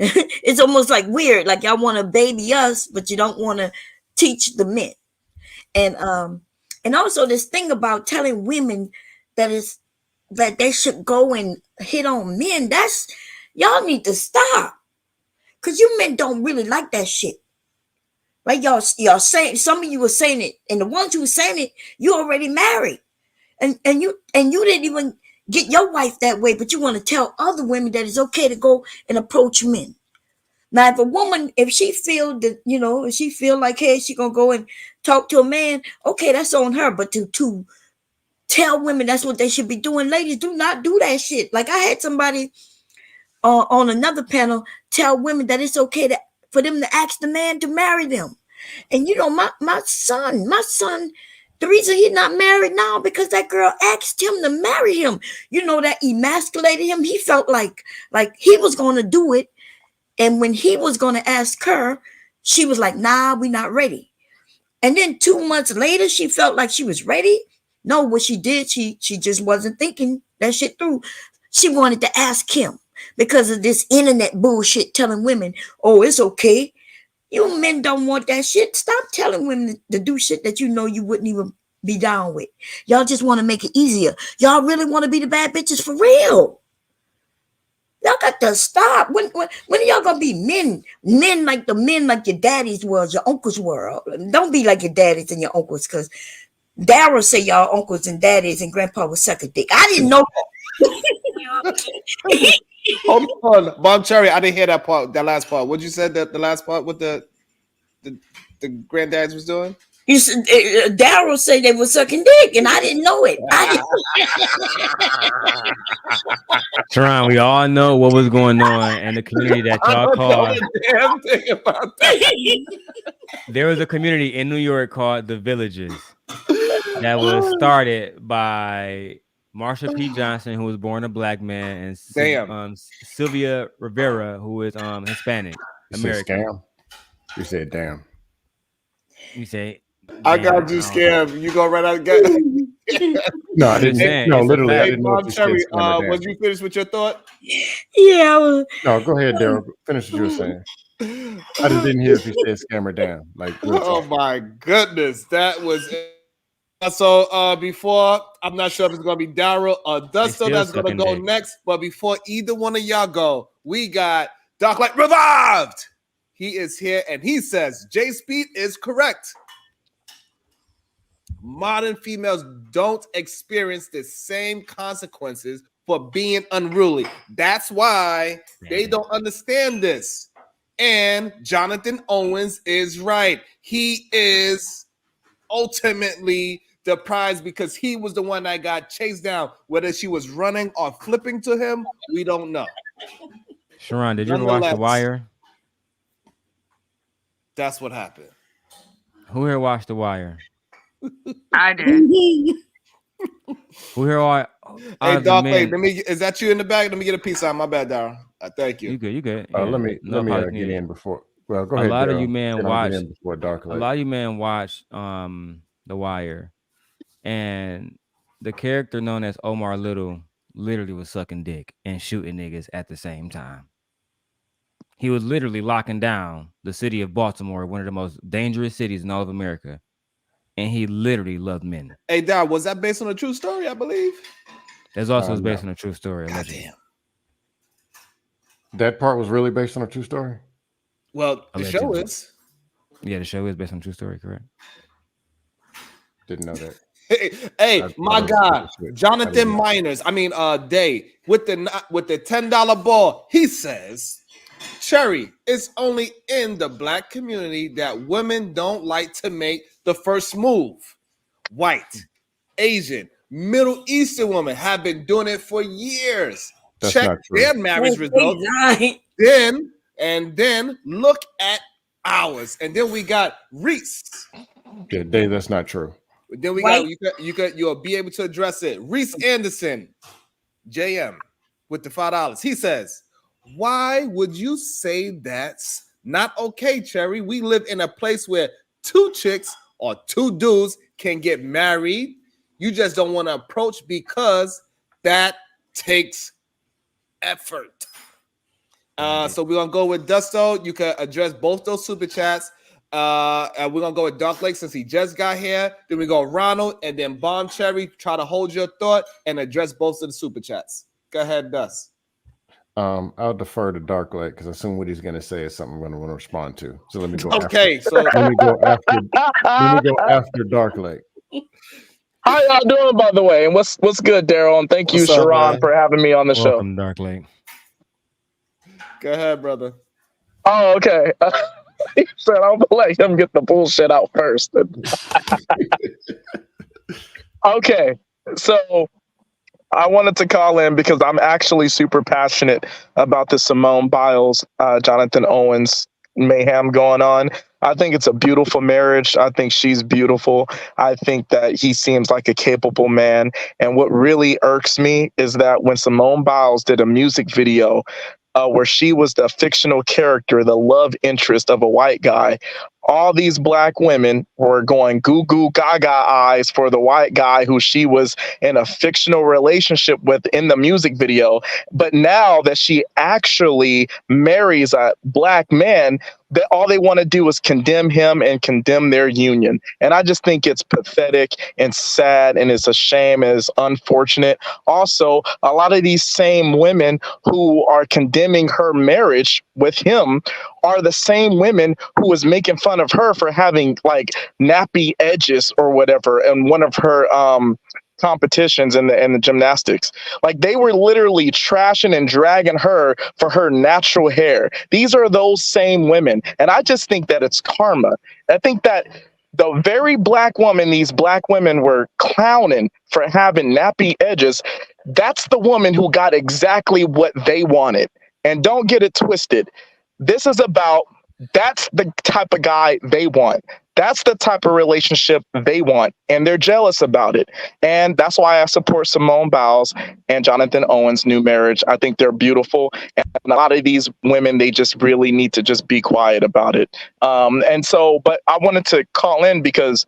It's almost like weird. Like y'all want to baby us, but you don't want to teach the men. And also this thing about telling women that they should go and hit on men. That's, y'all need to stop. Cause you men don't really like that shit. Right? Y'all saying, some of you were saying it, and the ones who were saying it, you already married. And you didn't even get your wife that way, but you want to tell other women that it's okay to go and approach men. Now, if a woman, if she feel that, you know, if she feel like, hey, she gonna go and talk to a man, okay, that's on her. But to tell women that's what they should be doing, ladies, do not do that shit. Like I had somebody on another panel tell women that it's okay for them to ask the man to marry them. And you know, my son, the reason he's not married now because that girl asked him to marry him. You know, that emasculated him. He felt like he was going to do it. And when he was going to ask her, She was like, nah, we're not ready. And then 2 months later, she felt like she was ready. No, what she did, she just wasn't thinking that shit through. She wanted to ask him because of this internet bullshit telling women, oh, it's okay. You men don't want that shit. Stop telling women to do shit that you know you wouldn't even be down with. Y'all just want to make it easier. Y'all really want to be the bad bitches for real. Y'all got to stop. When are y'all gonna be men? Men like your daddies was, your uncles were. Don't be like your daddies and your uncles, because Daryl say y'all uncles and daddies and grandpa was suck a dick. I didn't know that. Hold on, Bomb Cherry. I didn't hear that part. That last part. What you said? That the last part with the granddads was doing. You said Daryl say they were sucking dick, and I didn't know it. Sharon, we all know what was going on in the community that y'all called. Damn thing about that. There was a community in New York called the Villages that was started by Marsha P. Johnson, who was born a black man, and Sylvia Rivera, who is Hispanic American. You said damn. You say I got you scared. You go right out. No, I didn't. No, literally, I didn't know if you said scam or damn. Was you finished with your thought? Yeah. No, go ahead, Daryl. Finish what you were saying. I just didn't hear if you said scam or damn. Like, oh my goodness, that was. So before, I'm not sure if it's gonna be Daryl or Dusto that's gonna go next, but before either one of y'all go, we got Dark Light Revived. He is here and he says J Speed is correct. Modern females don't experience the same consequences for being unruly. That's why they don't understand this. And Jonathan Owens is right. He is ultimately the prize because he was the one that got chased down. Whether she was running or flipping to him, we don't know. Sharon, did you ever watch The Wire? That's what happened. Who here watched The Wire? I did. Who here watched? Hey, Doc, wait, is that you in the back? Let me get a piece out. My bad, Darryl. Thank you. You good. Yeah. Let me get in before. Well, go ahead. A lot Daryl. of you men watch. A lot of you men watch The Wire, and the character known as Omar Little literally was sucking dick and shooting niggas at the same time. He was literally locking down the city of Baltimore, one of the most dangerous cities in all of America. And he literally loved men. Hey, Dad, was that based on a true story, I believe? That's also based on a true story. Goddamn. That part was really based on a true story? Well, the show is. Yeah, the show is based on a true story, correct? Didn't know that. Hey, my God, Jonathan Day with the $10 ball. He says, Cherry, it's only in the black community that women don't like to make the first move. White, Asian, Middle Eastern women have been doing it for years. That's Check their marriage results. Then look at ours. And then we got Reese. Yeah, Dave, that's not true. Then we got you'll be able to address it. Reese Anderson, JM, with the $5. He says, why would you say that's not okay, Cherry? We live in a place where two chicks or two dudes can get married. You just don't want to approach because that takes effort. So we're gonna go with Dusto. You can address both those super chats. And we're gonna go with Dark Lake since he just got here. Then we go Ronald and then Bomb Cherry. Try to hold your thought and address both of the super chats. Go ahead, Dust. I'll defer to Dark Lake because I assume what he's gonna say is something I'm gonna want to respond to. So let me go. Let me go after Dark Lake. How y'all doing, by the way? And what's good, Daryl? And thank you, Sharon, for having me on the show. Welcome, Dark Lake. Go ahead, brother. Oh, okay. He said I'll let him get the bullshit out first. Okay, so I wanted to call in because I'm actually super passionate about the Simone Biles, Jonathan Owens mayhem going on. I think it's a beautiful marriage. I think she's beautiful. I think that he seems like a capable man. And what really irks me is that when Simone Biles did a music video where she was the fictional character, the love interest of a white guy. All these black women were going goo goo gaga eyes for the white guy who she was in a fictional relationship with in the music video. But now that she actually marries a black man, that all they want to do is condemn him and condemn their union. And I just think it's pathetic and sad, and it's a shame and it's unfortunate. Also, a lot of these same women who are condemning her marriage with him are the same women who was making fun of her for having like nappy edges or whatever in one of her competitions in the gymnastics. Like, they were literally trashing and dragging her for her natural hair. These are those same women. And I just think that it's karma. I think that the very black woman these black women were clowning for having nappy edges, that's the woman who got exactly what they wanted. And don't get it twisted. This is about, that's the type of guy they want. That's the type of relationship they want, and they're jealous about it. And that's why I support Simone Biles and Jonathan Owens' new marriage. I think they're beautiful. And a lot of these women, they just really need to just be quiet about it. But I wanted to call in because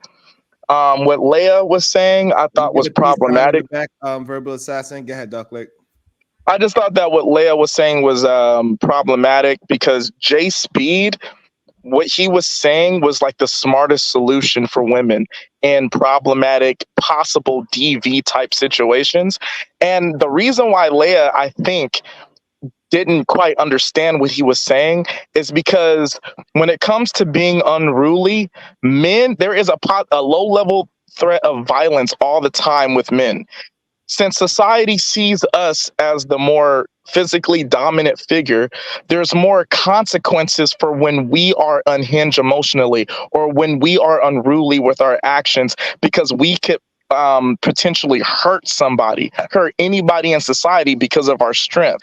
what Leia was saying, I thought was problematic. Verbal assassin. Go ahead, Ducklick. I just thought that what Leia was saying was problematic because Jay Speed, what he was saying was like the smartest solution for women in problematic, possible DV type situations. And the reason why Leia, I think, didn't quite understand what he was saying is because when it comes to being unruly, men, there is a low level threat of violence all the time with men. Since society sees us as the more physically dominant figure, there's more consequences for when we are unhinged emotionally or when we are unruly with our actions, because we could potentially hurt somebody, hurt anybody in society because of our strength.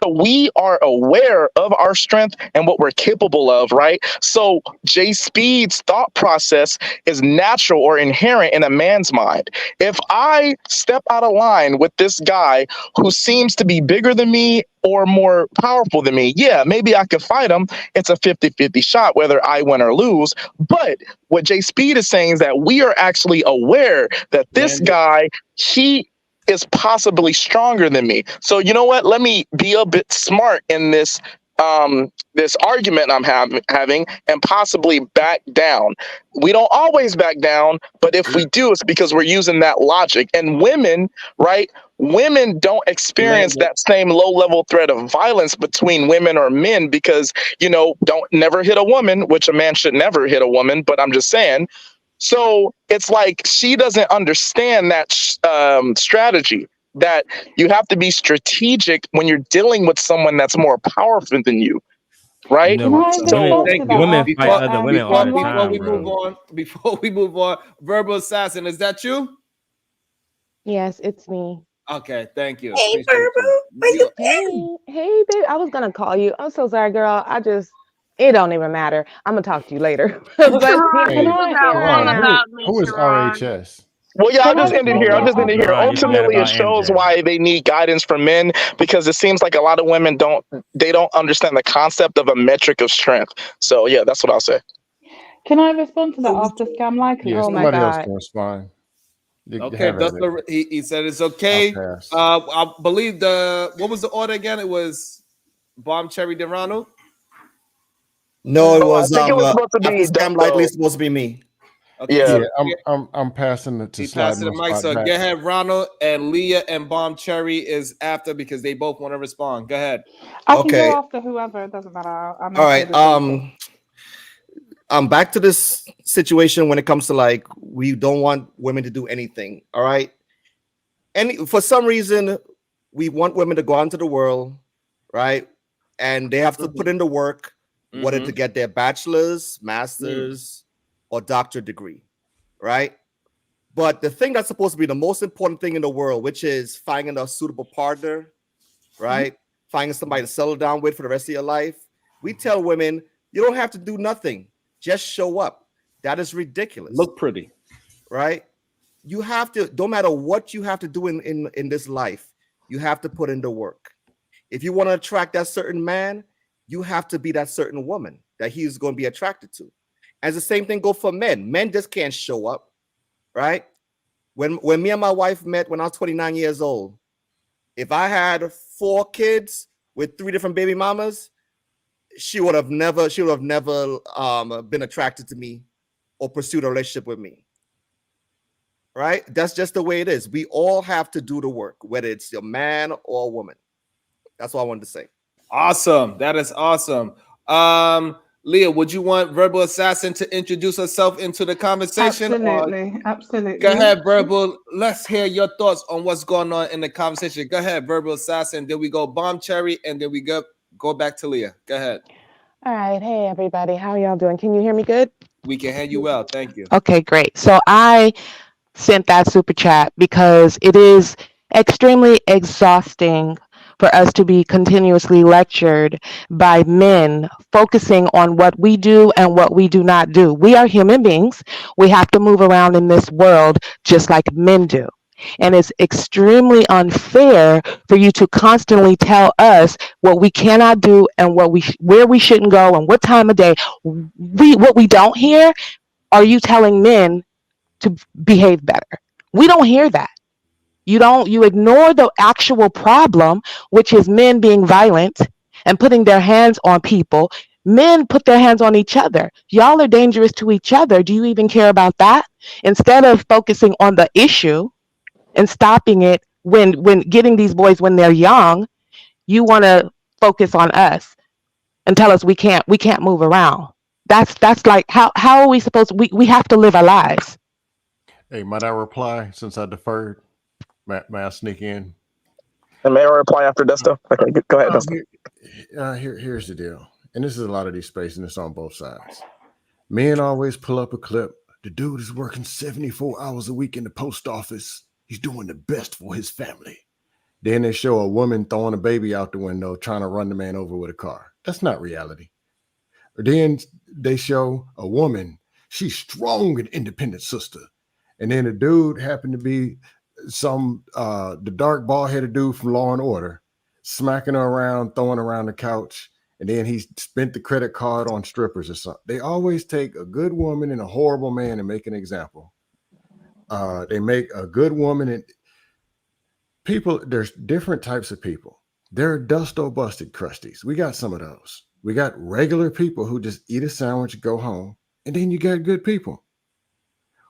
We are aware of our strength and what we're capable of, right? So Jay Speed's thought process is natural or inherent in a man's mind. If I step out of line with this guy who seems to be bigger than me or more powerful than me, yeah, maybe I could fight him. It's a 50-50 shot whether I win or lose. But what Jay Speed is saying is that we are actually aware that this guy, he is possibly stronger than me. So you know what? Let me be a bit smart in this this argument I'm having and possibly back down. We don't always back down, but if we do, it's because we're using that logic. And women, right? Women don't experience that same low-level threat of violence between women or men because, don't never hit a woman, which a man should never hit a woman, but I'm just saying. So it's like she doesn't understand that strategy, that you have to be strategic when you're dealing with someone that's more powerful than you, right? Before we move on, Verbal Assassin, is that you? Yes, it's me. Okay, thank you. Hey, Verbal. Hey, babe. I was gonna call you. I'm so sorry, girl. It don't even matter. I'm gonna talk to you later. Who is RHS? Well, yeah, I'll just end it here. Ultimately, it shows why they need guidance from men, because it seems like a lot of women don't understand the concept of a metric of strength. So yeah, that's what I'll say. Can I respond to that after Scam Like? Yeah, somebody else can respond. Okay, he said it's okay. I believe what was the order again? It was Bomb Cherry Durano. No, it was I think it was supposed to be Scam Likely supposed to be me. Okay, yeah, I'm passing it to passing the mic. So go ahead, Ronald, and Leah and Bomb Cherry is after because they both want to respond. Go ahead. I can go after whoever. It doesn't matter. All right. I'm back to this situation when it comes to like we don't want women to do anything. All right. And for some reason, we want women to go out into the world, right? And they have to put in the work, whether to get their bachelor's, master's, or doctorate degree, right? But the thing that's supposed to be the most important thing in the world, which is finding a suitable partner, right? Finding somebody to settle down with for the rest of your life. We tell women, you don't have to do nothing. Just show up. That is ridiculous. Look pretty. Right? You have to, no matter what you have to do in this life, you have to put in the work. If you want to attract that certain man, you have to be that certain woman that he's going to be attracted to. As the same thing go for men. Men just can't show up, right? When me and my wife met when I was 29 years old, if I had 4 kids with 3 different baby mamas, she would have never been attracted to me or pursued a relationship with me. Right? That's just the way it is. We all have to do the work, whether it's a man or a woman. That's what I wanted to say. Awesome. That is awesome. Leah, would you want Verbal Assassin to introduce herself into the conversation? Absolutely. Go ahead, Verbal. Let's hear your thoughts on what's going on in the conversation. Go ahead, Verbal Assassin. Then we go Bomb Cherry, and then we go back to Leah. Go ahead. All right. Hey, everybody. How y'all doing? Can you hear me good? We can hear you well. Thank you. Okay, great. So I sent that super chat because it is extremely exhausting for us to be continuously lectured by men focusing on what we do and what we do not do. We are human beings. We have to move around in this world just like men do. And it's extremely unfair for you to constantly tell us what we cannot do and where we shouldn't go and what time of day. What we don't hear are you telling men to behave better. We don't hear that. You ignore the actual problem, which is men being violent and putting their hands on people. Men put their hands on each other. Y'all are dangerous to each other. Do you even care about that? Instead of focusing on the issue and stopping it when getting these boys when they're young, you want to focus on us and tell us we can't move around. That's like how are we supposed to, we have to live our lives. Hey, might I reply since I deferred? May I sneak in? And may I reply after Desto? Okay, go ahead, Desto. Here's the deal. And this is a lot of these spaces, and it's on both sides. Men always pull up a clip. The dude is working 74 hours a week in the post office. He's doing the best for his family. Then they show a woman throwing a baby out the window, trying to run the man over with a car. That's not reality. Or then they show a woman, she's strong and independent sister. And then the dude happened to be the dark bald-headed dude from Law and Order, smacking her around, throwing around the couch, and then he spent the credit card on strippers or something. They always take a good woman and a horrible man and make an example. They make a good woman and people, there's different types of people. There are dusto busted crusties. We got some of those. We got regular people who just eat a sandwich, go home, and then you got good people.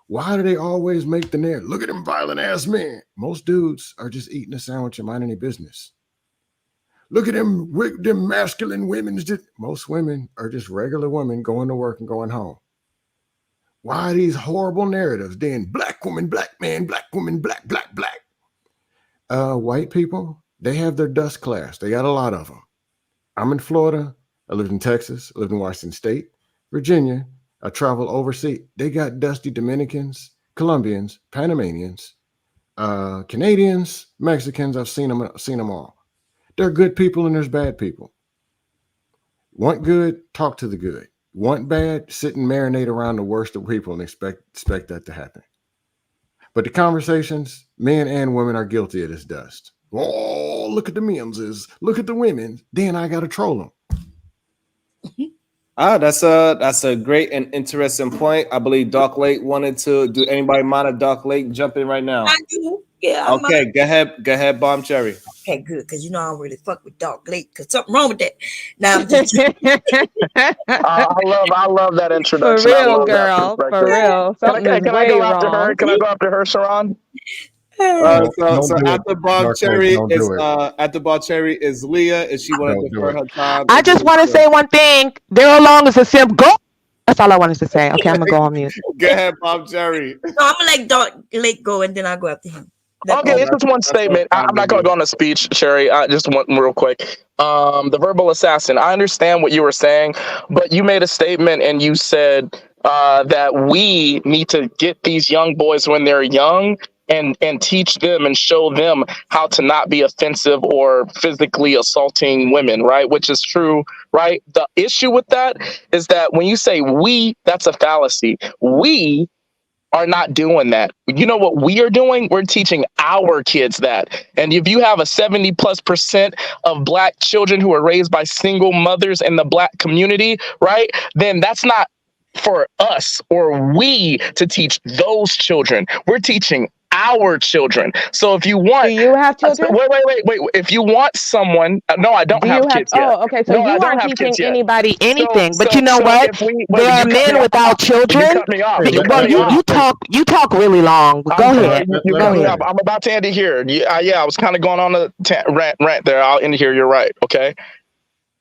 Why do they always make the narrative? Look at them violent ass men. Most dudes are just eating a sandwich and minding their business. Look at them masculine women. Most women are just regular women going to work and going home. Why these horrible narratives? Then black woman, black man, black woman, black. White people, they have their dust class. They got a lot of them. I'm in Florida. I lived in Texas. I lived in Washington State, Virginia. I travel overseas. They got dusty Dominicans, Colombians, Panamanians, Canadians, Mexicans. I've seen them all. There are good people and there's bad people. Want good, talk to the good. Want bad, sit and marinate around the worst of people and expect that to happen. But the conversations, men and women are guilty of this dust. Oh, look at the men's, look at the women. Then I got to troll them. That's a great and interesting point. I believe Dark Lake wanted to. Do anybody mind if Dark Lake jump in right now? I do. Yeah. Okay, go ahead, Bomb Cherry. Okay, good, because I don't really fuck with Dark Lake, because something wrong with that. Now, I love that introduction. For real, girl. For real. Something can I go after her? Can I go after her, Sharon? So after Bob Cherry is Leah, and she wanted to defer her time. I just want to say one thing. Daryl Long is a simp. Go. That's all I wanted to say. Okay, I'm gonna go on mute. Go ahead, Bob Cherry. No, I'm gonna let Dark Lake go, and then I'll go after him. Okay, it's just one statement. I'm not going to go on a speech, Sherry. I just want real quick. The verbal assassin. I understand what you were saying, but you made a statement and you said that we need to get these young boys when they're young and teach them and show them how to not be offensive or physically assaulting women, right? Which is true, right? The issue with that is that when you say we, that's a fallacy. We are not doing that. You know what we are doing? We're teaching our kids that. And if you have a 70+% of Black children who are raised by single mothers in the Black community, right? Then that's not for us or we to teach those children. We're teaching our children. So if you want, do you have children? Wait. If you want someone, no, I don't have kids yet. Oh, okay. So No, you I don't aren't have teaching kids yet. anybody anything. But you know So what? if we There are you cut me men off. without children. You cut me off. You cut Well, me off. you talk really long. Go I'm sorry, ahead. you Go cut me ahead. off. I'm about to end it here. Yeah, I was kind of going on a rant there. I'll end it here. You're right. Okay.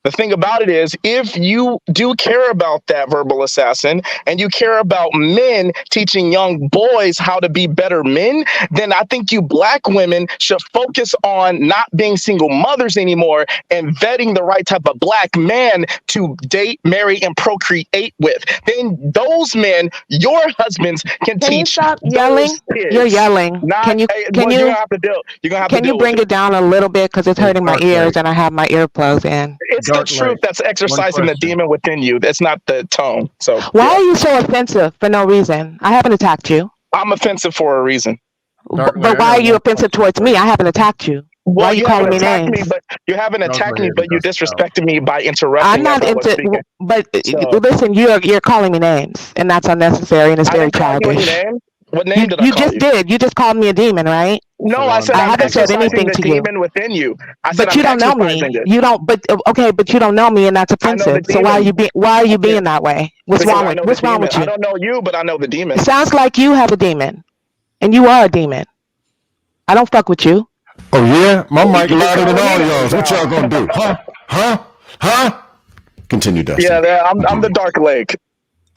The thing about it is, if you do care about that verbal assassin and you care about men teaching young boys how to be better men, then I think you Black women should focus on not being single mothers anymore and vetting the right type of Black man to date, marry, and procreate with. Then those men, your husbands, can you teach stop those yelling? kids. You're yelling. Can you You're gonna have to deal. You're gonna have to can you deal with bring it. it down a little bit because it's hurting my ears and I have my earplugs in? It's the truth that's exercising the demon within you. That's not the tone. So Why are you so offensive for no reason? I haven't attacked you. I'm offensive for a reason. But why are you offensive towards me? I haven't attacked you. Why are you calling me names? You haven't attacked me, but you disrespected me by interrupting. I'm not into. But listen, you're calling me names, and that's unnecessary and it's very childish. What name did I you call just did. You just called me a demon, right? No, I said I I'm haven't said exercising anything the to you. demon within you. I said But you I'm don't know me. exercising it. You don't. But okay. But you don't know me, and that's offensive. So why are you being that way? What's Because wrong? What's wrong with you? I don't know you, but I know the demon. It sounds like you have a demon, and you are a demon. I don't fuck with you. Oh yeah, my mic louder than all y'all's. What y'all gonna do? Huh? Continue, Dustin. Yeah, I'm the dark lake.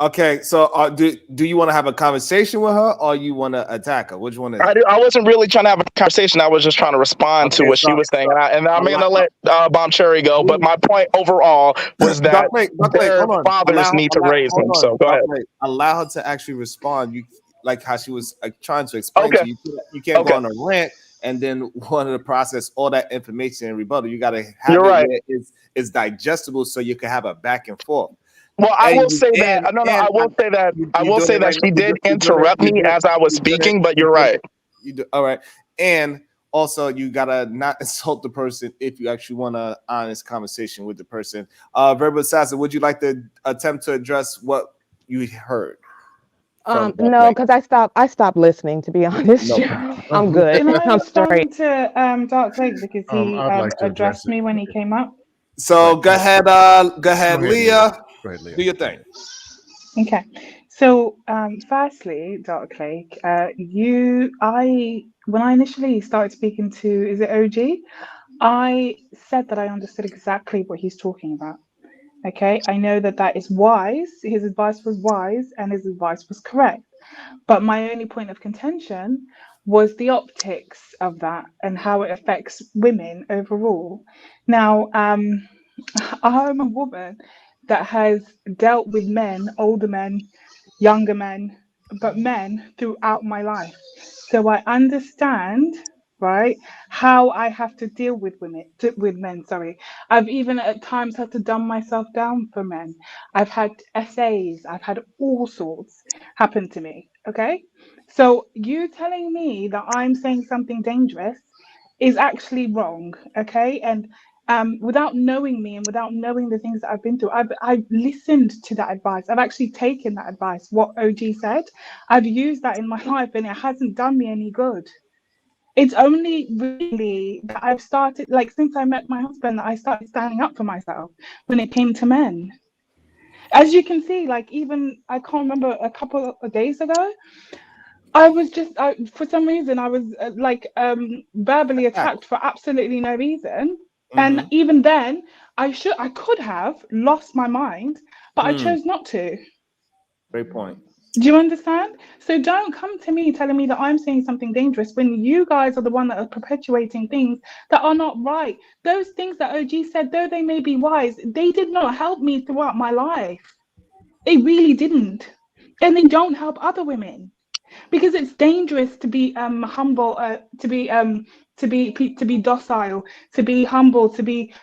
Okay, so do you want to have a conversation with her or you want to attack her? Which one is it? I wasn't really trying to have a conversation. I was just trying to respond to what she was saying, and I'm going to let Bomb Cherry go. But my point overall was that their fathers need to raise them. So go ahead. Allow her to actually respond. You like how she was trying to explain to you. You can't go on a rant and then want to process all that information and rebuttal. You got to have where it's digestible so you can have a back and forth. Well, I will say that. I will say that she did interrupt me as I was speaking, but you're right. You do all right, and also you gotta not insult the person if you actually want an honest conversation with the person. Verbal assassin, would you like to attempt to address what you heard? No, because I stopped listening. To be honest, I'm good. Can I I'm straight. respond to Dark Lake because he addressed me when he came up? So go ahead, Leah. Do your thing. Okay. So, firstly, Dark Lake, when I initially started speaking to, is it OG? I said that I understood exactly what he's talking about. Okay. I know that is wise. His advice was wise and his advice was correct. But my only point of contention was the optics of that and how it affects women overall. Now, I'm a woman that has dealt with men, older men, younger men, but men throughout my life. So I understand, right, how I have to deal with men. Sorry, I've even at times had to dumb myself down for men. I've had essays, I've had all sorts happen to me. Okay, so you telling me that I'm saying something dangerous is actually wrong. Okay, and without knowing me and without knowing the things that I've been through, I've listened to that advice. I've actually taken that advice, what OG said. I've used that in my life and it hasn't done me any good. It's only really that I've started, like since I met my husband, that I started standing up for myself when it came to men. As you can see, like even, I can't remember, a couple of days ago, I was just, for some reason, I was verbally attacked for absolutely no reason. And even then, I could have lost my mind, but I chose not to. Great point. Do you understand? So don't come to me telling me that I'm saying something dangerous when you guys are the one that are perpetuating things that are not right. Those things that OG said, though they may be wise, they did not help me throughout my life. They really didn't. And they don't help other women. Because it's dangerous to be humble, to be docile, to be humble, to be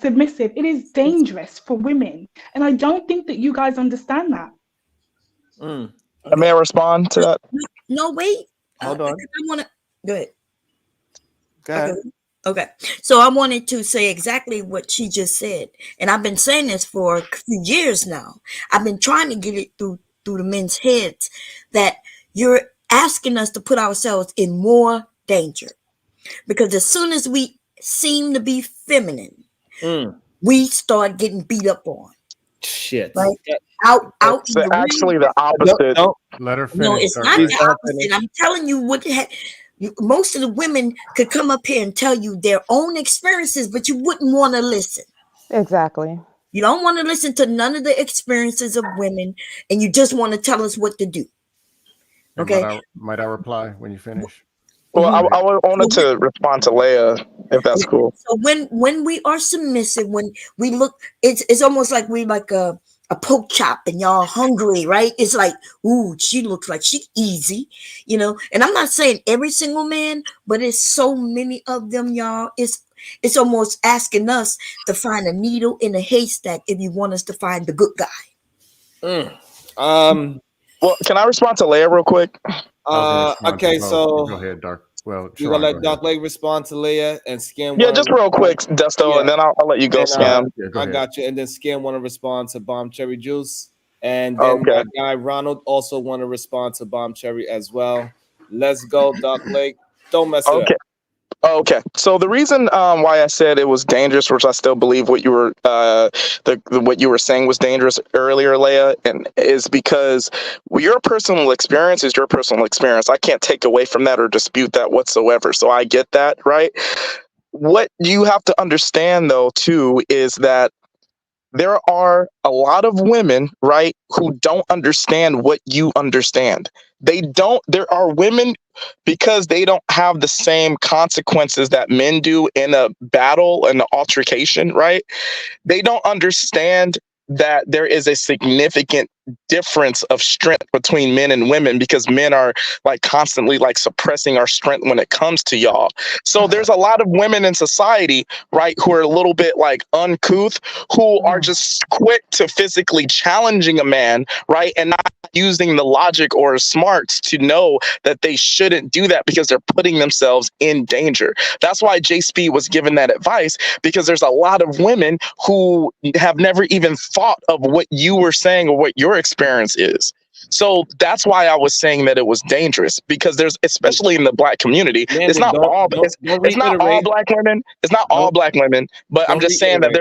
submissive. It is dangerous for women, and I don't think that you guys understand that. May I respond to that? No, wait. Hold on. I want to go ahead. Go ahead. Okay. So I wanted to say exactly what she just said, and I've been saying this for a few years now. I've been trying to get it through the men's heads that you're asking us to put ourselves in more danger, because as soon as we seem to be feminine, we start getting beat up on. Shit. Right? Out It's in the actually real the opposite. No. Let her finish. No, it's not the opposite. I'm telling you what most of the women could come up here and tell you their own experiences, but you wouldn't want to listen. Exactly. You don't want to listen to none of the experiences of women, and you just want to tell us what to do. Okay. Might I reply when you finish? Well, I wanted to respond to Leia, if that's cool. So when we are submissive, when we look, it's almost like we like a pork chop and y'all hungry, right? It's like, ooh, she looks like she easy, you know. And I'm not saying every single man, but it's so many of them, y'all. It's almost asking us to find a needle in a haystack if you want us to find the good guy. Well, can I respond to Leia real quick? Okay, so go ahead, Doc. Well, you're gonna let Doc Lake respond to Leia and Skin. Yeah, just real quick, Desto, and then I'll let you go, Scam. I got you. And then Skin want to respond to Bomb Cherry Juice, and then my guy Ronald also want to respond to Bomb Cherry as well. Let's go, Doc Lake. Don't mess it up. Okay. So the reason why I said it was dangerous, which I still believe what you were what you were saying was dangerous earlier, Leia, and is because your personal experience is your personal experience. I can't take away from that or dispute that whatsoever. So I get that, right? What you have to understand, though, too, is that there are a lot of women, right, who don't understand what you understand. There are women, because they don't have the same consequences that men do in a battle, in an altercation, right? They don't understand that there is a significant difference of strength between men and women, because men are like constantly like suppressing our strength when it comes to y'all. So there's a lot of women in society, right, who are a little bit like uncouth, who are just quick to physically challenging a man, right, and not using the logic or smarts to know that they shouldn't do that because they're putting themselves in danger. That's why J Speed was given that advice, because there's a lot of women who have never even thought of what you were saying or what your experience is. So that's why I was saying that it was dangerous, because there's, especially in the Black community, it's not all black women. It's not all black women, but I'm just saying that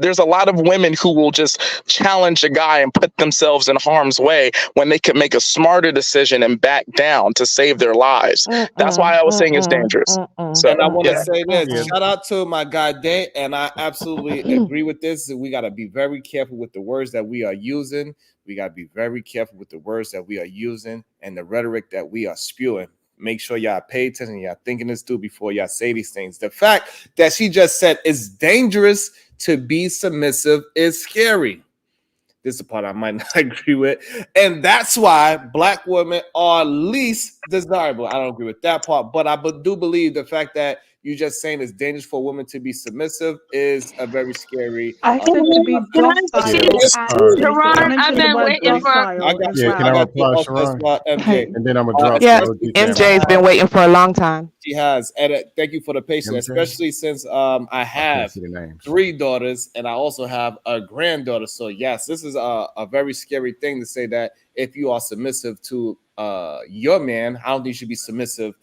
there's a lot of women who will just challenge a guy and put themselves in harm's way when they could make a smarter decision and back down to save their lives. That's why I was saying it's dangerous. So, and I want to say this. Shout out to my guy Day, and I absolutely agree with this. We got to be very careful with the words that we are using. We got to be very careful with the words that we are using and the rhetoric that we are spewing. Make sure y'all pay attention. Y'all thinking this through before y'all say these things. The fact that she just said it's dangerous to be submissive is scary. This is the part I might not agree with. And that's why Black women are least desirable. I don't agree with that part, but I do believe the fact that you just saying it's dangerous for women to be submissive is a very scary. I said to be docile. Sharon, I've been waiting for. I got you. Can I reply, Sharon? MJ. And then I'm gonna drop. Yeah, MJ's been waiting for a long time. She has, and thank you for the patience, especially since I have 3 daughters and I also have a granddaughter. So yes, this is a very scary thing to say that if you are submissive to your man, I don't think you should be submissive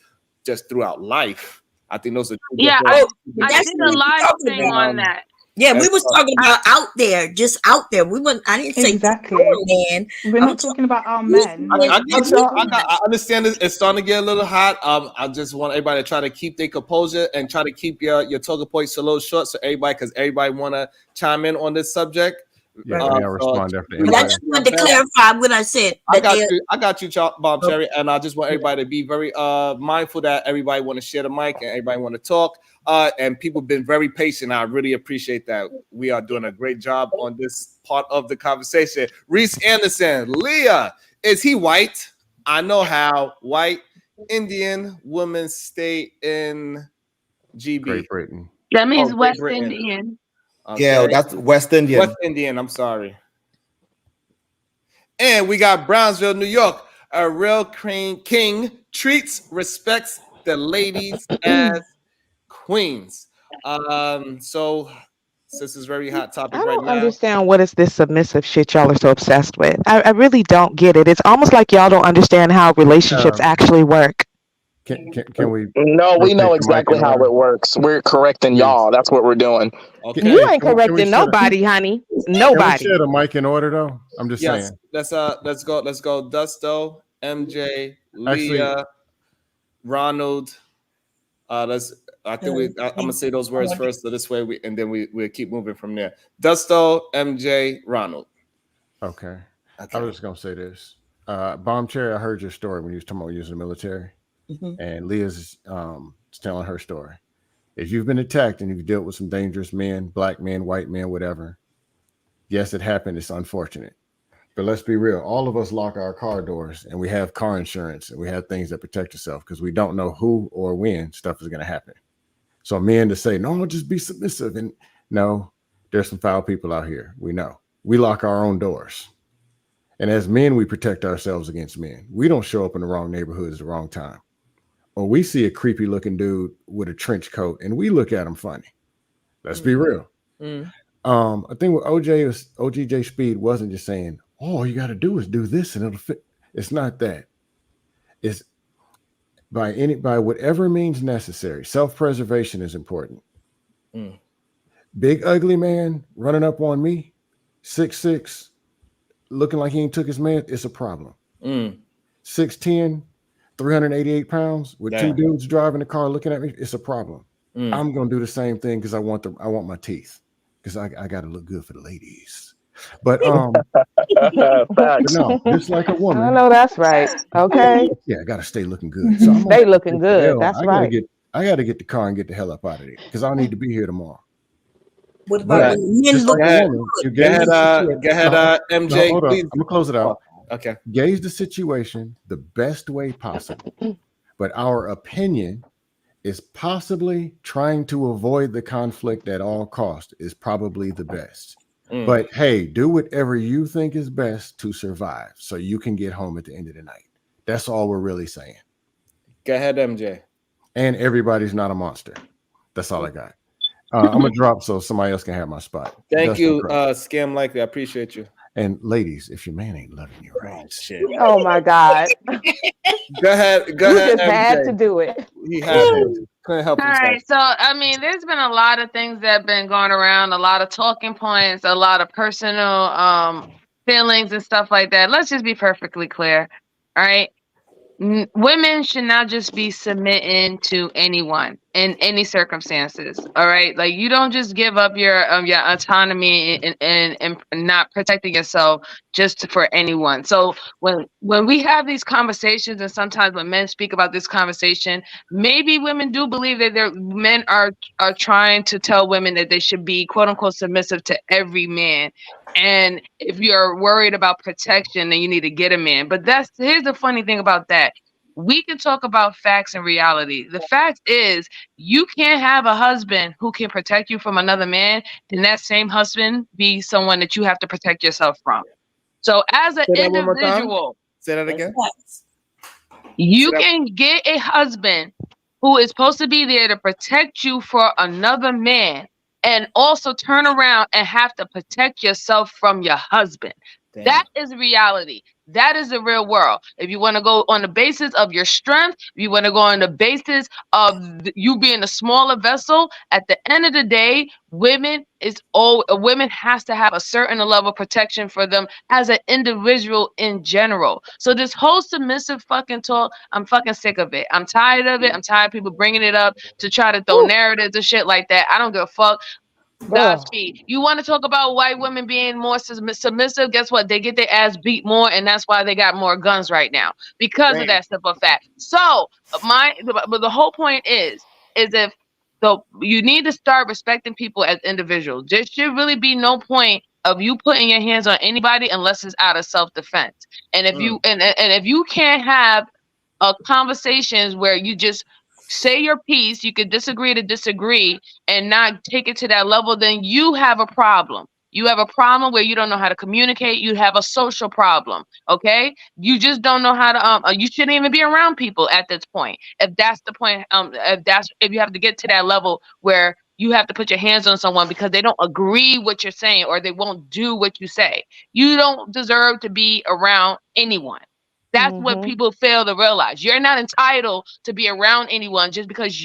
just throughout life. I think those are I did a live thing on that. Yeah, we was talking about out there, just out there. We wouldn't. I didn't say exactly. Man. We're not talking about our men. I understand this. It's starting to get a little hot. I just want everybody to try to keep their composure and try to keep your talking points a little short, so because everybody want to chime in on this subject. Yeah, I'll respond after. But I just wanted to clarify what I said. I got you, Bob Cherry, and I just want everybody to be very mindful that everybody want to share the mic and everybody want to talk. And people have been very patient. I really appreciate that. We are doing a great job on this part of the conversation. Reese Anderson, Leah, is he white? I know how. White Indian women stay in GB. Great Britain. That means West Indian. Okay. Yeah, that's West Indian. West Indian, I'm sorry. And we got Brownsville, New York. A real king treats, respects the ladies as queens. So this is very hot topic I right don't now. understand what is this submissive shit y'all are so obsessed with. I really don't get it. It's almost like y'all don't understand how relationships actually work. Can we? No, we know rotate the mic exactly in how order? it works. We're correcting y'all. That's what we're doing. Okay. You ain't Can we correcting share nobody, honey. Can we Nobody. share the mic in order though? I'm just Yes. saying. Let's go. Let's go. Dusto, MJ, Actually, Leah, Ronald. Let's. I think I'm gonna say those words first, so this way we'll keep moving from there. Dusto, MJ, Ronald. okay. I was just gonna say this. Bomb Cherry, I heard your story when you was talking about using the military, and Leah's telling her story. If you've been attacked and you've dealt with some dangerous men, black men, white men, whatever, yes, it happened. It's unfortunate. But let's be real. All of us lock our car doors and we have car insurance and we have things that protect yourself because we don't know who or when stuff is going to happen. So men to say, no, just be submissive. And no, there's some foul people out here. We know. We lock our own doors. And as men, we protect ourselves against men. We don't show up in the wrong neighborhoods at the wrong time. Or we see a creepy looking dude with a trench coat and we look at him funny. Let's be real. I think what OGJ Speed wasn't just saying, all you got to do is do this and it'll fit. It's not that. It's by whatever means necessary. Self-preservation is important. Big ugly man running up on me, 6'6", looking like he ain't took his man, it's a problem. 6'10", 388 pounds with two dudes driving the car looking at me, it's a problem. I'm gonna do the same thing because I want my teeth because I gotta look good for the ladies. But but no, just like a woman. I know that's right. Okay. Yeah, I gotta stay looking good. So I'm Stay looking good. That's right. I gotta get the car and get the hell up out of there because I need to be here tomorrow. What about when men just look like a woman, you gauge Go ahead, MJ. hold on. Please. I'm gonna close it out. Okay. Gauge the situation the best way possible. But our opinion is possibly trying to avoid the conflict at all costs is probably the best. But hey, do whatever you think is best to survive so you can get home at the end of the night. That's all we're really saying. Go ahead, MJ. And everybody's not a monster. That's all I got. I'm gonna drop so somebody else can have my spot. Thank you, Scam Likely. I appreciate you. And ladies, if your man ain't loving you right, Oh my God. Go ahead. You just had to do it. He had to. Couldn't help All himself. right, so I mean, there's been a lot of things that have been going around, a lot of talking points, a lot of personal feelings and stuff like that. Let's just be perfectly clear. All right. Women should not just be submitting to anyone in any circumstances. All right, like you don't just give up your autonomy and not protecting yourself just for anyone. So when we have these conversations, and sometimes when men speak about this conversation, maybe women do believe that their men are trying to tell women that they should be quote unquote submissive to every man. And if you're worried about protection, then you need to get a man. But here's the funny thing about that. We can talk about facts and reality. The fact is, you can't have a husband who can protect you from another man, and that same husband be someone that you have to protect yourself from. So as an individual, say that again. You can get a husband who is supposed to be there to protect you for another man, and also turn around and have to protect yourself from your husband. Damn. That is reality. That is the real world. If you want to go on the basis of your strength, if you want to go on the basis of you being a smaller vessel, at the end of the day, women has to have a certain level of protection for them as an individual in general. So this whole submissive fucking talk, I'm fucking sick of it. I'm tired of it. I'm tired of people bringing it up to try to throw narratives and shit like that. I don't give a fuck. Godspeed. You want to talk about white women being more submissive? Guess what? They get their ass beat more, and that's why they got more guns right now because of that simple fact. So but the whole point is if you need to start respecting people as individuals. There should really be no point of you putting your hands on anybody unless it's out of self-defense. And if you and if you can't have conversations where you just say your piece, you could disagree to disagree and not take it to that level, then you have a problem. You have a problem where you don't know how to communicate. You have a social problem. Okay. You just don't know how to, you shouldn't even be around people at this point. If that's the point, if you have to get to that level where you have to put your hands on someone because they don't agree what you're saying or they won't do what you say. You don't deserve to be around anyone. That's what people fail to realize. You're not entitled to be around anyone just because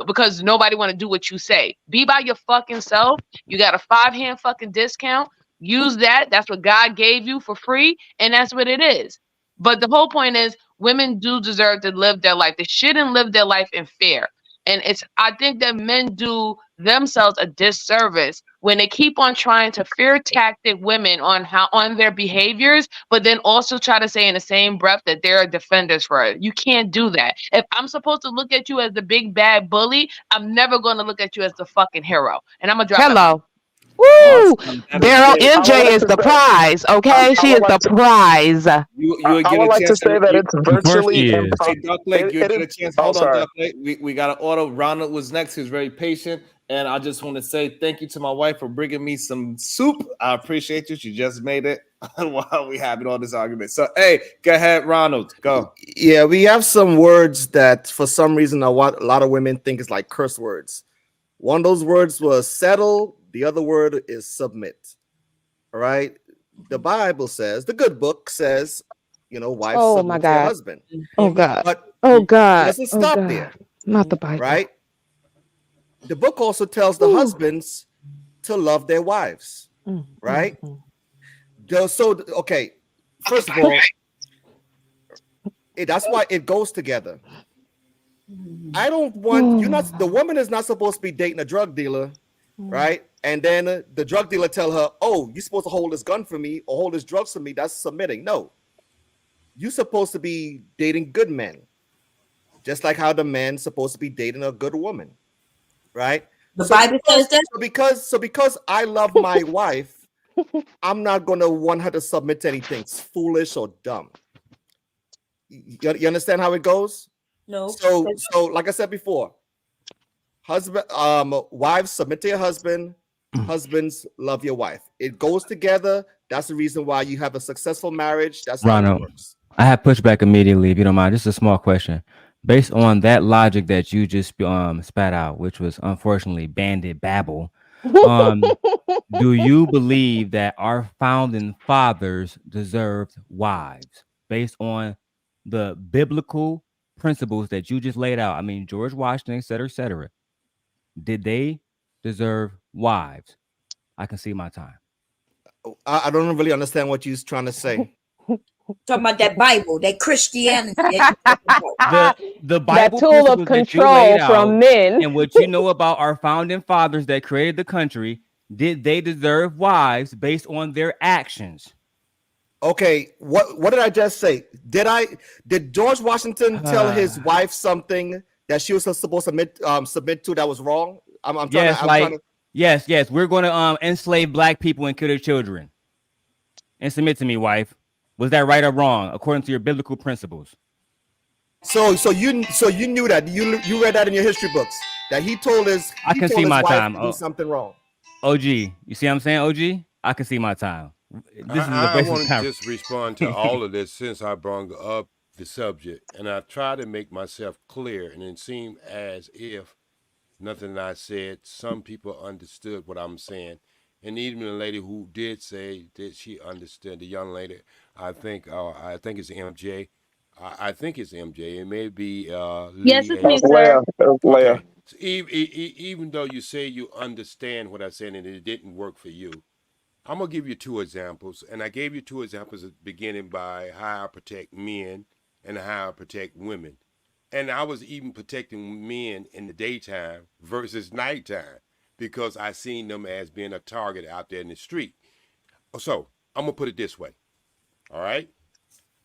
because nobody want to do what you say. Be by your fucking self. You got a 5-hand fucking discount. Use that. That's what God gave you for free, and that's what it is. But the whole point is, women do deserve to live their life. They shouldn't live their life in fear. And I think that men do themselves a disservice when they keep on trying to fear tactic women on their behaviors, but then also try to say in the same breath that they're defenders for it. You can't do that. If I'm supposed to look at you as the big bad bully, I'm never going to look at you as the fucking hero. And I'm gonna drop Hello. Woo! Awesome. Daryl MJ is the prize, okay? She is the prize. You I get would a like to chance say that it's virtually Hey, Duck Lake, you it get is. a chance. Oh, Hold on, sorry. Duck Lake. We got an order. Ronald was next. He was very patient. And I just want to say thank you to my wife for bringing me some soup. I appreciate you. She just made it while we having all this argument. So, hey, go ahead, Ronald. Go. Yeah, we have some words that for some reason a lot of women think is like curse words. One of those words was settle. The other word is submit. All right. The Bible says, the good book says, wives Oh my submit to your God. husband. Oh God. But Oh it God. doesn't Oh stop God. there, Not the Bible. right? The book also tells the husbands to love their wives, right? Okay, first of all, that's why it goes together. I don't want the woman is not supposed to be dating a drug dealer, right? And then the drug dealer tell her, oh, you're supposed to hold this gun for me or hold this drugs for me. That's submitting. No, you're supposed to be dating good men, just like how the man's supposed to be dating a good woman, right? The Bible says that. Because I love my wife, I'm not gonna want her to submit to anything foolish or dumb. You understand how it goes? No. So like I said before, wives submit to your husband. Husbands love your wife. It goes together. That's the reason why you have a successful marriage. That's how it works. I have pushback immediately, if you don't mind. Just a small question. Based on that logic that you just spat out, which was unfortunately bandit babble, do you believe that our founding fathers deserved wives based on the biblical principles that you just laid out? I mean, George Washington, et cetera, et cetera. Did they deserve wives? I can see my time. I don't really understand what you're trying to say. Talking about that Bible, that Christianity. The Bible that tool of control from men. And what you know about our founding fathers that created the country, did they deserve wives based on their actions? Okay, what did I just say? Did George Washington tell his wife something that she was supposed to submit to that was wrong? Yes, we're going to enslave black people and kill their children and submit to me, wife. Was that right or wrong according to your biblical principles? So you knew that you read that in your history books that he told his wife to do something wrong. OG, you see what I'm saying? OG, I can see my time. I want to just respond to all of this since I brought up the subject, and I try to make myself clear, and it seemed as if nothing I said, some people understood what I'm saying. And even the lady who did say that she understood, the young lady, I think it's MJ. I think it's MJ. It may be Lee. Yes, it's me, sir. Okay. So even though you say you understand what I said and it didn't work for you, I'm going to give you 2 examples. And I gave you 2 examples beginning by how I protect men and how I protect women. And I was even protecting men in the daytime versus nighttime because I seen them as being a target out there in the street. So I'm going to put it this way. All right.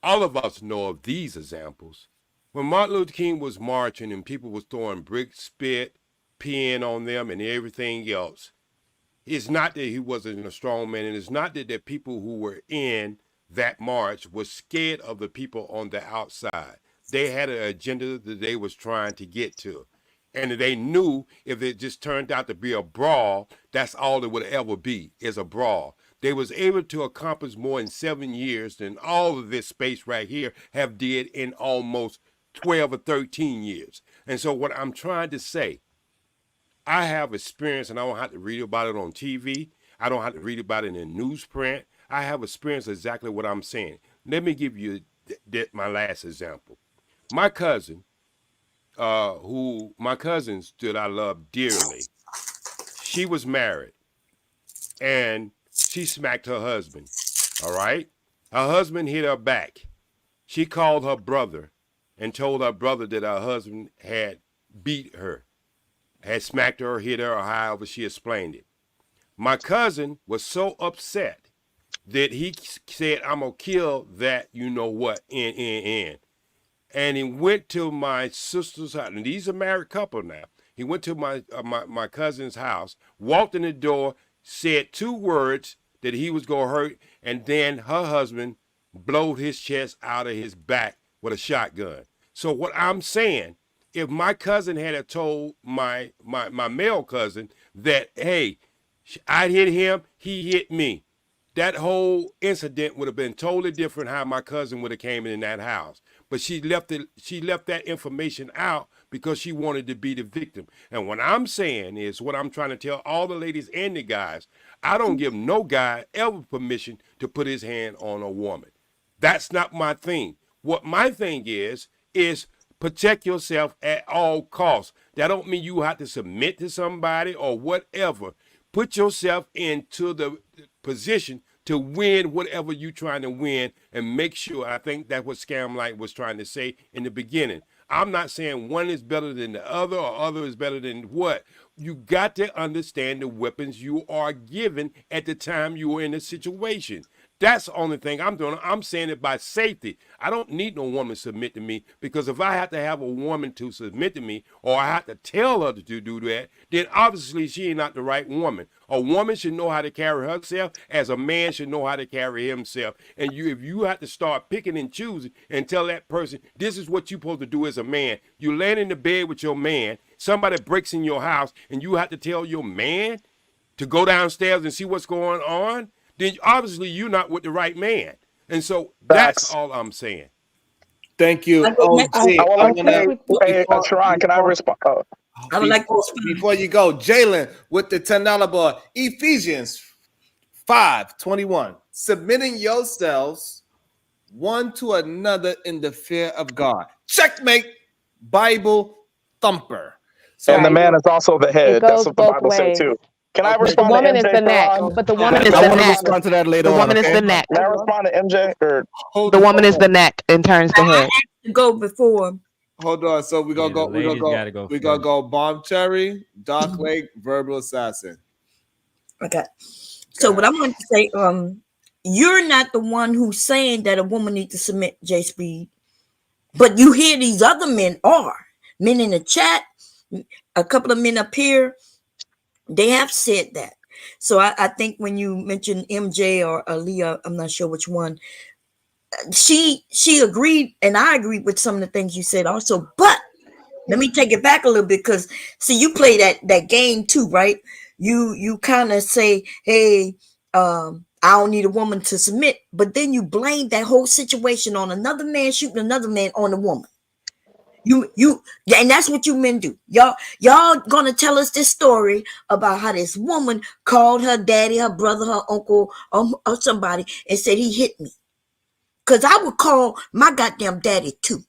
All of us know of these examples. When Martin Luther King was marching and people was throwing bricks, spit, peeing on them and everything else, it's not that he wasn't a strong man, and it's not that the people who were in that march were scared of the people on the outside. They had an agenda that they was trying to get to. And they knew if it just turned out to be a brawl, that's all it would ever be, is a brawl. They was able to accomplish more in 7 years than all of this space right here have did in almost 12 or 13 years. And so what I'm trying to say, I have experience, and I don't have to read about it on TV. I don't have to read about it in newsprint. I have experience exactly what I'm saying. Let me give you my last example. My cousin, my cousins that I love dearly, she was married, and she smacked her husband, all right? Her husband hit her back. She called her brother and told her brother that her husband had beat her, had smacked her or hit her, or however she explained it. My cousin was so upset that he said, I'm going to kill that you-know-what, And he went to my sister's house, and these are married couple now. He went to my cousin's house, walked in the door, said 2 words that he was going to hurt, and then her husband blowed his chest out of his back with a shotgun. So what I'm saying, if my cousin had told my male cousin that, hey, I hit him, he hit me, that whole incident would have been totally different how my cousin would have came in that house. But she left that information out because she wanted to be the victim. And what I'm saying is, what I'm trying to tell all the ladies and the guys, I don't give no guy ever permission to put his hand on a woman. That's not my thing. What my thing is protect yourself at all costs. That don't mean you have to submit to somebody or whatever. Put yourself into the position to win whatever you're trying to win, and make sure, I think that's what Scamlight was trying to say in the beginning. I'm not saying one is better than the other or other is better than what. You got to understand the weapons you are given at the time you are in a situation. That's the only thing I'm doing. I'm saying it by safety. I don't need no woman to submit to me, because if I have to have a woman to submit to me, or I have to tell her to do that, then obviously she ain't not the right woman. A woman should know how to carry herself as a man should know how to carry himself. And if you have to start picking and choosing and tell that person, this is what you're supposed to do as a man. You land in the bed with your man, somebody breaks in your house, and you have to tell your man to go downstairs and see what's going on, then obviously you're not with the right man. And so that's all I'm saying. Thank you. Sharon, can I respond? I would like to before you go, Jalen with the $10 board. Ephesians 5:21. Submitting yourselves one to another in the fear of God. Checkmate, Bible thumper. So, and the man is also the head. That's what the Bible says too. Can I respond the woman to MJ? Is the neck, but the woman is the I want to neck. respond to that later The on. woman is the neck. Can I respond to MJ? Or the woman is the neck and turns the head. Go before. Hold on. So we're gonna go Bomb Cherry, Dark Lake, Verbal Assassin. Okay. So what I'm going to say, you're not the one who's saying that a woman needs to submit, J Speed, but you hear these other men in the chat, a couple of men up here, they have said that. So I think when you mentioned MJ or Aaliyah, I'm not sure which one, she agreed, and I agreed with some of the things you said also. But let me take it back a little bit, because see, you play that game too, right? You kind of say, hey, I don't need a woman to submit, but then you blame that whole situation on another man shooting another man on a woman. And that's what you men do. Y'all gonna tell us this story about how this woman called her daddy, her brother, her uncle, or somebody, and said he hit me. Cause I would call my goddamn daddy too.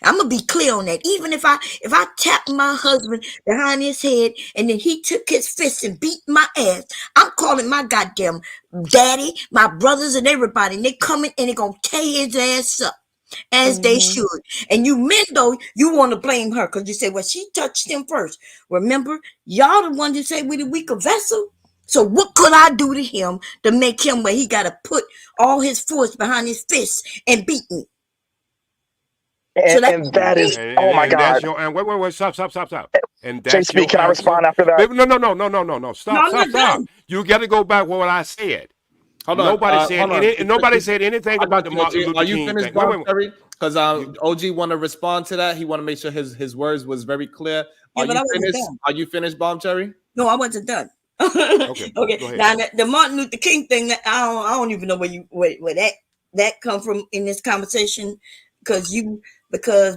I'm gonna be clear on that. Even if I tapped my husband behind his head and then he took his fist and beat my ass, I'm calling my goddamn daddy, my brothers, and everybody, and they coming and they gonna tear his ass up. As they should. And you men, though, you want to blame her because you say, well, she touched him first. Remember, y'all the ones who say we're the weaker vessel. So what could I do to him to make him where he got to put all his force behind his fist and beat me? And, so and that is, oh my God. And wait, stop. And that's JSP, can I respond after that? No. Stop. You got to go back with what I said. Hold Nobody on. said nobody said anything I about got the you, Martin OG. Luther Are you King finished, thing. Bob Wait. Terry? Because OG want to respond to that. He want to make sure his words was very clear. Yeah, Are but you I wasn't finished? done. Are you finished, Bomb Cherry? No, I wasn't done. Okay, go Okay. ahead. Now the Martin Luther King thing, I don't even know where that come from in this conversation, because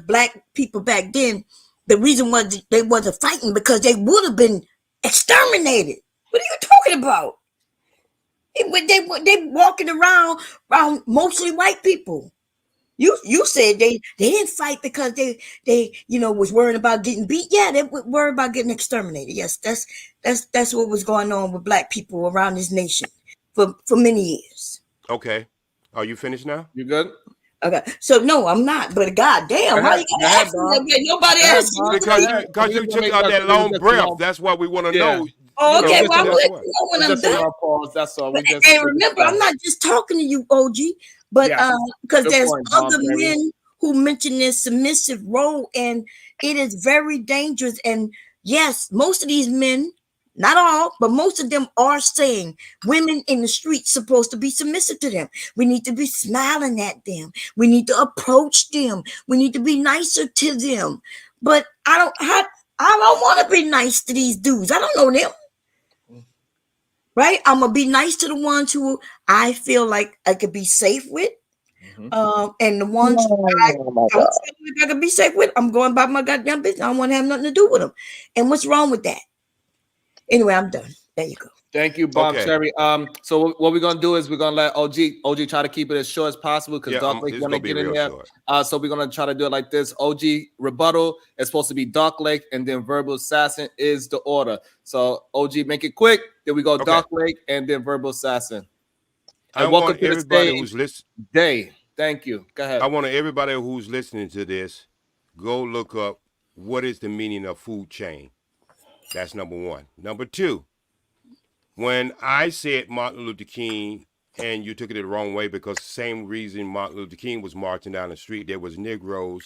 black people back then, the reason was they wasn't fighting because they would have been exterminated. What are you talking about? They walking around mostly white people. You said they didn't fight because they was worried about getting beat. Yeah, they were worried about getting exterminated. Yes, that's what was going on with black people around this nation for many years. Okay. Are you finished now? You good? Okay, so no, I'm not. But goddamn, why you gotta ask me that? Nobody asked you. Because you took out that long breath. That's what we want to know. Oh, okay. Well, that's I'm what. when I'm done. Pause. That's all. And remember, I'm not just talking to you, OG, but because Good there's point, Bomb other Terry. men who mention this submissive role, and it is very dangerous. And yes, most of these men, not all, but most of them are saying women in the streets supposed to be submissive to them. We need to be smiling at them. We need to approach them. We need to be nicer to them. But I don't want to be nice to these dudes. I don't know them. Right? I'm gonna be nice to the ones who I feel like I could be safe with. And the ones I don't feel like I could be safe with, I'm going about my goddamn business. I don't want to have nothing to do with them. And what's wrong with that? Anyway, I'm done. There you go. Thank you, Bomb Cherry. So what we're gonna do is we're gonna let OG try to keep it as short as possible because Dark Lake want to get in there. So we're gonna try to do it like this. OG rebuttal is supposed to be Dark Lake, and then verbal assassin is the order. So OG, make it quick. Then we go Dark Lake, and then verbal assassin. I want everybody who's listening. Day. Thank you. Go ahead. I want everybody who's listening to this go look up what is the meaning of food chain. That's number one. Number two. When I said Martin Luther King, and you took it the wrong way because the same reason Martin Luther King was marching down the street, there was Negroes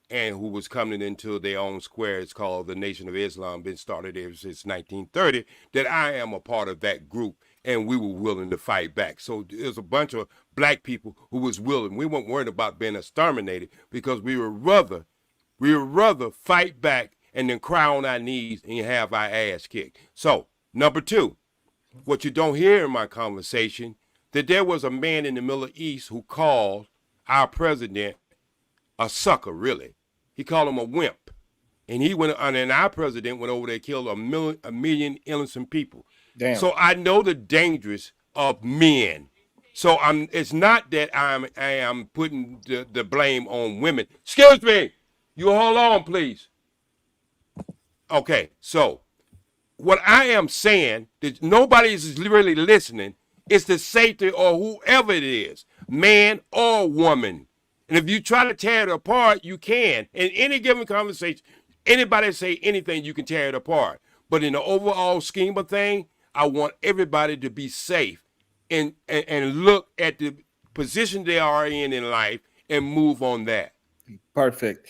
and who was coming into their own square. It's called the Nation of Islam, been started ever since 1930, that I am a part of that group, and we were willing to fight back. So there's a bunch of black people who was willing. We weren't worried about being exterminated because we would rather fight back and then cry on our knees and have our ass kicked. So, number two. What you don't hear in my conversation, that there was a man in the Middle East who called our president a sucker, really. He called him a wimp. And and our president went over there and killed a million innocent people. Damn. So I know the dangers of men. So it's not that I am putting the blame on women. Excuse me. You hold on, please. Okay, so what I am saying that nobody is really listening is the safety or whoever it is, man or woman. And if you try to tear it apart, you can. In any given conversation, anybody say anything, you can tear it apart. But in the overall scheme of things, I want everybody to be safe and look at the position they are in life and move on that. Perfect.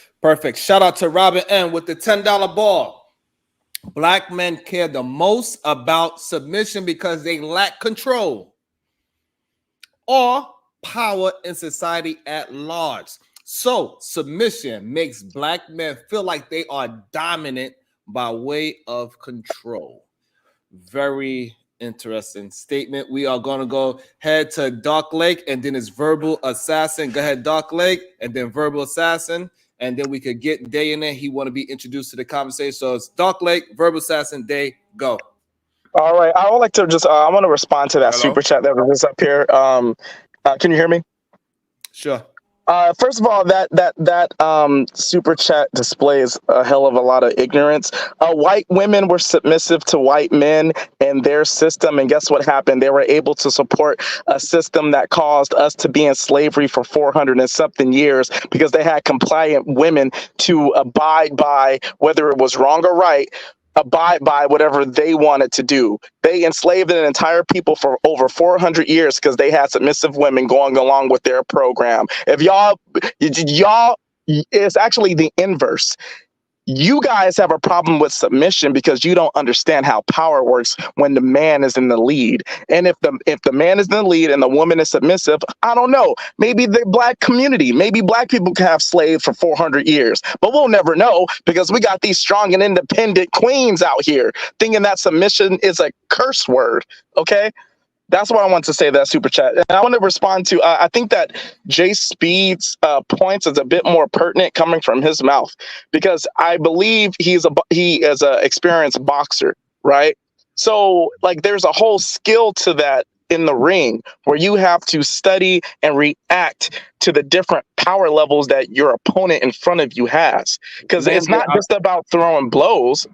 Shout out to Robin M with the $10 ball. Black men care the most about submission because they lack control or power in society at large. So submission makes black men feel like they are dominant by way of control. Very interesting statement. We are going to go head to Dark Lake, and then it's verbal assassin. Go ahead, Dark Lake, and then verbal assassin. And then we could get Day in there. He want to be introduced to the conversation. So it's Dark Lake, verbal assassin, Day, go. All right. I would like to I want to respond to that super chat that was up here. Can you hear me? Sure. First of all, that super chat displays a hell of a lot of ignorance. White women were submissive to white men and their system, and guess what happened? They were able to support a system that caused us to be in slavery for 400 and something years because they had compliant women to abide by, whether it was wrong or right, abide by whatever they wanted to do. They enslaved an entire people for over 400 years because they had submissive women going along with their program. If y'all, it's actually the inverse. You guys have a problem with submission because you don't understand how power works when the man is in the lead. And if the man is in the lead and the woman is submissive, I don't know. Maybe the black community, maybe black people can have slaves for 400 years, but we'll never know because we got these strong and independent queens out here thinking that submission is a curse word. Okay. That's what I want to say, that super chat. And I want to respond to, I think that Jay Speed's points is a bit more pertinent coming from his mouth, because I believe he is an experienced boxer, right? So like there's a whole skill to that in the ring where you have to study and react to the different power levels that your opponent in front of you has. Because it's not just about throwing blows.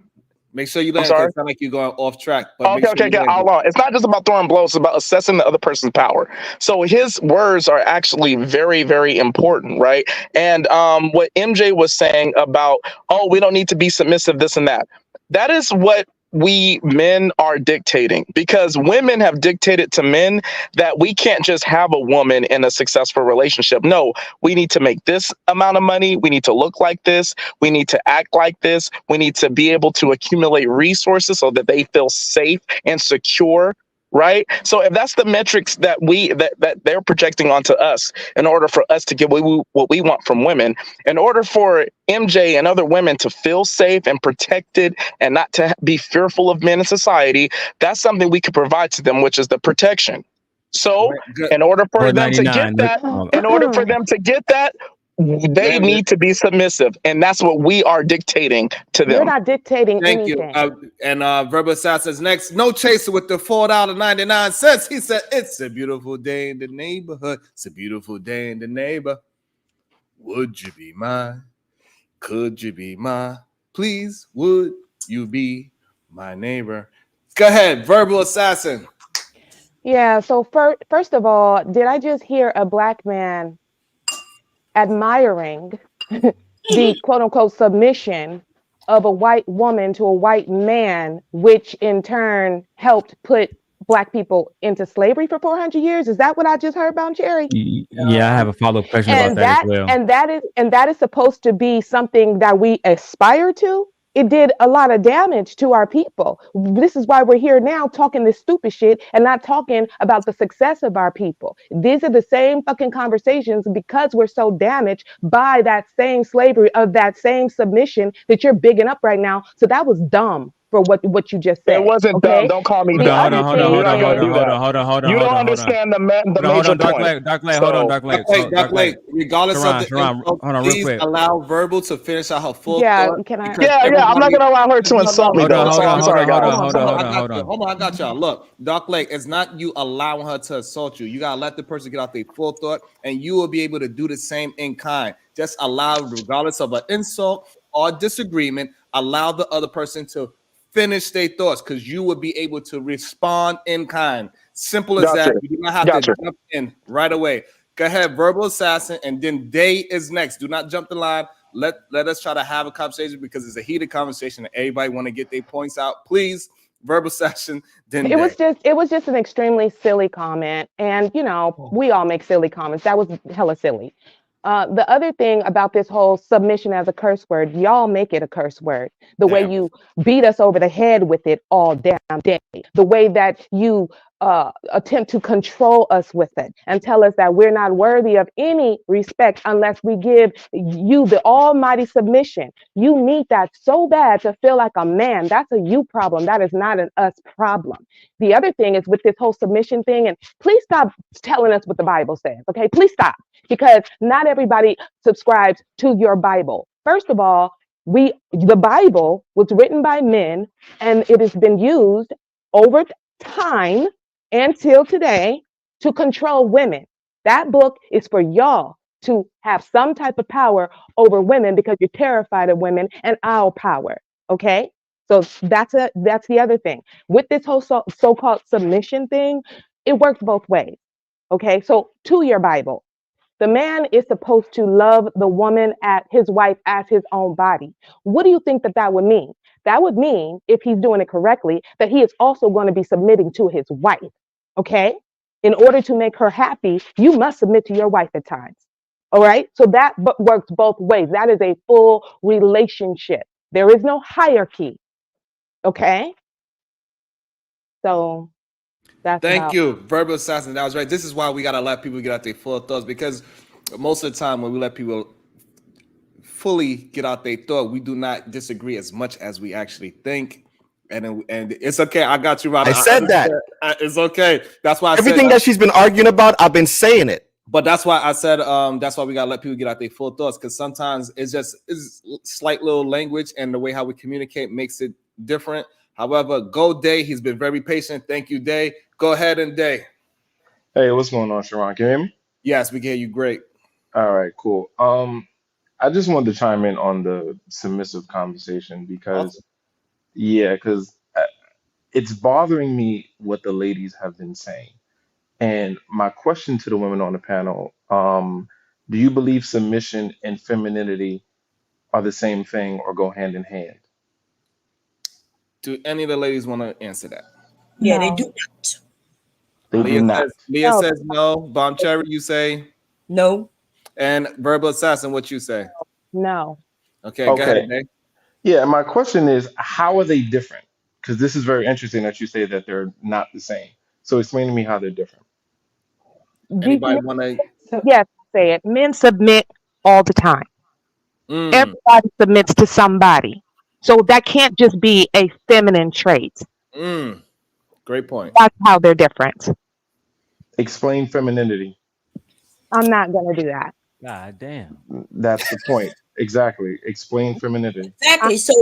Make sure you I'm land, sorry. because it's not like you're going off track. But Okay. It's not just about throwing blows, it's about assessing the other person's power. So his words are actually very, very important, right? And what MJ was saying about, oh, we don't need to be submissive, this and that. That is what we men are dictating, because women have dictated to men that we can't just have a woman in a successful relationship. No, we need to make this amount of money. We need to look like this. We need to act like this. We need to be able to accumulate resources so that they feel safe and secure. Right. So if that's the metrics that that they're projecting onto us in order for us to get what we want from women, in order for MJ and other women to feel safe and protected and not to be fearful of men in society, that's something we could provide to them, which is the protection. So in order for them to get that, they need to be submissive, and that's what we are dictating to them. You're not dictating Thank anything. you. And Verbal Assassin's next. No chaser with the $4.99. He said, "It's a beautiful day in the neighborhood. It's a beautiful day in the neighbor. Would you be mine? Could you be mine? Please, would you be my neighbor?" Go ahead, Verbal Assassin. Yeah, so first of all, did I just hear a black man admiring the quote unquote submission of a white woman to a white man, which in turn helped put black people into slavery for 400 years? Is that what I just heard about, Jerry? Yeah, I have a follow-up question about that as well. And that is supposed to be something that we aspire to. It did a lot of damage to our people. This is why we're here now talking this stupid shit and not talking about the success of our people. These are the same fucking conversations because we're so damaged by that same slavery, of that same submission that you're bigging up right now. So that was dumb for what you just said. It wasn't dumb. Don't call me dumb. Hold on. You don't understand the major point. Dark Lake. Regardless of the insult, hold on, please real quick. allow Verbal to finish out her full thought. Can I? I'm not gonna allow her to insult me. Hold on, I got y'all. Look, Dark Lake, it's not you allowing her to assault you. You gotta let the person get out their full thought, and you will be able to do the same in kind. Just allow, regardless of an insult or disagreement, allow the other person to finish their thoughts, because you will be able to respond in kind. Simple as that. You do not have to jump in right away. Go ahead, Verbal Assassin, and then Day is next. Do not jump the line. Let us try to have a conversation, because it's a heated conversation and everybody want to get their points out. Please, Verbal Assassin, then it was just an extremely silly comment. And we all make silly comments. That was hella silly. The other thing about this whole submission as a curse word, y'all make it a curse word. The way you beat us over the head with it all damn day. The way that you attempt to control us with it and tell us that we're not worthy of any respect unless we give you the almighty submission. You need that so bad to feel like a man. That's a you problem. That is not an us problem. The other thing is with this whole submission thing, and please stop telling us what the Bible says, okay? Please stop, because not everybody subscribes to your Bible. First of all, the Bible was written by men, and it has been used over time until today to control women. That book is for y'all to have some type of power over women because you're terrified of women and our power. Okay, so that's the other thing with this whole so-called submission thing. It works both ways. Okay, so to your Bible, the man is supposed to love the woman, at his wife, as his own body. What do you think that would mean? That would mean, if he's doing it correctly, that he is also going to be submitting to his wife. Okay? In order to make her happy, you must submit to your wife at times. All right? So that works both ways. That is a full relationship. There is no hierarchy. Okay? So that's Thank you, verbal assassin. That was right. This is why we gotta let people get out their full thoughts, because most of the time when we let people fully get out their thought, we do not disagree as much as we actually think. And it's okay. I got you, Rod. I said that. It's okay. That's why everything that she's been arguing about, I've been saying it. But that's why I said that's why we gotta let people get out their full thoughts, because sometimes it's slight little language and the way how we communicate makes it different. However, go Day. He's been very patient. Thank you, Day. Go ahead and Day. Hey, what's going on, Sharon? Can you hear me? Yes, we can hear you great. All right, cool. I just wanted to chime in on the submissive conversation because, because it's bothering me what the ladies have been saying. And my question to the women on the panel, do you believe submission and femininity are the same thing or go hand in hand? Do any of the ladies want to answer that? Yeah, they do not. They do not. Leah says no. Bomb Cherry, you say no. And Verbal Assassin, what you say? No. Okay, go ahead, Dave. Yeah, my question is, how are they different? Because this is very interesting that you say that they're not the same. So explain to me how they're different. Anybody want to? Yes, say it. Men submit all the time. Everybody submits to somebody. So that can't just be a feminine trait. Great point. That's how they're different. Explain femininity. I'm not going to do that. God damn. That's the point. Exactly. Explain femininity. Exactly. So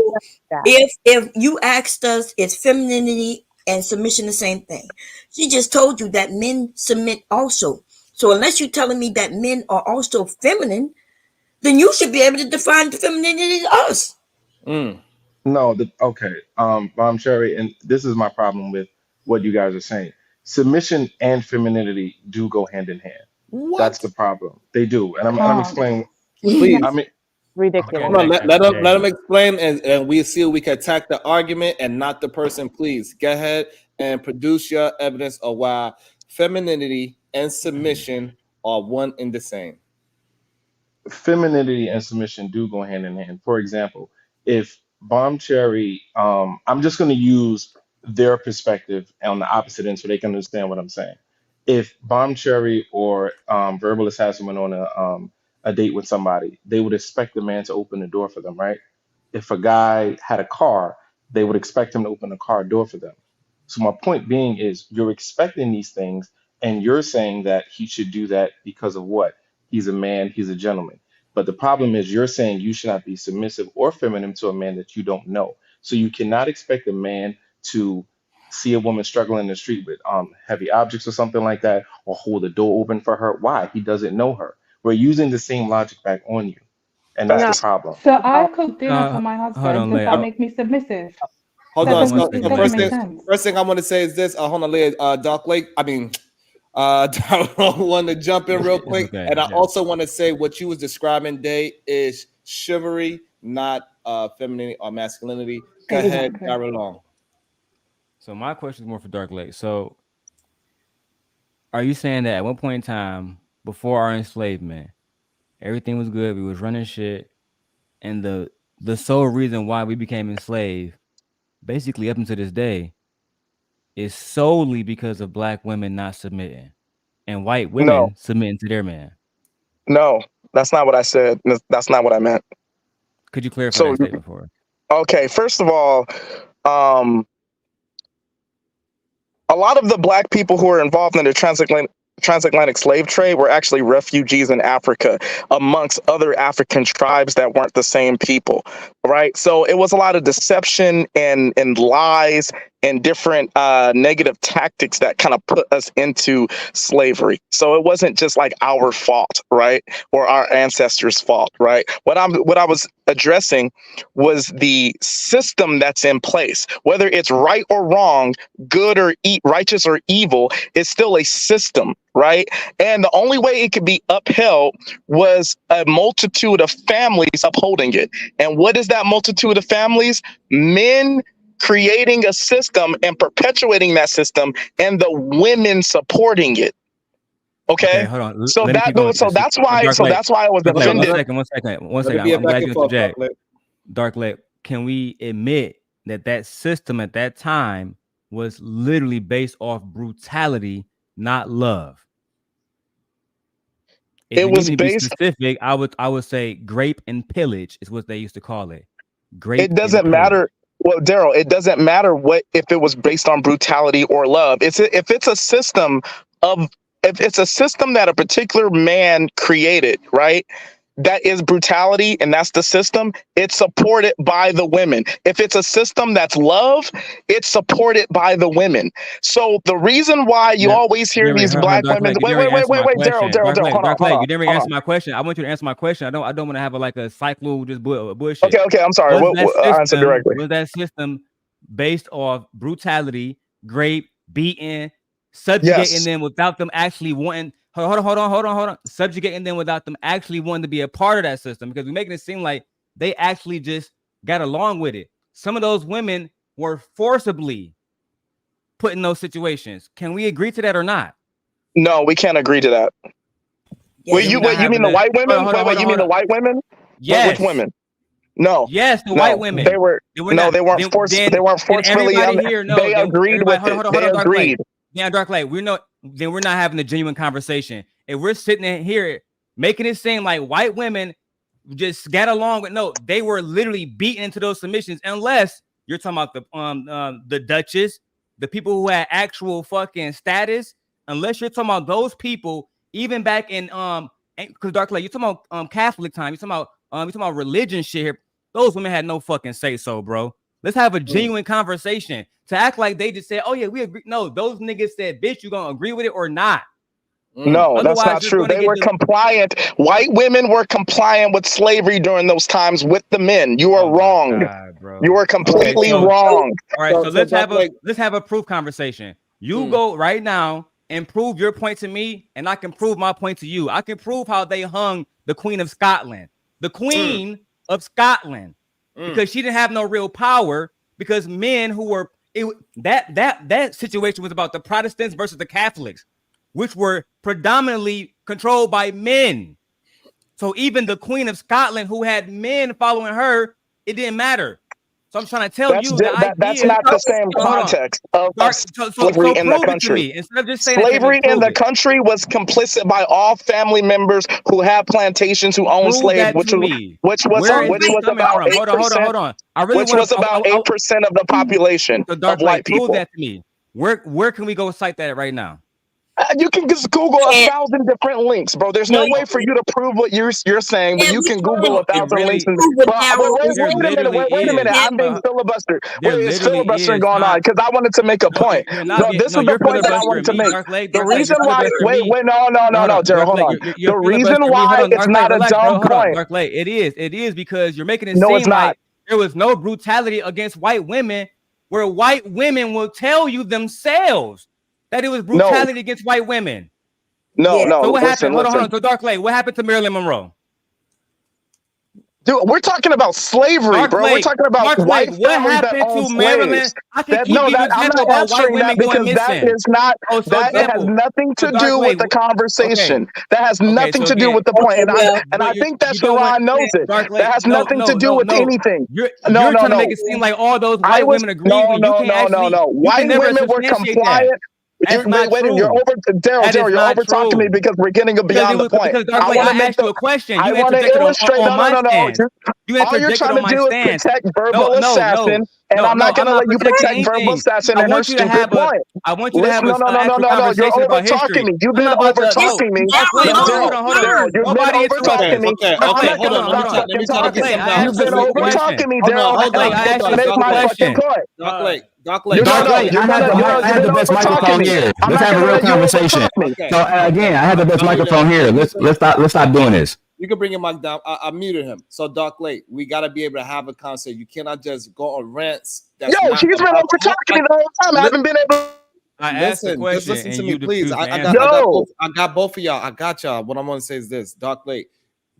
if you asked us, is femininity and submission the same thing? She just told you that men submit also. So unless you're telling me that men are also feminine, then you should be able to define femininity to us. No, okay. Bomb Cherry, and this is my problem with what you guys are saying. Submission and femininity do go hand in hand. What? That's the problem. They do. And I'm explaining. Please. I mean, ridiculous. Hold on, let him explain, and we see if we can attack the argument and not the person. Please go ahead and produce your evidence of why femininity and submission are one and the same. Femininity and submission do go hand in hand. For example, if Bomb Cherry, I'm just going to use their perspective on the opposite end so they can understand what I'm saying. If Bomb Cherry or Verbal Assassin went on a date with somebody, they would expect the man to open the door for them, right? If a guy had a car, they would expect him to open the car door for them. So my point being is you're expecting these things and you're saying that he should do that because of what? He's a man, he's a gentleman. But the problem is you're saying you should not be submissive or feminine to a man that you don't know. So you cannot expect a man to see a woman struggling in the street with heavy objects or something like that, or hold the door open for her. Why? He doesn't know her. We're using the same logic back on you. And that's the problem. So I cook dinner for my husband. Does that make me submissive? Hold That on. doesn't- So it doesn't make sense. first thing I want to say is this. Hold on, Leah. Dark Lake. I want to jump in real quick, Okay, and I also want to say what you was describing, Day, is chivalry, not femininity or masculinity. Go ahead, carry along. So my question is more for Dark Lake. So are you saying that at one point in time, before our enslavement, everything was good, we was running shit, and the sole reason why we became enslaved, basically up until this day, is solely because of black women not submitting and white women submitting to their man? No, that's not what I said. That's not what I meant. Could you clarify that statement for us? Okay, first of all, a lot of the black people who were involved in the transatlantic slave trade were actually refugees in Africa, amongst other African tribes that weren't the same people, right? So it was a lot of deception and lies and different negative tactics that kind of put us into slavery. So it wasn't just like our fault, right? Or our ancestors' fault, right? What I was addressing was the system that's in place, whether it's right or wrong, good or righteous or evil, it's still a system, right? And the only way it could be upheld was a multitude of families upholding it. And what is that multitude of families? Men creating a system and perpetuating that system, and the women supporting it. Okay, hold on. So that's why I was offended. One second. I'm glad you answered Jack. Dark Lake, can we admit that that system at that time was literally based off brutality, not love? If It you need was me to be based. specific, I would say grape and pillage is what they used to call it. Grape It and doesn't pillage. matter. Well, Daryl, it doesn't matter what if it was based on brutality or love. If it's a system of if it's a system that a particular man created, right? That is brutality and that's the system, it's supported by the women. If it's a system that's love, it's supported by the women. So the reason why you always hear these black women, wait, Daryl, hold on. You didn't answer my question. I want you to answer my question. I don't want to have a cycle just bullshit. Okay, I'm sorry. I'll answer directly. Was that system based off brutality, rape, beating, subjugating them without them actually wanting? Hold on. Subjugating them without them actually wanting to be a part of that system, because we're making it seem like they actually just got along with it. Some of those women were forcibly put in those situations. Can we agree to that or not? No, we can't agree to that. Yeah, you mean the white women? You mean the white women? Yes. Which women? No. Yes, the white women. They weren't forcefully. They agreed with it. They agreed. Yeah, Dark Light. We're not having a genuine conversation. If we're sitting in here making it seem like white women just got along with, no, they were literally beaten into those submissions. Unless you're talking about the Duchess, the people who had actual fucking status. Unless you're talking about those people, even back in because Dark Light, you're talking about Catholic time. You're talking about religion shit here. Those women had no fucking say so, bro. Let's have a genuine conversation. To act like they just said, "Oh yeah, we agree." No, those niggas said, "Bitch, you gonna agree with it or not?" No, that's not true. They were compliant. White women were compliant with slavery during those times with the men. You are wrong. God, bro. You are completely wrong. All right, so let's have a proof conversation. You go right now and prove your point to me, and I can prove my point to you. I can prove how they hung the Queen of Scotland, because she didn't have no real power, because men who were that situation was about the Protestants versus the Catholics, which were predominantly controlled by men. So even the Queen of Scotland, who had men following her, it didn't matter. So I'm trying to tell you that's not the same context of slavery in the country. Instead of just saying slavery in the country was complicit by all family members who had plantations, who owned slaves, which was about 8%. Hold on. Which was about 8% of the population of white people. Prove that to me. Where can we go cite that right now? You can just Google 1,000 different links, bro. There's no way for you to prove what you're saying, but you can Google 1,000 links. Wait a minute. I'm being filibustered. It's filibustering going on because I wanted to make a point. This is the point that I wanted to make. The reason why, no, Jared, hold on. The reason why it's not a dumb point. It is because you're making it seem like there was no brutality against white women, where white women will tell you themselves that it was brutality against white women. No. So what happened? Hold on. So Dark Lake, what happened to Marilyn Monroe? Dude, we're talking about slavery, bro. We're talking about white families that own slaves. I'm not answering that because that is not. That has nothing to do with the conversation. That has nothing to do with the point. And I think that Sharon knows it. That has nothing to do with anything. You're trying to make it seem like all those white women agree. No. White women were compliant. You're over, Daryl. You're over talking me because we're getting beyond the point. I want to ask you a question. I want to illustrate. No. All you're trying to do is protect verbal assassin, and I'm not going to let you protect verbal assassin and her stupid point. I want you to have a no. You're over talking me. You've been over talking me. Daryl, you've been over talking me. You've been over talking me, Daryl. Make my fucking point. Doc Lake, I have the best microphone here. Let's have a real conversation. So again, I have the best microphone here. Let's stop doing this. You can bring your mic down. I muted him. So Doc Lake, we gotta be able to have a conversation. You cannot just go on rants. He's been over talking me the whole time. I haven't been able. I asked the question. Just listen to me, please. I got both of y'all. I got y'all. What I'm gonna say is this, Doc Lake.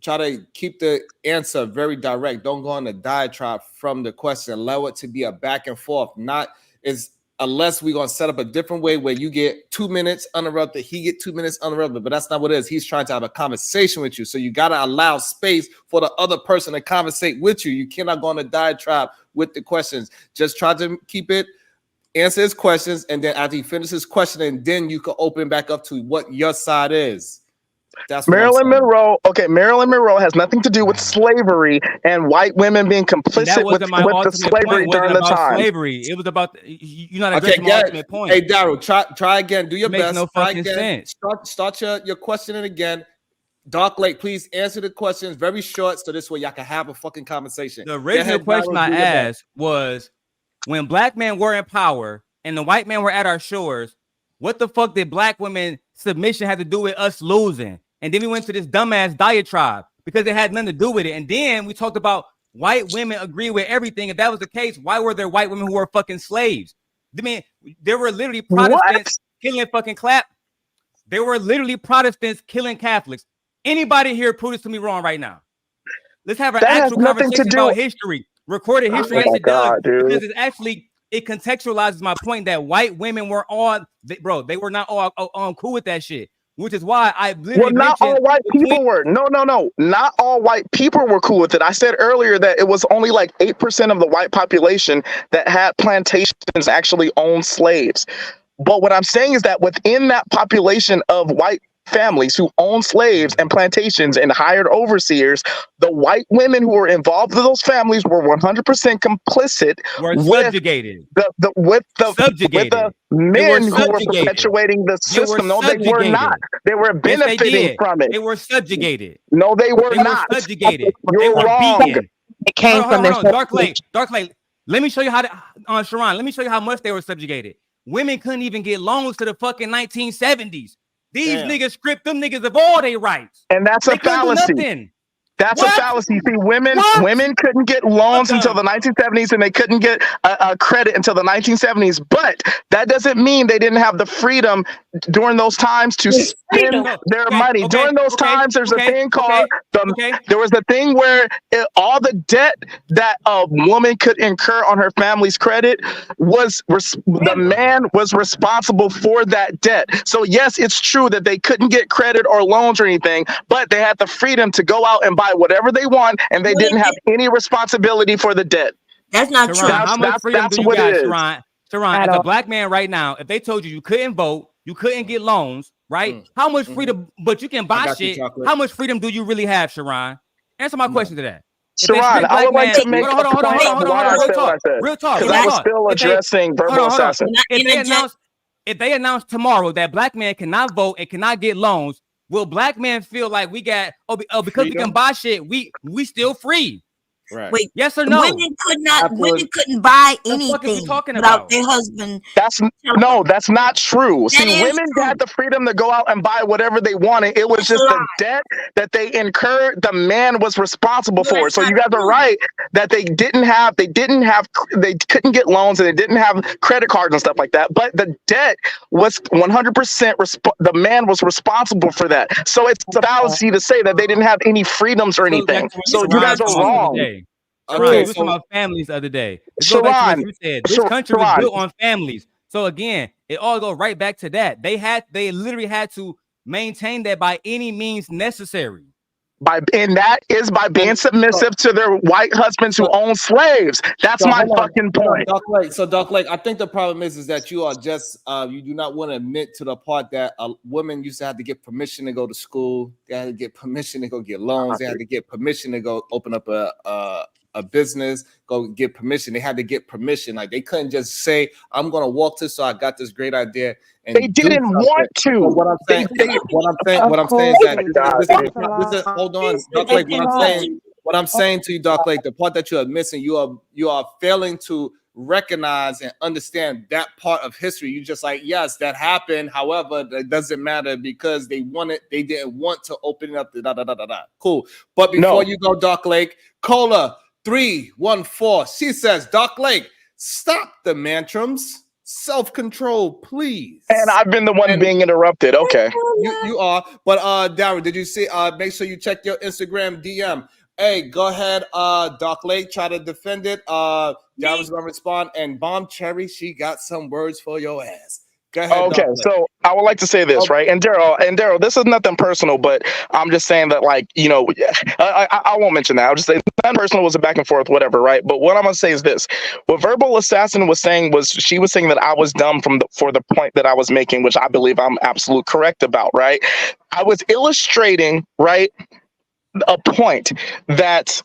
Try to keep the answer very direct. Don't go on a diatribe from the question. Allow it to be a back and forth. Not is unless we're gonna set up a different way where you get 2 minutes uninterrupted, he get 2 minutes uninterrupted. But that's not what it is. He's trying to have a conversation with you. So you gotta allow space for the other person to conversate with you. You cannot go on a diatribe with the questions. Just try to keep it, answer his questions, and then after he finishes his question, and then you can open back up to what your side is. That's Marilyn Monroe. Okay, Marilyn Monroe has nothing to do with slavery and white women being complicit with the slavery during the time. Slavery. It was about you're not addressing my ultimate point. Hey, Daryl, try again. Do your Makes best. no Try fucking again. sense. Start your questioning again. Dark Lake, please answer the questions very short, so this way y'all can have a fucking conversation. The original question I asked was, when black men were in power and the white men were at our shores, what the fuck did black women submission have to do with us losing? And then we went to this dumbass diatribe because it had nothing to do with it. And then we talked about white women agree with everything. If that was the case, why were there white women who were fucking slaves? I mean, there were literally Protestants killing fucking There were literally Protestants killing Catholics. Anybody here prove this to me wrong right now? Let's have an actual conversation about history, recorded history as it does, because it's actually, it contextualizes my point that white women were all, they were not all cool with that shit. Which is why I literally not all white people were. No. Not all white people were cool with it. I said earlier that it was only like 8% of the white population that had plantations actually owned slaves. But what I'm saying is that within that population of white families who owned slaves and plantations and hired overseers, the white women who were involved with those families were 100% complicit subjugated. with the men who were perpetuating the system. No, they were not. They were benefiting from it. They were subjugated. No, they were not. Subjugated. They were wrong. It came from this. Dark Lake. Let me show you how Sharon, let me show you how much they were subjugated. Women couldn't even get loans to the fucking 1970s. These niggas stripped them niggas of all their rights. And that's a fallacy. That's a fallacy. See, women couldn't get loans until the 1970s, and they couldn't get a credit until the 1970s. But that doesn't mean they didn't have the freedom during those times to spend their money. During those times, there's a thing called there was a thing where all the debt that a woman could incur on her family's credit was the man was responsible for that debt. So yes, it's true that they couldn't get credit or loans or anything, but they had the freedom to go out and buy whatever they want, and they didn't have any responsibility for the debt. That's not true. How much freedom do you got, Sharon, as a black man right now, if they told you couldn't vote, you couldn't get loans, right? How much freedom, but you can buy shit. How much freedom do you really have, Sharon? Answer my question to that. Sharon, I would like to make hold on. Real talk. I was still addressing verbal assassin. If they announce tomorrow that black men cannot vote and cannot get loans, will black men feel like we got because we can buy shit, we still free? Right. Wait, yes or no? Women couldn't buy anything without their husband. That's not true. See, women had the freedom to go out and buy whatever they wanted. It was just the debt that they incurred, the man was responsible for. So you guys are right that they couldn't get loans and they didn't have credit cards and stuff like that. But the debt was 100% the man was responsible for that. So it's a fallacy to say that they didn't have any freedoms or anything. So you guys are wrong. We were talking about families the other day. Let's go back to what you said. This country was built on families. So again, it all goes right back to that. They literally had to maintain that by any means necessary. And that is by being submissive to their white husbands who own slaves. That's my fucking point. Dark Lake, I think the problem is that you are just you do not want to admit to the part that women used to have to get permission to go to school. They had to get permission to go get loans. They had to get permission to go open up a business, go get permission. They had to get permission. Like they couldn't just say, "I'm gonna walk to." So I got this great idea. And they didn't want to. So what I'm saying is that hold on, Dark Lake. What I'm saying to you, Dark Lake, the part that you are missing, you are failing to recognize and understand that part of history. You just like, yes, that happened. However, that doesn't matter because they didn't want to open it up. Cool. But before you go, Dark Lake, Cola 314. She says, Dark Lake, stop the mantrums. Self-control, please. And I've been the one being interrupted. Okay. You are. But Darren, did you see? Make sure you check your Instagram DM. Hey, go ahead, Doc Lake, try to defend it. Jarvis gonna respond, and Bomb Cherry, she got some words for your ass. Go ahead, Okay, Doc Lake. so I would like to say this, right? And Daryl, this is nothing personal, but I'm just saying that, like, you know, I won't mention that. I'll just say nothing personal, was a back and forth, whatever, right? But what I'm gonna say is this: what Verbal Assassin was saying was she was saying that I was dumb for the point that I was making, which I believe I'm absolute correct about, right? I was illustrating, right, a point that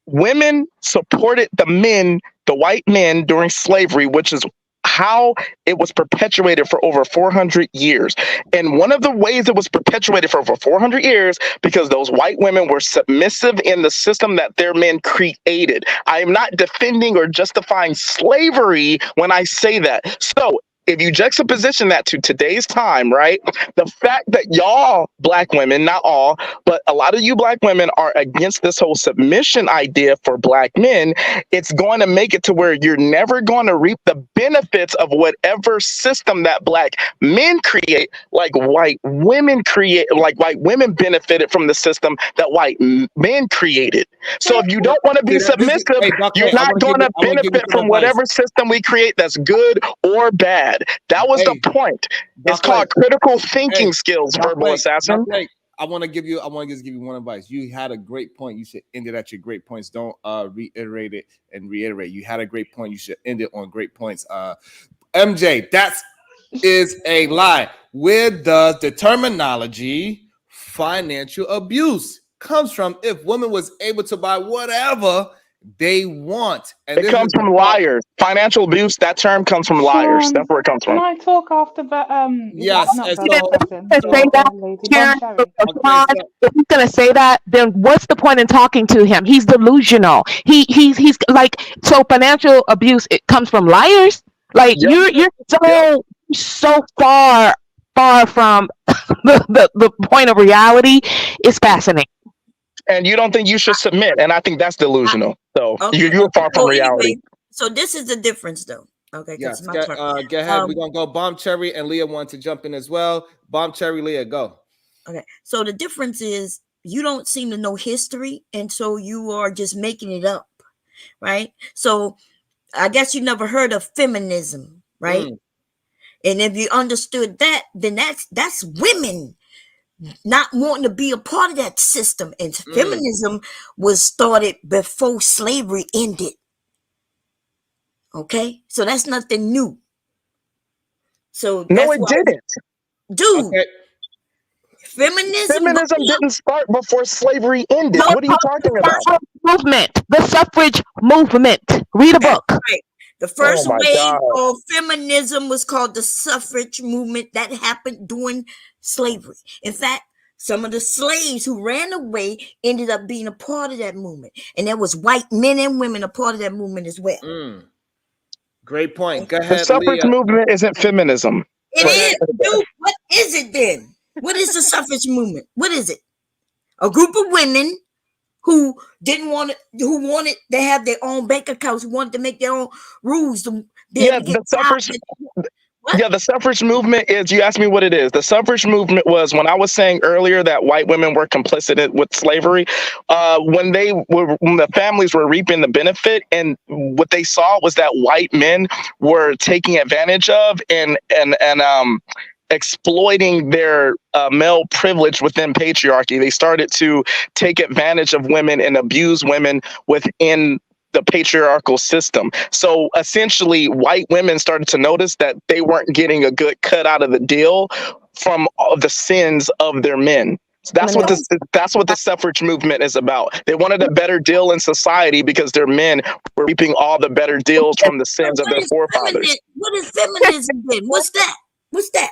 women supported the white men during slavery, which is how it was perpetuated for over 400 years. And one of the ways it was perpetuated for over 400 years, because those white women were submissive in the system that their men created. I am not defending or justifying slavery when I say that. So if you juxtaposition that to today's time, right? The fact that y'all black women, not all, but a lot of you black women are against this whole submission idea for black men, it's going to make it to where you're never going to reap the benefits of whatever system that black men create, like white women benefited from the system that white men created. So if you don't want to be submissive, you're not going to benefit from whatever system we create that's good or bad. That was the point. It's called critical thinking skills, Verbal Assassin. I want to give you one advice. You had a great point. You should end it at your great points. Don't reiterate it and reiterate. You had a great point. You should end it on great points. MJ, that is a lie. Where does the terminology financial abuse comes from? If women was able to buy whatever they want, and it comes from liars. Financial abuse, that term comes from liars. That's where it comes from. Can I talk after? But yes, not so, if he's gonna say that, then what's the point in talking to him? He's delusional. He's like, so financial abuse, it comes from liars. Like you're so far from the point of reality. It's fascinating. And you don't think you should submit, and I think that's delusional. So you're far from reality. Anyway, so this is the difference, though. Okay, yes. Go ahead. We're gonna go. Bomb Cherry and Leah want to jump in as well. Bomb Cherry, Leah, go. Okay, so the difference is you don't seem to know history, and so you are just making it up, right? So I guess you never heard of feminism, right? And if you understood that, then that's women not wanting to be a part of that system. And feminism was started before slavery ended. Okay, so that's nothing new. So no, it didn't, dude. Okay. Feminism didn't start before slavery ended. What are you talking about? Movement, the suffrage movement. Read a book. Right. The first wave of feminism was called the suffrage movement. That happened during slavery. In fact, some of the slaves who ran away ended up being a part of that movement. And there was white men and women a part of that movement as well. Great point. Go ahead, the suffrage movement isn't feminism. It is. Dude, what is it then? What is the suffrage movement? What is it? A group of women who wanted to have their own bank accounts, who wanted to make their own rules. The suffrage movement is, you asked me what it is. The suffrage movement was, when I was saying earlier that white women were complicit with slavery, when the families were reaping the benefit, and what they saw was that white men were taking advantage of and exploiting their male privilege within patriarchy. They started to take advantage of women and abuse women within the patriarchal system. So essentially, white women started to notice that they weren't getting a good cut out of the deal from all the sins of their men. So that's what the suffrage movement is about. They wanted a better deal in society because their men were reaping all the better deals from the sins of their forefathers. What is feminism then? What's that? What's that?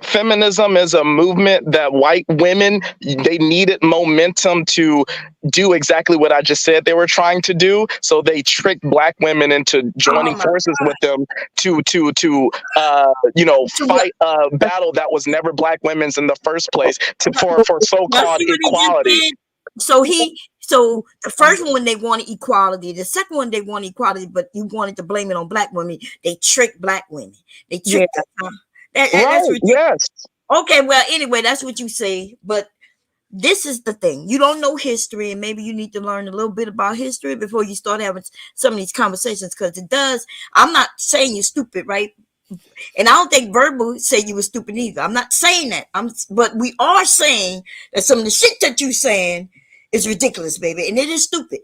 Feminism is a movement that white women, they needed momentum to do exactly what I just said they were trying to do. So they tricked black women into joining forces with them to fight a battle that was never black women's in the first place for so-called equality. So the first one, they wanted equality. The second one, they wanted equality, but you wanted to blame it on black women. They tricked black women. They tricked them. That's what yes. Okay, well, anyway, that's what you say. But this is the thing. You don't know history, and maybe you need to learn a little bit about history before you start having some of these conversations, because it does. I'm not saying you're stupid, right? And I don't think Verbal said you were stupid either. I'm not saying that. But we are saying that some of the shit that you're saying is ridiculous, baby, and it is stupid,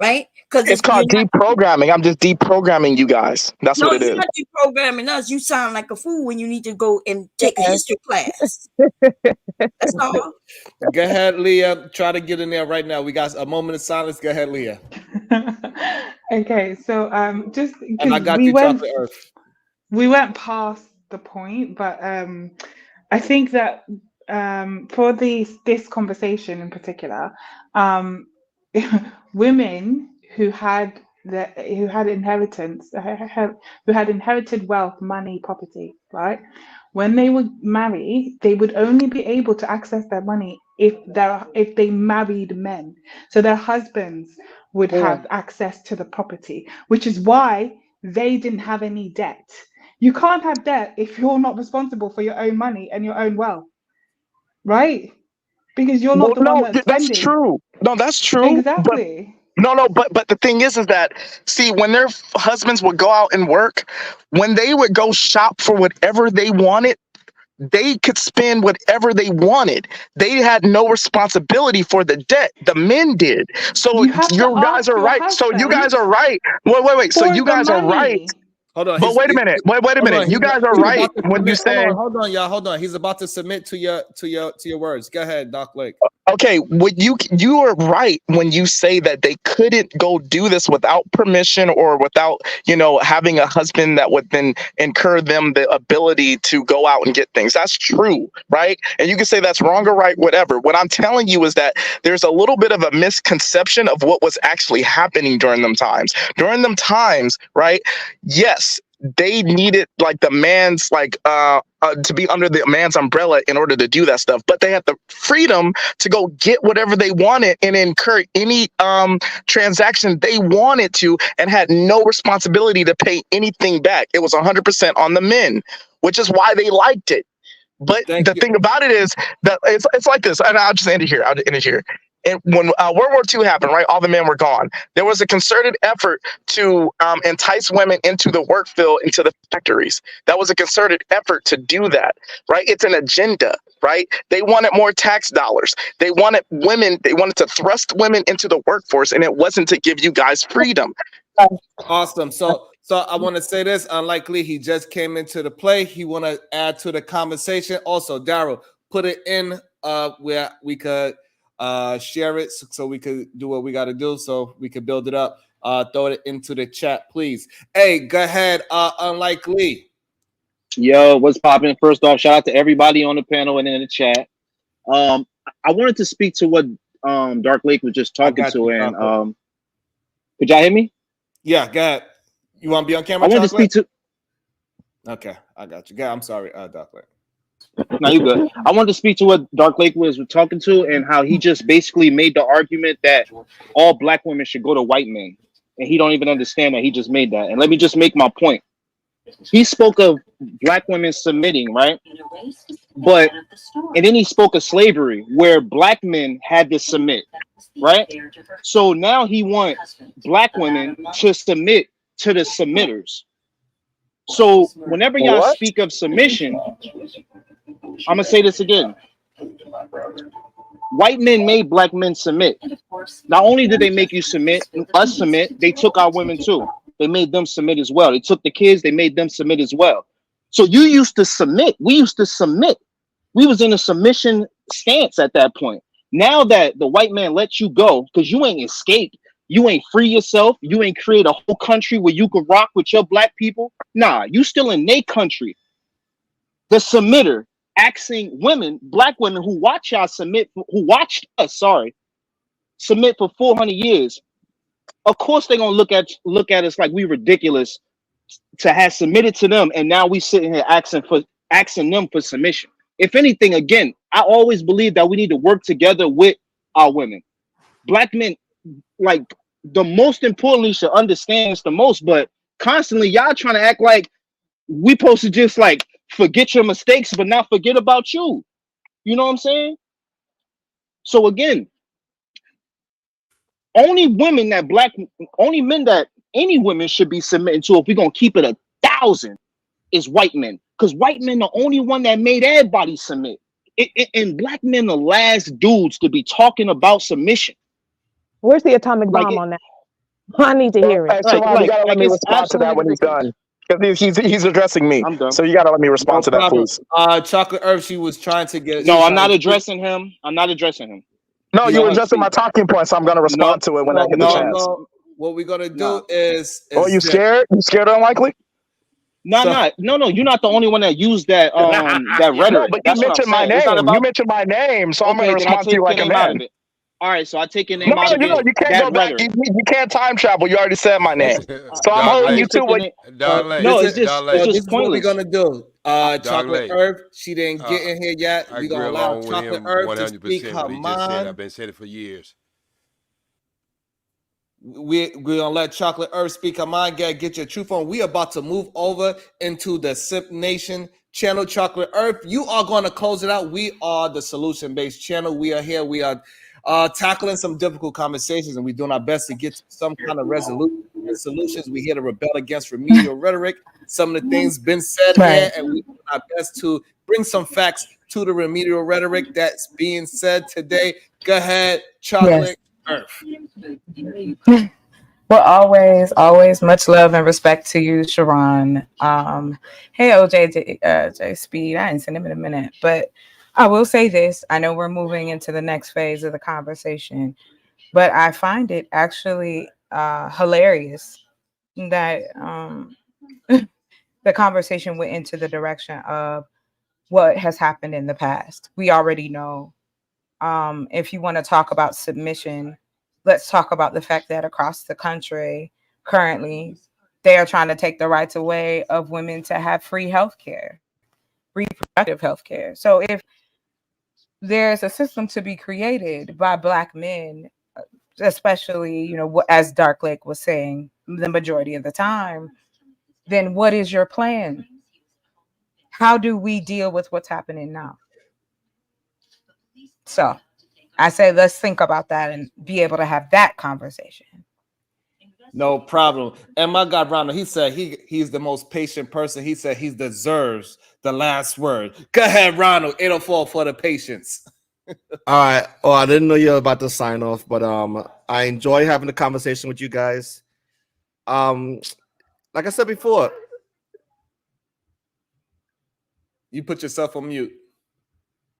right? Because It's called deprogramming. I'm just deprogramming you guys. That's no, what it you're is. not deprogramming us. You sound like a fool when you need to go and take a history class. That's all. Go ahead, Leah. Try to get in there right now. We got a moment of silence. Go ahead, Leah. Okay, so just And I because got you, Chocolate Earth. we went past the point, but I think that for this conversation in particular, women who had inheritance, who had inherited wealth, money, property, right? When they would marry, they would only be able to access their money if they married men. So their husbands would have access to the property, which is why they didn't have any debt. You can't have debt if you're not responsible for your own money and your own wealth, right? Because you're not the one that's spending. That's true. No, that's true. Exactly. But the thing is that, see, when their husbands would go out and work, when they would go shop for whatever they wanted, they could spend whatever they wanted. They had no responsibility for the debt. The men did. So you guys are right. So you guys are right. Wait. So you guys are right. Hold on. But wait a minute. Wait a minute. You guys are right when you say. Hold on, y'all. Hold on. He's about to submit to your words. Go ahead, Doc Lake. Okay, you are right when you say that they couldn't go do this without permission or without, having a husband that would then incur them the ability to go out and get things. That's true, right? And you can say that's wrong or right, whatever. What I'm telling you is that there's a little bit of a misconception of what was actually happening during them times. During them times, right? Yes, they needed like the man's to be under the man's umbrella in order to do that stuff, but they had the freedom to go get whatever they wanted and incur any transaction they wanted to, and had no responsibility to pay anything back. It was 100% on the men, which is why they liked it. But the thing about it is that it's like this, and I'll just end it here. And when World War II happened, right, all the men were gone. There was a concerted effort to entice women into the work field, into the factories. That was a concerted effort to do that, right? It's an agenda, right? They wanted more tax dollars. They wanted to thrust women into the workforce, and it wasn't to give you guys freedom. Awesome. So I want to say this. Unlikely, he just came into the play. He want to add to the conversation. Also, Daryl, put it in where we could share it so we could do what we got to do so we could build it up. Throw it into the chat, please. Hey, go ahead. Unlikely. Yo, what's popping? First off, shout out to everybody on the panel and in the chat. I wanted to speak to what Dark Lake was just talking to, and could y'all hear me? Yeah, go ahead. You want to be on camera? I want to speak to. Okay, I got you. Yeah, I'm sorry, Dark Lake. No, you good. I wanted to speak to what Dark Lake was talking to, and how he just basically made the argument that all black women should go to white men, and he don't even understand that. He just made that. And let me just make my point. He spoke of black women submitting, right? And then he spoke of slavery, where black men had to submit, right? So now he wants black women to submit to the submitters. So whenever y'all speak of submission, I'm gonna say this again. White men made black men submit. Not only did they make you submit, us submit, they took our women too. They made them submit as well. They took the kids, they made them submit as well. So you used to submit. We used to submit. We was in a submission stance at that point. Now that the white man lets you go, because you ain't escaped, you ain't free yourself, you ain't create a whole country where you could rock with your black people. Nah, you still in their country. The submitter asking women, black women who watch y'all submit, who watched us, submit for 400 years. Of course they're gonna look at us like we ridiculous to have submitted to them, and now we sitting here asking them for submission. If anything, again, I always believe that we need to work together with our women. Black men, like, the most importantly should understand this the most, but constantly y'all trying to act like we supposed to just like forget your mistakes but not forget about you. You know what I'm saying? So again, only men that any women should be submitting to, if we're gonna keep it 1,000, is white men. Because white men the only one that made everybody submit. And black men the last dudes to be talking about submission. Where's the atomic bomb on that? I need to hear it. Sharon, you gotta let me it's respond to that when he's absolutely done. Because he's addressing me. I'm done. So you gotta let me respond to that, please. Chocolate Earth, she was trying to get. No, I'm not addressing him. I'm not addressing him. No, you were addressing my talking point, so I'm gonna respond to it when I get the chance. No. What we're gonna do is Oh, you scared? You scared or unlikely? No, you're not the only one that used that that rhetoric. No, but you mentioned my name. You mentioned my name, so I'm gonna respond to you like a man. All right, so I take your name out of it. No, you can't go back. You can't time travel. You already said my name, so I'm holding you to it. No, it's just what we're pointless. gonna do. Chocolate Earth, she didn't get in here yet. We're gonna allow Chocolate Earth to speak her mind. I've been saying it for years. We're gonna let Chocolate Earth speak her mind. Get your truth on. We about to move over into the Sip Nation channel. Chocolate Earth, you are gonna close it out. We are the solution-based channel. We are here. We are tackling some difficult conversations, and we're doing our best to get to some kind of resolution and solutions. We're here to rebel against remedial rhetoric. Some of the things been said here, and we're doing our best to bring some facts to the remedial rhetoric that's being said today. Go ahead, Chocolate Earth. Well, always much love and respect to you, Sharon. Hey, OJ, J Speed. I ain't seen him in a minute, but I will say this. I know we're moving into the next phase of the conversation, but I find it actually hilarious that the conversation went into the direction of what has happened in the past. We already know. If you want to talk about submission, let's talk about the fact that across the country, currently, they are trying to take the rights away of women to have free healthcare, reproductive healthcare. So if there's a system to be created by Black men, especially, as Dark Lake was saying, the majority of the time, then what is your plan? How do we deal with what's happening now? So I say, let's think about that and be able to have that conversation. No problem. And my God, Ronald, he said he's the most patient person. He said he deserves the last word. Go ahead, Ronald. 804 for the patience. All right. Oh, I didn't know you were about to sign off, but I enjoy having the conversation with you guys. Like I said before, you put yourself on mute.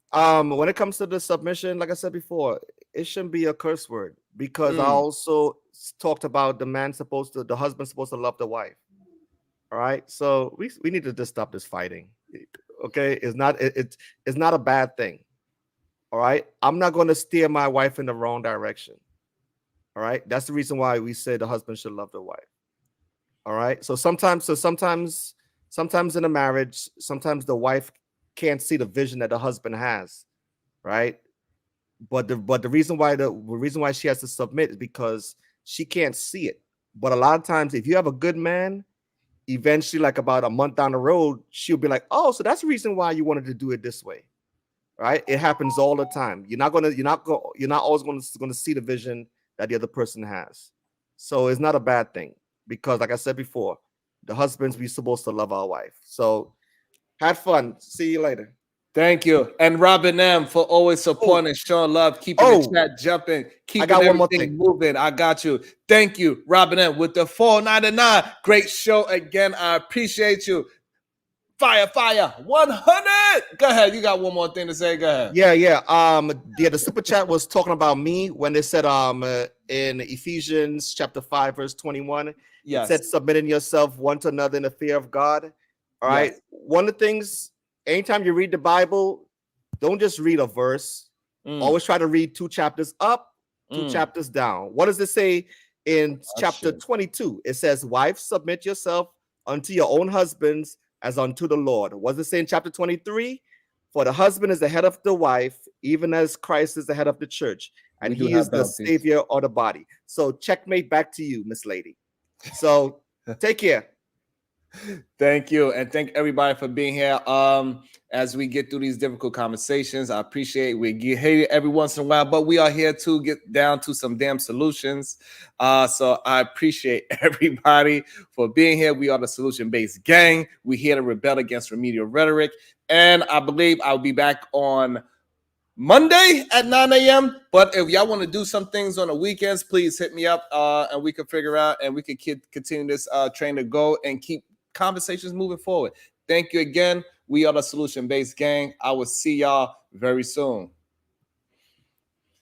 When it comes to the submission, like I said before, it shouldn't be a curse word, because I also talked about the husband supposed to love the wife. All right, so we need to just stop this fighting. Okay, it's not a bad thing. All right, I'm not going to steer my wife in the wrong direction. All right, that's the reason why we say the husband should love the wife. All right, so sometimes in a marriage, sometimes the wife can't see the vision that the husband has, right? But the reason why she has to submit is because she can't see it. But a lot of times, if you have a good man, eventually, like about a month down the road, she'll be like, "Oh, so that's the reason why you wanted to do it this way." Right? It happens all the time. You're not always going to see the vision that the other person has. So it's not a bad thing, because, like I said before, the husbands, we're supposed to love our wife. So have fun. See you later. Thank you. And Robin M for always supporting and showing love, keeping the chat jumping, keeping everything moving. I got you. Thank you, Robin M with the $4.99. Great show again. I appreciate you. Fire, 100. Go ahead. You got one more thing to say. Go ahead. Yeah. The super chat was talking about me when they said in Ephesians chapter 5, verse 21, it said submitting yourself one to another in the fear of God. All right. One of the things, anytime you read the Bible, don't just read a verse. Always try to read 2 chapters up, 2 chapters down. What does it say in chapter 22? It says, "Wives, submit yourself unto your own husbands as unto the Lord." What does it say in chapter 23? "For the husband is the head of the wife, even as Christ is the head of the church, and he is the savior of the body." So checkmate back to you, Miss Lady. So take care. Thank you, and thank everybody for being here. As we get through these difficult conversations, I appreciate we get hated every once in a while, but we are here to get down to some damn solutions. So I appreciate everybody for being here. We are the solution-based gang. We're here to rebel against remedial rhetoric, and I believe I'll be back on Monday at 9 a.m. But if y'all want to do some things on the weekends, please hit me up, and we can figure out and we can continue this train to go and keep conversations moving forward. Thank you again. We are the solution-based gang. I will see y'all very soon.